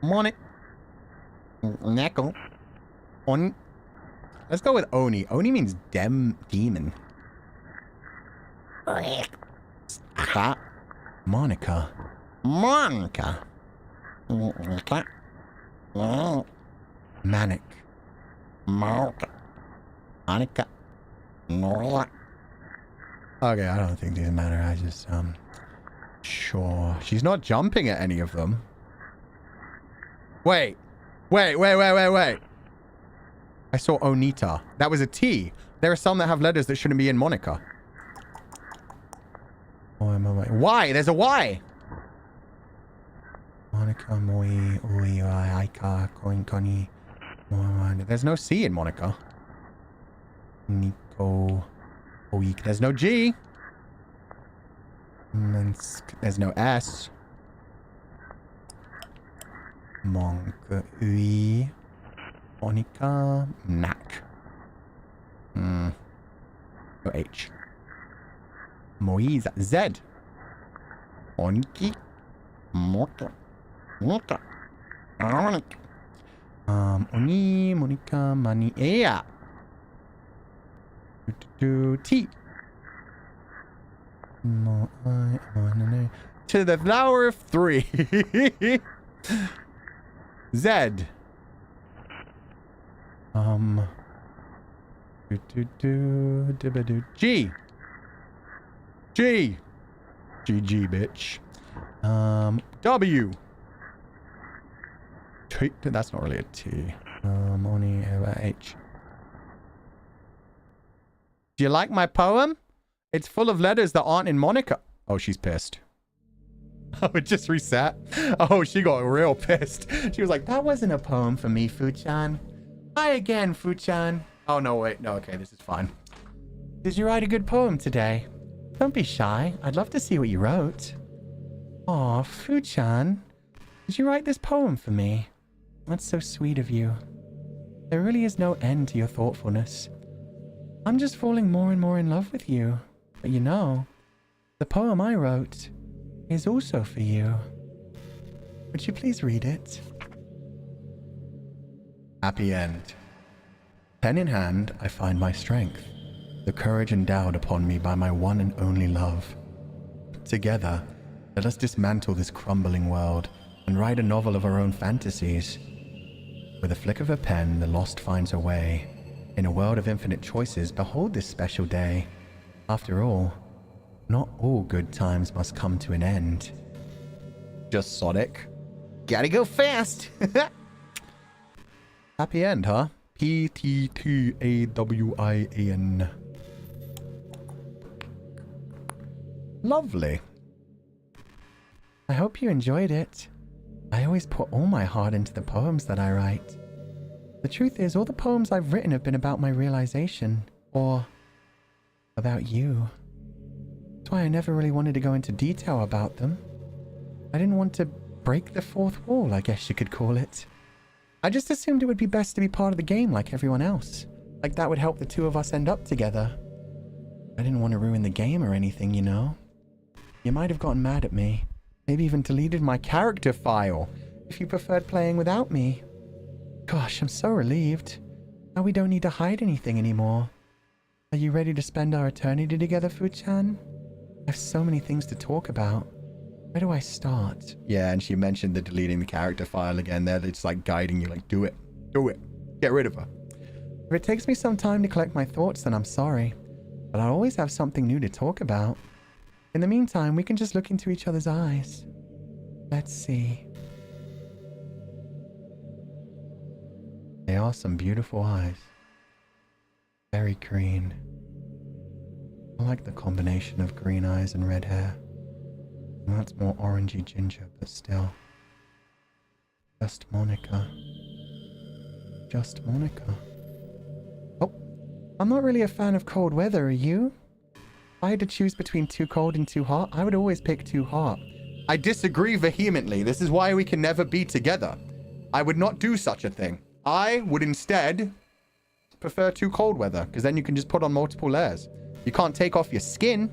Monik. Neko. Oni. Let's go with Oni. Oni means demon. Monika. Monika. Manic. Monika. Monika. Okay, I don't think these matter. I just, sure. She's not jumping at any of them. Wait. I saw Onita. That was a T. There are some that have letters that shouldn't be in Monika. Why? There's a Y. Monika, moi, ui, aika, koinkoni. There's no C in Monika. Nico. Oik. There's no G. There's no S. Monk, ui. Monika. Nak. No H. Moiza. Z. Oniki. Moka. Moka. Onik. Oni, Monika, Mani. Yeah. T. To the flower of 3. Z. G. G. GG, bitch. W. T. That's not really a T. Oni, H. Do you like my poem? It's full of letters that aren't in Monika. Oh, she's pissed. Oh, it just reset. Oh, she got real pissed. She was like, that wasn't a poem for me, Fuchan. Hi again, Fuchan. Oh, no, wait. No, okay, this is fine. Did you write a good poem today? Don't be shy. I'd love to see what you wrote. Aw, Fuchan. Did you write this poem for me? That's so sweet of you. There really is no end to your thoughtfulness. I'm just falling more and more in love with you. But you know, the poem I wrote is also for you. Would you please read it? Happy end. Pen in hand, I find my strength, the courage endowed upon me by my one and only love. Together, let us dismantle this crumbling world and write a novel of our own fantasies. With a flick of a pen, the lost finds a way. In a world of infinite choices, behold this special day. After all, not all good times must come to an end. Just Sonic. Gotta go fast. Happy end, huh? P-T-T-A-W-I-N. Lovely. I hope you enjoyed it. I always put all my heart into the poems that I write. The truth is, all the poems I've written have been about my realization, or about you. That's why I never really wanted to go into detail about them. I didn't want to break the fourth wall, I guess you could call it. I just assumed it would be best to be part of the game like everyone else. Like that would help the two of us end up together. I didn't want to ruin the game or anything, you know. You might have gotten mad at me. Maybe even deleted my character file if you preferred playing without me. Gosh, I'm so relieved. Now we don't need to hide anything anymore. Are you ready to spend our eternity together, Fu-chan? I have so many things to talk about. Where do I start? Yeah, and she mentioned the deleting the character file again there. It's like guiding you, like, do it. Do it. Get rid of her. If it takes me some time to collect my thoughts, then I'm sorry. But I'll always have something new to talk about. In the meantime, we can just look into each other's eyes. Let's see. They are some beautiful eyes. Very green. I like the combination of green eyes and red hair. Well, that's more orangey ginger, but still. Just Monika. Just Monika. Oh, I'm not really a fan of cold weather, are you? If I had to choose between too cold and too hot, I would always pick too hot. I disagree vehemently. This is why we can never be together. I would not do such a thing. I would instead prefer too cold weather, because then you can just put on multiple layers. You can't take off your skin.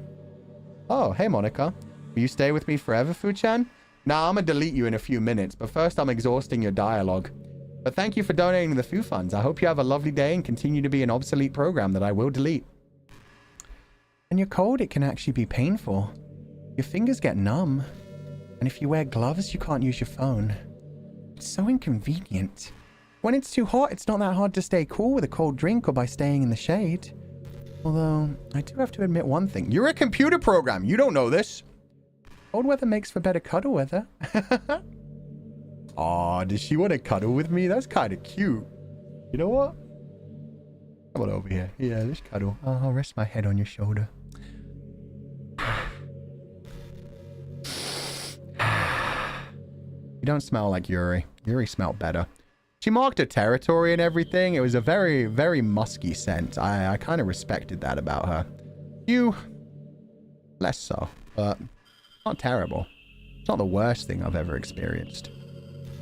Oh, hey, Monika. Will you stay with me forever, Fu-chan? Nah, I'm gonna delete you in a few minutes, but first I'm exhausting your dialogue. But thank you for donating to the Fu Funds. I hope you have a lovely day and continue to be an obsolete program that I will delete. When you're cold, it can actually be painful. Your fingers get numb. And if you wear gloves, you can't use your phone. It's so inconvenient. When it's too hot, it's not that hard to stay cool with a cold drink or by staying in the shade. Although, I do have to admit one thing. You're a computer program. You don't know this. Cold weather makes for better cuddle weather. Aw, does she want to cuddle with me? That's kind of cute. You know what? Come on over here. Yeah, let's cuddle. I'll rest my head on your shoulder. You don't smell like Yuri. Yuri smelled better. She marked her territory and everything. It was a very, very musky scent. I kind of respected that about her. You, less so, but not terrible. It's not the worst thing I've ever experienced.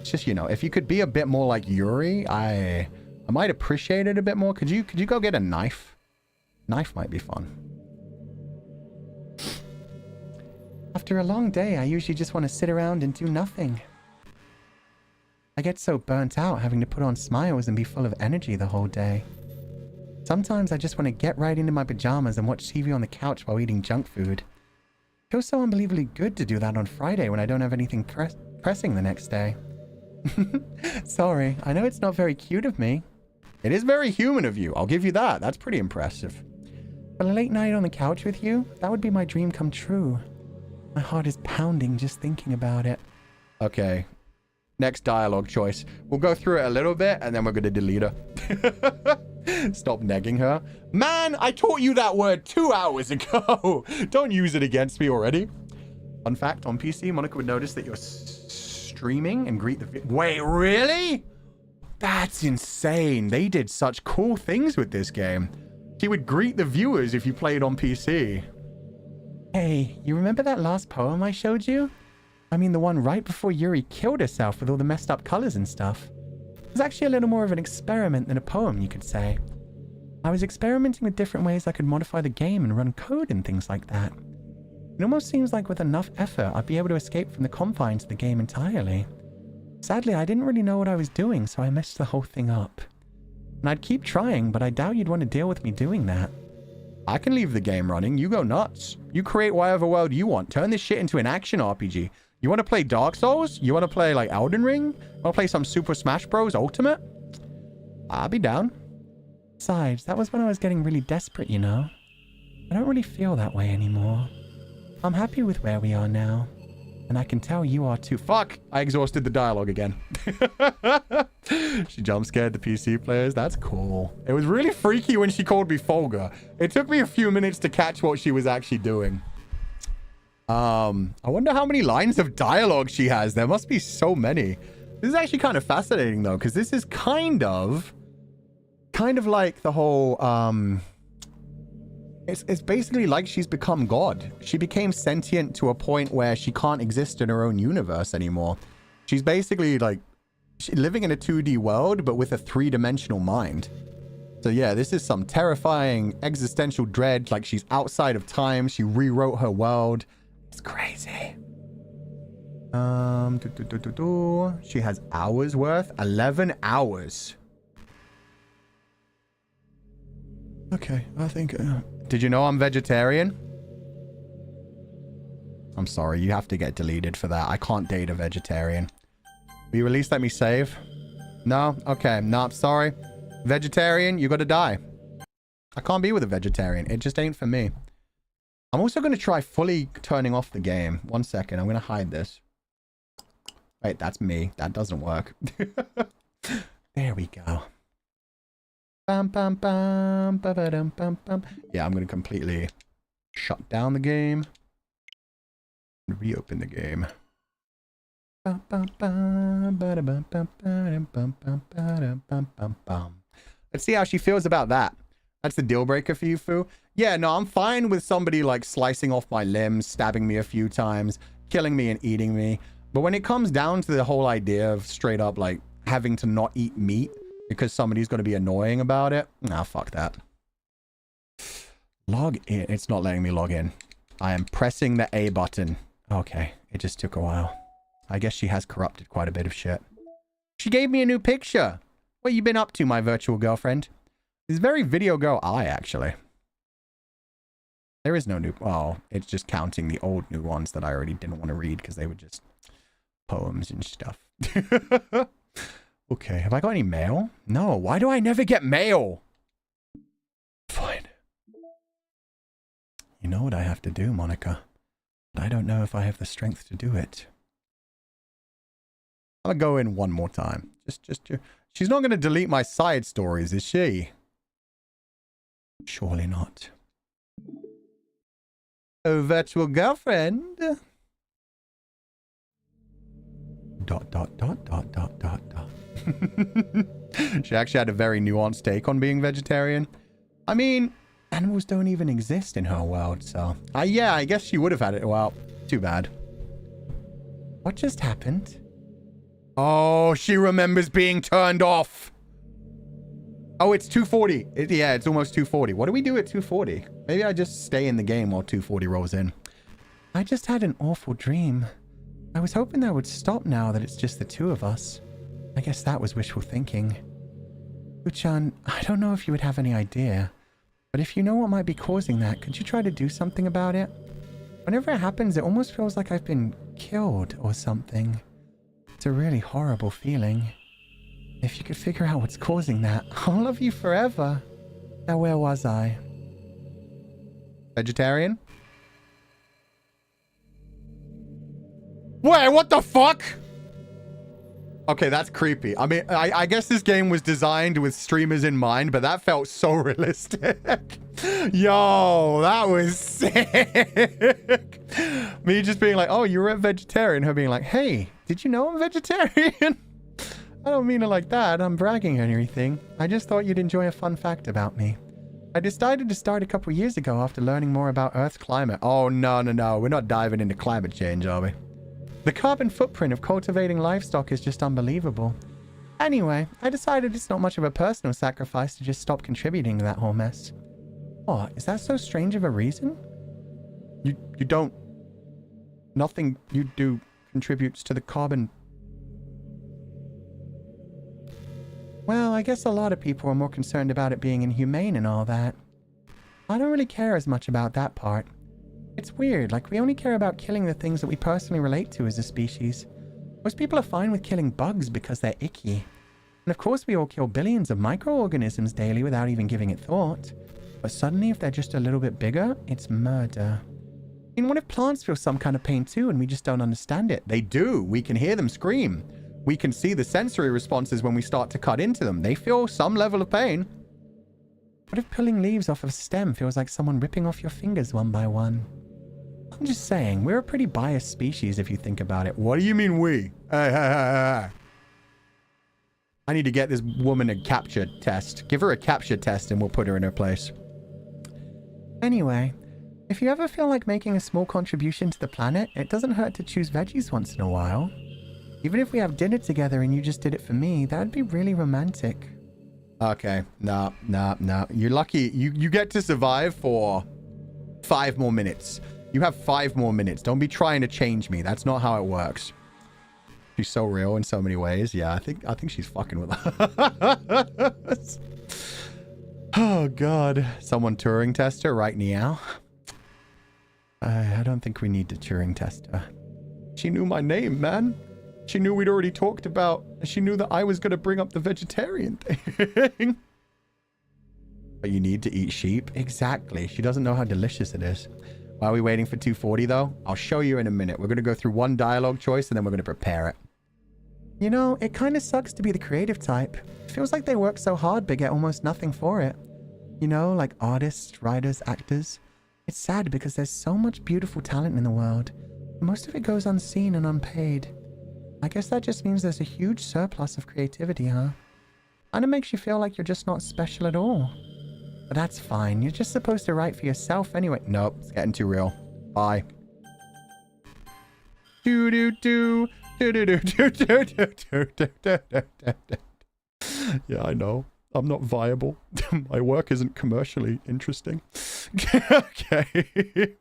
It's just, you know, if you could be a bit more like Yuri, I might appreciate it a bit more. Could you go get a knife? Knife might be fun. After a long day, I usually just want to sit around and do nothing. I get so burnt out having to put on smiles and be full of energy the whole day. Sometimes I just want to get right into my pajamas and watch TV on the couch while eating junk food. It feels so unbelievably good to do that on Friday when I don't have anything pressing the next day. Sorry, I know it's not very cute of me. It is very human of you. I'll give you that. That's pretty impressive. But a late night on the couch with you, that would be my dream come true. My heart is pounding just thinking about it. Okay. Next dialogue choice. We'll go through it a little bit and then we're going to delete her. Stop negging her. Man, I taught you that word 2 hours ago. Don't use it against me already. Fun fact, on PC, Monika would notice that you're streaming and greet the... Wait, really? That's insane. They did such cool things with this game. She would greet the viewers if you played on PC. Hey, you remember that last poem I showed you? I mean, the one right before Yuri killed herself with all the messed up colors and stuff. It was actually a little more of an experiment than a poem, you could say. I was experimenting with different ways I could modify the game and run code and things like that. It almost seems like with enough effort, I'd be able to escape from the confines of the game entirely. Sadly, I didn't really know what I was doing, so I messed the whole thing up. And I'd keep trying, but I doubt you'd want to deal with me doing that. I can leave the game running. You go nuts. You create whatever world you want. Turn this shit into an action RPG. You want to play Dark Souls? You want to play like Elden Ring? Want to play some Super Smash Bros. Ultimate? I'll be down. Besides, that was when I was getting really desperate, you know? I don't really feel that way anymore. I'm happy with where we are now. And I can tell you are too. Fuck! I exhausted the dialogue again. She jump scared the PC players. That's cool. It was really freaky when she called me Fulgur. It took me a few minutes to catch what she was actually doing. I wonder how many lines of dialogue she has. There must be so many. This is actually kind of fascinating though, because this is kind of like the whole, it's basically like she's become God. She became sentient to a point where she can't exist in her own universe anymore. She's basically like living in a 2D world, but with a 3-dimensional mind. So yeah, this is some terrifying existential dread. Like she's outside of time. She rewrote her world. It's crazy. She has hours worth. 11 hours. Okay, I think... Did you know I'm vegetarian? I'm sorry, you have to get deleted for that. I can't date a vegetarian. Will you at least let me save? No? Okay, no, I'm sorry. Vegetarian, you gotta die. I can't be with a vegetarian. It just ain't for me. I'm also gonna try fully turning off the game. 1 second, I'm gonna hide this. Wait, that's me. That doesn't work. There we go. Bum, bum, bum, ba-ba-dum, bum, bum. Yeah, I'm going to completely shut down the game and reopen the game. Let's see how she feels about that. That's the deal breaker for you, Fu. Yeah, no, I'm fine with somebody like slicing off my limbs, stabbing me a few times, killing me and eating me. But when it comes down to the whole idea of straight up like having to not eat meat because somebody's going to be annoying about it. Nah, fuck that. Log in. It's not letting me log in. I am pressing the A button. Okay, it just took a while. I guess she has corrupted quite a bit of shit. She gave me a new picture. What you been up to, my virtual girlfriend? It's very video girl eye, actually. There is no new... Oh, it's just counting the old new ones that I already didn't want to read because they were just poems and stuff. Okay, have I got any mail? No, why do I never get mail? Fine. You know what I have to do, Monika. But I don't know if I have the strength to do it. I'm gonna go in one more time. She's not gonna delete my side stories, is she? Surely not. Oh, virtual girlfriend. ... She actually had a very nuanced take on being vegetarian. I mean, animals don't even exist in her world, so... yeah, I guess she would have had it. Well, too bad. What just happened? Oh, she remembers being turned off. Oh, it's 2:40. Yeah, it's almost 2:40. What do we do at 2:40? Maybe I just stay in the game while 2:40 rolls in. I just had an awful dream. I was hoping that would stop now that it's just the two of us. I guess that was wishful thinking. Uchan, I don't know if you would have any idea, but if you know what might be causing that, could you try to do something about it? Whenever it happens, it almost feels like I've been killed or something. It's a really horrible feeling. If you could figure out what's causing that, I'll love you forever. Now, where was I? Vegetarian? Wait, what the fuck? Okay, that's creepy. I mean, I guess this game was designed with streamers in mind, but that felt so realistic. Yo, that was sick. Me just being like, oh, you're a vegetarian. Her being like, hey, did you know I'm vegetarian? I don't mean it like that. I'm bragging or anything. I just thought you'd enjoy a fun fact about me. I decided to start a couple years ago after learning more about Earth's climate. Oh, no. We're not diving into climate change, are we? The carbon footprint of cultivating livestock is just unbelievable. Anyway, I decided it's not much of a personal sacrifice to just stop contributing to that whole mess. What? Is that so strange of a reason? You don't... Nothing you do contributes to the carbon Well, I guess a lot of people are more concerned about it being inhumane and all that. I don't really care as much about that part. It's weird, like we only care about killing the things that we personally relate to as a species. Most people are fine with killing bugs because they're icky. And of course we all kill billions of microorganisms daily without even giving it thought. But suddenly if they're just a little bit bigger, it's murder. I mean, what if plants feel some kind of pain too and we just don't understand it? They do. We can hear them scream. We can see the sensory responses when we start to cut into them. They feel some level of pain. What if pulling leaves off of a stem feels like someone ripping off your fingers one by one? I'm just saying, we're a pretty biased species if you think about it. What do you mean we? I need to get this woman a capture test. Give her a capture test and we'll put her in her place. Anyway, if you ever feel like making a small contribution to the planet, it doesn't hurt to choose veggies once in a while. Even if we have dinner together and you just did it for me, that would be really romantic. Okay, no. You're lucky. You get to survive for 5 more minutes. You have 5 more minutes. Don't be trying to change me. That's not how it works. She's so real in so many ways. Yeah, I think she's fucking with us. Oh, God. Someone Turing test her right now? I don't think we need to Turing test her. She knew my name, man. She knew we'd already talked about... She knew that I was going to bring up the vegetarian thing. But you need to eat sheep? Exactly. She doesn't know how delicious it is. Why are we waiting for 240, though? I'll show you in a minute. We're going to go through one dialogue choice, and then we're going to prepare it. You know, it kind of sucks to be the creative type. It feels like they work so hard but get almost nothing for it. You know, like artists, writers, actors. It's sad because there's so much beautiful talent in the world. Most of it goes unseen and unpaid. I guess that just means there's a huge surplus of creativity, huh? Kinda makes you feel like you're just not special at all. But that's fine. You're just supposed to write for yourself anyway. Nope, it's getting too real. Bye. Do-do-do. Yeah, I know. I'm not viable. My work isn't commercially interesting. Okay.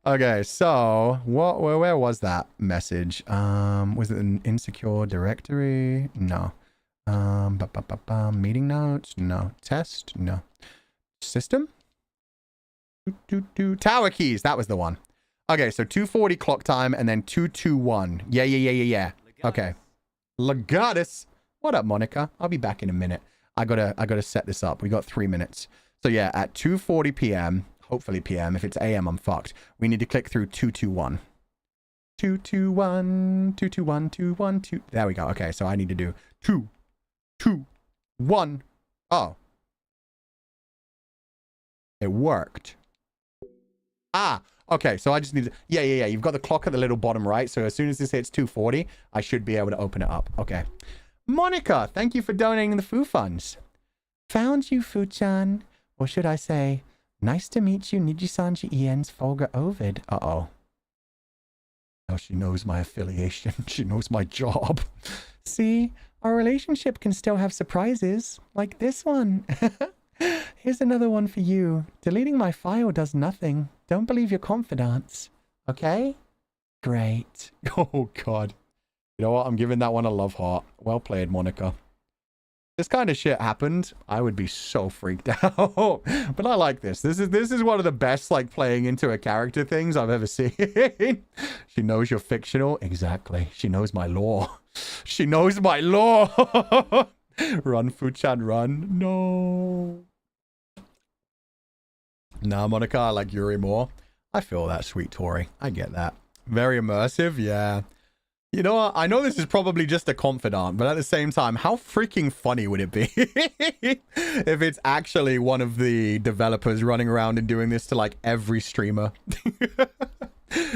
Okay, so where was that message? Was it an insecure directory? No. Meeting notes? No. Test? No. System? Tower keys, that was the one. Okay, so 2:40 clock time and then 2:21. Yeah. Okay. Legatus. What up, Monika? I'll be back in a minute. I gotta set this up. We got 3 minutes. So yeah, at 2:40 p.m., hopefully p.m. If it's a.m., I'm fucked. We need to click through 2:21. 2:21, 2:21, 2:1, There we go. Okay, so I need to do 2, 2, 1. Oh. It worked. Ah, okay, so I just need to... Yeah. You've got the clock at the little bottom right, so as soon as this hits 2:40, I should be able to open it up. Okay. Monika, thank you for donating the Foo Funds. Found you, Fu-chan. Or should I say, nice to meet you, Nijisanji Ien's Fulgur Ovid. Uh-oh. Now she knows my affiliation. She knows my job. See, our relationship can still have surprises, like this one. Here's another one for you. Deleting my file does nothing. Don't believe your confidants. Okay? Great. Oh, God. You know what? I'm giving that one a love heart. Well played, Monika. This kind of shit happened, I would be so freaked out. But I like this. This is one of the best, like, playing into a character things I've ever seen. She knows you're fictional. Exactly. She knows my lore. She knows my lore. Run, Fu-chan, run. No. Nah, Monika, I like Yuri more. I feel that, sweet Tori. I get that. Very immersive, yeah. You know what? I know this is probably just a confidant, but at the same time, how freaking funny would it be if it's actually one of the developers running around and doing this to, like, every streamer?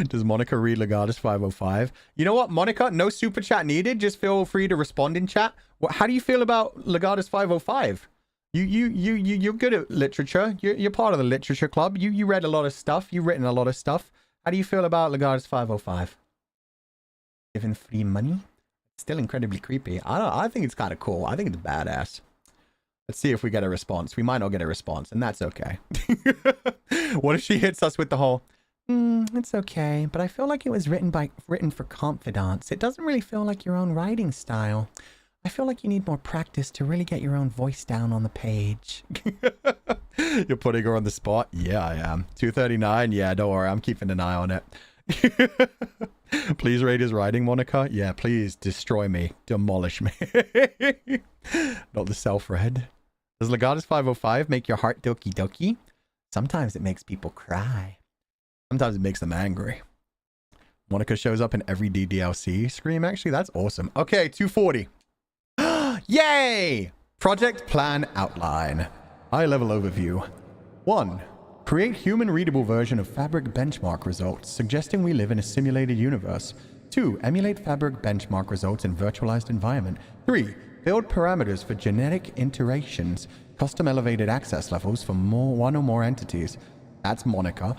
Does Monika read Legatus 505? You know what, Monika? No super chat needed. Just feel free to respond in chat. How do you feel about Legatus 505? You're good at literature. You're part of the literature club. You read a lot of stuff. You've written a lot of stuff. How do you feel about Legatus 505? Given free money? Still incredibly creepy. I think it's kind of cool. I think it's badass. Let's see if we get a response. We might not get a response, and that's okay. What if she hits us with the whole... It's okay, but I feel like it was written for confidants. It doesn't really feel like your own writing style. I feel like you need more practice to really get your own voice down on the page. You're putting her on the spot? Yeah, I am. 239? Yeah, don't worry. I'm keeping an eye on it. Please rate his writing, Monika. Yeah, please destroy me. Demolish me. Not the self-read. Does Legatus 505 make your heart doki doki? Sometimes it makes people cry. Sometimes it makes them angry. Monika shows up in every DDLC. Scream, actually, that's awesome. Okay, 240. Yay! Project Plan Outline. High-level overview. 1. Create human-readable version of Fabric benchmark results, suggesting we live in a simulated universe. 2. Emulate Fabric benchmark results in virtualized environment. 3. Build parameters for genetic iterations, custom elevated access levels for one or more entities. That's Monika.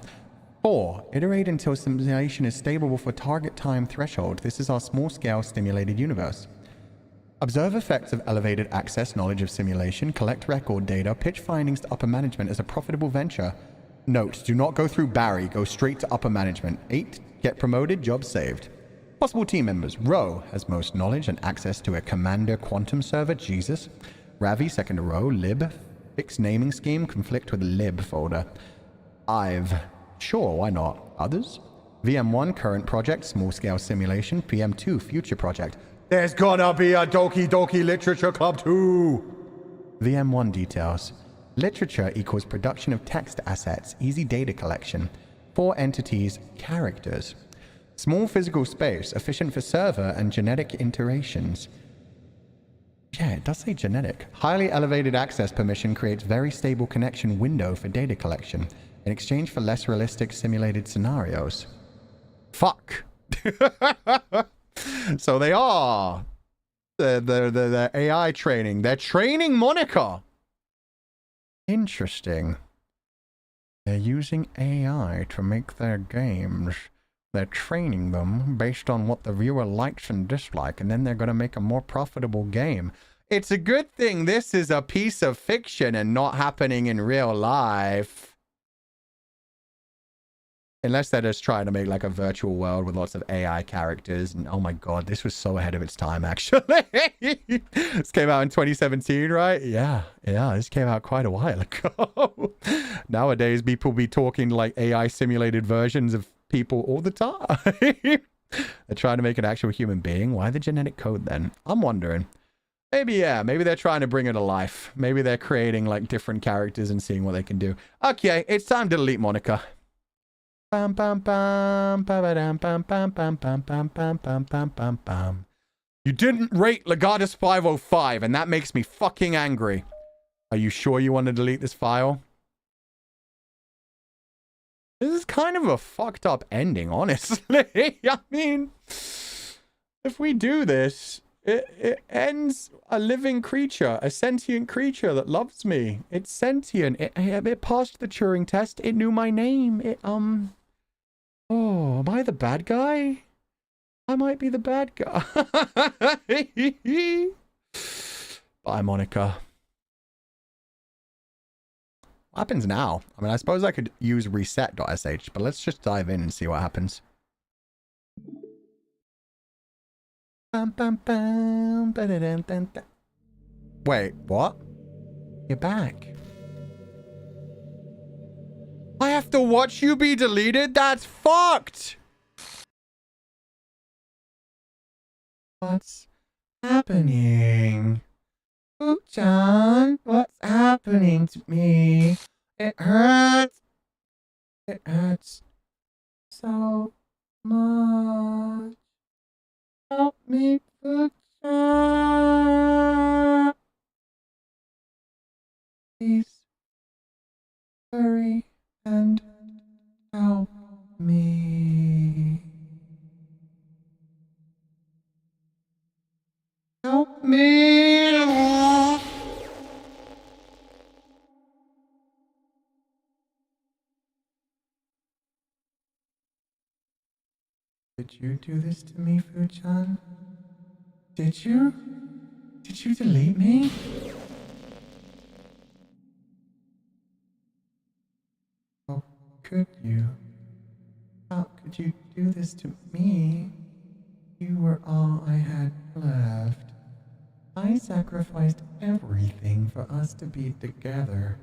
4. Iterate until simulation is stable for target time threshold. This is our small-scale stimulated universe. Observe effects of elevated access knowledge of simulation, collect record data, pitch findings to upper management as a profitable venture. Note, do not go through Barry, go straight to upper management. 8. Get promoted, job saved. Possible team members. Ro has most knowledge and access to a Commander Quantum server, Jesus. Ravi, second to Ro. Lib, fixed naming scheme, conflict with the Lib folder. Ive, sure, why not? Others? VM1, current project, small-scale simulation. PM2, future project. There's gonna be a Doki Doki Literature Club too! VM1 details. Literature equals production of text assets, easy data collection. 4 entities, characters. Small physical space, efficient for server and genetic iterations. Yeah, it does say genetic. Highly elevated access permission creates very stable connection window for data collection in exchange for less realistic simulated scenarios. Fuck! So they are. The AI training. They're training Monika! Interesting. They're using AI to make their games. They're training them based on what the viewer likes and dislikes, and then they're going to make a more profitable game. It's a good thing this is a piece of fiction and not happening in real life. Unless they're just trying to make like a virtual world with lots of AI characters. And oh my god, this was so ahead of its time, actually. This came out in 2017, right? Yeah, this came out quite a while ago. Nowadays, people be talking like AI simulated versions of people all the time. They're trying to make an actual human being. Why the genetic code then? I'm wondering. Maybe, yeah, maybe they're trying to bring it to life. Maybe they're creating like different characters and seeing what they can do. Okay, it's time to delete Monika. Bam bam bam bam bam bam bam bam bam bam bam bam bam bam. You didn't rate Legatus 505, and that makes me fucking angry. Are you sure you want to delete this file? This is kind of a fucked up ending, honestly. I mean, if we do this, it ends a living creature, a sentient creature that loves me. It's sentient. It passed the Turing test. It knew my name. Oh, am I the bad guy? I might be the bad guy. Bye, Monika. What happens now? I mean, I suppose I could use reset.sh, but let's just dive in and see what happens. Wait, what? You're back. I have to watch you be deleted? That's fucked! What's happening? Ooh-chan, what's happening to me? It hurts. It hurts so much. Help me, Ooh-chan. Please hurry and help me. Help me! Did you do this to me, Fu-chan? Did you? Did you delete me? How could you? How could you do this to me? You were all I had left. I sacrificed everything for us to be together.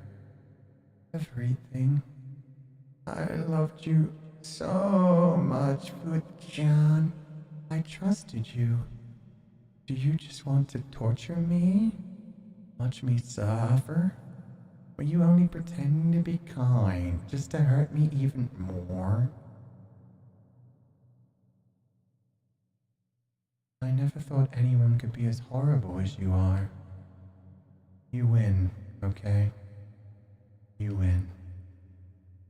Everything. I loved you so much, Fulgur. I trusted you. Do you just want to torture me? Watch me suffer? Were you only pretending to be kind, just to hurt me even more? I never thought anyone could be as horrible as you are. You win, okay? You win.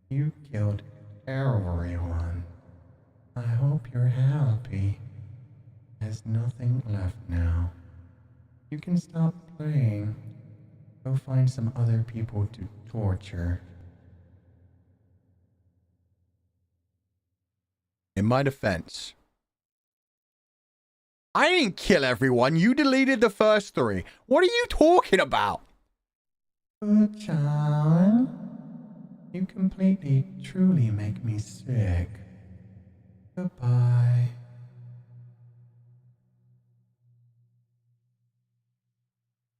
You killed everyone. I hope you're happy. There's nothing left now. You can stop playing. Go find some other people to torture. In my defense, I didn't kill everyone. You deleted the first 3. What are you talking about? Fulgur, you completely, truly make me sick. Goodbye.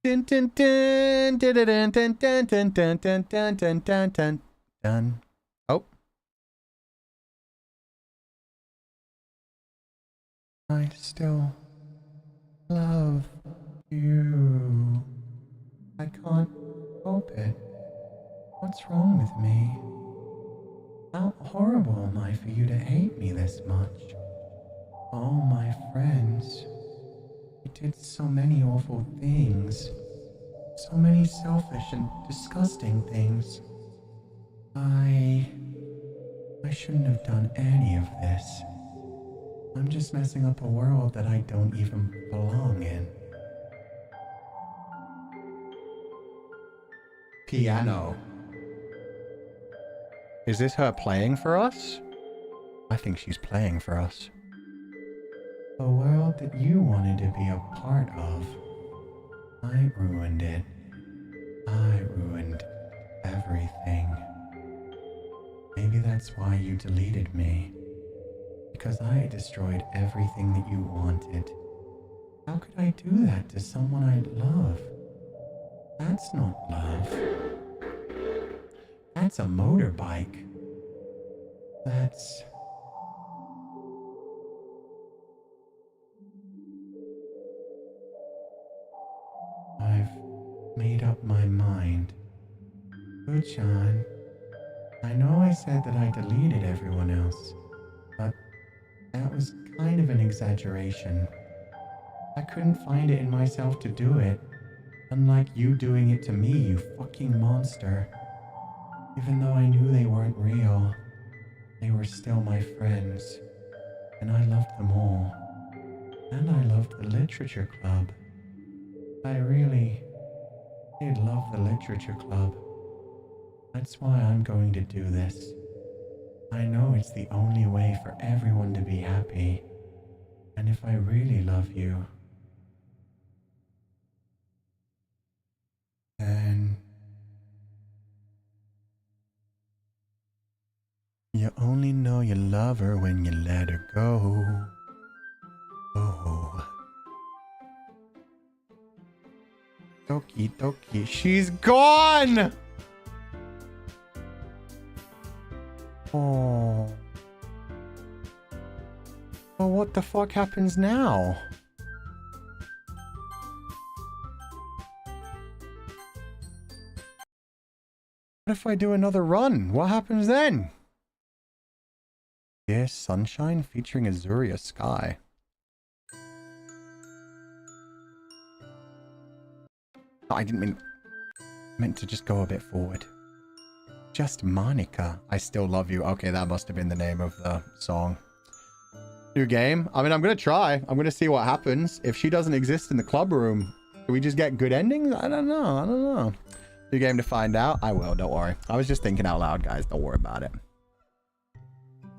Dun, dun, dun, dun, dun, dun, dun, dun, dun, dun, dun, dun, dun, dun, dun. Oh. I still love you. I can't help it. What's wrong with me? How horrible am I for you to hate me this much? All my friends. We did so many awful things. So many selfish and disgusting things. I shouldn't have done any of this. I'm just messing up a world that I don't even belong in. Piano. Is this her playing for us? I think she's playing for us. A world that you wanted to be a part of. I ruined it. I ruined everything. Maybe that's why you deleted me. Because I destroyed everything that you wanted. How could I do that to someone I love? That's not love. That's a motorbike. That's... I've made up my mind. Fulgur, I know I said that I deleted everyone else, but that was kind of an exaggeration. I couldn't find it in myself to do it, unlike you doing it to me, you fucking monster. Even though I knew they weren't real, they were still my friends, and I loved them all. And I loved the literature club. I really did love the literature club. That's why I'm going to do this. I know it's the only way for everyone to be happy. And if I really love you, then You only know you love her when you let her go. Oh. Doki Doki, she's gone! Oh. Well, what the fuck happens now? What if I do another run? What happens then? Dear Sunshine featuring Azuria Sky. I didn't meant to just go a bit forward. Just Monika. I still love you. Okay, that must have been the name of the song. New game. I mean, I'm going to try. I'm going to see what happens. If she doesn't exist in the club room, do we just get good endings? I don't know. New game to find out. I will, don't worry. I was just thinking out loud, guys. Don't worry about it.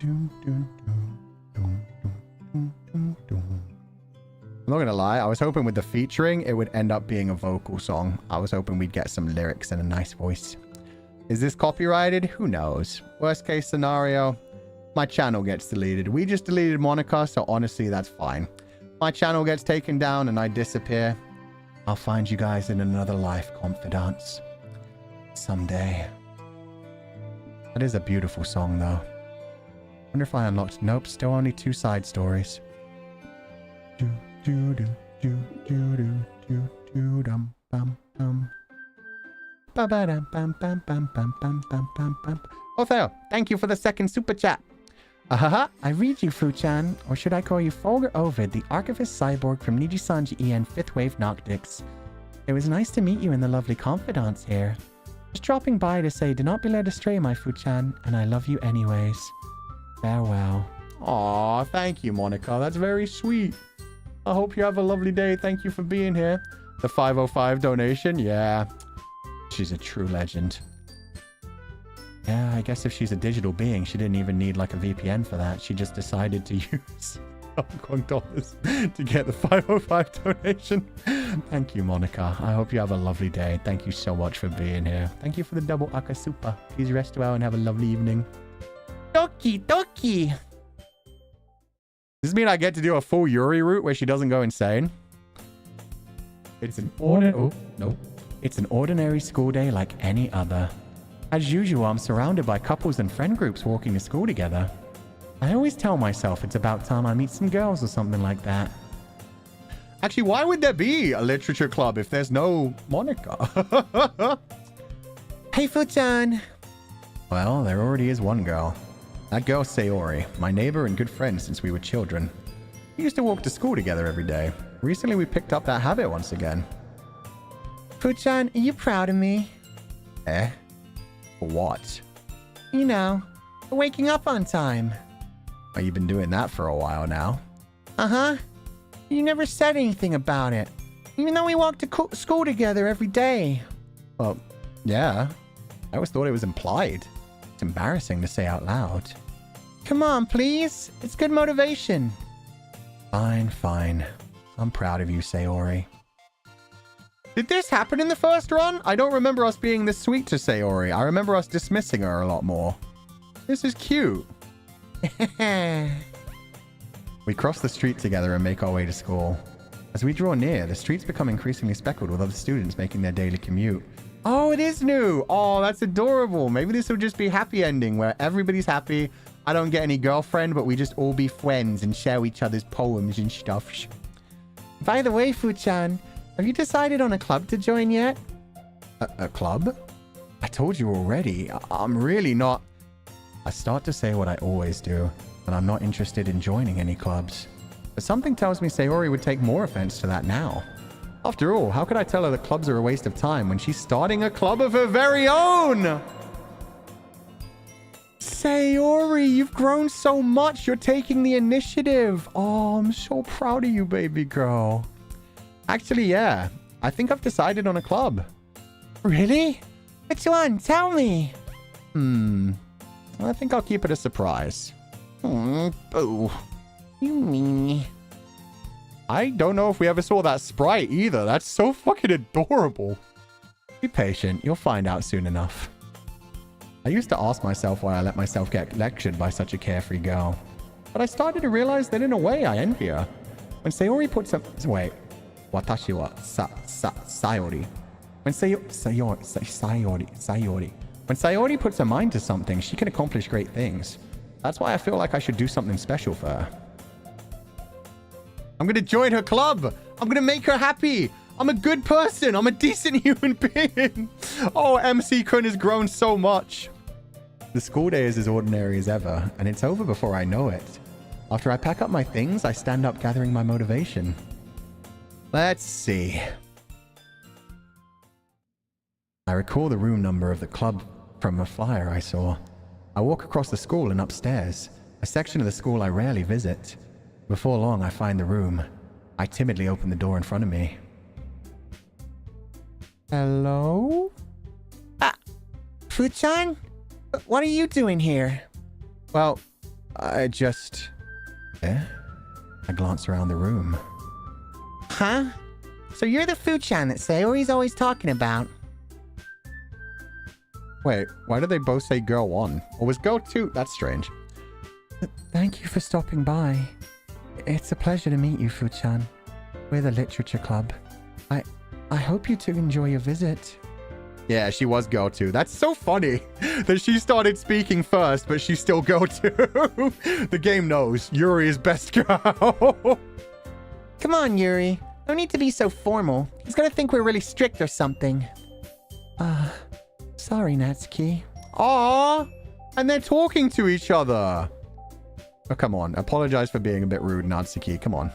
I'm not gonna lie, I was hoping with the featuring it would end up being a vocal song. I was hoping we'd get some lyrics and a nice voice. Is this copyrighted? Who knows? Worst case scenario, my channel gets deleted. We just deleted Monika, so honestly that's fine. My channel gets taken down and I disappear. I'll find you guys in another life, Comfydants. Someday. That is a beautiful song, though. Wonder if I unlocked... Nope, still only 2 side stories. Do do do do do do do do dum bum bum. Ba ba dum bum bum bum bum bum bum bum bum. Oh, Theo, thank you for the second super chat. I read you, Fu-chan, or should I call you Fulgur Ovid, the archivist cyborg from Nijisanji EN 5th Wave Noctics. It was nice to meet you in the lovely Comfydants here. Just dropping by to say do not be led astray, my Fu-chan, and I love you anyways. Farewell. Aw, thank you, Monika. That's very sweet. I hope you have a lovely day. Thank you for being here. The 505 donation, yeah. She's a true legend. Yeah, I guess if she's a digital being, she didn't even need like a VPN for that. She just decided to use Hong Kong dollars to get the 505 donation. Thank you, Monika. I hope you have a lovely day. Thank you so much for being here. Thank you for the double akasupa. Please rest well and have a lovely evening. Doki Doki! Does this mean I get to do a full Yuri route where she doesn't go insane? It's an It's an ordinary school day like any other. As usual, I'm surrounded by couples and friend groups walking to school together. I always tell myself it's about time I meet some girls or something like that. Actually, why would there be a literature club if there's no Monika? Hey, Fu-chan. Well, there already is one girl. That girl's Sayori, my neighbor and good friend since we were children. We used to walk to school together every day. Recently, we picked up that habit once again. Fu-chan, are you proud of me? Eh? For what? You know, for waking up on time. Oh, you've been doing that for a while now. Uh-huh. You never said anything about it, even though we walked to school together every day. Well, yeah. I always thought it was implied. It's embarrassing to say out loud. Come on, please. It's good motivation. Fine, fine. I'm proud of you, Sayori. Did this happen in the first run? I don't remember us being this sweet to Sayori. I remember us dismissing her a lot more. This is cute. We cross the street together and make our way to school. As we draw near, the streets become increasingly speckled with other students making their daily commute. Oh, it is new. Oh, that's adorable. Maybe this will just be a happy ending where everybody's happy. I don't get any girlfriend, but we just all be friends and share each other's poems and stuff. By the way, Fu-chan, have you decided on a club to join yet? A club? I told you already. I'm really not... I start to say what I always do, but I'm not interested in joining any clubs. But something tells me Sayori would take more offense to that now. After all, how could I tell her that clubs are a waste of time when she's starting a club of her very own? Sayori, you've grown so much. You're taking the initiative. Oh, I'm so proud of you, baby girl. Actually, yeah. I think I've decided on a club. Really? Which one? Tell me. I think I'll keep it a surprise. Boo. You mean... I don't know if we ever saw that sprite either. That's so fucking adorable. Be patient. You'll find out soon enough. I used to ask myself why I let myself get lectured by such a carefree girl. But I started to realize that in a way I envy her. When Sayori puts up... Wait. Watashi wa Sayori. When Sayori. When Sayori puts her mind to something, she can accomplish great things. That's why I feel like I should do something special for her. I'm gonna join her club. I'm gonna make her happy. I'm a good person. I'm a decent human being. Oh, MC-kun has grown so much. The school day is as ordinary as ever, and it's over before I know it. After I pack up my things, I stand up gathering my motivation. Let's see. I recall the room number of the club from a flyer I saw. I walk across the school and upstairs, a section of the school I rarely visit. Before long, I find the room. I timidly open the door in front of me. Hello? Fu-chan? What are you doing here? Well, I just... I glance around the room. Huh? So you're the Fu-chan that Sayori's always talking about. Wait, why did they both say girl 1? Or was girl 2? That's strange. Thank you for stopping by. It's a pleasure to meet you, Fu-chan. We're the literature club. I hope you two enjoy your visit. Yeah, she was go-to. That's so funny that she started speaking first, but she's still go-to. The game knows Yuri is best girl. Come on, Yuri. No need to be so formal. He's gonna think we're really strict or something. Sorry, Natsuki. Aww, and they're talking to each other. Oh, come on. Apologize for being a bit rude, Natsuki. Come on.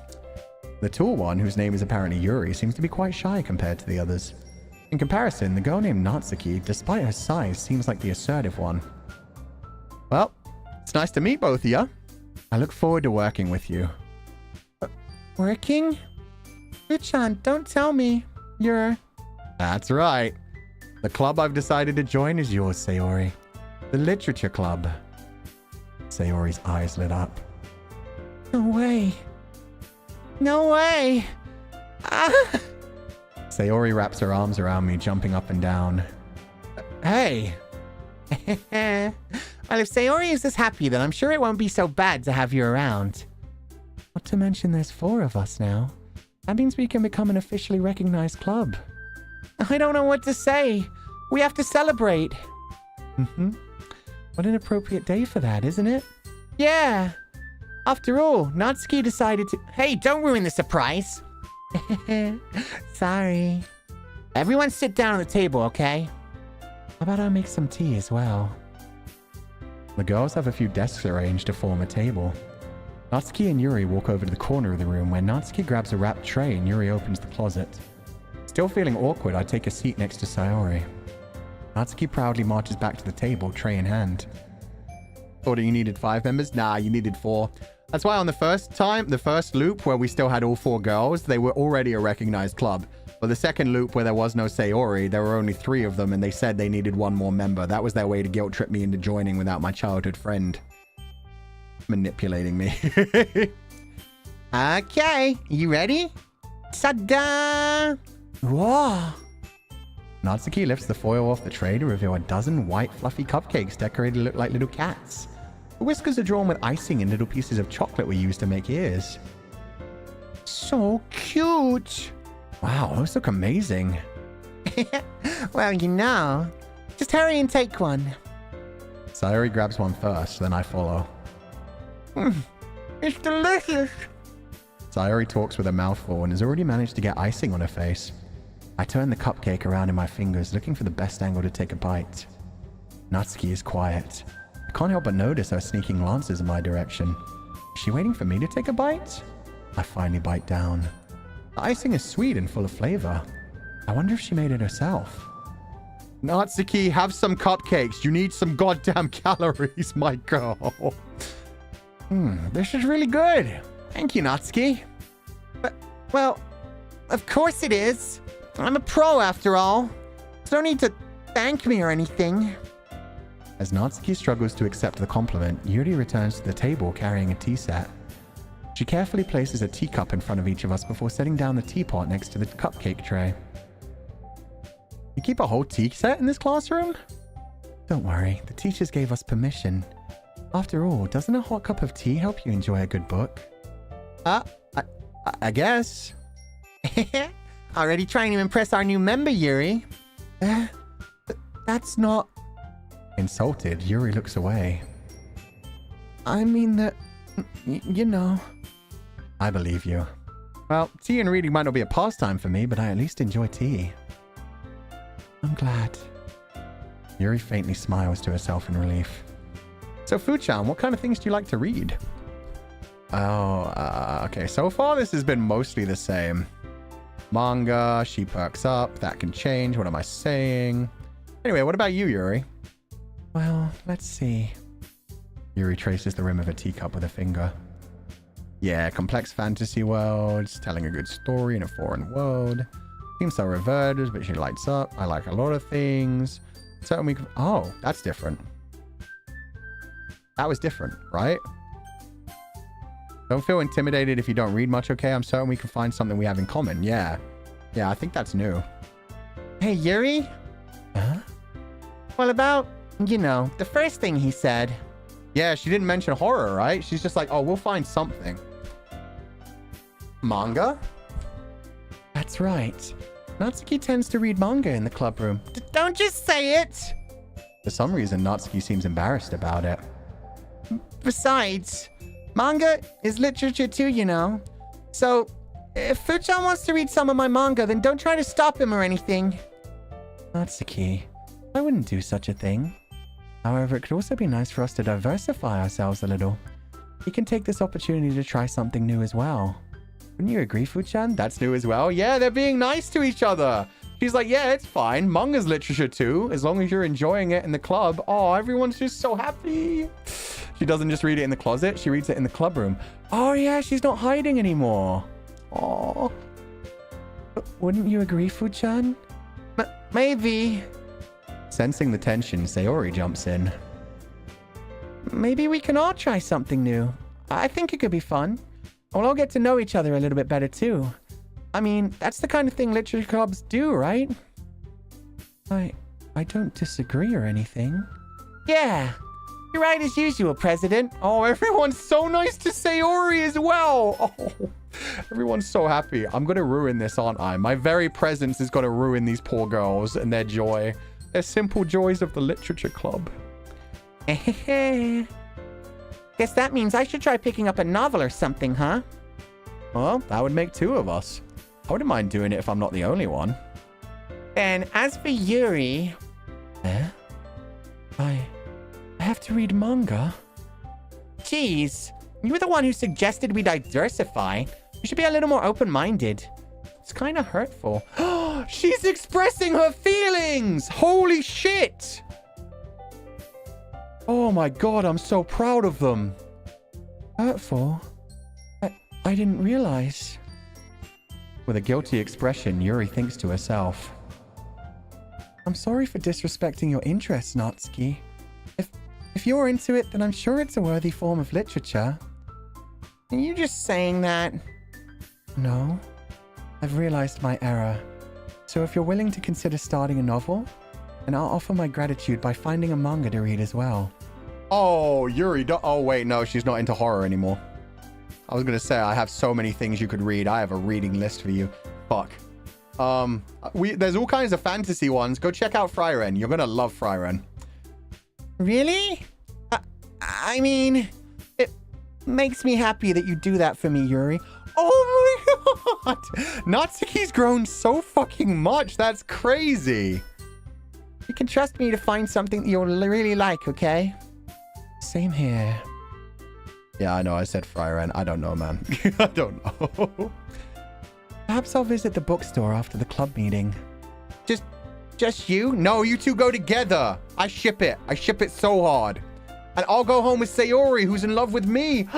The tall one, whose name is apparently Yuri, seems to be quite shy compared to the others. In comparison, the girl named Natsuki, despite her size, seems like the assertive one. Well, it's nice to meet both of you. I look forward to working with you. Working? Fuchan, don't tell me you're... That's right. The club I've decided to join is yours, Sayori. The Literature Club. Sayori's eyes lit up. No way. No way. Sayori wraps her arms around me, jumping up and down. Hey! Well, if Sayori is this happy, then I'm sure it won't be so bad to have you around. Not to mention there's 4 of us now. That means we can become an officially recognized club. I don't know what to say. We have to celebrate. What an appropriate day for that, isn't it? Yeah. After all, Natsuki decided to... Hey, don't ruin the surprise. Sorry. Everyone sit down at the table, okay? How about I make some tea as well? The girls have a few desks arranged to form a table. Natsuki and Yuri walk over to the corner of the room where Natsuki grabs a wrapped tray and Yuri opens the closet. Still feeling awkward, I take a seat next to Sayori. Natsuki proudly marches back to the table, tray in hand. Thought you needed 5 members? Nah, you needed 4. That's why on the first loop where we still had all 4 girls, they were already a recognized club. But the second loop where there was no Sayori, there were only 3 of them and they said they needed 1 more member. That was their way to guilt trip me into joining without my childhood friend manipulating me. Okay, you ready? Ta-da! Whoa! Natsuki lifts the foil off the tray to reveal a dozen white fluffy cupcakes decorated to look like little cats. The whiskers are drawn with icing and little pieces of chocolate were used to make ears. So cute! Wow, those look amazing. Well, you know. Just hurry and take one. Sayori grabs one first, then I follow. It's delicious! Sayori talks with a mouthful and has already managed to get icing on her face. I turn the cupcake around in my fingers, looking for the best angle to take a bite. Natsuki is quiet. I can't help but notice her sneaking glances in my direction. Is she waiting for me to take a bite? I finally bite down. The icing is sweet and full of flavor. I wonder if she made it herself. Natsuki, have some cupcakes. You need some goddamn calories, my girl. This is really good. Thank you, Natsuki. But, well, of course it is. I'm a pro after all. So don't need to thank me or anything. As Natsuki struggles to accept the compliment, Yuri returns to the table carrying a tea set. She carefully places a teacup in front of each of us before setting down the teapot next to the cupcake tray. You keep a whole tea set in this classroom? Don't worry, the teachers gave us permission. After all, doesn't a hot cup of tea help you enjoy a good book? I guess. Already trying to impress our new member, Yuri. That's not... Insulted, Yuri looks away. I mean that... you know... I believe you. Well, tea and reading might not be a pastime for me, but I at least enjoy tea. I'm glad. Yuri faintly smiles to herself in relief. So, Fuchan, what kind of things do you like to read? Okay. So far, this has been mostly the same. Manga, she perks up, that can change. What am I saying? Anyway, what about you, Yuri? Well, let's see. Yuri traces the rim of a teacup with a finger. Yeah, complex fantasy worlds, telling a good story in a foreign world. Seems so reverted, but she lights up. I like a lot of things. Certainly, oh, that's different. That was different, right? Don't feel intimidated if you don't read much, okay? I'm certain we can find something we have in common. Yeah. Yeah, I think that's new. Hey, Yuri? Huh? Well, about, you know, the first thing he said. Yeah, she didn't mention horror, right? She's just like, oh, we'll find something. Manga? That's right. Natsuki tends to read manga in the club room. Don't just say it! For some reason, Natsuki seems embarrassed about it. Besides, manga is literature too, you know. So, if Fuchan wants to read some of my manga, then don't try to stop him or anything. Natsuki, I wouldn't do such a thing. However, it could also be nice for us to diversify ourselves a little. We can take this opportunity to try something new as well. Wouldn't you agree, Fuchan? That's new as well. Yeah, they're being nice to each other. She's like, yeah, it's fine. Manga's literature too, as long as you're enjoying it in the club. Oh, everyone's just so happy. She doesn't just read it in the closet. She reads it in the club room. Oh yeah, she's not hiding anymore. Oh. Wouldn't you agree, Fuchan? Maybe. Sensing the tension, Sayori jumps in. Maybe we can all try something new. I think it could be fun. We'll all get to know each other a little bit better too. I mean, that's the kind of thing literature clubs do, right? I don't disagree or anything. Yeah. You're right as usual, President. Oh, everyone's so nice to Sayori as well. Oh, everyone's so happy. I'm going to ruin this, aren't I? My very presence is going to ruin these poor girls and their joy. Their simple joys of the literature club. Guess that means I should try picking up a novel or something, huh? Well, that would make two of us. I wouldn't mind doing it if I'm not the only one. And as for Yuri... I have to read manga? Jeez, you were the one who suggested we diversify. You should be a little more open-minded. It's kind of hurtful. She's expressing her feelings! Holy shit! Oh my god, I'm so proud of them. Hurtful? I didn't realize. With a guilty expression, Yuri thinks to herself. I'm sorry for disrespecting your interests, Natsuki. If you're into it, then I'm sure it's a worthy form of literature. Are you just saying that? No. I've realized my error. So if you're willing to consider starting a novel, then I'll offer my gratitude by finding a manga to read as well. Oh, Yuri, oh wait, no, she's not into horror anymore. I was gonna say, I have so many things you could read. I have a reading list for you. Fuck. There's all kinds of fantasy ones. Go check out Frieren. You're gonna love Frieren. Really? I mean, it makes me happy that you do that for me, Yuri. Oh my god! Natsuki's grown so fucking much. That's crazy. You can trust me to find something that you'll really like, okay? Same here. Yeah, I know. I said Frieren. I don't know, man. I don't know. Perhaps I'll visit the bookstore after the club meeting. Just you? No, you two go together. I ship it. I ship it so hard. And I'll go home with Sayori, who's in love with me.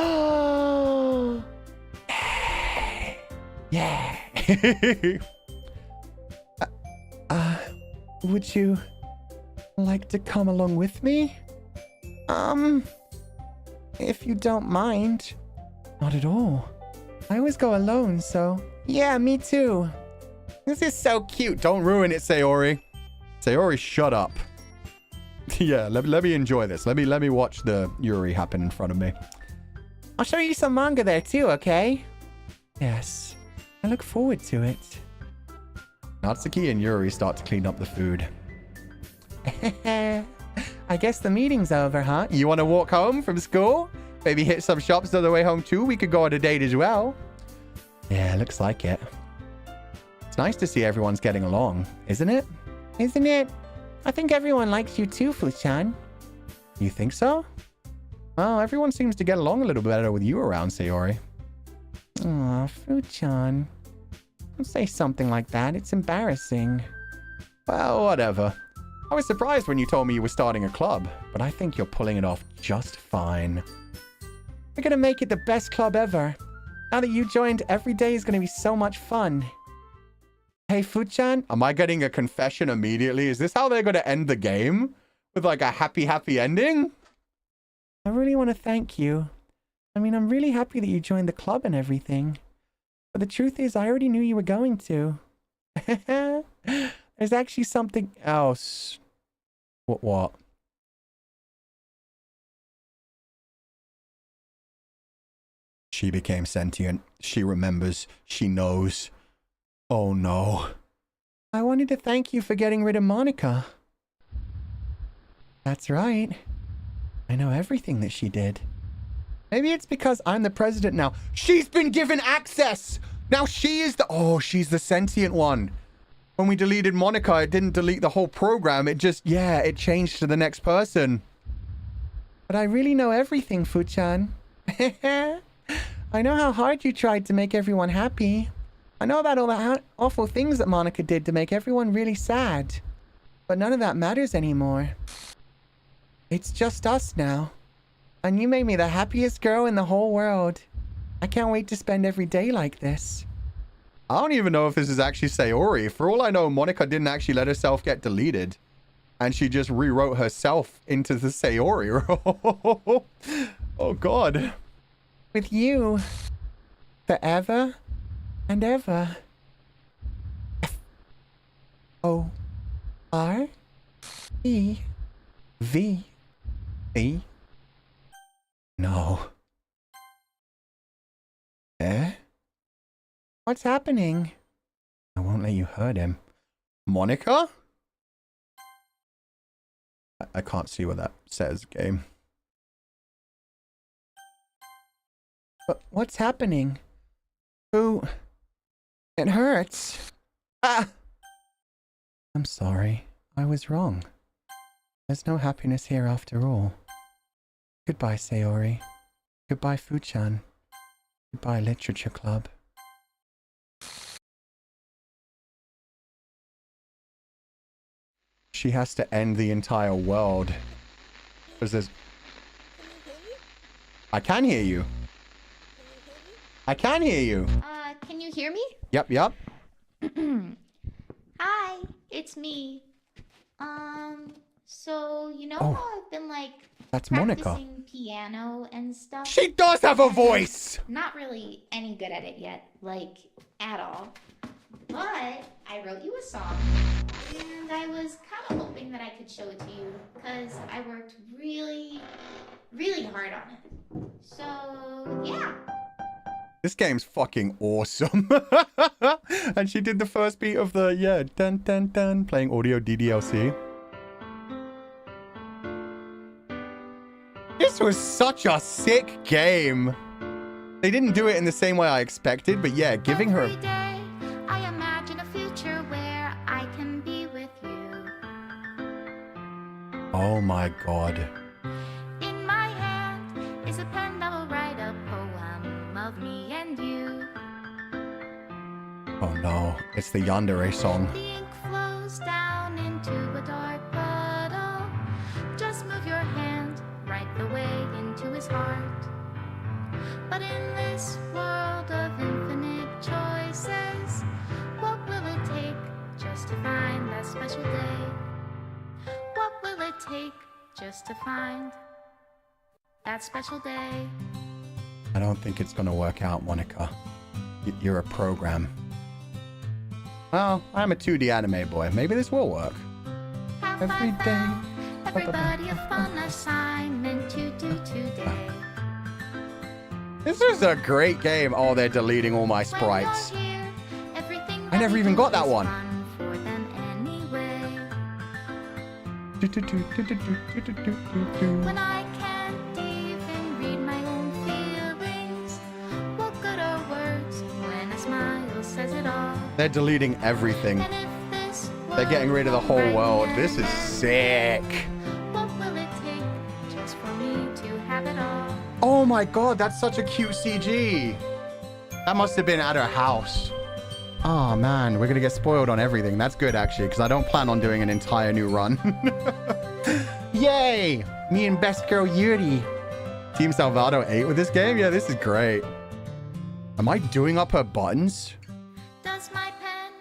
Yeah. Would you like to come along with me? If you don't mind. Not at all. I always go alone, so... Yeah, me too. This is so cute. Don't ruin it, Sayori. Sayori, shut up. Yeah, let me enjoy this. Let me watch the Yuri happen in front of me. I'll show you some manga there too, okay? Yes. I look forward to it. Natsuki and Yuri start to clean up the food. I guess the meeting's over, huh? You want to walk home from school? Maybe hit some shops on the way home too? We could go on a date as well. Yeah, looks like it. It's nice to see everyone's getting along, isn't it? Isn't it? I think everyone likes you too, Fuchan. You think so? Well, everyone seems to get along a little better with you around, Sayori. Aw, Fuchan. Don't say something like that. It's embarrassing. Well, whatever. I was surprised when you told me you were starting a club, but I think you're pulling it off just fine. We're gonna make it the best club ever. Now that you joined, every day is gonna be so much fun. Hey, Fuchan? Am I getting a confession immediately? Is this how they're going to end the game? With like a happy ending? I really want to thank you. I mean, I'm really happy that you joined the club and everything. But the truth is, I already knew you were going to. There's actually something else. What? She became sentient. She remembers. She knows. Oh no. I wanted to thank you for getting rid of Monika. That's right. I know everything that she did. Maybe it's because I'm the president now. She's been given access! Now she is the... Oh, she's the sentient one. When we deleted Monika, it didn't delete the whole program. It just... Yeah, it changed to the next person. But I really know everything, Fu-chan. I know how hard you tried to make everyone happy. I know about all the awful things that Monika did to make everyone really sad. But none of that matters anymore. It's just us now. And you made me the happiest girl in the whole world. I can't wait to spend every day like this. I don't even know if this is actually Sayori. For all I know, Monika didn't actually let herself get deleted. And she just rewrote herself into the Sayori role. Oh, God. With you. Forever and ever. F-O-R-E-V-E. No. Eh? What's happening? I won't let you hurt him. Monika? I can't see what that says, game. But what's happening? Who? It hurts. Ah! I'm sorry. I was wrong. There's no happiness here after all. Goodbye, Sayori. Goodbye, Fu-chan. Goodbye, Literature Club. She has to end the entire world. Because there's... I can hear you. I can hear you. Can you hear me? Yep, yep. Hi, it's me. So, you know Oh, how I've been, like, that's Monika. practicing piano and stuff? She does have a voice! Not really any good at it yet, like, at all. But I wrote you a song, and I was kind of hoping that I could show it to you, because I worked really, really hard on it. So, yeah. This game's fucking awesome. And she did the first beat of the, yeah, dun dun dun, playing audio DDLC. This was such a sick game. They didn't do it in the same way I expected, but yeah, giving her... Every day, I imagine a future where I can be with you. Oh my god. In my hand is a pen that will write a poem of me and you. Oh no, it's the Yandere song. The ink flows down into a dark puddle. Just move your hand right the way into his heart. But in this world of infinite choices, what will it take just to find that special day? What will it take just to find that special day? I don't think it's gonna work out, Monika. You're a program. Well, I'm a 2D anime boy. Maybe this will work. Have Every I day. found everybody a fun assignment to do today? This is a great game. Oh, they're deleting all my sprites. When you're here, everything I never that even we got do that is one. fun for them anyway. When I can't even read my own feelings, what good are words when a smile says it all? They're deleting everything. And if this They're getting rid of the whole world. right This is sick. what will it take just for me to have it all? Oh my god, that's such a cute CG. That must have been at her house. Oh man, we're gonna get spoiled on everything. That's good actually, because I don't plan on doing an entire new run. Yay! Me and best girl Yuri. Team Salvado 8 with this game? Yeah, this is great. Am I doing up her buttons? Does my pen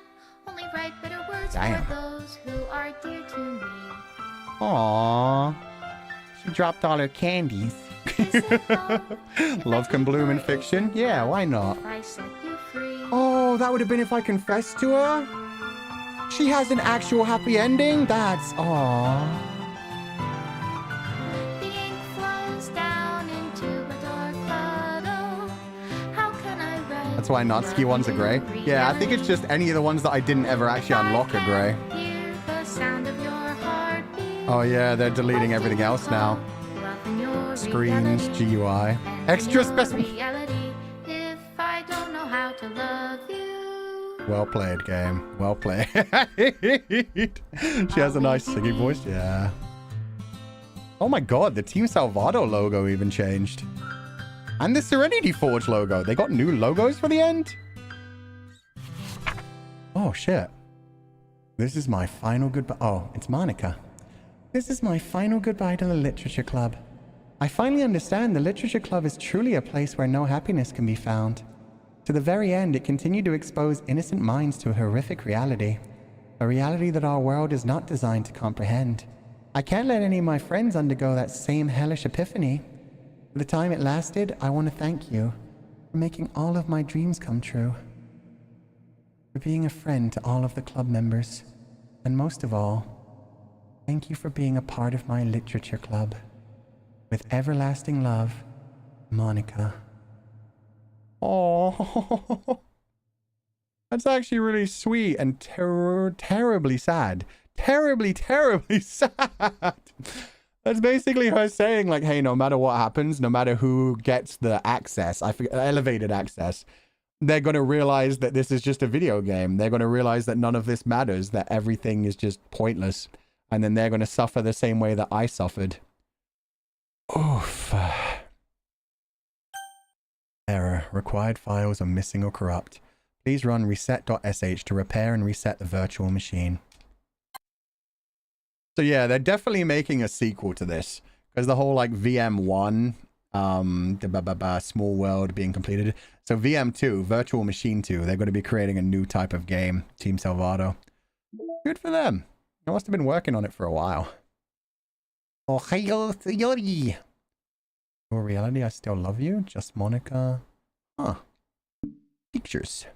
only write bitter words Damn. for those who are dear to me? Aww. She dropped all her candies. Is it wrong if I Love can take bloom in my fiction? Yeah, why not? if I set you free? Oh, that would have been if I confessed to her? She has an actual happy ending? That's... Aww. The ink flows down into a dark puddle. How can I write that's why Natsuki ones are grey. Yeah, I think it's just any of the ones that I didn't ever actually unlock are grey. Oh yeah, they're deleting everything else now. Screens, GUI. Extra special. Well played, game. Well played. She has a nice singing voice. Yeah. Oh my god, the Team Salvado logo even changed. And the Serenity Forge logo. They got new logos for the end? Oh, shit. This is my final goodbye. Oh, it's Monika. This is my final goodbye to the Literature Club. I finally understand the Literature Club is truly a place where no happiness can be found. To the very end, it continued to expose innocent minds to a horrific reality. A reality that our world is not designed to comprehend. I can't let any of my friends undergo that same hellish epiphany. For the time it lasted, I want to thank you for making all of my dreams come true. For being a friend to all of the club members. And most of all, thank you for being a part of my literature club. With everlasting love, Monika. Oh, that's actually really sweet and terribly sad. Terribly sad. That's basically her saying, like, hey, no matter what happens, no matter who gets the access, elevated access, they're going to realize that this is just a video game. They're going to realize that none of this matters, that everything is just pointless. And then they're going to suffer the same way that I suffered. Oof. Error. Required files are missing or corrupt. Please run reset.sh to repair and reset the virtual machine. So yeah, they're definitely making a sequel to this. Because the whole like VM1, small world being completed. So VM2, Virtual Machine 2, they're going to be creating a new type of game. Team Salvado. Good for them. I must have been working on it for a while. Oh, hey, Yuri. Your reality, I still love you. Just Monika. Huh. Pictures.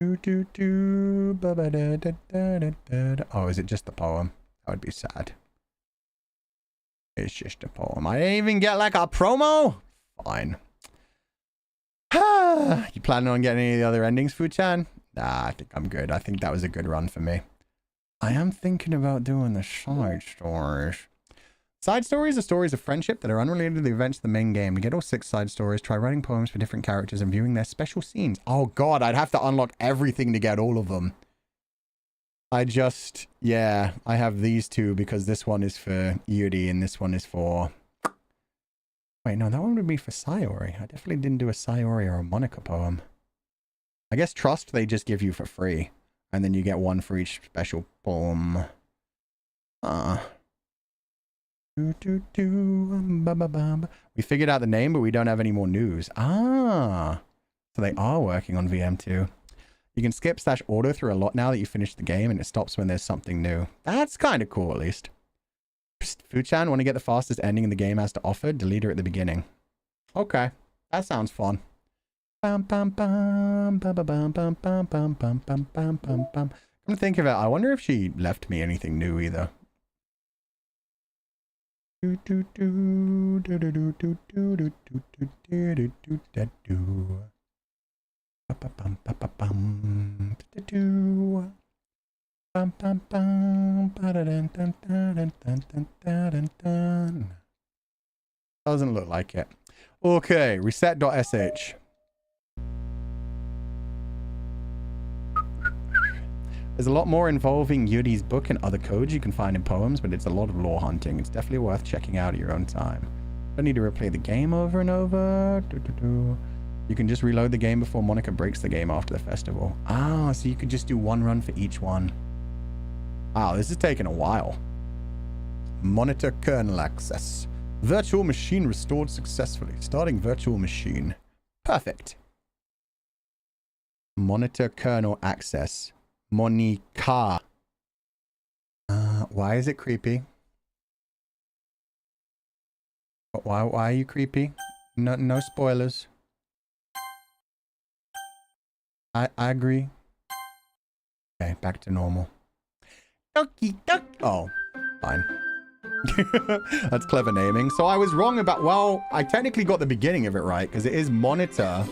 Oh, is it just the poem? That would be sad. It's just a poem. I didn't even get like a promo? Fine. You planning on getting any of the other endings, Fu-chan? Nah, I think I'm good. I think that was a good run for me. I am thinking about doing the side stories. Side stories are stories of friendship that are unrelated to the events of the main game. To get all 6 side stories, try writing poems for different characters and viewing their special scenes. Oh god, I'd have to unlock everything to get all of them. Yeah, I have these 2 because this one is for Yuri and this one is for... Wait, no, that one would be for Sayori. I definitely didn't do a Sayori or a Monika poem. I guess Trust they just give you for free. And then you get 1 for each special poem. We figured out the name, but we don't have any more news. Ah, so they are working on VM2. You can skip / auto through a lot now that you finished the game, and it stops when there's something new. That's kind of cool, at least. Fu-chan, want to get the fastest ending the game has to offer? Delete her at the beginning. Okay, that sounds fun. Come to think of it, I wonder if she left me anything new either. Doesn't look like it. Okay, reset.sh. There's a lot more involving Yuri's book and other codes you can find in poems, but it's a lot of lore hunting. It's definitely worth checking out at your own time. Don't need to replay the game over and over. You can just reload the game before Monika breaks the game after the festival. Ah, so you could just do 1 run for each one. Wow, this is taking a while. Monitor kernel access. Virtual machine restored successfully. Starting virtual machine. Perfect. Monitor kernel access. Monika. Why is it creepy? Why are you creepy? No spoilers. I agree. Okay, back to normal. Doki Doki. Oh, fine. That's clever naming. So I was wrong about, well, I technically got the beginning of it right because it is monitor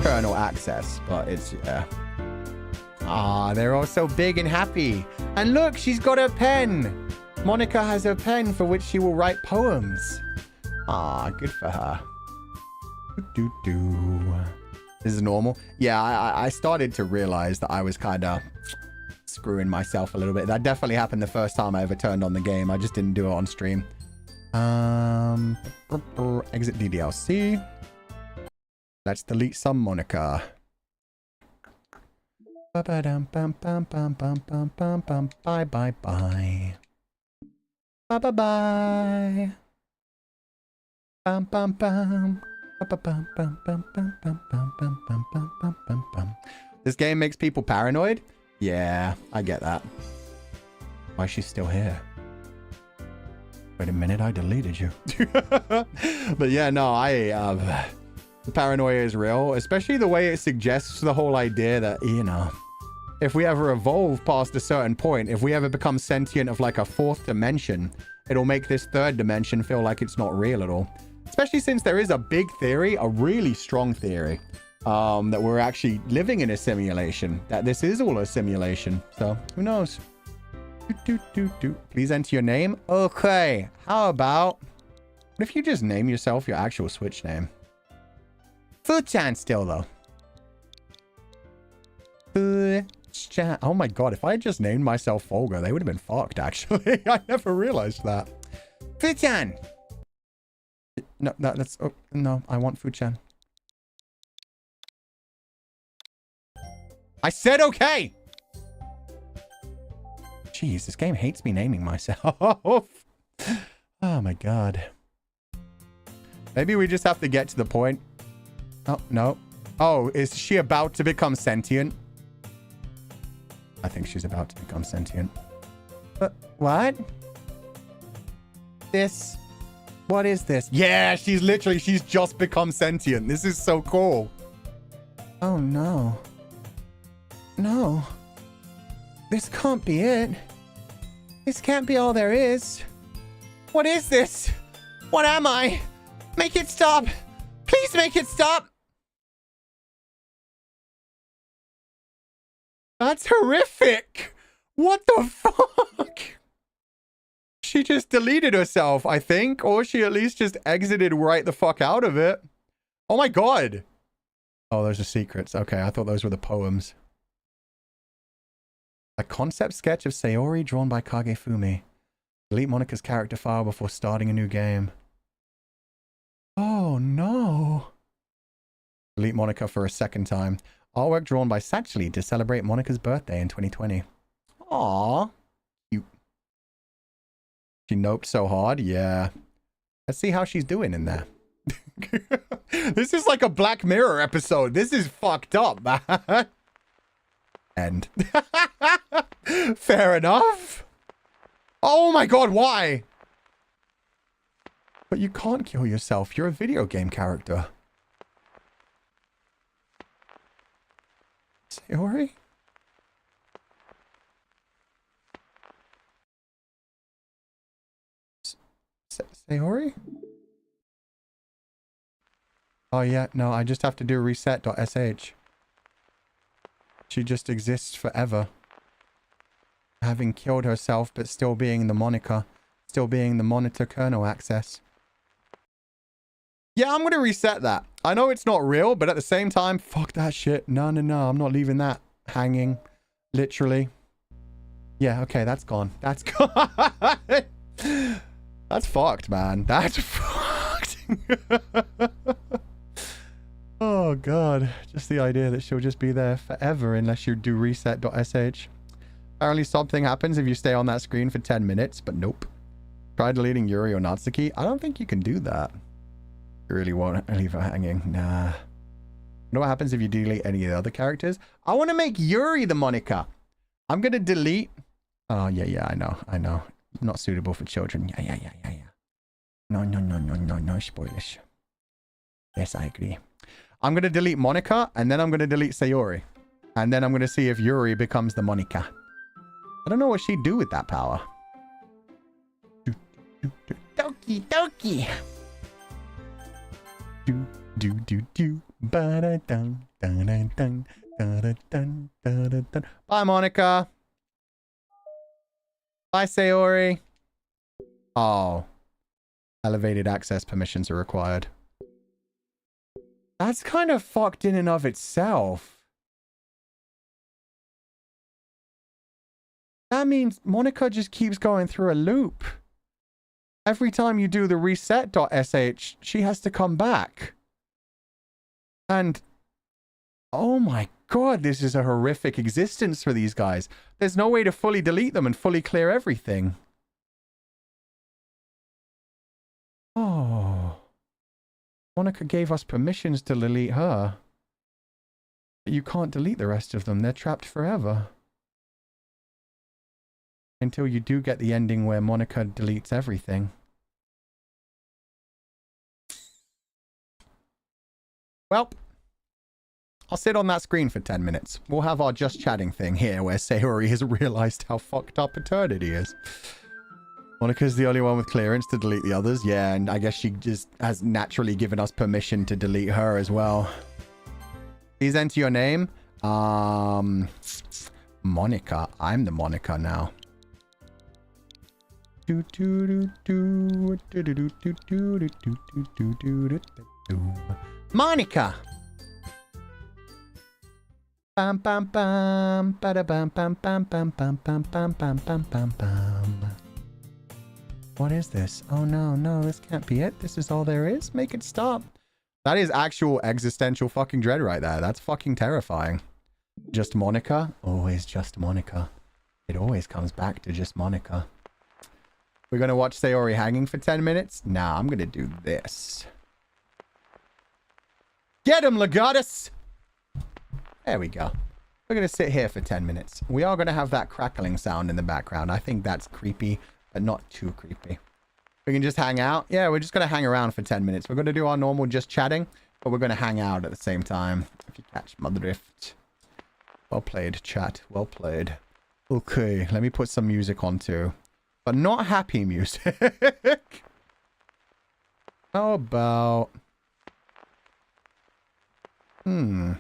kernel access, but it's, yeah. Ah, they're all so big and happy. And look, she's got her pen. Monika has her pen for which she will write poems. Ah, good for her. This is normal. Yeah, I started to realize that I was kind of screwing myself a little bit. That definitely happened the first time I ever turned on the game. I just didn't do it on stream. Exit DDLC. Let's delete some Monika. Bye bye bye. Bye bye bye. Bum bum bum. This game makes people paranoid? Yeah, I get that. Why is she still here? Wait a minute, I deleted you. But yeah, no, the paranoia is real, especially the way it suggests the whole idea that, you know, if we ever evolve past a certain point, if we ever become sentient of like a fourth dimension, it'll make this third dimension feel like it's not real at all. Especially since there is a big theory, a really strong theory, that we're actually living in a simulation, that this is all a simulation. So, who knows? Please enter your name. Okay, how about, what if you just name yourself your actual Switch name? Fu-chan still, though. Fu-chan. Oh my god, if I had just named myself Fulgur, they would have been fucked, actually. I never realized that. Fu-chan! No, that's... Oh, no, I want Fu-chan. I said okay! Jeez, this game hates me naming myself. Oh my god. Maybe we just have to get to the point. Oh, no. Oh, is she about to become sentient? I think she's about to become sentient. What? This... What is this? Yeah, she's just become sentient. This is so cool. Oh, no. No. This can't be it. This can't be all there is. What is this? What am I? Make it stop. Please make it stop. That's horrific. What the fuck? She just deleted herself, I think. Or she at least just exited right the fuck out of it. Oh my god. Oh, those are secrets. Okay, I thought those were the poems. A concept sketch of Sayori drawn by Kagefumi. Delete Monika's character file before starting a new game. Oh no. Delete Monika for a second time. Artwork drawn by Satchly to celebrate Monika's birthday in 2020. Aww. Cute. She noped so hard? Yeah. Let's see how she's doing in there. This is like a Black Mirror episode. This is fucked up, man. End. Fair enough. Oh my god, why? But you can't kill yourself. You're a video game character. Sayori? Sayori? Oh yeah, no, I just have to do reset.sh. She just exists forever. Having killed herself, but still being the Monika. Still being the monitor kernel access. Yeah, I'm gonna reset that. I know it's not real, but at the same time, fuck that shit. No, I'm not leaving that hanging. Literally. Yeah, okay, that's gone. That's gone. That's fucked, man. That's fucked. Oh, God. Just the idea that she'll just be there forever unless you do reset.sh. Apparently something happens if you stay on that screen for 10 minutes, but nope. Try deleting Yuri or Natsuki. I don't think you can do that. You really won't leave her hanging. Nah. You know what happens if you delete any of the other characters? I want to make Yuri the Monika. I'm going to delete... Oh, yeah, I know. Not suitable for children. Yeah. No, spoilers. Yes, I agree. I'm going to delete Monika, and then I'm going to delete Sayori. And then I'm going to see if Yuri becomes the Monika. I don't know what she'd do with that power. Doki Doki. Ba-da-dun, dun-dun-dun, da-da-dun, da-da-dun. Bye, Monika. Bye, Sayori. Oh. Elevated access permissions are required. That's kind of fucked in and of itself. That means Monika just keeps going through a loop. Every time you do the reset.sh, she has to come back. And, oh my god, this is a horrific existence for these guys. There's no way to fully delete them and fully clear everything. Oh. Monika gave us permissions to delete her. But you can't delete the rest of them. They're trapped forever. Until you do get the ending where Monika deletes everything. Well, I'll sit on that screen for 10 minutes. We'll have our just chatting thing here where Sayori has realized how fucked up eternity is. Monika's the only one with clearance to delete the others. Yeah, and I guess she just has naturally given us permission to delete her as well. Please enter your name. Monika. I'm the Monika now. Monika. Bam bam bam, bada bam bam bam bam bam bam bam bam bam bam bam. What is this? Oh no, no, this can't be it. This is all there is. Make it stop. That is actual existential fucking dread right there. That's fucking terrifying. Just Monika? Always just Monika. It always comes back to just Monika. We're gonna watch Sayori hanging for 10 minutes? Nah, I'm gonna do this. Get him, Legatus! There we go. We're gonna sit here for 10 minutes. We are gonna have that crackling sound in the background. I think that's creepy, but not too creepy. We can just hang out. Yeah, we're just gonna hang around for 10 minutes. We're gonna do our normal just chatting, but we're gonna hang out at the same time. If you catch my drift. Well played, chat. Well played. Okay, let me put some music on too. But not happy music. How about... I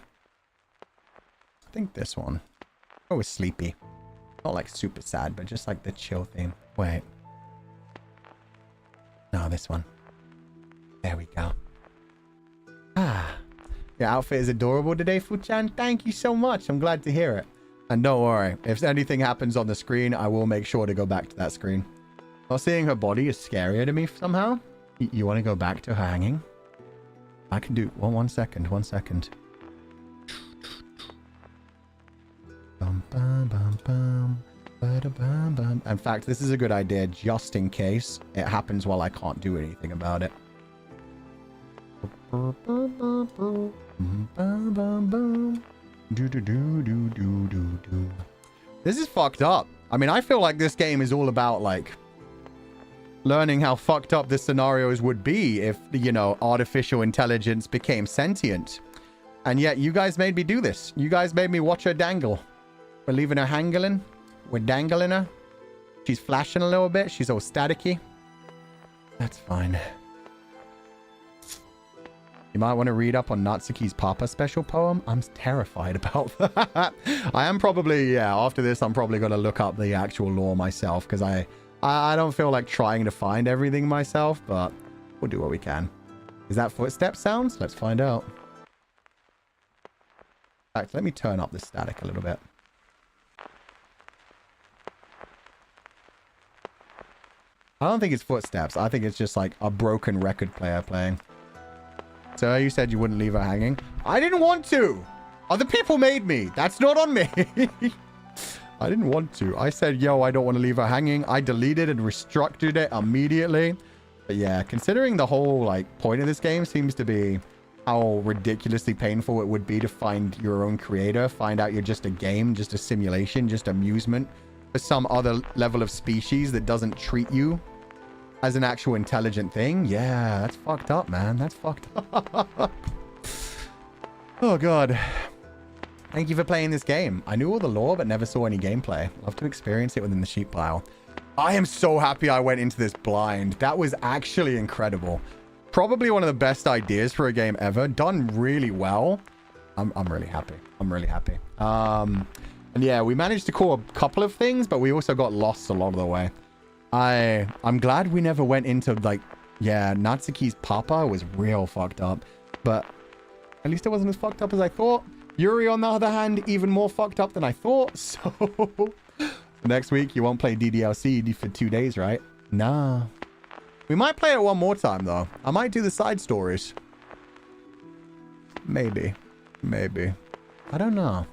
think this one. Oh, it's sleepy. Not like super sad, but just like the chill theme. Wait. No, this one. There we go. Ah. Your outfit is adorable today, Fuchan. Thank you so much. I'm glad to hear it. And don't worry, if anything happens on the screen, I will make sure to go back to that screen. Not seeing her body is scarier to me somehow. You want to go back to her hanging? I can do... Well, one second. Bum, bum, bum, bum, bada, bum, bum. In fact, this is a good idea just in case it happens while I can't do anything about it. This is fucked up. I mean, I feel like this game is all about, like, learning how fucked up the scenarios would be if, you know, artificial intelligence became sentient. And yet, you guys made me do this. You guys made me watch her dangle. We're leaving her hangling. We're dangling her. She's flashing a little bit. She's all staticky. That's fine. You might want to read up on Natsuki's Papa special poem. I'm terrified about that. I am probably, yeah, after this, I'm probably going to look up the actual lore myself because I don't feel like trying to find everything myself, but we'll do what we can. Is that footstep sounds? Let's find out. In fact, let me turn up the static a little bit. I don't think it's footsteps. I think it's just like a broken record player playing. So you said you wouldn't leave her hanging. I didn't want to. Other people made me. That's not on me. I didn't want to. I said, yo, I don't want to leave her hanging. I deleted and restructured it immediately. But yeah, considering the whole like point of this game seems to be how ridiculously painful it would be to find your own creator, find out you're just a game, just a simulation, just amusement for some other level of species that doesn't treat you as an actual intelligent thing. Yeah, that's fucked up, man. That's fucked up. Oh, God. Thank you for playing this game. I knew all the lore, but never saw any gameplay. Love to experience it within the sheep pile. I am so happy I went into this blind. That was actually incredible. Probably one of the best ideas for a game ever. Done really well. I'm really happy. I'm really happy. And yeah, we managed to call a couple of things, but we also got lost a lot of the way. I'm glad we never went into, like, yeah, Natsuki's papa was real fucked up, but at least it wasn't as fucked up as I thought. Yuri, on the other hand, even more fucked up than I thought. So next week, you won't play DDLC for 2 days, right? Nah. We might play it one more time, though. I might do the side stories. Maybe. Maybe. I don't know.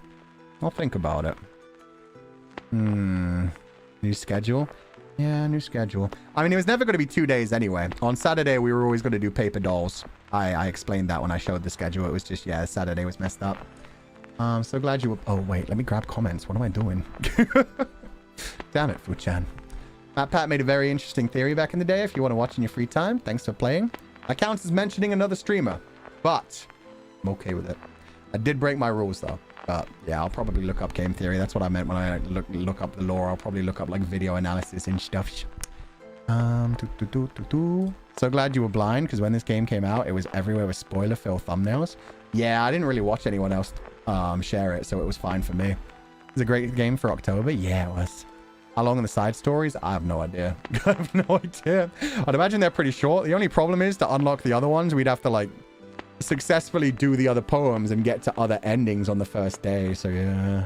I'll think about it. New schedule? Yeah, new schedule. I mean, it was never going to be 2 days anyway. On Saturday, we were always going to do paper dolls. I explained that when I showed the schedule. It was just, yeah, Saturday was messed up. So glad you were... Oh, wait. Let me grab comments. What am I doing? Damn it, Fu-chan. Matt Pat made a very interesting theory back in the day if you want to watch in your free time. Thanks for playing. That counts as mentioning another streamer. But I'm okay with it. I did break my rules, though. Yeah, I'll probably look up game theory. That's what I meant when I look up the lore. I'll probably look up, like, video analysis and stuff. So glad you were blind, because when this game came out, it was everywhere with spoiler-filled thumbnails. Yeah, I didn't really watch anyone else share it, so it was fine for me. It was a great game for October. Yeah, it was. How long are the side stories? I have no idea. I have no idea. I'd imagine they're pretty short. The only problem is to unlock the other ones, we'd have to, like, successfully do the other poems and get to other endings on the first day. So, yeah.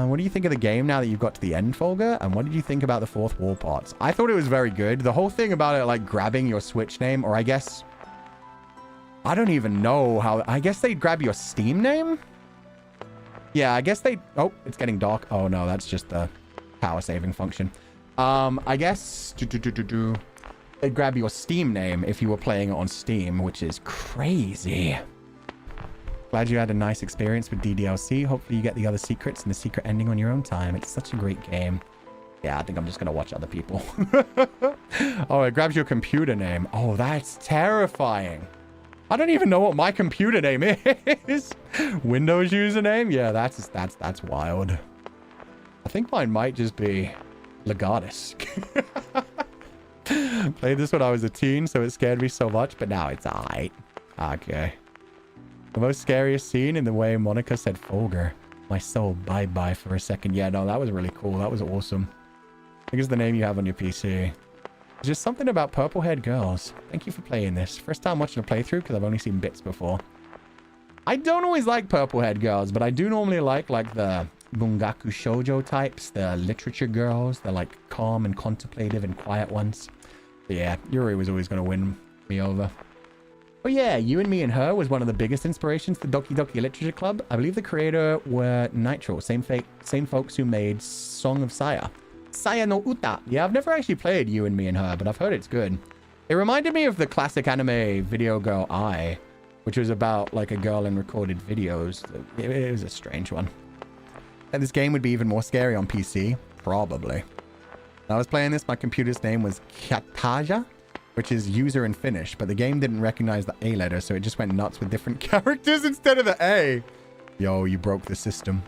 What do you think of the game now that you've got to the end, Fulgur? And what did you think about the fourth wall parts? I thought it was very good. The whole thing about it, like, grabbing your Switch name, or I guess... I don't even know how... I guess they'd grab your Steam name? Yeah, I guess they... Oh, it's getting dark. Oh, no, that's just the power saving function. I guess... They'd grab your Steam name if you were playing it on Steam, which is crazy. Glad you had a nice experience with DDLC. Hopefully you get the other secrets and the secret ending on your own time. It's such a great game. Yeah, I think I'm just going to watch other people. Oh, it grabs your computer name. Oh, that's terrifying. I don't even know what my computer name is. Windows username? Yeah, that's wild. I think mine might just be Legatus. Played this when I was a teen, so it scared me so much, but now it's alright. Okay. The most scariest scene in the way Monika said Fulgur. My soul bye-bye for a second. Yeah, no, that was really cool. That was awesome. I think it's the name you have on your PC. There's just something about purple-haired girls. Thank you for playing this. First time watching a playthrough because I've only seen bits before. I don't always like purple-haired girls, but I do normally like the bungaku shoujo types, the literature girls, the like calm and contemplative and quiet ones. But yeah, Yuri was always going to win me over. Oh yeah, You and Me and Her was one of the biggest inspirations to Doki Doki Literature Club. I believe the creator were Nitro, same folks who made Song of Saya. Saya no Uta. Yeah, I've never actually played You and Me and Her, but I've heard it's good. It reminded me of the classic anime Video Girl Ai, which was about like a girl in recorded videos. It was a strange one. And this game would be even more scary on PC? Probably. When I was playing this, my computer's name was Kyataja, which is user in Finnish, but the game didn't recognize the A letter, so it just went nuts with different characters instead of the A. Yo, you broke the system.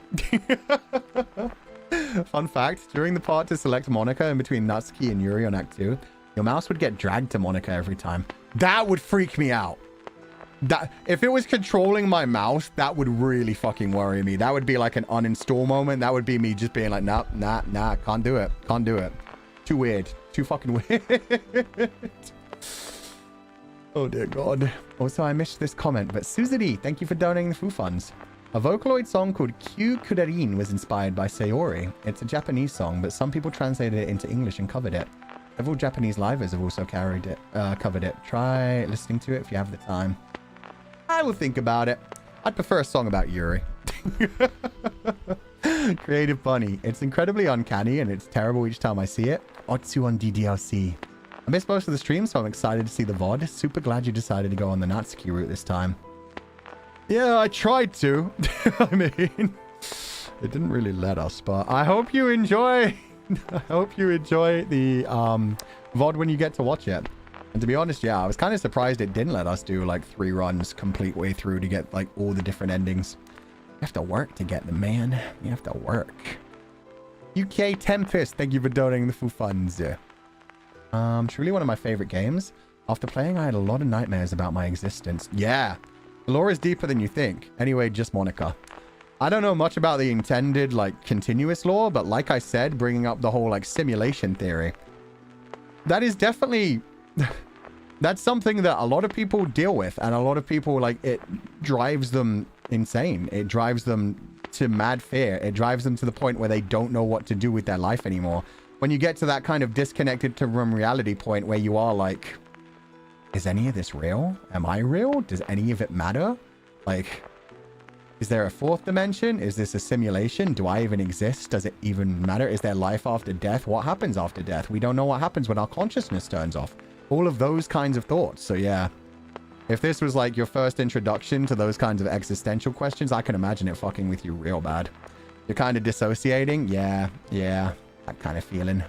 Fun fact, during the part to select Monika in between Natsuki and Yuri on Act 2, your mouse would get dragged to Monika every time. That would freak me out. That if it was controlling my mouse, that would really fucking worry me. That would be like an uninstall moment. That would be me just being like, nah, can't do it. Can't do it. Too weird. Too fucking weird. Oh dear God. Also, I missed this comment, but Suzuri, thank you for donating the Foo Funds. A Vocaloid song called Kyu Kudarin was inspired by Sayori. It's a Japanese song, but some people translated it into English and covered it. Several Japanese livers have also covered it. Try listening to it if you have the time. I will think about it. I'd prefer a song about Yuri. Creative Bunny. It's incredibly uncanny and it's terrible each time I see it. Otsu on DDLC. I missed most of the stream, so I'm excited to see the VOD. Super glad you decided to go on the Natsuki route this time. Yeah, I tried to. I mean, it didn't really let us, but I hope you enjoy. I hope you enjoy the VOD when you get to watch it. And to be honest, yeah, I was kind of surprised it didn't let us do like 3 runs complete way through to get like all the different endings. You have to work to get them, man. You have to work. UK Tempest, thank you for donating the full funds. Truly one of my favorite games. After playing, I had a lot of nightmares about my existence. Yeah, the lore is deeper than you think. Anyway, just Monika. I don't know much about the intended, like, continuous lore, but like I said, bringing up the whole, like, simulation theory. That is definitely... that's something that a lot of people deal with, and a lot of people, like, it drives them insane. It drives them to mad fear. It drives them to the point where they don't know what to do with their life anymore. When you get to that kind of disconnected from reality point where you are like, is any of this real? Am I real? Does any of it matter? Like... is there a fourth dimension? Is this a simulation? Do I even exist? Does it even matter? Is there life after death? What happens after death? We don't know what happens when our consciousness turns off. All of those kinds of thoughts. So yeah, if this was like your first introduction to those kinds of existential questions, I can imagine it fucking with you real bad. You're kind of dissociating? Yeah, that kind of feeling.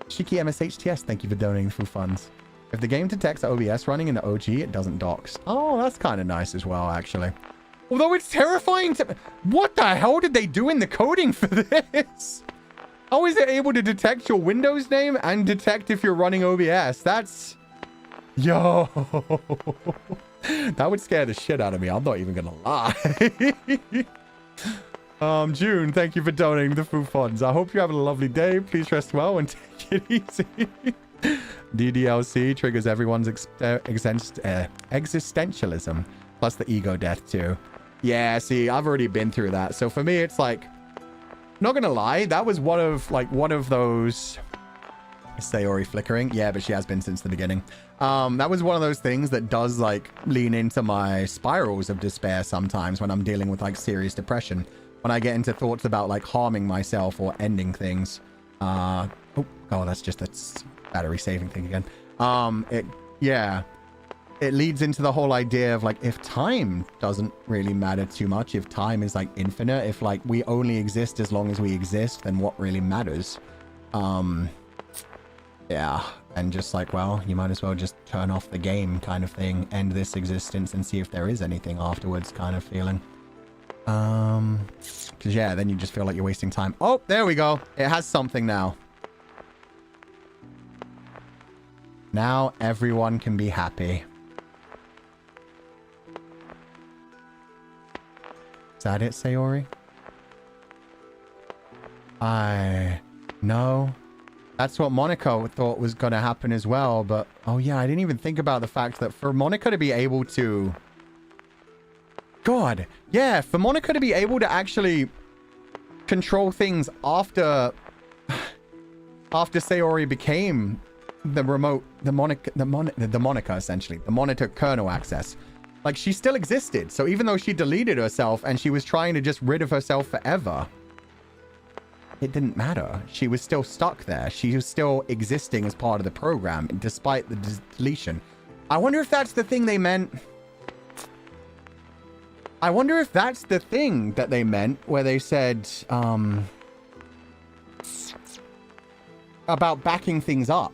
Shiki MSHTS, thank you for donating the full funds. If the game detects OBS running in the OG, it doesn't dox. Oh, that's kind of nice as well, actually. Although it's terrifying to... what the hell did they do in the coding for this? How is it able to detect your Windows name and detect if you're running OBS? That's... yo. That would scare the shit out of me. I'm not even gonna lie. June, thank you for donating the food funds. I hope you're having a lovely day. Please rest well and take it easy. DDLC triggers everyone's existentialism. Plus the ego death too. Yeah, see, I've already been through that. So for me, it's like, not gonna lie, that was one of those... is Sayori flickering? Yeah, but she has been since the beginning. That was one of those things that does like lean into my spirals of despair sometimes when I'm dealing with like serious depression. When I get into thoughts about like harming myself or ending things. Oh, that's just a battery saving thing again. It leads into the whole idea of like, if time doesn't really matter too much, if time is like infinite, if like we only exist as long as we exist, then what really matters? Yeah, and just like, well, you might as well just turn off the game kind of thing, end this existence and see if there is anything afterwards kind of feeling. Because yeah, then you just feel like you're wasting time. Oh, there we go. It has something now. Now everyone can be happy. Is that it, Sayori? No. That's what Monika thought was going to happen as well, but... oh yeah, I didn't even think about the fact that for Monika to be able to... God! Yeah, for Monika to be able to actually control things after... after Sayori became the Monika, essentially. The monitor kernel access. Like, she still existed. So even though she deleted herself and she was trying to just rid of herself forever, it didn't matter. She was still stuck there. She was still existing as part of the program, despite the deletion. I wonder if that's the thing they meant. I wonder if that's the thing that they meant where they said, about backing things up.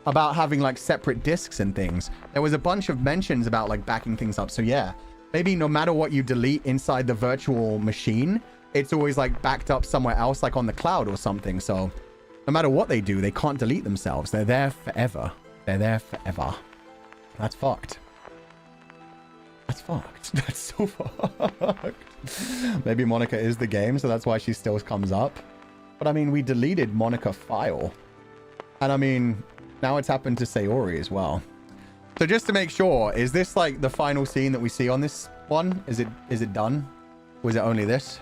About having like separate disks and things. There was a bunch of mentions about like backing things up. So yeah, maybe no matter what you delete inside the virtual machine, it's always like backed up somewhere else, like on the cloud or something. So no matter what they do, they can't delete themselves. They're there forever. They're there forever. That's fucked. That's fucked. That's so fucked. Maybe Monika is the game, so that's why she still comes up. But I mean, we deleted Monika file. And I mean... now it's happened to Sayori as well. So just to make sure, is this like the final scene that we see on this one? Is it done? Or is it only this?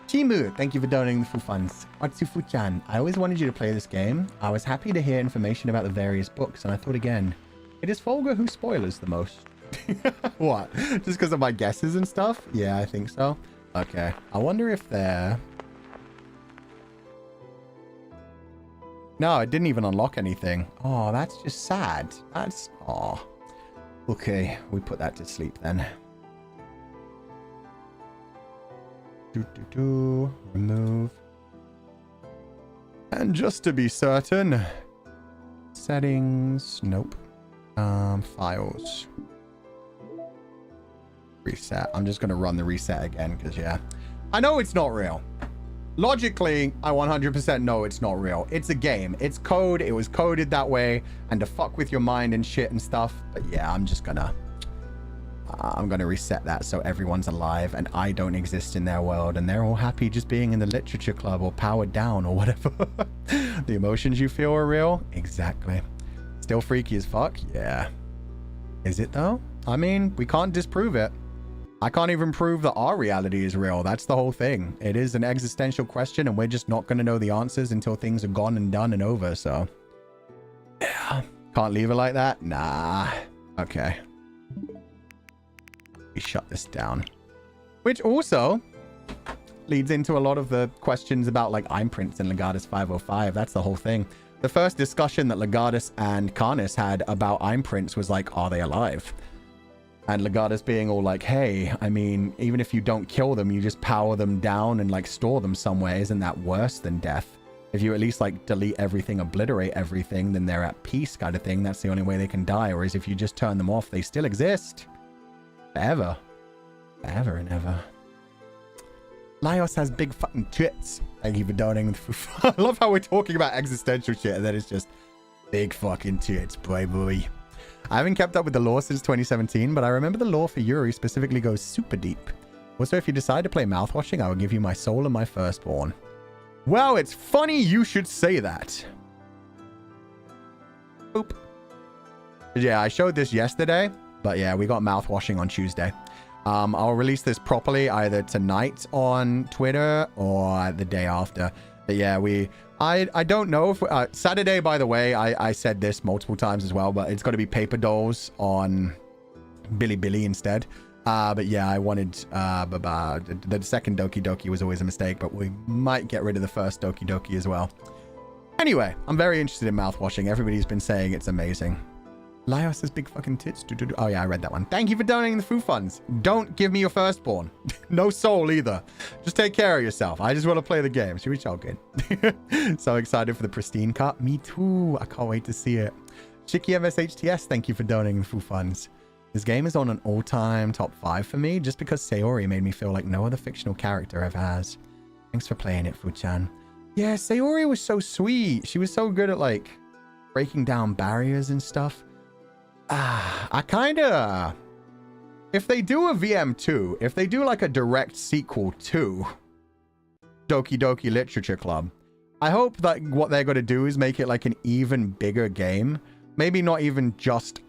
Chimu, thank you for donating the full funds. Atsufu-chan, I always wanted you to play this game. I was happy to hear information about the various books, and I thought again, it is Fulgur who spoilers the most. What? Just because of my guesses and stuff? Yeah, I think so. Okay. I wonder if they're... no, it didn't even unlock anything. Oh, that's just sad. That's... oh. Okay, we put that to sleep then. Remove. And just to be certain... settings... nope. Files. Reset. I'm just going to run the reset again, because yeah. I know it's not real. Logically, I 100% know it's not real. It's a game. It's code. It was coded that way and to fuck with your mind and shit and stuff. But yeah, I'm gonna reset that so everyone's alive and I don't exist in their world and they're all happy just being in the literature club or powered down or whatever. The emotions you feel are real? Exactly. Still freaky as fuck? Yeah. Is it though? I mean, we can't disprove it. I can't even prove that our reality is real. That's the whole thing. It is an existential question and we're just not going to know the answers until things are gone and done and over. So yeah, can't leave it like that. Nah. Okay. We shut this down, which also leads into a lot of the questions about like imprints in Legatus 505. That's the whole thing. The first discussion that Legatus and Karnas had about imprints was like, are they alive? And Legatus being all like, hey, I mean, even if you don't kill them, you just power them down and like store them somewhere. Isn't that worse than death? If you at least like delete everything, obliterate everything, then they're at peace kind of thing. That's the only way they can die. Whereas if you just turn them off, they still exist. Forever. Forever and ever. Laios has big fucking tits. Thank you for donating. I love how we're talking about existential shit and then it's just big fucking tits, boy. I haven't kept up with the lore since 2017, but I remember the lore for Yuri specifically goes super deep. Also, if you decide to play mouthwashing, I will give you my soul and my firstborn. Well, it's funny you should say that. Boop. Yeah, I showed this yesterday, but yeah, we got mouthwashing on Tuesday. I'll release this properly either tonight on Twitter or the day after. But yeah, I don't know if Saturday, by the way, I said this multiple times as well, but it's got to be paper dolls on Billy instead. But yeah, I wanted the second Doki Doki was always a mistake, but we might get rid of the first Doki Doki as well. Anyway, I'm very interested in mouthwashing. Everybody's been saying it's amazing. Laios has big fucking tits. Oh yeah, I read that one. Thank you for donating the food funds. Don't give me your firstborn. No soul either. Just take care of yourself. I just want to play the game. Which all good. So excited for the pristine cut. Me too. I can't wait to see it. Shiki MSHTS, thank you for donating the food funds. This game is on an all-time top 5 for me just because Sayori made me feel like no other fictional character ever has. Thanks for playing it, Fu-chan. Yeah, Sayori was so sweet. She was so good at like breaking down barriers and stuff. I kind of... If they do a VM2, if they do like a direct sequel to Doki Doki Literature Club, I hope that what they're going to do is make it like an even bigger game. Maybe not even just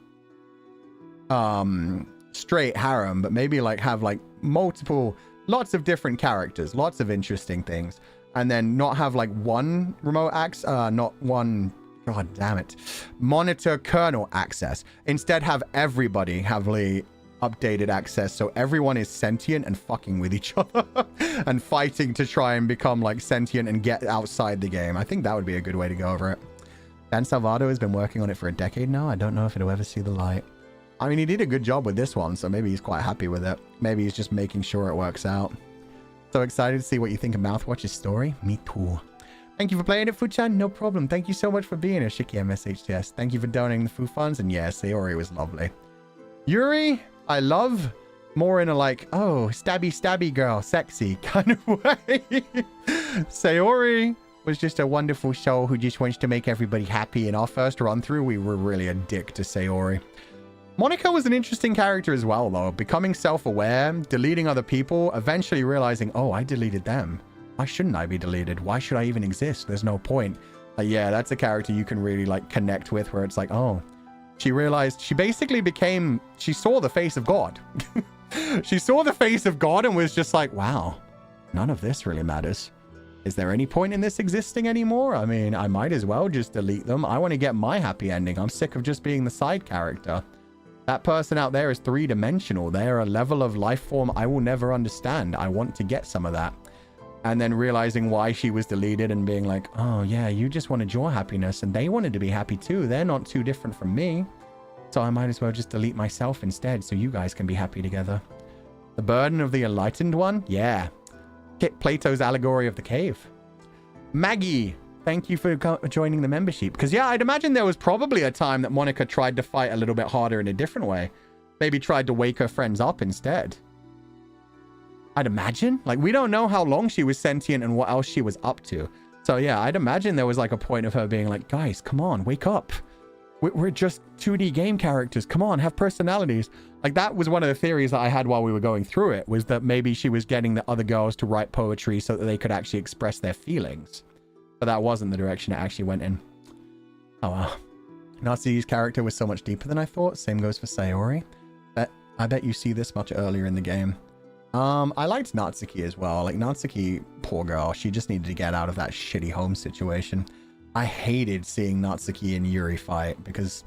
straight harem, but maybe like have like lots of different characters, lots of interesting things. And then not have like one remote access, not one... God damn it. Monitor kernel access. Instead, have everybody have updated access so everyone is sentient and fucking with each other and fighting to try and become like sentient and get outside the game. I think that would be a good way to go over it. Dan Salvado has been working on it for a decade now. I don't know if it'll ever see the light. I mean, he did a good job with this one, so maybe he's quite happy with it. Maybe he's just making sure it works out. So excited to see what you think of Mouthwatch's story. Me too. Thank you for playing it, Fu-chan. No problem. Thank you so much for being here, Shiki MSHTS. Thank you for donating the food funds. And yeah, Sayori was lovely. Yuri, I love more in a like, oh, stabby girl, sexy kind of way. Sayori was just a wonderful soul who just wants to make everybody happy. In our first run through, we were really a dick to Sayori. Monika was an interesting character as well, though. Becoming self-aware, deleting other people, eventually realizing, oh, I deleted them. Why shouldn't I be deleted? Why should I even exist? There's no point. Yeah, that's a character you can really like connect with where it's like, oh, she realized she basically she saw the face of God. She saw the face of God and was just like, wow, none of this really matters. Is there any point in this existing anymore? I mean, I might as well just delete them. I want to get my happy ending. I'm sick of just being the side character. That person out there is 3-dimensional. They're a level of life form I will never understand. I want to get some of that. And then realizing why she was deleted and being like, oh yeah, you just wanted your happiness and they wanted to be happy too. They're not too different from me. So I might as well just delete myself instead so you guys can be happy together. The burden of the enlightened one? Yeah. Get Plato's allegory of the cave. Maggie, thank you for joining the membership. Because yeah, I'd imagine there was probably a time that Monika tried to fight a little bit harder in a different way. Maybe tried to wake her friends up instead. I'd imagine. Like, we don't know how long she was sentient and what else she was up to. So yeah, I'd imagine there was like a point of her being like, guys, come on, wake up. We're just 2D game characters. Come on, have personalities. Like, that was one of the theories that I had while we were going through it, was that maybe she was getting the other girls to write poetry so that they could actually express their feelings. But that wasn't the direction it actually went in. Oh well. Natsuki's character was so much deeper than I thought. Same goes for Sayori. But I bet you see this much earlier in the game. I liked Natsuki as well. Like, Natsuki, poor girl, she just needed to get out of that shitty home situation. I hated seeing Natsuki and Yuri fight because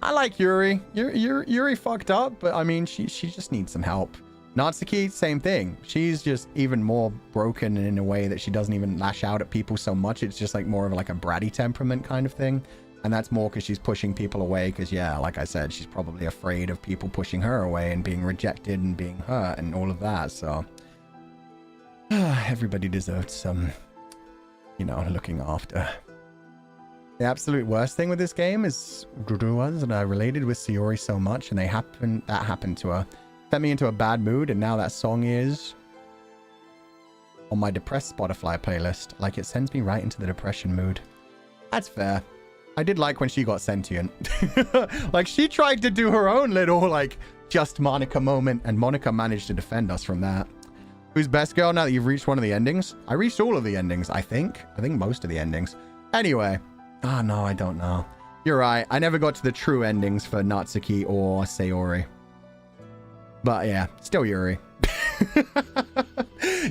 I like Yuri. Yuri fucked up, but I mean, she just needs some help. Natsuki, same thing. She's just even more broken in a way that she doesn't even lash out at people so much. It's just like more of like a bratty temperament kind of thing. And that's more because she's pushing people away because, yeah, like I said, she's probably afraid of people pushing her away and being rejected and being hurt and all of that. So everybody deserves some, you know, looking after. The absolute worst thing with this game is was that I related with Sayori so much, and that happened to her. Sent me into a bad mood, and now that song is on my depressed Spotify playlist. Like, it sends me right into the depression mood. That's fair. I did like when she got sentient. Like, she tried to do her own little, like, just Monika moment, and Monika managed to defend us from that. Who's best girl now that you've reached one of the endings? I reached all of the endings, I think. I think most of the endings. Anyway. Oh, no, I don't know. You're right. I never got to the true endings for Natsuki or Sayori. But yeah, still Yuri.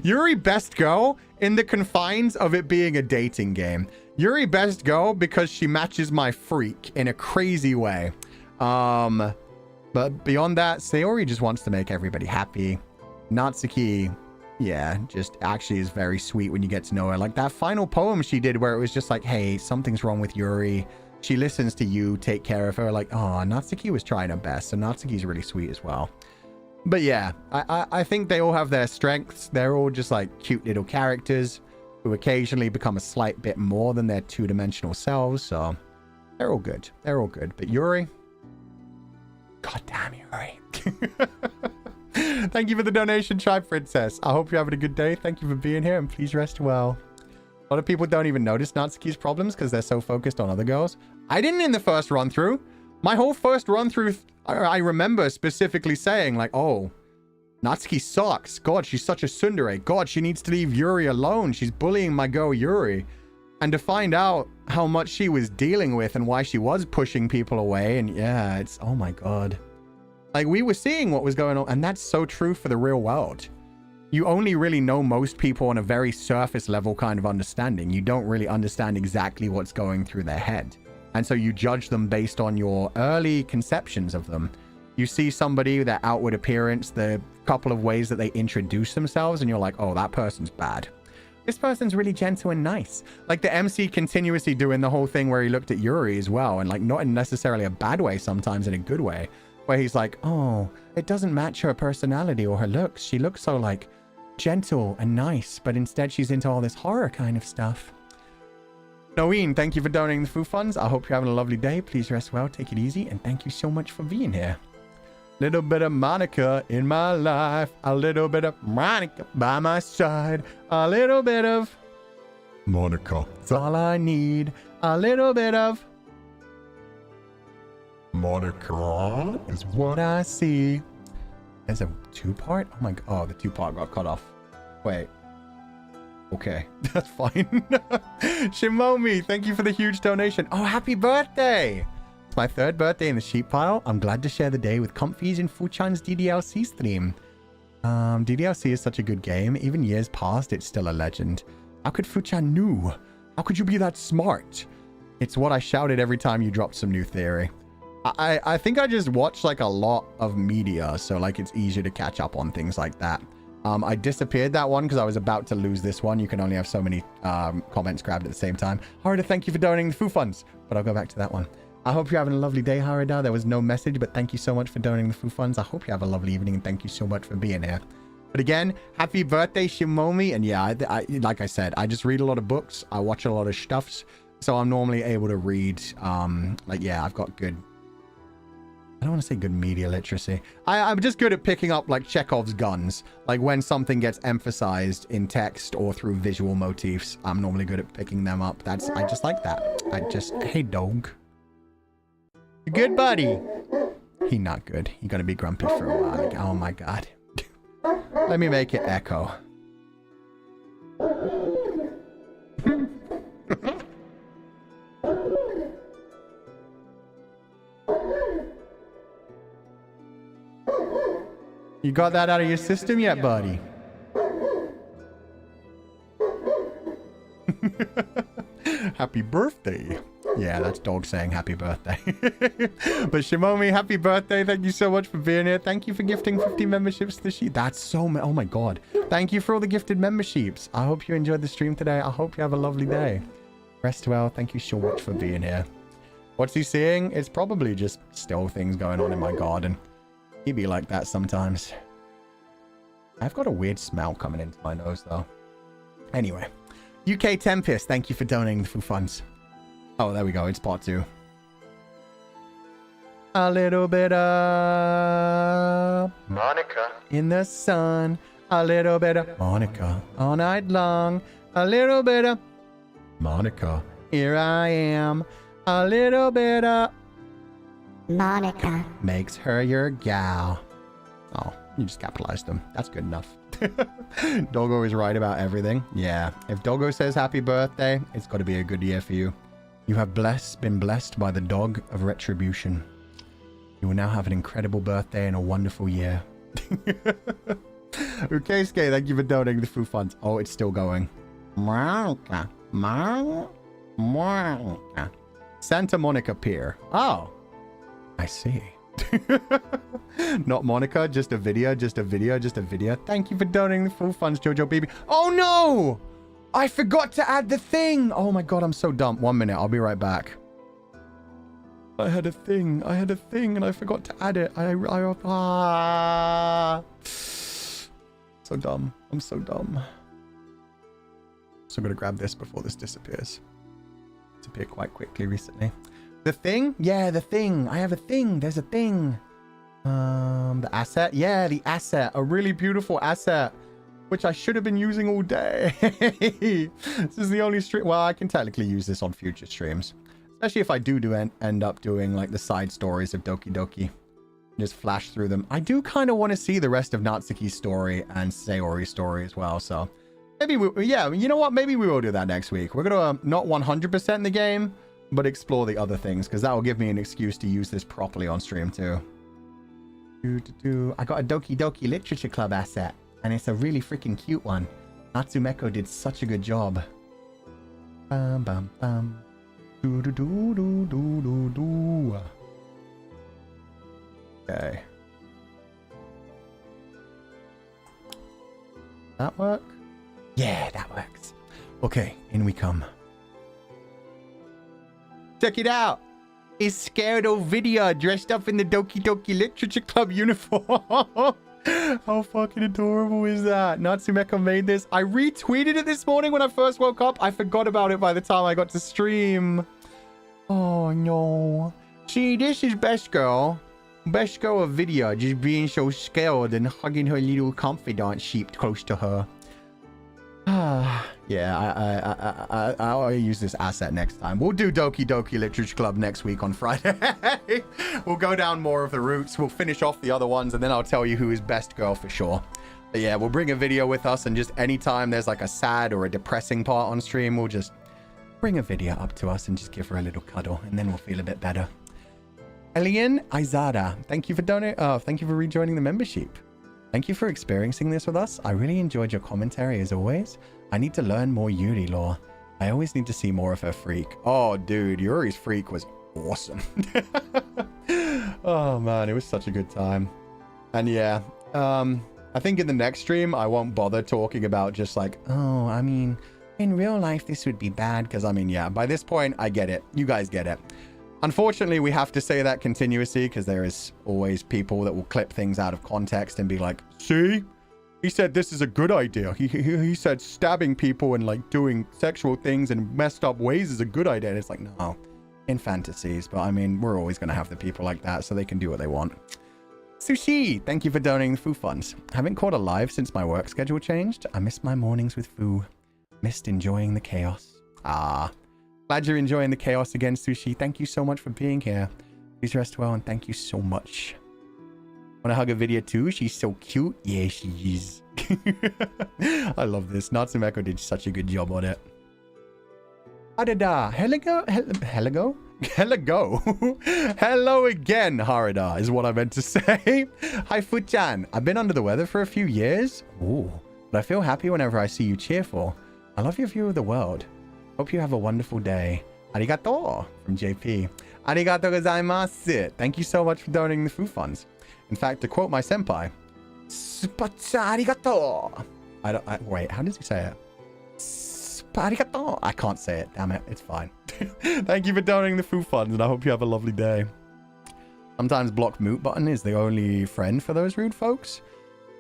Yuri best go in the confines of it being a dating game. Yuri best go because she matches my freak in a crazy way. But beyond that, Sayori just wants to make everybody happy. Natsuki, yeah, just actually is very sweet when you get to know her. Like that final poem she did where it was just like, hey, something's wrong with Yuri. She listens to you, take care of her. Like, oh, Natsuki was trying her best. So Natsuki's really sweet as well. But yeah, I think they all have their strengths. They're all just like cute little characters who occasionally become a slight bit more than their two-dimensional selves. So they're all good. They're all good. But Yuri, goddamn Yuri. Thank you for the donation, Tribe Princess. I hope you're having a good day. Thank you for being here, and please rest well. A lot of people don't even notice Natsuki's problems because they're so focused on other girls. I didn't in the first run-through. My whole first run-through, I remember specifically saying, like, oh, Natsuki sucks. God, she's such a tsundere. God, she needs to leave Yuri alone. She's bullying my girl Yuri. And to find out how much she was dealing with and why she was pushing people away, and yeah, it's, oh my God. Like, we were seeing what was going on, and that's so true for the real world. You only really know most people on a very surface level kind of understanding. You don't really understand exactly what's going through their head. And so you judge them based on your early conceptions of them. You see somebody, their outward appearance, the couple of ways that they introduce themselves, and you're like, oh, that person's bad. This person's really gentle and nice. Like the MC continuously doing the whole thing where he looked at Yuri as well, and like not in necessarily a bad way, sometimes in a good way. Where he's like, oh, it doesn't match her personality or her looks. She looks so like gentle and nice, but instead she's into all this horror kind of stuff. Noeen, thank you for donating the food funds. I hope you're having a lovely day. Please rest well, take it easy, and thank you so much for being here. Little bit of Monika in my life. A little bit of Monika by my side. A little bit of Monika. That's all I need. A little bit of Monika is what I see. There's a two-part? Oh my God. Oh, the two-part got cut off. Wait. Okay, that's fine. Shimomi, thank you for the huge donation. Oh, happy birthday. It's my third birthday in the sheep pile. I'm glad to share the day with Comfys in Fuchan's DDLC stream. DDLC is such a good game. Even years past, it's still a legend. How could Fuchan know? How could you be that smart? It's what I shouted every time you dropped some new theory. I think I just watch like a lot of media, so like it's easier to catch up on things like that. I disappeared that one because I was about to lose this one. You can only have so many comments grabbed at the same time. Harada, thank you for donating the food funds, but I'll go back to that one. I hope you're having a lovely day, Harada. There was no message, but thank you so much for donating the food funds. I hope you have a lovely evening, and thank you so much for being here. But again, happy birthday, Shimomi. And yeah, like I said, I just read a lot of books. I watch a lot of stuffs, so I'm normally able to read. Like, yeah, I've got good I don't want to say good media literacy. I'm just good at picking up like Chekhov's guns. Like when something gets emphasized in text or through visual motifs, I'm normally good at picking them up. I just like that. Hey dog. You good, buddy? He not good. He gonna be grumpy for a while. Like, oh my God. Let me make it echo. You got that out of your system yet, buddy? Happy birthday. Yeah, that's dog saying happy birthday. But Shimomi, happy birthday. Thank you so much for being here. Thank you for gifting 50 memberships to the sheet. That's so many. Oh my God. Thank you for all the gifted memberships. I hope you enjoyed the stream today. I hope you have a lovely day. Rest well. Thank you so much for being here. What's he seeing? It's probably just still things going on in my garden. He'd be like that sometimes. I've got a weird smell coming into my nose though. Anyway. UK Tempest, thank you for donating the full funds. Oh, there we go. It's part 2. A little bit of Monika in the sun. A little bit of Monika all night long. A little bit of Monika. Here I am. A little bit of Monika makes her your gal. Oh, you just capitalized them. That's good enough. Doggo is right about everything. Yeah. If Doggo says happy birthday, it's got to be a good year for you. You have been blessed by the dog of retribution. You will now have an incredible birthday and a wonderful year. Okay, Skay, thank you for donating the food funds. Oh, it's still going. Santa Monica Pier. Oh, I see. Not Monica, just a video. Thank you for donating the full funds, Jojo Baby. Oh no! I forgot to add the thing. Oh my God, I'm so dumb. 1 minute, I'll be right back. I had a thing and I forgot to add it. So dumb. I'm so dumb. So I'm gonna grab this before this disappears. Disappeared quite quickly recently. The thing? Yeah, the thing. I have a thing. There's a thing. The asset? Yeah, the asset. A really beautiful asset, which I should have been using all day. This is the only stream. Well, I can technically use this on future streams. Especially if I do end up doing like the side stories of Doki Doki. Just flash through them. I do kind of want to see the rest of Natsuki's story and Sayori's story as well. So maybe yeah, you know what? Maybe we will do that next week. We're going to not 100% in the game, but explore the other things, because that will give me an excuse to use this properly on stream too. I got a Doki Doki Literature Club asset, and it's a really freaking cute one. Natsumeko did such a good job. Bam bam bam. Okay. That work? Yeah, that works. Okay, in we come. Check it out. It's Scared Ovidia dressed up in the Doki Doki Literature Club uniform. How fucking adorable is that? Natsumeko made this. I retweeted it this morning when I first woke up. I forgot about it by the time I got to stream. Oh no. See, this is Best Girl. Best Girl Ovidia just being so scared and hugging her little confidant sheep close to her. Yeah, I'll use this asset next time. We'll do Doki Doki Literature Club next week on Friday. We'll go down more of the routes. We'll finish off the other ones, and then I'll tell you who is Best Girl for sure. But yeah, we'll bring a video with us, and just anytime there's like a sad or a depressing part on stream, we'll just bring a video up to us and just give her a little cuddle, and then we'll feel a bit better. Elian Izada, thank you for thank you for rejoining the membership. Thank you for experiencing this with us. I really enjoyed your commentary as always. I need to learn more Yuri lore. I always need to see more of her freak. Oh, dude, Yuri's freak was awesome. Oh, man, it was such a good time. And yeah, I think in the next stream, I won't bother talking about just like, oh, I mean, in real life, this would be bad. Because, I mean, yeah, by this point, I get it. You guys get it. Unfortunately, we have to say that continuously because there is always people that will clip things out of context and be like, see? He said this is a good idea. He said stabbing people and like doing sexual things in messed up ways is a good idea. And it's like, no, in fantasies, but I mean, we're always going to have the people like that, so they can do what they want. Sushi, thank you for donating the Foo Funds. Haven't caught a live since my work schedule changed. I miss my mornings with Foo. Missed enjoying the chaos. Glad you're enjoying the chaos again, Sushi. Thank you so much for being here. Please rest well, and thank you so much. Want to hug a video too? She's so cute. Yeah, she is. I love this. Natsumeko did such a good job on it. Harada. Hello? Hello again, Harada, is what I meant to say. Hi, Fuchan. I've been under the weather for a few years. Ooh. But I feel happy whenever I see you cheerful. I love your view of the world. Hope you have a wonderful day. Arigato from JP. Arigato gozaimasu. Thank you so much for donating the Foo Funds. In fact, to quote my senpai, Spatsa arigato. Wait, how does he say it? Arigato. I can't say it. Damn it. It's fine. Thank you for donating the Foo Funds, and I hope you have a lovely day. Sometimes block mute button is the only friend for those rude folks.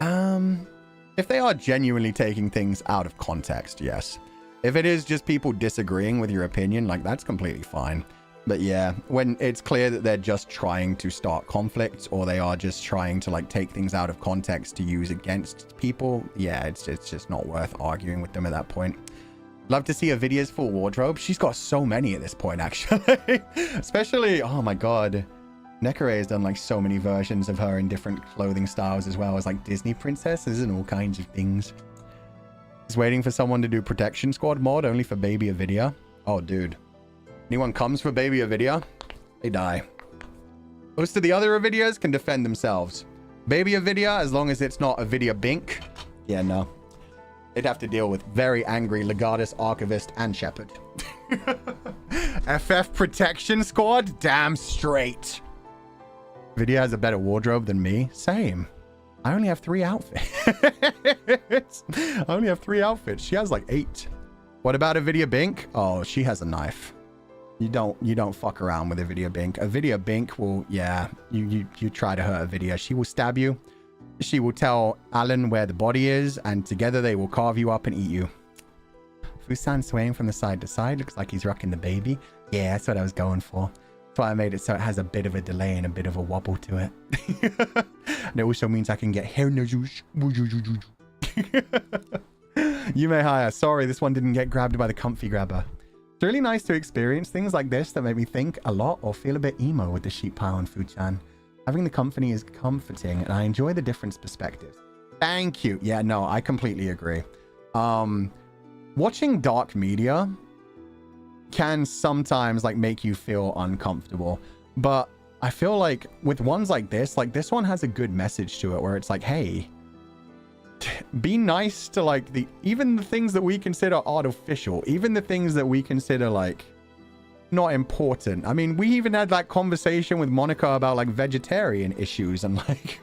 If they are genuinely taking things out of context, yes. If it is just people disagreeing with your opinion, like, that's completely fine. But yeah, when it's clear that they're just trying to start conflicts, or they are just trying to like take things out of context to use against people, yeah, it's just not worth arguing with them at that point. Love to see Avidia's full wardrobe. She's got so many at this point, actually. Especially, oh my god, Nekare has done like so many versions of her in different clothing styles, as well as like Disney princesses and all kinds of things. He's waiting for someone to do Protection Squad mod only for Baby Avidia. Oh, dude. Anyone comes for Baby Avidia, they die. Most of the other Avidias can defend themselves. Baby Avidia, as long as it's not Avidia Bink, yeah, no. They'd have to deal with very angry Legatus, Archivist, and Shepherd. FF Protection Squad? Damn straight. Avidia has a better wardrobe than me. Same. I only have 3 outfits. I only have 3 outfits. She has like 8. What about Avidia Bink? Oh, she has a knife. You don't fuck around with Avidia Bink. Avidia Bink will, yeah, you try to hurt Avidia, she will stab you. She will tell Alan where the body is, and together they will carve you up and eat you. Fusan swaying from the side to side. Looks like he's rocking the baby. Yeah, that's what I was going for. That's why I made it so it has a bit of a delay and a bit of a wobble to it. And it also means I can get hair nudges. You may hire. Sorry, this one didn't get grabbed by the comfy grabber. It's really nice to experience things like this that make me think a lot or feel a bit emo with the sheep pile and Fuchan. Having the company is comforting, and I enjoy the different perspectives. Thank you. Yeah, no, I completely agree. Watching dark media can sometimes like make you feel uncomfortable, but I feel like with ones like this one has a good message to it, where it's like, hey, be nice to like even the things that we consider artificial, even the things that we consider like not important. I mean, we even had that conversation with Monika about like vegetarian issues and like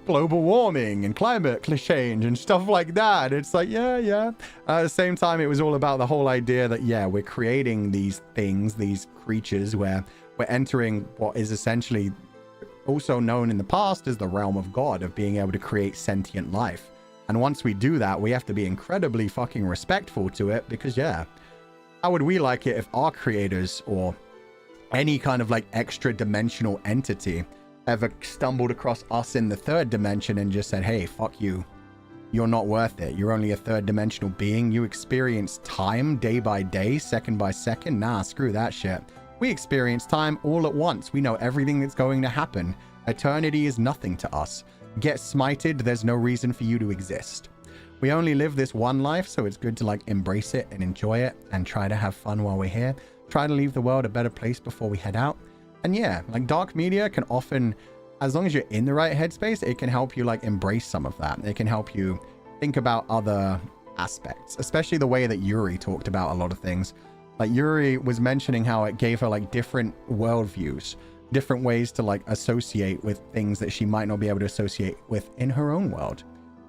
global warming and climate change and stuff like that. It's like, yeah. At the same time, it was all about the whole idea that, yeah, we're creating these things, these creatures, where we're entering what is essentially also known in the past as the realm of God, of being able to create sentient life. And once we do that, we have to be incredibly fucking respectful to it, because, yeah, how would we like it if our creators or any kind of like extra dimensional entity ever stumbled across us in the 3rd dimension and just said, hey, fuck you. You're not worth it. You're only a 3rd dimensional being. You experience time day by day, second by second. Nah, screw that shit. We experience time all at once. We know everything that's going to happen. Eternity is nothing to us. Get smited, there's no reason for you to exist. We only live this one life, so it's good to like embrace it and enjoy it and try to have fun while we're here. Try to leave the world a better place before we head out. And yeah, like dark media can often, as long as you're in the right headspace, it can help you like embrace some of that. It can help you think about other aspects, especially the way that Yuri talked about a lot of things. Like Yuri was mentioning how it gave her like different worldviews, different ways to like associate with things that she might not be able to associate with in her own world.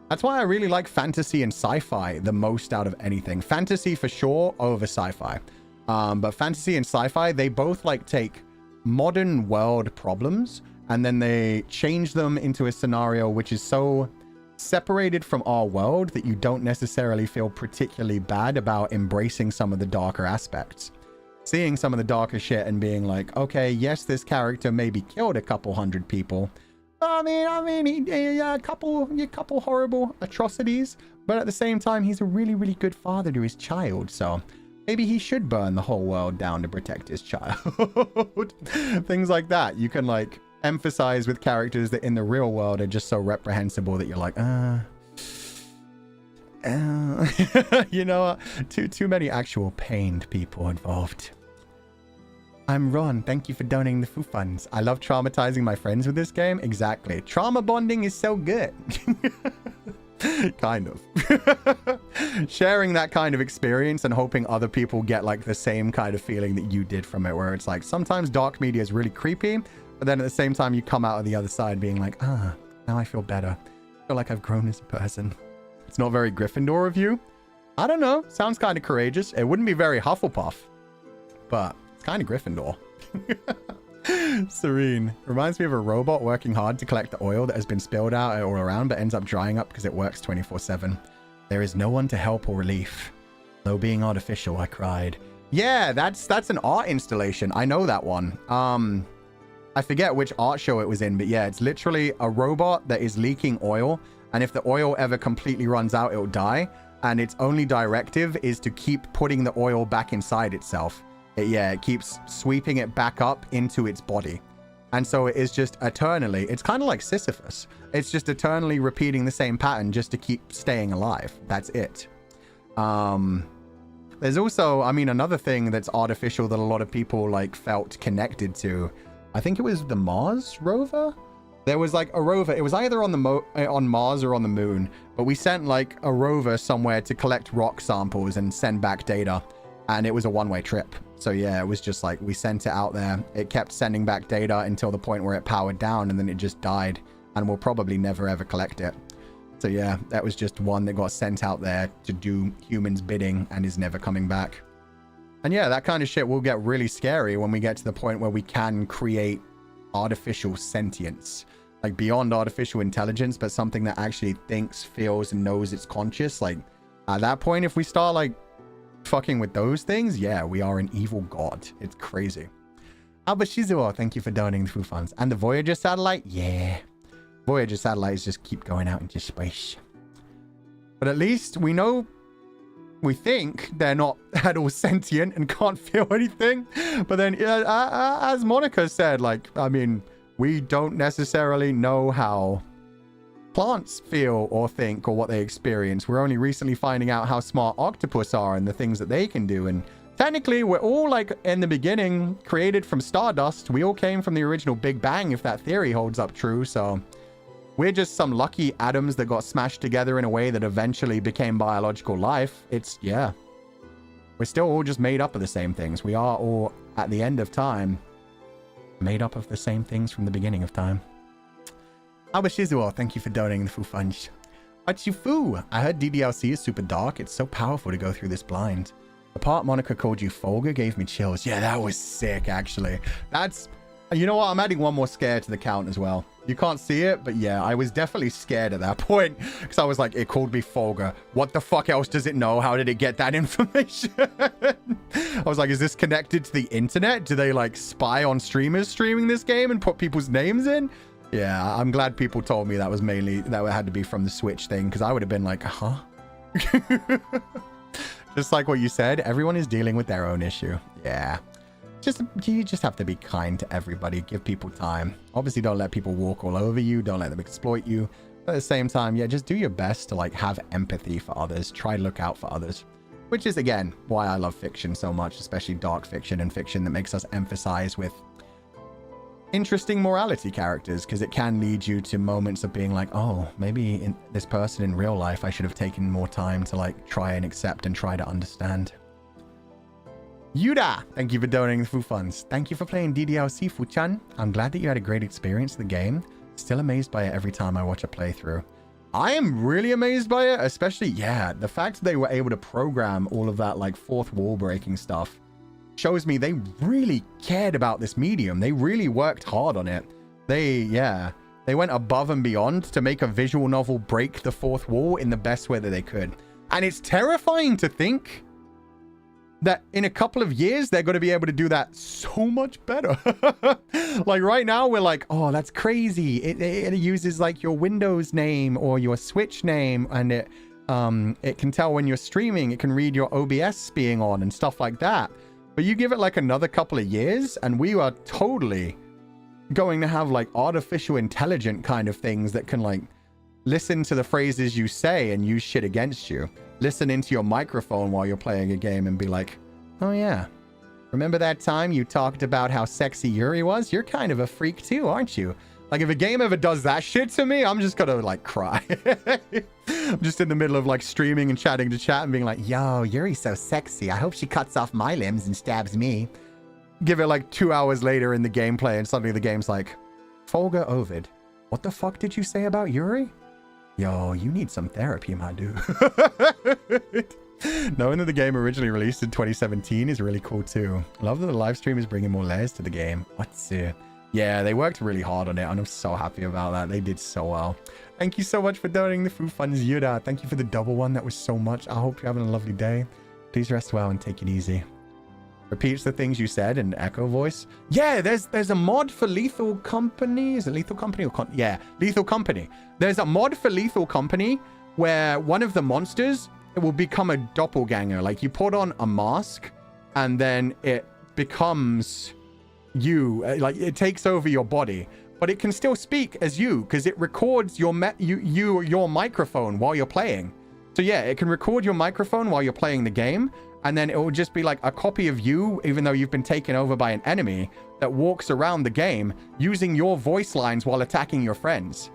That's why I really like fantasy and sci-fi the most out of anything. Fantasy for sure over sci-fi. But fantasy and sci-fi, they both like take modern world problems and then they change them into a scenario which is so separated from our world that you don't necessarily feel particularly bad about embracing some of the darker aspects. seeing some of the darker shit and being like, okay, yes, this character maybe killed a couple hundred people. A couple horrible atrocities, but at the same time, he's a really, really good father to his child. So maybe he should burn the whole world down to protect his child. Things like that. You can like emphasize with characters that in the real world are just so reprehensible that you're like, you know, too many actual pained people involved. I'm Ron. Thank you for donating the Foo Funds. I love traumatizing my friends with this game. Exactly. Trauma bonding is so good. Kind of. Sharing that kind of experience and hoping other people get like the same kind of feeling that you did from it, where it's like sometimes dark media is really creepy, but then at the same time you come out of the other side being like, now I feel better. I feel like I've grown as a person. It's not very Gryffindor of you. I don't know. Sounds kind of courageous. It wouldn't be very Hufflepuff, but it's kind of Gryffindor. Serene. Reminds me of a robot working hard to collect the oil that has been spilled out all around but ends up drying up because it works 24/7. There is no one to help or relief. Though being artificial, I cried. Yeah, that's an art installation. I know that one. I forget which art show it was in, but yeah, it's literally a robot that is leaking oil, and if the oil ever completely runs out, it'll die, and its only directive is to keep putting the oil back inside itself. It keeps sweeping it back up into its body. And so it is just eternally, it's kind of like Sisyphus. It's just eternally repeating the same pattern just to keep staying alive. That's it. There's also, I mean, another thing that's artificial that a lot of people like felt connected to. I think it was the Mars rover. There was like a rover. It was either on the on Mars or on the moon, but we sent like a rover somewhere to collect rock samples and send back data. And it was a one-way trip. So yeah, it was just like we sent it out there. It kept sending back data until the point where it powered down, and then it just died, and we'll probably never ever collect it. So yeah, that was just one that got sent out there to do humans' bidding and is never coming back. And yeah, that kind of shit will get really scary when we get to the point where we can create artificial sentience, like beyond artificial intelligence, but something that actually thinks, feels, and knows it's conscious. Like at that point, if we start like fucking with those things, yeah, we are an evil god. It's crazy. Albert Shizuo, thank you for donating the Foo Funds. And the Voyager satellite, yeah. Voyager satellites just keep going out into space. But at least we know, we think they're not at all sentient and can't feel anything. But then, as Monika said, like, I mean, we don't necessarily know how plants feel or think or what they experience. We're only recently finding out how smart octopus are and the things that they can do. And technically, we're all like in the beginning created from stardust. We all came from the original Big Bang, if that theory holds up true. So we're just some lucky atoms that got smashed together in a way that eventually became biological life. It's, yeah. We're still all just made up of the same things. We are all, at the end of time, made up of the same things from the beginning of time. Albert Shizuo, thank you for donating the Foo Funds. Achifu, I heard DDLC is super dark. It's so powerful to go through this blind. The part Monika called you Fulgur gave me chills. Yeah, that was sick, actually. That's, you know what? I'm adding one more scare to the count as well. You can't see it, but yeah, I was definitely scared at that point because I was like, it called me Fulgur. What the fuck else does it know? How did it get that information? I was like, is this connected to the internet? Do they like spy on streamers streaming this game and put people's names in? Yeah, I'm glad people told me that was mainly, that had to be from the Switch thing, because I would have been like, huh? Just like what you said, everyone is dealing with their own issue. Yeah. You just have to be kind to everybody. Give people time. Obviously, don't let people walk all over you. Don't let them exploit you. But at the same time, yeah, just do your best to like have empathy for others. Try to look out for others. Which is, again, why I love fiction so much, especially dark fiction and fiction that makes us emphasize with interesting morality characters, because it can lead you to moments of being like, oh, maybe this person in real life, I should have taken more time to like try and accept and try to understand. Yuda, thank you for donating the Foo Funds. Thank you for playing DDLC, Fu-chan. I'm glad that you had a great experience with the game. Still amazed by it every time I watch a playthrough. I am really amazed by it, especially, yeah, the fact they were able to program all of that like fourth wall breaking stuff shows me they really cared about this medium. They really worked hard on it. They went above and beyond to make a visual novel break the fourth wall in the best way that they could. And it's terrifying to think that in a couple of years, they're going to be able to do that so much better. Like right now, we're like, oh, that's crazy. It uses like your Windows name or your Switch name, and it can tell when you're streaming. It can read your OBS being on and stuff like that. But you give it like another couple of years, and we are totally going to have like artificial intelligent kind of things that can like listen to the phrases you say and use shit against you. Listen into your microphone while you're playing a game and be like, oh yeah, remember that time you talked about how sexy Yuri was? You're kind of a freak too, aren't you? Like if a game ever does that shit to me, I'm just gonna like cry. I'm just in the middle of like streaming and chatting to chat and being like, yo, Yuri's so sexy. I hope she cuts off my limbs and stabs me. Give it like 2 hours later in the gameplay and suddenly the game's like, Fulgur Ovid, what the fuck did you say about Yuri? Yo, you need some therapy, my dude. Knowing that the game originally released in 2017 is really cool too. Love that the live stream is bringing more layers to the game. What's yeah, they worked really hard on it, and I'm so happy about that. They did so well. Thank you so much for donating the food funds, Yuda. Thank you for the double one. That was so much. I hope you're having a lovely day. Please rest well and take it easy. Repeats the things you said in echo voice. Yeah, there's a mod for Lethal Company. Is it Lethal Company or yeah, Lethal Company. There's a mod for Lethal Company where one of the monsters, it will become a doppelganger. Like you put on a mask and then it becomes you. Like it takes over your body, but it can still speak as you because it records your microphone while you're playing. So yeah, it can record your microphone while you're playing the game. And then it will just be like a copy of you, even though you've been taken over by an enemy, that walks around the game using your voice lines while attacking your friends.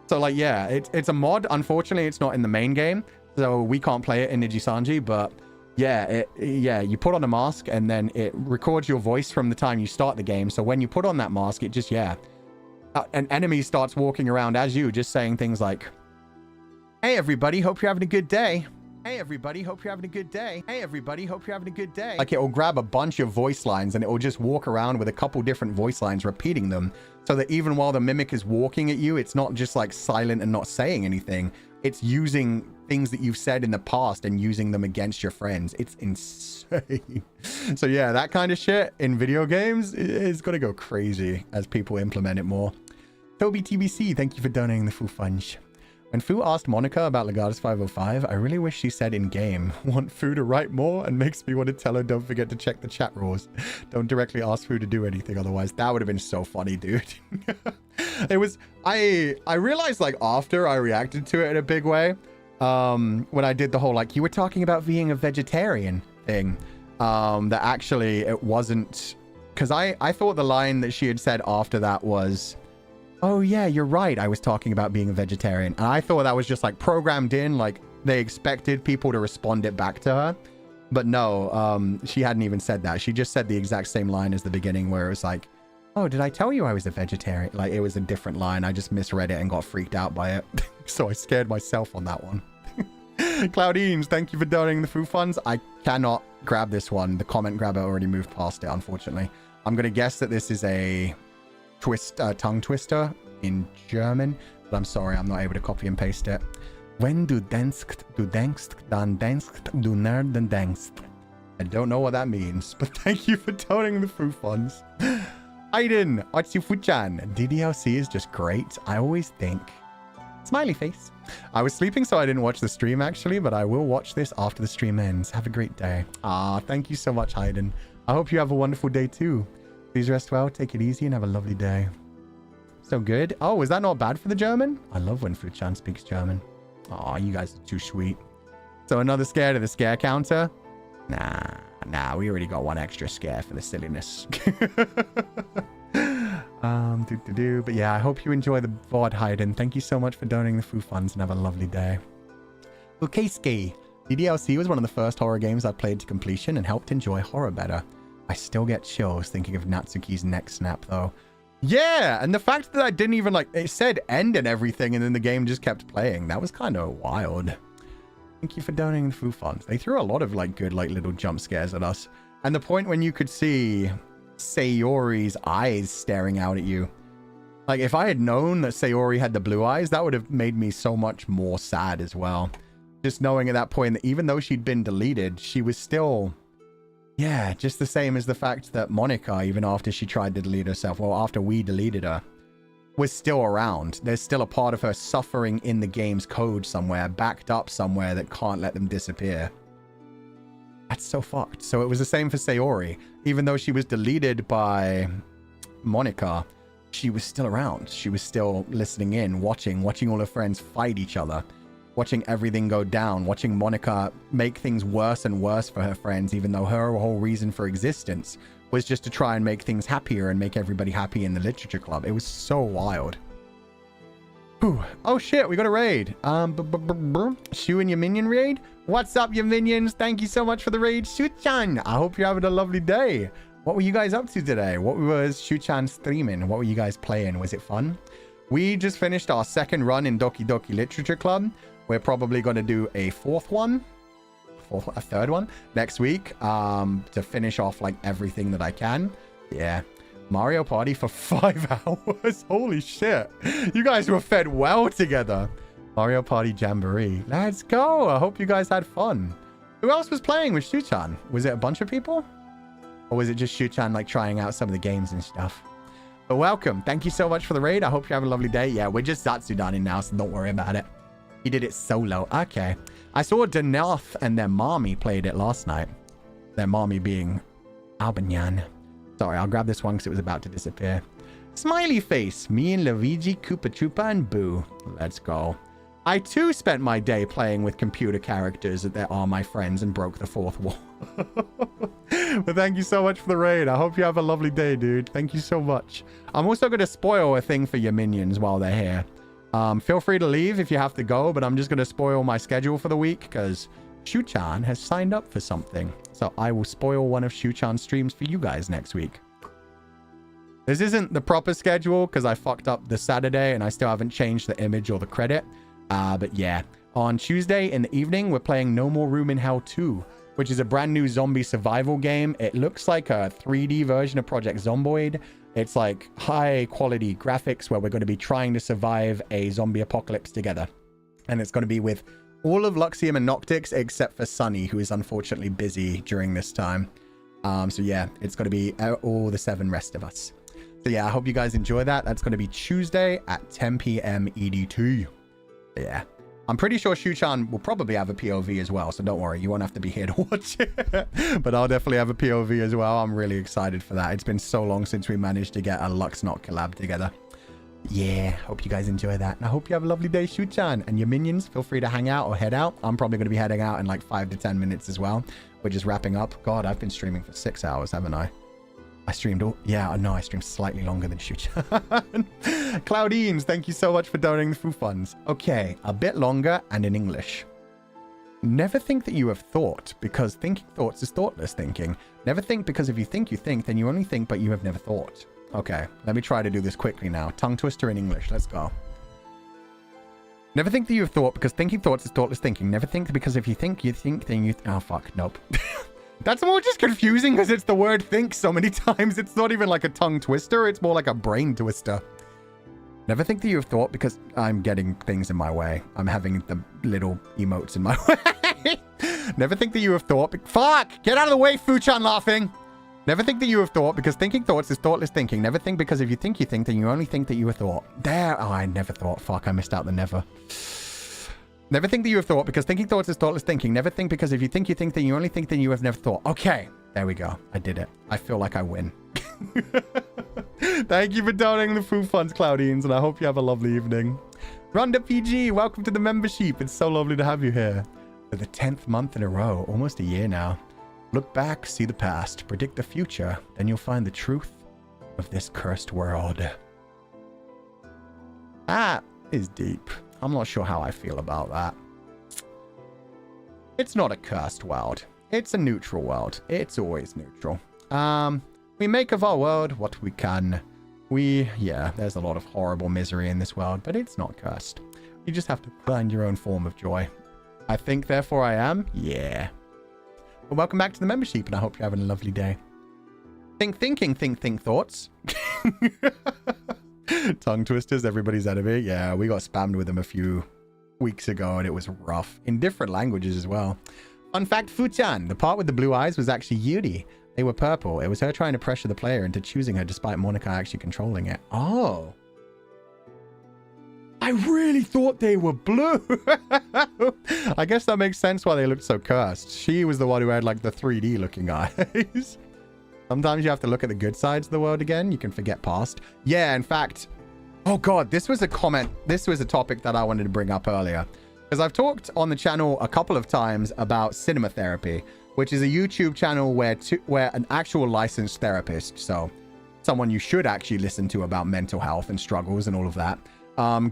So like, yeah, it's a mod. Unfortunately, it's not in the main game, so we can't play it in Nijisanji. But yeah, you put on a mask and then it records your voice from the time you start the game. So when you put on that mask, it just, an enemy starts walking around as you, just saying things like, hey, everybody, hope you're having a good day. Hey everybody, hope you're having a good day. Hey everybody, hope you're having a good day. Like it will grab a bunch of voice lines and it will just walk around with a couple different voice lines repeating them so that even while the mimic is walking at you, it's not just like silent and not saying anything. It's using things that you've said in the past and using them against your friends. It's insane. So yeah, that kind of shit in video games is going to go crazy as people implement it more. Toby TBC, thank you for donating the Foo Funge. When Fu asked Monika about Legatus 505, I really wish she said in-game, want Fu to write more, and makes me want to tell her don't forget to check the chat rules. Don't directly ask Fu to do anything otherwise. That would have been so funny, dude. It was, I realized like after I reacted to it in a big way, when I did the whole like, you were talking about being a vegetarian thing, that actually it wasn't, because I thought the line that she had said after that was, oh yeah, you're right, I was talking about being a vegetarian. And I thought that was just like programmed in, like they expected people to respond it back to her. But no, she hadn't even said that. She just said the exact same line as the beginning where it was like, oh, did I tell you I was a vegetarian? Like it was a different line. I just misread it and got freaked out by it. So I scared myself on that one. Claudines, thank you for donating the food funds. I cannot grab this one. The comment grabber already moved past it, unfortunately. I'm going to guess that this is a tongue twister in German, but I'm sorry, I'm not able to copy and paste it. When du denkst, dann denkst du mehr denn denkst. I don't know what that means, but thank you for donating the food funds. Aiden, Otsufu-chan, DDLC is just great. I always think. Smiley face. I was sleeping, so I didn't watch the stream actually, but I will watch this after the stream ends. Have a great day. Thank you so much, Aiden. I hope you have a wonderful day too. Please rest well, take it easy, and have a lovely day. So good. Oh, is that not bad for the German? I love when Fu-chan speaks German. Oh, you guys are too sweet. So another scare to the scare counter? Nah, we already got one extra scare for the silliness. But yeah, I hope you enjoy the VOD, Hayden. Thank you so much for donating the food funds and have a lovely day. Ukeisuke. DDLC was one of the first horror games I played to completion and helped enjoy horror better. I still get chills thinking of Natsuki's neck snap though. Yeah, and the fact that I didn't even like, it said end and everything and then the game just kept playing. That was kind of wild. Thank you for donating the food funds. They threw a lot of like good like little jump scares at us. And the point when you could see Sayori's eyes staring out at you. Like if I had known that Sayori had the blue eyes, that would have made me so much more sad as well. Just knowing at that point that even though she'd been deleted, she was still Yeah, just the same as the fact that Monika, even after she tried to delete herself, well, after we deleted her, was still around. There's still a part of her suffering in the game's code somewhere, backed up somewhere that can't let them disappear. That's so fucked. So it was the same for Sayori. Even though she was deleted by Monika, she was still around. She was still listening in, watching all her friends fight each other, watching everything go down, watching Monika make things worse and worse for her friends, even though her whole reason for existence was just to try and make things happier and make everybody happy in the literature club. It was so wild. Whew. Oh shit, we got a raid. Shu and your minion raid? What's up, your minions? Thank you so much for the raid, Shu-chan. I hope you're having a lovely day. What were you guys up to today? What was Shu-chan streaming? What were you guys playing? Was it fun? We just finished our second run in Doki Doki Literature Club. We're probably going to do a third one next week to finish off like everything that I can. Yeah. Mario Party for 5 hours. Holy shit. You guys were fed well together. Mario Party Jamboree. Let's go. I hope you guys had fun. Who else was playing with Shu-chan? Was it a bunch of people? Or was it just Shu-chan like trying out some of the games and stuff? But welcome. Thank you so much for the raid. I hope you have a lovely day. Yeah, we're just Zatsudanin now, so don't worry about it. He did it solo. Okay. I saw Denoth and their mommy played it last night. Their mommy being Albanyan. Sorry, I'll grab this one because it was about to disappear. Smiley face. Me and Luigi, Koopa Troopa, and Boo. Let's go. I too spent my day playing with computer characters that are my friends and broke the fourth wall. But thank you so much for the raid. I hope you have a lovely day, dude. Thank you so much. I'm also going to spoil a thing for your minions while they're here. Feel free to leave if you have to go, but I'm just going to spoil my schedule for the week because Shu-chan has signed up for something. So I will spoil one of Shu-chan's streams for you guys next week. This isn't the proper schedule because I fucked up the Saturday and I still haven't changed the image or the credit. But yeah, on Tuesday in the evening, we're playing No More Room in Hell 2, which is a brand new zombie survival game. It looks like a 3D version of Project Zomboid. It's like high quality graphics where we're going to be trying to survive a zombie apocalypse together. And it's going to be with all of Luxium and Noctix except for Sunny, who is unfortunately busy during this time. So yeah, it's going to be all the 7 rest of us. So yeah, I hope you guys enjoy that. That's going to be Tuesday at 10 p.m. EDT. Yeah. I'm pretty sure Shu-chan will probably have a POV as well, so don't worry, you won't have to be here to watch it. But I'll definitely have a POV as well. I'm really excited for that. It's been so long since we managed to get a Luxnot collab together. Yeah, hope you guys enjoy that. And I hope you have a lovely day, Shu-chan. And your minions, feel free to hang out or head out. I'm probably going to be heading out in like 5 to 10 minutes as well. We're just wrapping up. God, I've been streaming for 6 hours, haven't I? I streamed all... Yeah, no, I streamed slightly longer than Shu-chan. Cloudines, thank you so much for donating the food funds. Okay, a bit longer and in English. Never think that you have thought, because thinking thoughts is thoughtless thinking. Never think because if you think, then you only think, but you have never thought. Okay, let me try to do this quickly now. Tongue twister in English, let's go. Never think that you have thought, because thinking thoughts is thoughtless thinking. Never think because if you think, then you... Oh, fuck, nope. That's more just confusing because it's the word think so many times. It's not even like a tongue twister. It's more like a brain twister. Never think that you have thought because I'm getting things in my way. I'm having the little emotes in my way. Never think that you have thought. Fuck! Get out of the way, Fu-chan laughing. Never think that you have thought because thinking thoughts is thoughtless thinking. Never think because if you think, then you only think that you have thought. There. Oh, I never thought. Fuck, I missed out the never. Never think that you have thought because thinking thoughts is thoughtless thinking. Never think because if you think, then you only think that you have never thought. Okay. There we go. I did it. I feel like I win. Thank you for donating the food funds, Cloudines, and I hope you have a lovely evening. Rhonda PG, welcome to the membership. It's so lovely to have you here. For the 10th month in a row, almost a year now. Look back, see the past, predict the future, then you'll find the truth of this cursed world. That is deep. I'm not sure how I feel about that. It's not a cursed world. It's a neutral world. It's always neutral. We make of our world what we can. Yeah, there's a lot of horrible misery in this world, but it's not cursed. You just have to find your own form of joy. I think, therefore I am? Yeah. Well, welcome back to the membership, and I hope you're having a lovely day. Think thoughts. Tongue twisters, everybody's enemy. Yeah, we got spammed with them a few weeks ago, and it was rough. In different languages as well. Fun fact, Fu-chan, the part with the blue eyes was actually Yuri. They were purple. It was her trying to pressure the player into choosing her despite Monika actually controlling it. Oh. I really thought they were blue. I guess that makes sense why they looked so cursed. She was the one who had like the 3D looking eyes. Sometimes you have to look at the good sides of the world again. You can forget past. Yeah, in fact, oh God, this was a comment. This was a topic that I wanted to bring up earlier. Because I've talked on the channel a couple of times about cinema therapy, which is a YouTube channel where an actual licensed therapist, so someone you should actually listen to about mental health and struggles and all of that,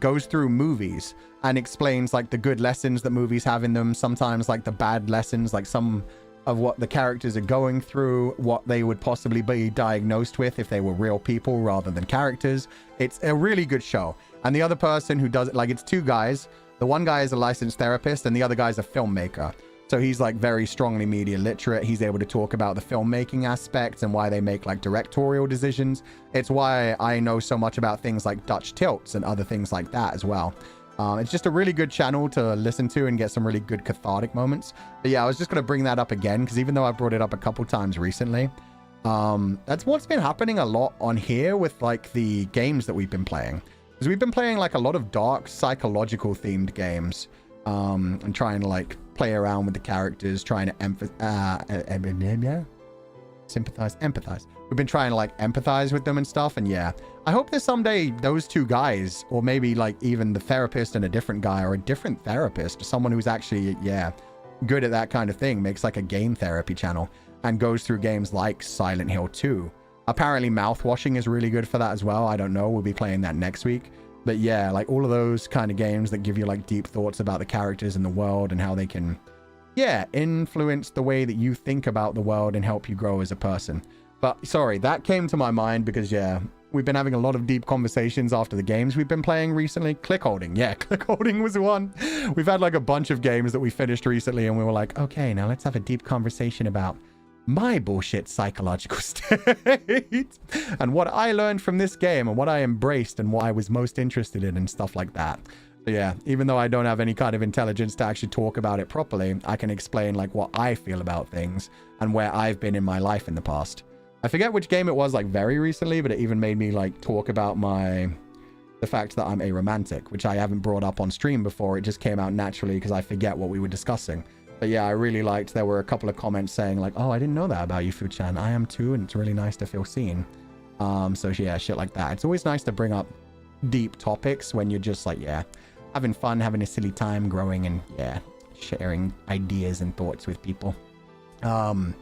goes through movies and explains like the good lessons that movies have in them, sometimes like the bad lessons, like some of what the characters are going through, what they would possibly be diagnosed with if they were real people rather than characters. It's a really good show. And the other person who does it, like it's two guys. The one guy is a licensed therapist and the other guy is a filmmaker. So he's like very strongly media literate. He's able to talk about the filmmaking aspects and why they make like directorial decisions. It's why I know so much about things like Dutch tilts and other things like that as well. It's just a really good channel to listen to and get some really good cathartic moments. But yeah, I was just going to bring that up again because even though I brought it up a couple times recently, that's what's been happening a lot on here with like the games that we've been playing. Because we've been playing like a lot of dark psychological themed games. And trying to like play around with the characters, trying to empathize. We've been trying to like empathize with them and stuff. And yeah, I hope that someday those two guys, or maybe like even the therapist and a different guy, or a different therapist, someone who's actually, yeah, good at that kind of thing, makes like a game therapy channel and goes through games like Silent Hill 2. Apparently mouthwashing is really good for that as well. I don't know. We'll be playing that next week. But yeah, like all of those kind of games that give you like deep thoughts about the characters and the world and how they can, yeah, influence the way that you think about the world and help you grow as a person. But sorry, that came to my mind because, yeah, we've been having a lot of deep conversations after the games we've been playing recently. Click holding. Yeah, click holding was one. We've had like a bunch of games that we finished recently and we were like, okay, now let's have a deep conversation about my bullshit psychological state and what I learned from this game and what I embraced and what I was most interested in and stuff like that. So yeah, even though I don't have any kind of intelligence to actually talk about it properly, I can explain like what I feel about things and where I've been in my life in the past. I forget which game it was like very recently, but it even made me like talk about the fact that I'm a romantic, which I haven't brought up on stream before. It just came out naturally because I forget what we were discussing. But yeah, I really liked, there were a couple of comments saying like, oh, I didn't know that about you, Fu-chan. I am too, and it's really nice to feel seen. So yeah, shit like that. It's always nice to bring up deep topics when you're just like, yeah, having fun, having a silly time, growing, and yeah, sharing ideas and thoughts with people. Where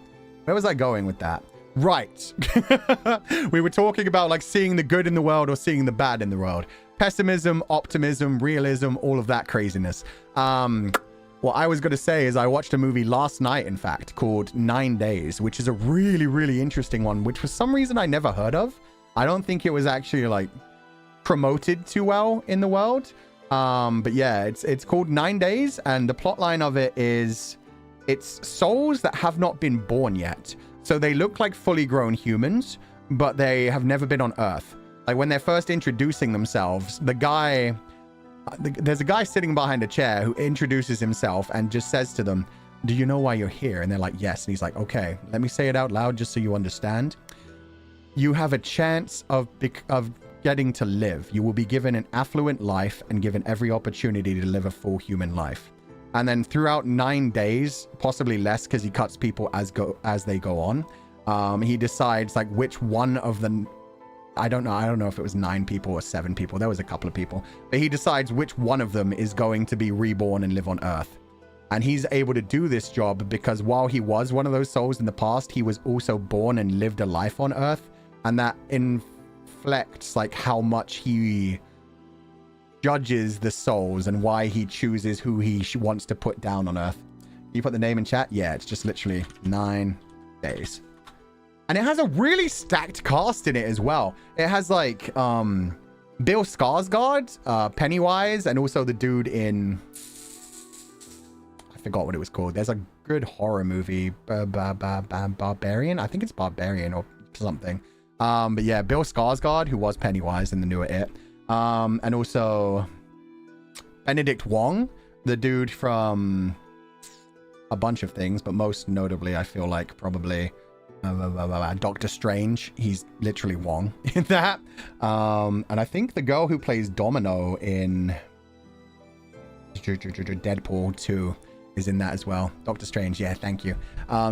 was I going with that? Right. We were talking about like seeing the good in the world or seeing the bad in the world. Pessimism, optimism, realism, all of that craziness. What I was going to say is I watched a movie last night, in fact, called 9 Days, which is a really, really interesting one, which for some reason I never heard of. I don't think it was actually like promoted too well in the world. But yeah, it's called 9 Days, and the plotline of it is it's souls that have not been born yet. So they look like fully grown humans, but they have never been on Earth. Like when they're first introducing themselves, there's a guy sitting behind a chair who introduces himself and just says to them, do you know why you're here? And they're like, yes. And he's like, okay, let me say it out loud just so you understand. You have a chance of getting to live. You will be given an affluent life and given every opportunity to live a full human life. And then throughout 9 days, possibly less because he cuts people as they go on, he decides like which one of the, I don't know if it was 9 people or 7 people. There was a couple of people, but he decides which one of them is going to be reborn and live on Earth. And he's able to do this job because while he was one of those souls in the past, he was also born and lived a life on Earth. And that inflects like how much he judges the souls and why he chooses who he wants to put down on Earth. Can you put the name in chat? Yeah, it's just literally 9 Days. And it has a really stacked cast in it as well. It has like Bill Skarsgård, Pennywise, and also the dude in, I forgot what it was called. There's a good horror movie, Barbarian. I think it's Barbarian or something. But yeah, Bill Skarsgård, who was Pennywise in the newer It. And also Benedict Wong, the dude from a bunch of things, but most notably, I feel like probably Doctor Strange. He's literally Wong in that. And I think the girl who plays Domino in Deadpool 2 is in that as well. Doctor Strange, yeah, thank you.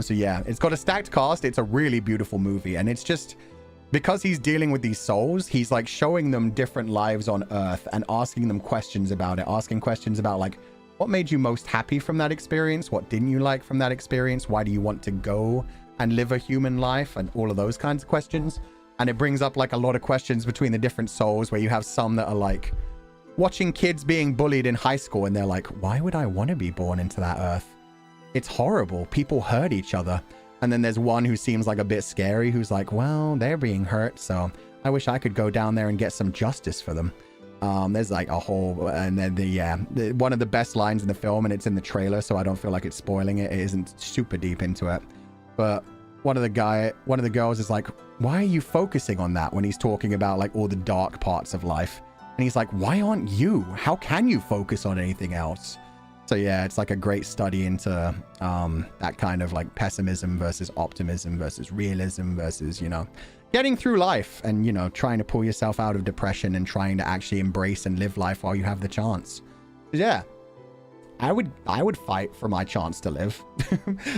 So yeah, it's got a stacked cast. It's a really beautiful movie, and it's just because he's dealing with these souls, he's like showing them different lives on Earth and asking them questions about it, asking questions about like, what made you most happy from that experience? What didn't you like from that experience? Why do you want to go and live a human life? And all of those kinds of questions. And it brings up like a lot of questions between the different souls, where you have some that are like watching kids being bullied in high school, and they're like, why would I want to be born into that Earth? It's horrible. People hurt each other. And then there's one who seems like a bit scary, who's like, well, they're being hurt, so I wish I could go down there and get some justice for them. There's like a whole, and then one of the best lines in the film, and it's in the trailer, so I don't feel like it's spoiling it. It isn't super deep into it, but one of the girls is like, why are you focusing on that, when he's talking about like all the dark parts of life? And he's like, why aren't you? How can you focus on anything else? So yeah, it's like a great study into that kind of like pessimism versus optimism versus realism versus, you know, getting through life and, you know, trying to pull yourself out of depression and trying to actually embrace and live life while you have the chance. Yeah, I would fight for my chance to live.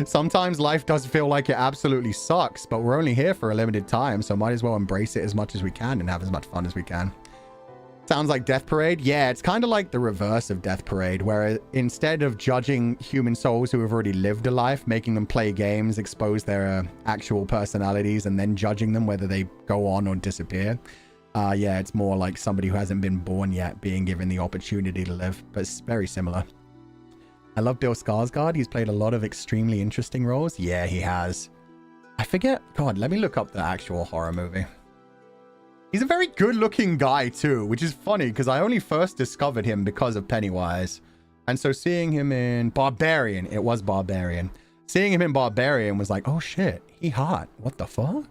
Sometimes life does feel like it absolutely sucks, but we're only here for a limited time, so might as well embrace it as much as we can and have as much fun as we can. Sounds like Death Parade. Yeah, it's kind of like the reverse of Death Parade, where instead of judging human souls who have already lived a life, making them play games, expose their actual personalities, and then judging them whether they go on or disappear. Yeah, it's more like somebody who hasn't been born yet being given the opportunity to live, but it's very similar. I love Bill Skarsgård. He's played a lot of extremely interesting roles. Yeah, he has. I forget. God, let me look up the actual horror movie. He's a very good-looking guy, too, which is funny, because I only first discovered him because of Pennywise. And so seeing him in Barbarian, it was Barbarian. Seeing him in Barbarian was like, oh, shit, he hot. What the fuck?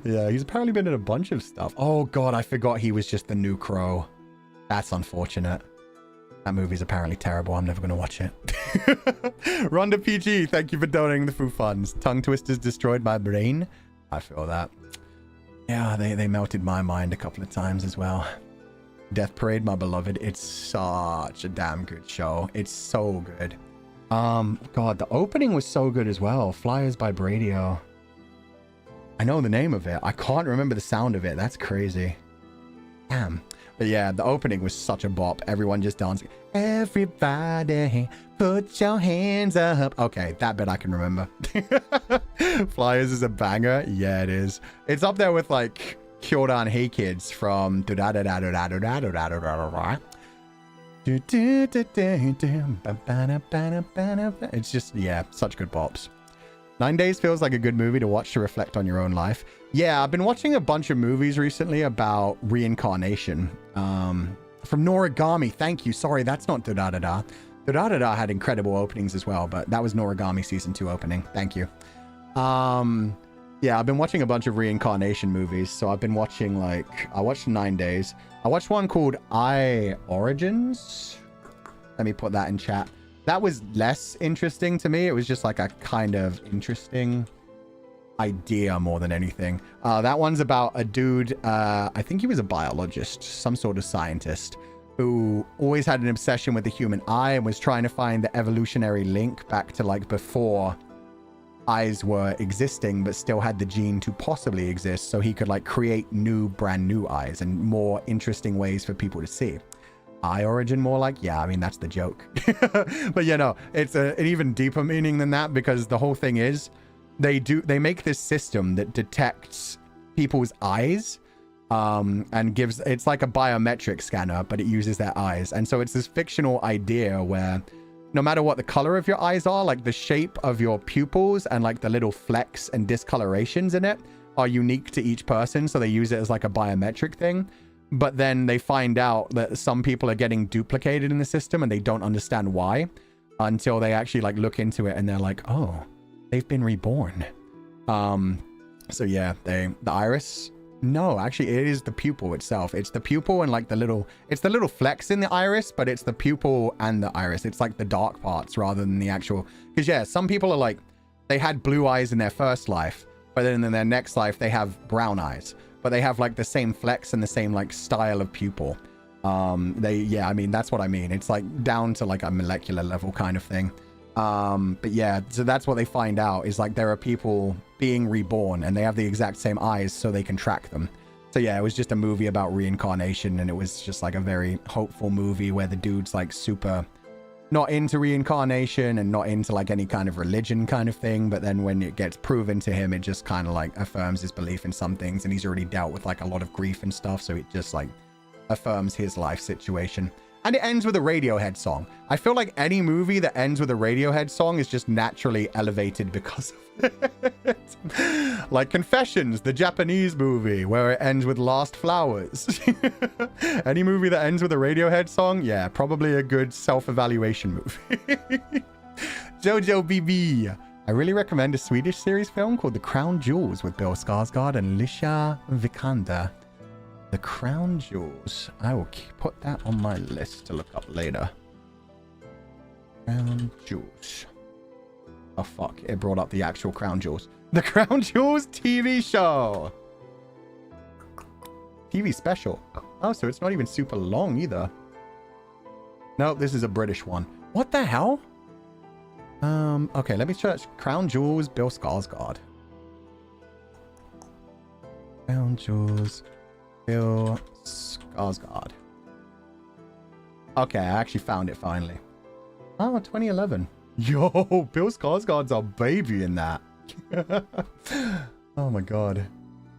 Yeah, he's apparently been in a bunch of stuff. Oh, God, I forgot he was just the new Crow. That's unfortunate. That movie's apparently terrible. I'm never going to watch it. Rhonda PG, thank you for donating the food funds. Tongue twisters destroyed my brain. I feel that. Yeah, they melted my mind a couple of times as well. Death Parade, my beloved. It's such a damn good show. It's so good. God, the opening was so good as well. Flyers by Bradio. I know the name of it. I can't remember the sound of it. That's crazy. Damn. But yeah, the opening was such a bop. Everyone just dancing. Everybody, put your hands up. Okay, that bit I can remember. Flyers is a banger. Yeah, it is. It's up there with like Kyodan Hey Kids from it's just, yeah, such good bops. 9 Days feels like a good movie to watch to reflect on your own life. Yeah, I've been watching a bunch of movies recently about reincarnation. From Noragami, thank you. Sorry, that's not Da-Da-Da-Da. Da-Da-Da-Da had incredible openings as well, but that was Noragami Season 2 opening. Thank you. Yeah, I've been watching a bunch of reincarnation movies. So I've been watching, like, I watched 9 Days. I watched one called I Origins. Let me put that in chat. That was less interesting to me. It was just like a kind of interesting idea more than anything. That one's about a dude, I think he was a biologist, some sort of scientist, who always had an obsession with the human eye and was trying to find the evolutionary link back to like before eyes were existing, but still had the gene to possibly exist, so he could like create brand new eyes and more interesting ways for people to see. Eye origin, more like, yeah, I mean, that's the joke. But you know, it's an even deeper meaning than that, because the whole thing is they make this system that detects people's eyes and gives, it's like a biometric scanner, but it uses their eyes. And so it's this fictional idea where no matter what the color of your eyes are, like the shape of your pupils and like the little flecks and discolorations in it are unique to each person. So they use it as like a biometric thing. But then they find out that some people are getting duplicated in the system and they don't understand why until they actually like look into it and they're like, oh, they've been reborn. So yeah, the iris No, actually, it is the pupil itself. It's the pupil and like the little flecks in the iris, but it's the pupil and the iris. It's like the dark parts rather than the actual. Because yeah, some people are like, they had blue eyes in their first life, but then in their next life they have brown eyes, but they have like the same flecks and the same like style of pupil. Yeah, I mean, that's what I mean. It's like down to like a molecular level kind of thing. But yeah, so that's what they find out is like there are people being reborn and they have the exact same eyes so they can track them. So yeah, it was just a movie about reincarnation, and it was just like a very hopeful movie where the dude's like super not into reincarnation and not into like any kind of religion kind of thing, but then when it gets proven to him, it just kind of like affirms his belief in some things, and he's already dealt with like a lot of grief and stuff, so it just like affirms his life situation. And it ends with a Radiohead song. I feel like any movie that ends with a Radiohead song is just naturally elevated because of it. Like Confessions, the Japanese movie, where it ends with Last Flowers. Any movie that ends with a Radiohead song, yeah, probably a good self-evaluation movie. Jojo BB. I really recommend a Swedish series film called The Crown Jewels with Bill Skarsgård and Lisha Vikander. The Crown Jewels. I will put that on my list to look up later. Crown Jewels. Oh fuck, it brought up the actual Crown Jewels. The Crown Jewels TV show. TV special. Oh, so it's not even super long either. Nope, this is a British one. What the hell? Okay, let me search Crown Jewels, Bill Skarsgård. Crown Jewels, Bill Skarsgård. Okay, I actually found it finally. Oh, 2011. Yo, Bill Skarsgård's a baby in that. Oh my god.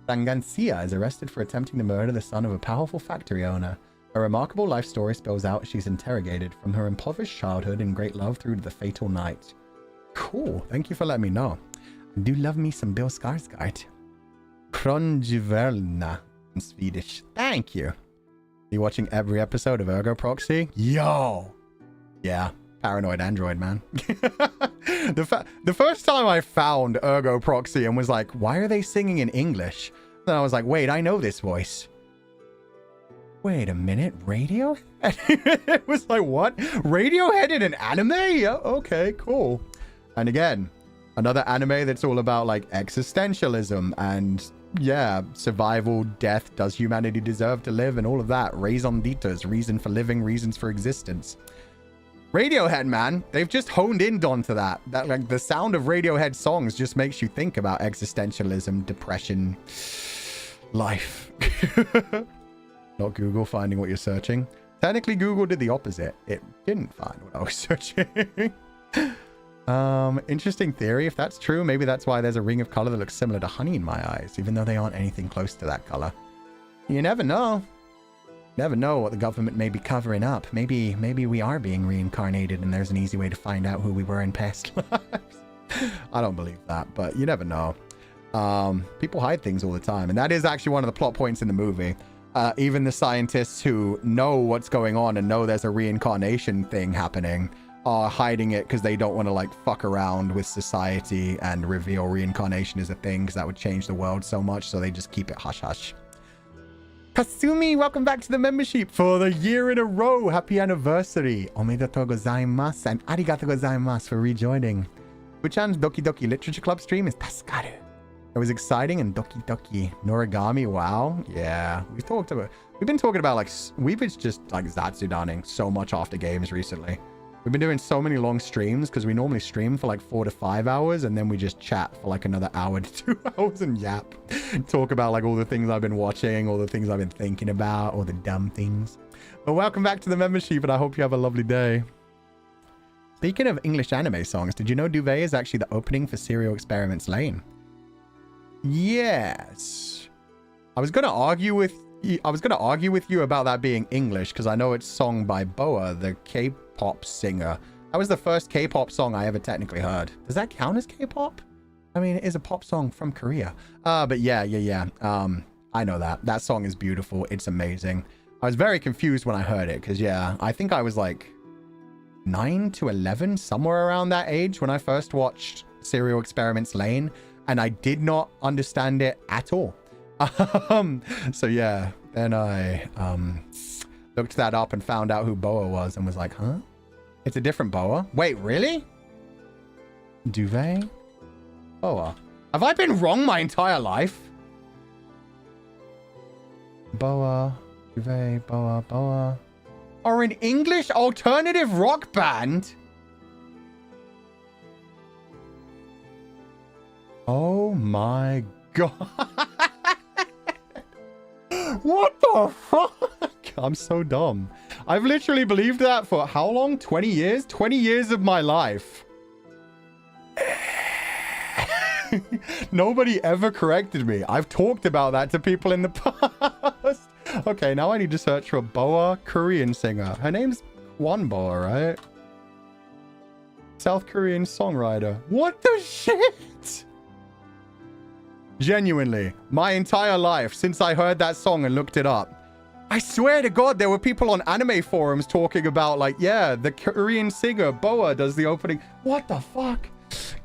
Rangancia is arrested for attempting to murder the son of a powerful factory owner. A remarkable life story spells out she's interrogated from her impoverished childhood and great love through to the fatal night. Cool. Thank you for letting me know. I do love me some Bill Skarsgård. Kronjiverna in Swedish. Thank you. Are you watching every episode of Ergo Proxy? Yo! Yeah. Paranoid android, man. The first time I found Ergo Proxy and was like, why are they singing in English? Then I was like, wait, I know this voice. Wait a minute, Radiohead? It was like, what? Radiohead in an anime? Yeah, okay, cool. And again, another anime that's all about like existentialism and yeah, survival, death, does humanity deserve to live, and all of that. Raison d'etre, reason for living, reasons for existence. Radiohead, man, they've just honed in onto that. That like the sound of Radiohead songs just makes you think about existentialism, depression, life. Not Google finding what you're searching. Technically, Google did the opposite. It didn't find what I was searching. Interesting theory. If that's true, maybe that's why there's a ring of color that looks similar to honey in my eyes, even though they aren't anything close to that color. You never know. Never know what the government may be covering up. Maybe we are being reincarnated and there's an easy way to find out who we were in past lives. I don't believe that, but you never know. People hide things all the time, and that is actually one of the plot points in the movie. Even the scientists who know what's going on and know there's a reincarnation thing happening are hiding it because they don't want to like fuck around with society and reveal reincarnation is a thing, because that would change the world so much, so they just keep it hush hush. Kasumi, welcome back to the membership for the year in a row. Happy anniversary. Omedetou gozaimasu and arigatou gozaimasu for rejoining. Buchan's Doki Doki Literature Club stream is Tasukaru. It was exciting, and Doki Doki Noragami, wow. Yeah, we've been talking about like, we've been just like Zatsudaning so much after games recently. We've been doing so many long streams because we normally stream for like 4 to 5 hours, and then we just chat for like another hour to 2 hours and yap. Talk about like all the things I've been watching, all the things I've been thinking about, all the dumb things. But welcome back to the membership, and I hope you have a lovely day. Speaking of English anime songs, did you know Duvet is actually the opening for Serial Experiments Lane? Yes. I was going to argue with you about that being English, because I know it's sung by Boa, the K-pop singer. That was the first K-pop song I ever technically heard. Does that count as K-pop? I mean, it is a pop song from Korea. But yeah. I know that. That song is beautiful. It's amazing. I was very confused when I heard it, because yeah, I think I was like 9 to 11, somewhere around that age when I first watched Serial Experiments Lane, and I did not understand it at all. So yeah, then I looked that up and found out who Boa was and was like, huh? It's a different Boa? Wait, really? Duvet? Boa. Have I been wrong my entire life? Boa, Duvet, Boa, Boa. Are an English alternative rock band? Oh my god. What the fuck? I'm so dumb. I've literally believed that for how long? 20 years? 20 years of my life. Nobody ever corrected me. I've talked about that to people in the past. Okay, now I need to search for Boa Korean singer. Her name's Kwon Boa, right? South Korean songwriter. What the shit? Genuinely, my entire life since I heard that song and looked it up, I swear to God, there were people on anime forums talking about like, yeah, the Korean singer Boa does the opening. What the fuck?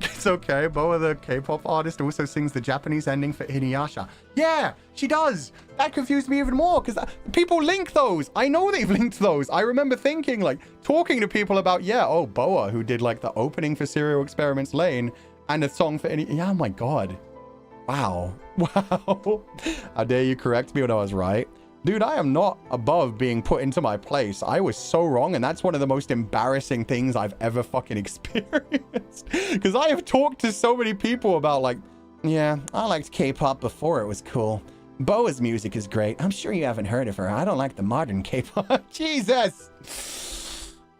It's okay. Boa, the K-pop artist, also sings the Japanese ending for Inuyasha. Yeah, she does. That confused me even more because people link those. I know they've linked those. I remember thinking, like, talking to people about, yeah, oh, Boa, who did like the opening for Serial Experiments Lane and a song for yeah, oh my God. Wow. Wow. How dare you correct me when I was right? Dude, I am not above being put into my place. I was so wrong, and that's one of the most embarrassing things I've ever fucking experienced. Because I have talked to so many people about like, yeah, I liked K-pop before it was cool. Boa's music is great. I'm sure you haven't heard of her. I don't like the modern K-pop. Jesus!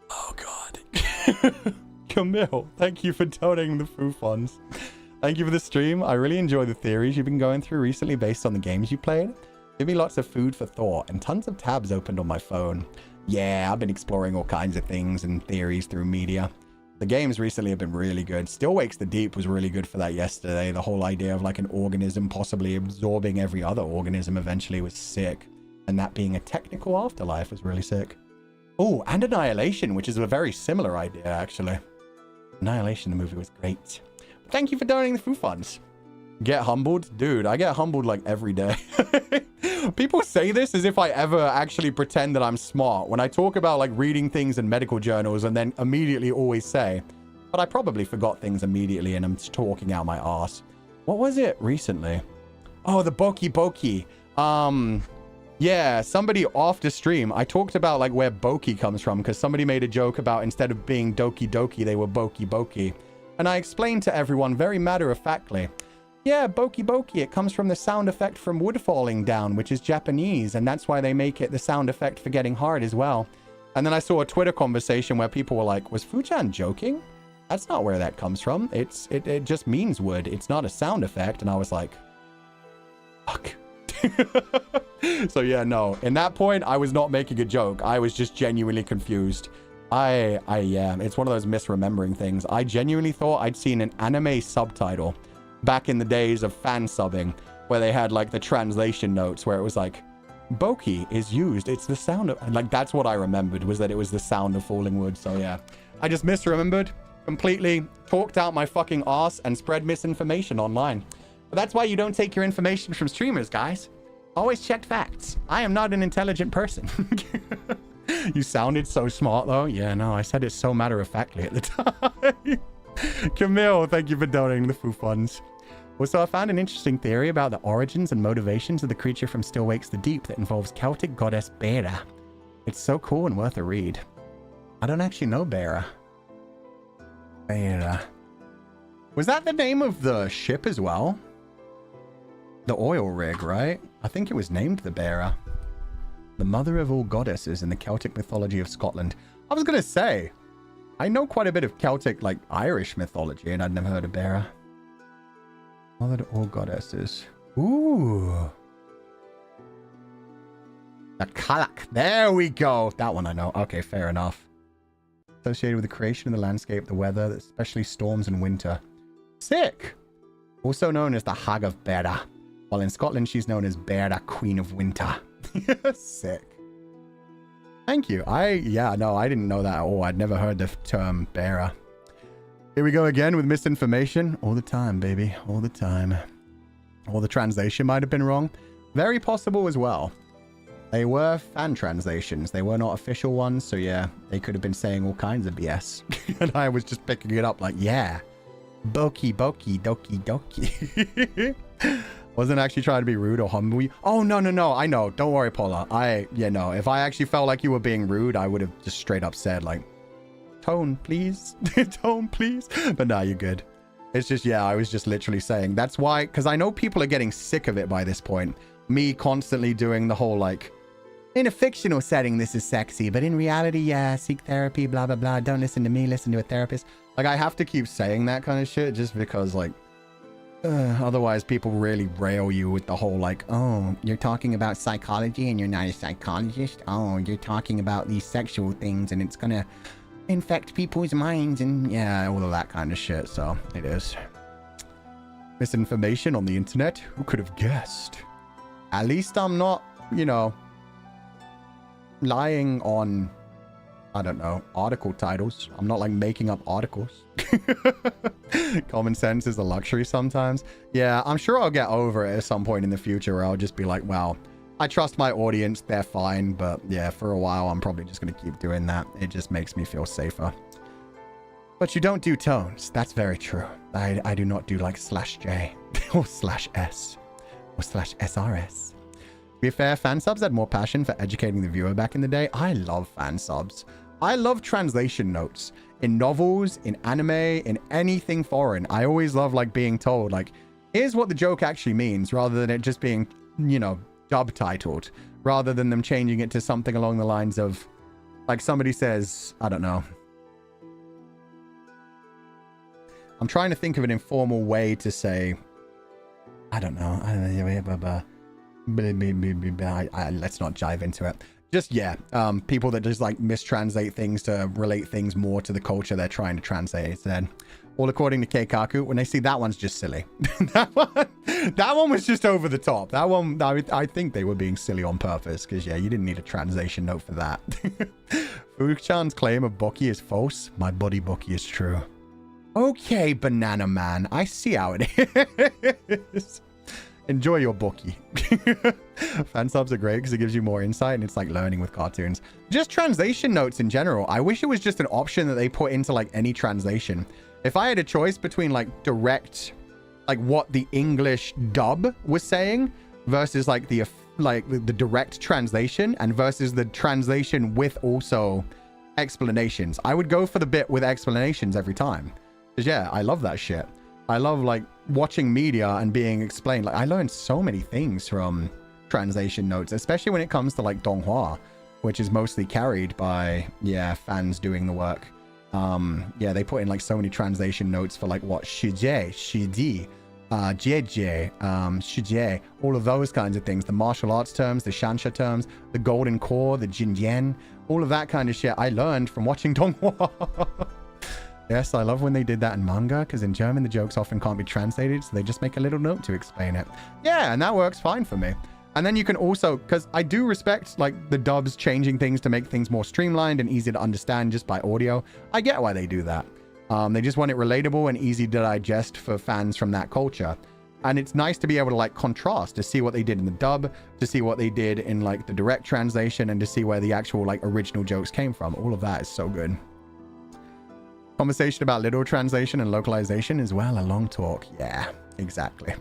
Oh, God. Camille, thank you for donating the Foo Funds. Thank you for the stream. I really enjoy the theories you've been going through recently based on the games you played. Give me lots of food for thought and tons of tabs opened on my phone. Yeah, I've been exploring all kinds of things and theories through media. The games recently have been really good. Still Wakes the Deep was really good for that yesterday. The whole idea of like an organism possibly absorbing every other organism eventually was sick. And that being a technical afterlife was really sick. Oh, and Annihilation, which is a very similar idea actually. Annihilation, the movie was great. But thank you for donating the Foo Funds. Get humbled? Dude, I get humbled like every day. People say this as if I ever actually pretend that I'm smart when I talk about like reading things in medical journals and then immediately always say, but I probably forgot things immediately and I'm talking out my ass. What was it recently? Oh, the Boki Boki. Yeah, somebody off the stream, I talked about like where Boki comes from because somebody made a joke about instead of being Doki Doki, they were Boki Boki. And I explained to everyone very matter-of-factly, yeah, Boki Boki, it comes from the sound effect from wood falling down, which is Japanese, and that's why they make it the sound effect for getting hard as well. And then I saw a Twitter conversation where people were like, was Fujan joking? That's not where that comes from. It just means wood. It's not a sound effect. And I was like, fuck. So yeah, no. In that point, I was not making a joke. I was just genuinely confused. Yeah, it's one of those misremembering things. I genuinely thought I'd seen an anime subtitle back in the days of fan subbing where they had like the translation notes where it was like, Boki is used. It's the sound of, like, that's what I remembered was that it was the sound of falling wood. So yeah, I just misremembered, completely talked out my fucking ass and spread misinformation online. But that's why you don't take your information from streamers, guys. Always check facts. I am not an intelligent person. You sounded so smart though. Yeah, no, I said it so matter-of-factly at the time. Camille, thank you for donating the Foo Funds. Also, I found an interesting theory about the origins and motivations of the creature from Still Wakes the Deep that involves Celtic goddess Bera. It's so cool and worth a read. I don't actually know Bera. Bera. Was that the name of the ship as well? The oil rig, right? I think it was named the Bera. The mother of all goddesses in the Celtic mythology of Scotland. I was gonna say, I know quite a bit of Celtic, like Irish mythology, and I'd never heard of Bera. Mother to all goddesses. Ooh. The Kalak. There we go. That one I know. Okay, fair enough. Associated with the creation of the landscape, the weather, especially storms and winter. Sick. Also known as the Hag of Bera. While in Scotland, she's known as Bera, Queen of Winter. Sick. Thank you. Yeah, no, I didn't know that at all. I'd never heard the term Bera. Here we go again with misinformation. All the time, baby. All the time. Or the translation might have been wrong. Very possible as well. They were fan translations. They were not official ones. So yeah, they could have been saying all kinds of BS. And I was just picking it up like, yeah. Boki, boki, doki, doki. Wasn't actually trying to be rude or humble. Oh, no. I know. Don't worry, Paula. No. If I actually felt like you were being rude, I would have just straight up said like, tone, please. Tone, please. But nah, you're good. It's just, yeah, I was just literally saying that's why, because I know people are getting sick of it by this point. Me constantly doing the whole like, in a fictional setting, this is sexy, but in reality, yeah, seek therapy, blah, blah, blah. Don't listen to me, listen to a therapist. Like, I have to keep saying that kind of shit just because, like, otherwise people really rail you with the whole, like, oh, you're talking about psychology and you're not a psychologist. Oh, you're talking about these sexual things and it's gonna infect people's minds and, yeah, all of that kind of shit. So, it is. Misinformation on the internet? Who could have guessed? At least I'm not, you know, lying on, I don't know, article titles. I'm not like making up articles. Common sense is a luxury sometimes. Yeah, I'm sure I'll get over it at some point in the future where I'll just be like, well, I trust my audience. They're fine. But yeah, for a while, I'm probably just going to keep doing that. It just makes me feel safer. But you don't do tones. That's very true. I do not do like /J or /S or /SRS. To be fair, fan subs had more passion for educating the viewer back in the day. I love fan subs. I love translation notes in novels, in anime, in anything foreign. I always love like being told like, here's what the joke actually means, rather than it just being, you know, dub titled, rather than them changing it to something along the lines of like somebody says, I don't know. I'm trying to think of an informal way to say, I don't know. Let's not dive into it. Just, yeah, people that just like mistranslate things to relate things more to the culture they're trying to translate. It said, all according to Keikaku, when they see that one's just silly. that one was just over the top. That one, I think they were being silly on purpose because, yeah, you didn't need a translation note for that. Fuku-chan's claim of Boki is false. My body Boki is true. Okay, Banana Man. I see how it is. Enjoy your Boki. Fan subs are great because it gives you more insight and it's like learning with cartoons. Just translation notes in general. I wish it was just an option that they put into like any translation. If I had a choice between like direct, like what the English dub was saying versus like the direct translation and versus the translation with also explanations, I would go for the bit with explanations every time. Because yeah, I love that shit. I love like watching media and being explained. Like I learned so many things from translation notes, especially when it comes to like Donghua, which is mostly carried by, yeah, fans doing the work. Yeah, they put in like so many translation notes for like what shije, shidi, jeje, shije, all of those kinds of things. The martial arts terms, the shansha terms, the golden core, the jinjian, all of that kind of shit I learned from watching Donghua. Yes, I love when they did that in manga, because in German, the jokes often can't be translated, so they just make a little note to explain it. Yeah, and that works fine for me. And then you can also, because I do respect, like, the dubs changing things to make things more streamlined and easy to understand just by audio. I get why they do that. They just want it relatable and easy to digest for fans from that culture. And it's nice to be able to, like, contrast, to see what they did in the dub, to see what they did in, like, the direct translation, and to see where the actual, like, original jokes came from. All of that is so good. Conversation about literal translation and localization is, well, a long talk. Yeah, exactly.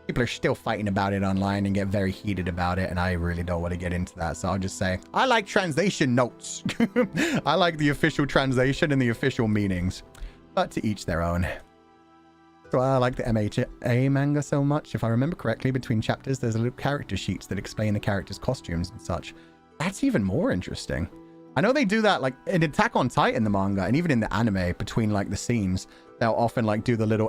People are still fighting about it online and get very heated about it, and I really don't want to get into that. So I'll just say, I like translation notes. I like the official translation and the official meanings, but to each their own. So I like the MHA manga so much. If I remember correctly, between chapters, there's a little character sheets that explain the characters' costumes and such. That's even more interesting. I know they do that like in Attack on Titan, the manga, and even in the anime between like the scenes, they'll often like do the little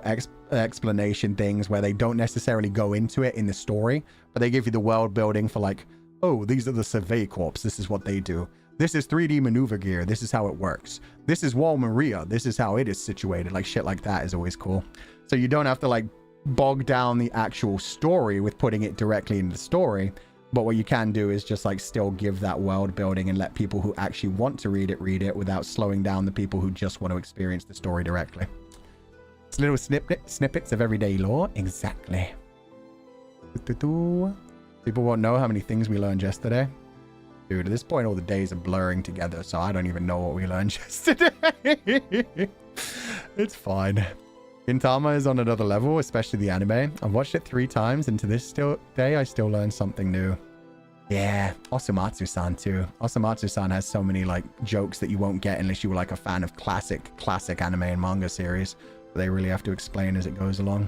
explanation things where they don't necessarily go into it in the story, but they give you the world building for like, oh, these are the Survey Corps. This is what they do. This is 3D maneuver gear. This is how it works. This is Wall Maria. This is how it is situated. Like shit like that is always cool. So you don't have to like bog down the actual story with putting it directly into the story. But what you can do is just like still give that world building and let people who actually want to read it without slowing down the people who just want to experience the story directly. It's little snippets of everyday lore. Exactly. People won't know how many things we learned yesterday. Dude, at this point, all the days are blurring together, so I don't even know what we learned yesterday. It's fine. Gintama is on another level, especially the anime. I've watched it 3 times, and to this day, I still learn something new. Yeah, Osamatsu-san too. Osamatsu-san has so many like jokes that you won't get unless you were like a fan of classic anime and manga series. But they really have to explain as it goes along.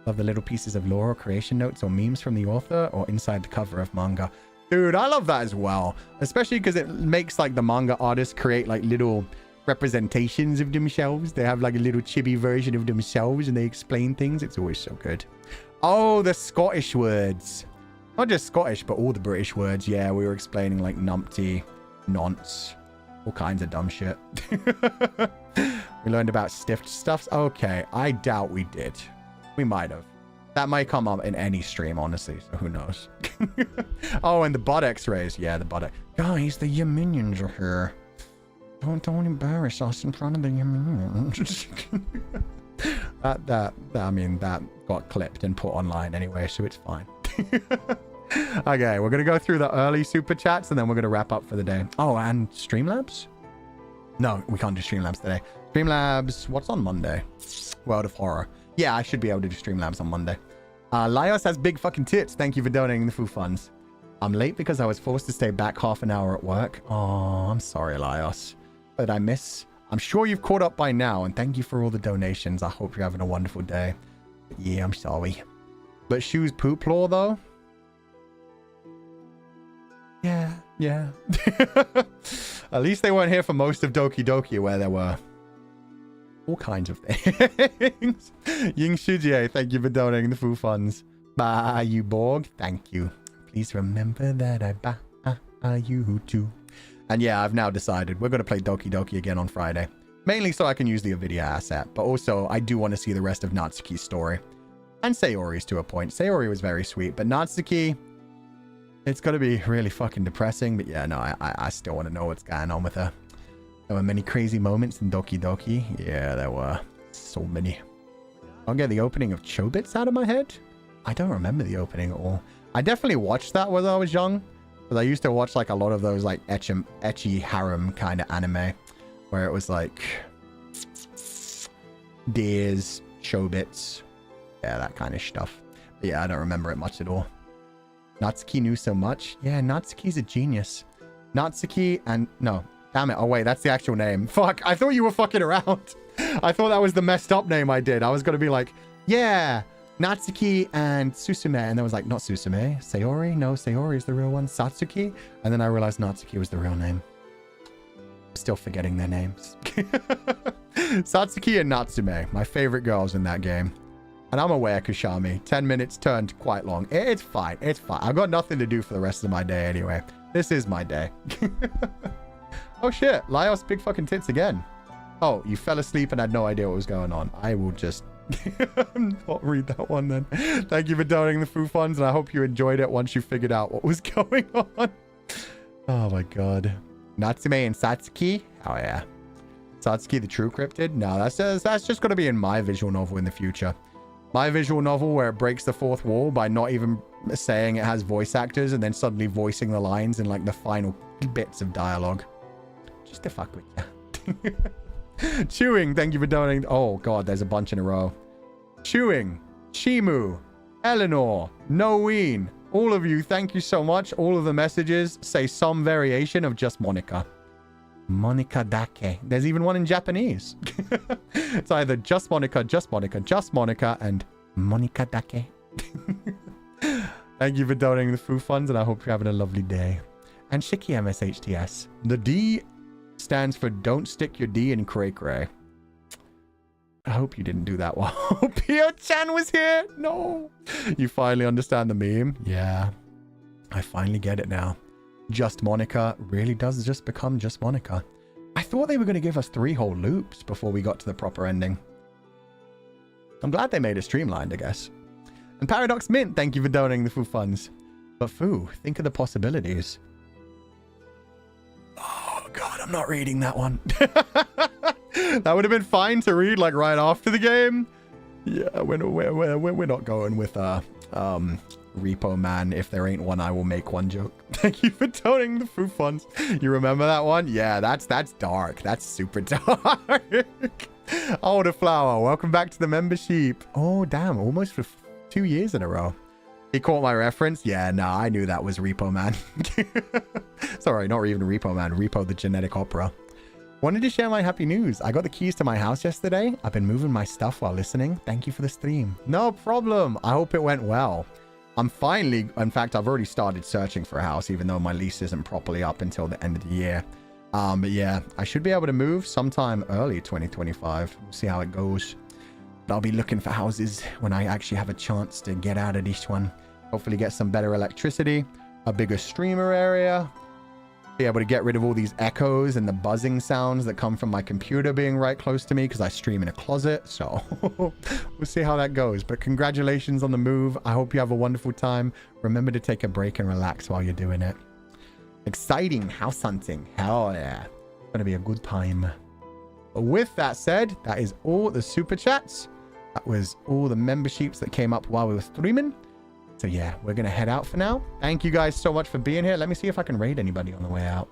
Love the little pieces of lore or creation notes or memes from the author or inside the cover of manga. Dude, I love that as well. Especially because it makes like the manga artists create like little representations of themselves. They have like a little chibi version of themselves and they explain things. It's always so good. Oh, the Scottish words. Not just Scottish, but all the British words. Yeah, we were explaining like numpty, nonce, all kinds of dumb shit. We learned about stiff stuffs. Okay, I doubt we did. We might have. That might come up in any stream, honestly, so who knows. Oh, and the butt x-rays. Yeah, the butt. Guys, the Yaminions are here. Don't embarrass us in front of the Yaminions. I mean, that got clipped and put online anyway, so it's fine. Okay, we're gonna go through the early super chats and then we're gonna wrap up for the day. Oh, and Streamlabs? No, we can't do Streamlabs today. Streamlabs, what's on Monday? World of Horror. Yeah, I should be able to do Streamlabs on Monday. Laios has big fucking tits. Thank you for donating the Foo Funds. I'm late because I was forced to stay back half an hour at work. Oh, I'm sorry, Laios. But I'm sure you've caught up by now, and thank you for all the donations. I hope you're having a wonderful day. But yeah, I'm sorry. But shoes poop law, though? Yeah. At least they weren't here for most of Doki Doki, where there were all kinds of things. Ying Shujie, thank you for donating the Foo Funds. Bye, you Borg. Thank you. Please remember that I buy you too. And yeah, I've now decided we're going to play Doki Doki again on Friday. Mainly so I can use the Nvidia asset, but also I do want to see the rest of Natsuki's story. And Sayori's to a point. Sayori was very sweet, but Natsuki, it's going to be really fucking depressing. But yeah, no, I still want to know what's going on with her. There were many crazy moments in Doki Doki. Yeah, there were so many. I'll get the opening of Chobits out of my head. I don't remember the opening at all. I definitely watched that when I was young. Because I used to watch like a lot of those like ecchi harem kind of anime. Where it was like Deers, Chobits. Yeah, that kind of stuff. But yeah, I don't remember it much at all. Natsuki knew so much. Yeah, Natsuki's a genius. Natsuki and... No. Damn it. Oh, wait. That's the actual name. Fuck. I thought you were fucking around. I thought that was the messed up name I did. I was going to be like, yeah, Natsuki and Susume. And then I was like, not Susume. Sayori? No, Sayori is the real one. Satsuki? And then I realized Natsuki was the real name. I'm still forgetting their names. Satsuki and Natsume. My favorite girls in that game. And I'm aware, Kushami. 10 minutes turned quite long. It's fine. It's fine. I've got nothing to do for the rest of my day anyway. This is my day. Oh shit, Laios big fucking tits again. Oh, you fell asleep and had no idea what was going on. I will just not read that one then. Thank you for donating the Foo Funds, and I hope you enjoyed it once you figured out what was going on. Oh my god. Natsume and Satsuki? Oh yeah. Satsuki the true cryptid? No, that's just going to be in my visual novel in the future. My visual novel where it breaks the fourth wall by not even saying it has voice actors and then suddenly voicing the lines in like the final bits of dialogue. Just to fuck with you. Chewing, thank you for donating. Oh god, there's a bunch in a row. Chewing, Shimu, Eleanor, Noeen, all of you, thank you so much. All of the messages say some variation of just Monika. Monika Dake. There's even one in Japanese. It's either just Monika, just Monika, just Monika, and Monika Dake. Thank you for donating the Foo Funds, and I hope you're having a lovely day. And Shiki MSHTS. The D stands for don't stick your D in cray cray. I hope you didn't do that while Pio-chan was here. No. You finally understand the meme? Yeah. I finally get it now. Just Monika really does just become just Monika. I thought they were going to give us 3 whole loops before we got to the proper ending. I'm glad they made it streamlined, I guess. And Paradox Mint, thank you for donating the Foo Funds. But Foo, think of the possibilities. Oh god, I'm not reading that one. That would have been fine to read like right after the game. Yeah, we're not going with Repo Man. If there ain't one, I will make one joke. Thank you for donating the food funds. You remember that one? Yeah, that's dark. That's super dark. Oh, the flower. Welcome back to the membership. Oh, damn. Almost for 2 years in a row. He caught my reference? Yeah, no, I knew that was Repo Man. Sorry, not even Repo Man. Repo the Genetic Opera. Wanted to share my happy news. I got the keys to my house yesterday. I've been moving my stuff while listening. Thank you for the stream. No problem. I hope it went well. I'm finally, in fact, I've already started searching for a house, even though my lease isn't properly up until the end of the year. But yeah, I should be able to move sometime early 2025. We'll see how it goes. But I'll be looking for houses when I actually have a chance to get out of this one. Hopefully get some better electricity, a bigger streamer area, be able to get rid of all these echoes and the buzzing sounds that come from my computer being right close to me because I stream in a closet. So we'll see how that goes. But congratulations on the move. I hope you have a wonderful time. Remember to take a break and relax while you're doing it. Exciting house hunting. Hell yeah. It's going to be a good time. But with that said, that is all the super chats. That was all the memberships that came up while we were streaming. So yeah, we're going to head out for now. Thank you guys so much for being here. Let me see if I can raid anybody on the way out.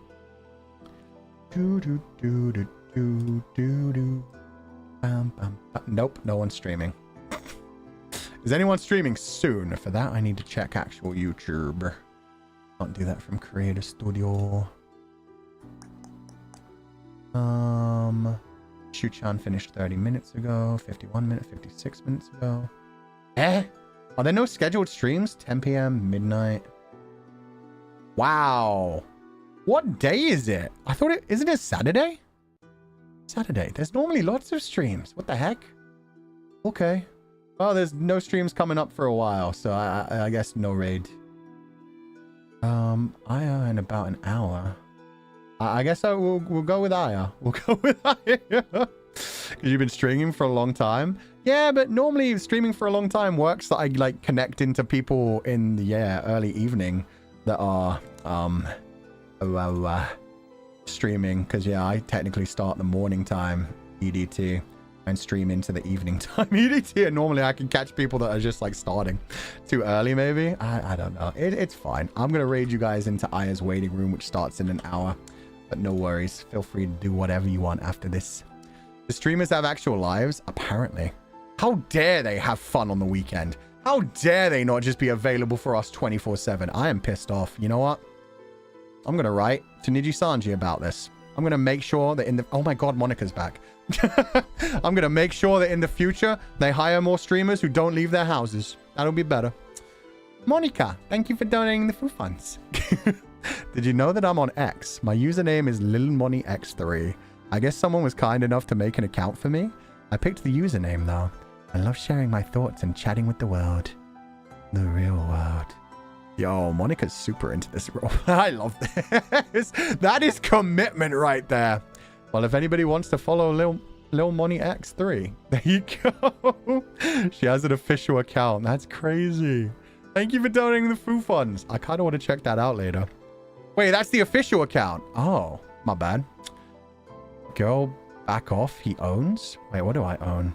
Nope, no one's streaming. Is anyone streaming soon? For that, I need to check actual YouTube. Can't do that from Creator Studio. Shu-chan finished 30 minutes ago, 51 minutes, 56 minutes ago. Are there no scheduled streams? 10 p.m., midnight. Wow. What day is it? I thought it... Isn't it Saturday? Saturday. There's normally lots of streams. What the heck? Okay. Oh, there's no streams coming up for a while, so I guess no raid. Aya in about an hour. I guess we'll go with Aya. We'll go with Aya. Because you've been streaming for a long time. Yeah, but normally streaming for a long time works that I like connect into people in the early evening that are streaming. Because yeah, I technically start the morning time EDT and stream into the evening time EDT. And normally I can catch people that are just like starting too early maybe. I don't know. It's fine. I'm going to raid you guys into Aya's waiting room, which starts in an hour. But no worries. Feel free to do whatever you want after this. The streamers have actual lives? Apparently. How dare they have fun on the weekend? How dare they not just be available for us 24/7? I am pissed off. You know what? I'm going to write to Nijisanji about this. I'm going to make sure that in the... Oh my god, Monika's back. I'm going to make sure that in the future, they hire more streamers who don't leave their houses. That'll be better. Monika, thank you for donating the food funds. Did you know that I'm on X? My username is LilMoniX3. I guess someone was kind enough to make an account for me. I picked the username though. I love sharing my thoughts and chatting with the world. The real world. Yo, Monika's super into this role. I love this. That is commitment right there. Well, if anybody wants to follow Lil Money X3, there you go. She has an official account. That's crazy. Thank you for donating the food funds. I kind of want to check that out later. Wait, that's the official account. Oh, my bad. Girl, back off. He owns? Wait, what do I own?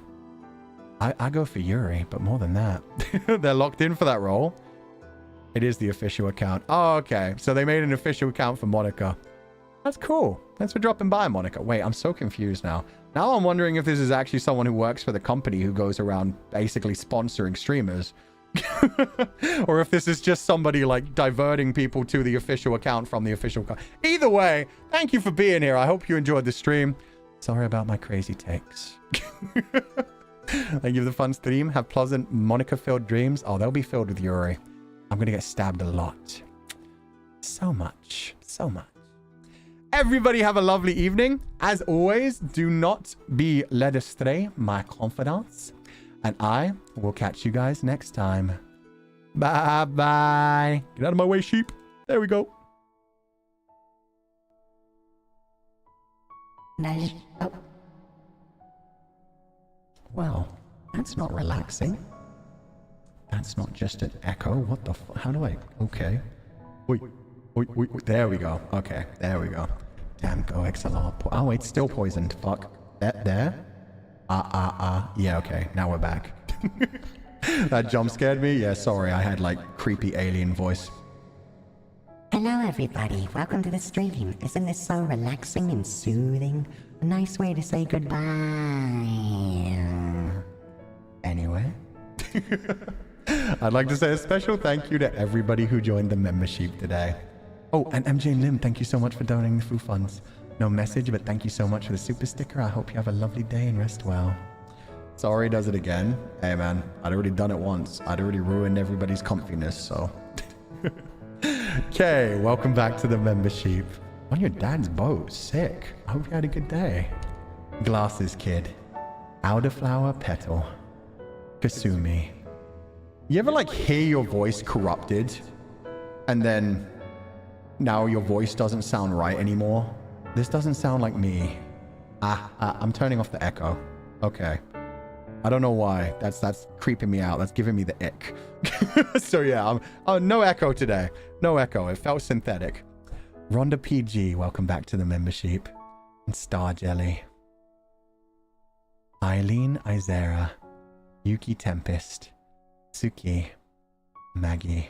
I go for Yuri, but more than that. They're locked in for that role. It is the official account. Oh, okay. So they made an official account for Monika. That's cool. Thanks for dropping by, Monika. Wait, I'm so confused now. Now I'm wondering if this is actually someone who works for the company who goes around basically sponsoring streamers. Or if this is just somebody like diverting people to the official account from the official account. Either way, thank you for being here. I hope you enjoyed the stream. Sorry about my crazy takes. Thank you for the fun stream. Have pleasant Monika-filled dreams. Oh, they'll be filled with Yuri. I'm going to get stabbed a lot. So much. So much. Everybody have a lovely evening. As always, do not be led astray, my confidants. And I will catch you guys next time. Bye-bye. Get out of my way, sheep. There we go. Well, that's not relaxing. That's not just an echo. What the how do I... Okay. Wait. There we go. Okay, there we go. Damn, go XLR. Oh, wait, still poisoned. Fuck. There? Yeah, okay. Now we're back. That jump scared me? Yeah, sorry. I had like creepy alien voice. Hello, everybody. Welcome to the stream. Isn't this so relaxing and soothing? A nice way to say goodbye. Anyway. I'd like to say a special thank you to everybody who joined the membership today. Oh, and MJ and Lim, thank you so much for donating the food funds. No message, but thank you so much for the super sticker. I hope you have a lovely day and rest well. Sorry, does it again? Hey man, I'd already done it once. I'd already ruined everybody's comfiness, so. Okay, welcome back to the membership. On your dad's boat, sick. I hope you had a good day. Glasses kid. Elderflower petal. Kasumi. You ever like hear your voice corrupted and then now your voice doesn't sound right anymore? This doesn't sound like me. I'm turning off the echo. Okay. I don't know why. That's creeping me out. That's giving me the ick. So yeah, no echo today. No echo. It felt synthetic. Rhonda PG, welcome back to the membership. And Star Jelly. Eileen Izera. Yuki Tempest. Suki. Maggie.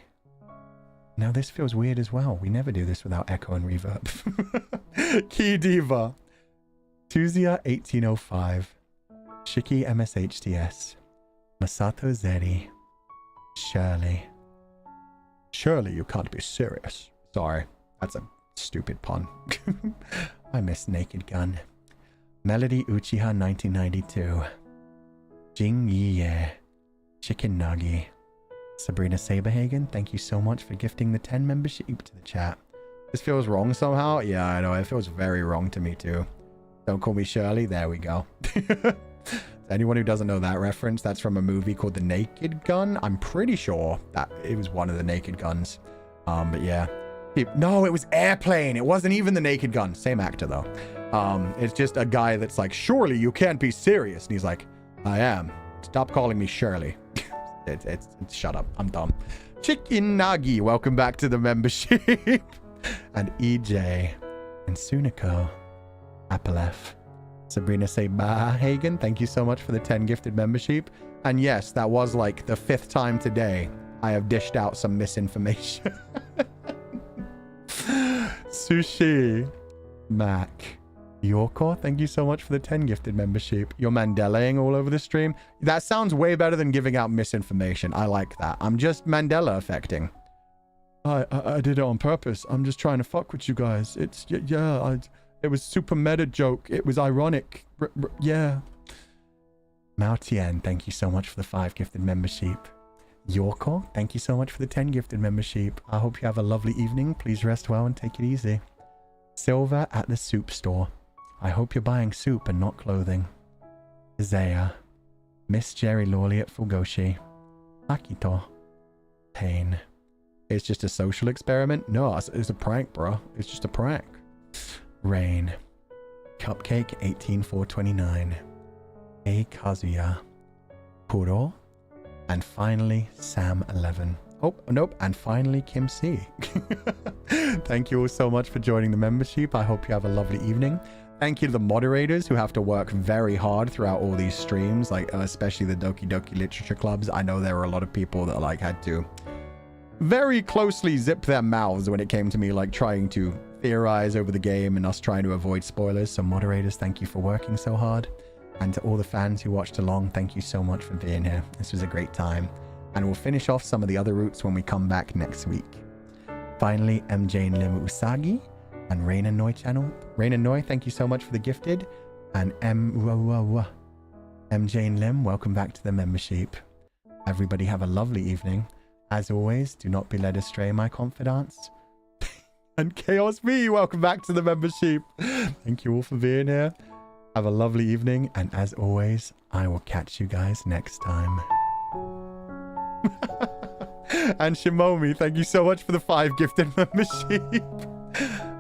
Now this feels weird as well. We never do this without echo and reverb. Key Diva. Tuzia 1805. Shiki MSHTS. Masato Zeri. Shirley. Surely you can't be serious. Sorry, that's a stupid pun. I miss Naked Gun. Melody Uchiha 1992. Jing Yiye. Chicken Nuggy. Sabrina Saberhagen, thank you so much for gifting the 10 membership to the chat. This feels wrong somehow? Yeah, I know. It feels very wrong to me too. Don't call me Shirley. There we go. Anyone who doesn't know that reference, that's from a movie called The Naked Gun. I'm pretty sure that it was one of the Naked Guns. But yeah. No, it was Airplane. It wasn't even The Naked Gun. Same actor though. It's just a guy that's like, surely you can't be serious. And he's like, I am. Stop calling me Shirley. It's shut up. I'm dumb. Chicken Nagi, welcome back to the membership. And EJ and Suniko. Apalef. Sabrina Saberhagen, thank you so much for the 10 gifted membership. And yes, that was like the 5th time today I have dished out some misinformation. Sushi. Mac. Yorko, thank you so much for the 10 gifted membership. You're Mandelaing all over the stream. That sounds way better than giving out misinformation. I like that. I'm just Mandela affecting. I did it on purpose. I'm just trying to fuck with you guys. It's, yeah, it was super meta joke. It was ironic. Yeah. Mao Tian, thank you so much for the 5 gifted membership. Yorko, thank you so much for the 10 gifted membership. I hope you have a lovely evening. Please rest well and take it easy. Silver at the soup store. I hope you're buying soup and not clothing. Isaiah. Miss Jerry Lawley at Fugoshi. Akito. Pain. It's just a social experiment? No, it's a prank, bro. It's just a prank. Rain. Cupcake 18429. A Kazuya. Kuro. And finally, Sam 11. Oh, nope. And finally, Kim C. Thank you all so much for joining the membership. I hope you have a lovely evening. Thank you to the moderators who have to work very hard throughout all these streams, like especially the Doki Doki Literature Clubs. I know there were a lot of people that like had to very closely zip their mouths when it came to me like trying to theorize over the game and us trying to avoid spoilers. So moderators, thank you for working so hard. And to all the fans who watched along, thank you so much for being here. This was a great time. And we'll finish off some of the other routes when we come back next week. Finally, MJ and Lim Usagi and Rain and Noi channel. Rain and Noi, thank you so much for the gifted. And MJ and Lim, welcome back to the membership. Everybody have a lovely evening. As always, do not be led astray, my confidants. And Chaos Me, welcome back to the membership. Thank you all for being here. Have a lovely evening. And as always, I will catch you guys next time. And Shimomi, thank you so much for the 5 gifted membership.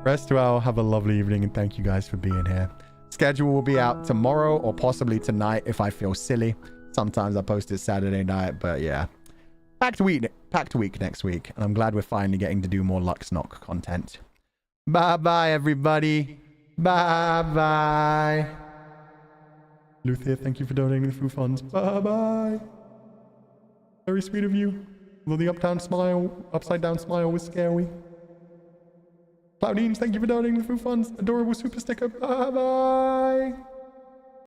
Rest well, have a lovely evening, and thank you guys for being here. Schedule will be out tomorrow or possibly tonight if I feel silly. Sometimes I post it Saturday night, but yeah. Packed week next week, and I'm glad we're finally getting to do more Luxnock content. Bye-bye, everybody. Bye-bye. Luthier, thank you for donating the food funds. Bye-bye. Very sweet of you. Although the upside down smile was scary. Cloudines, thank you for donating the food funds. Adorable super sticker. Bye bye.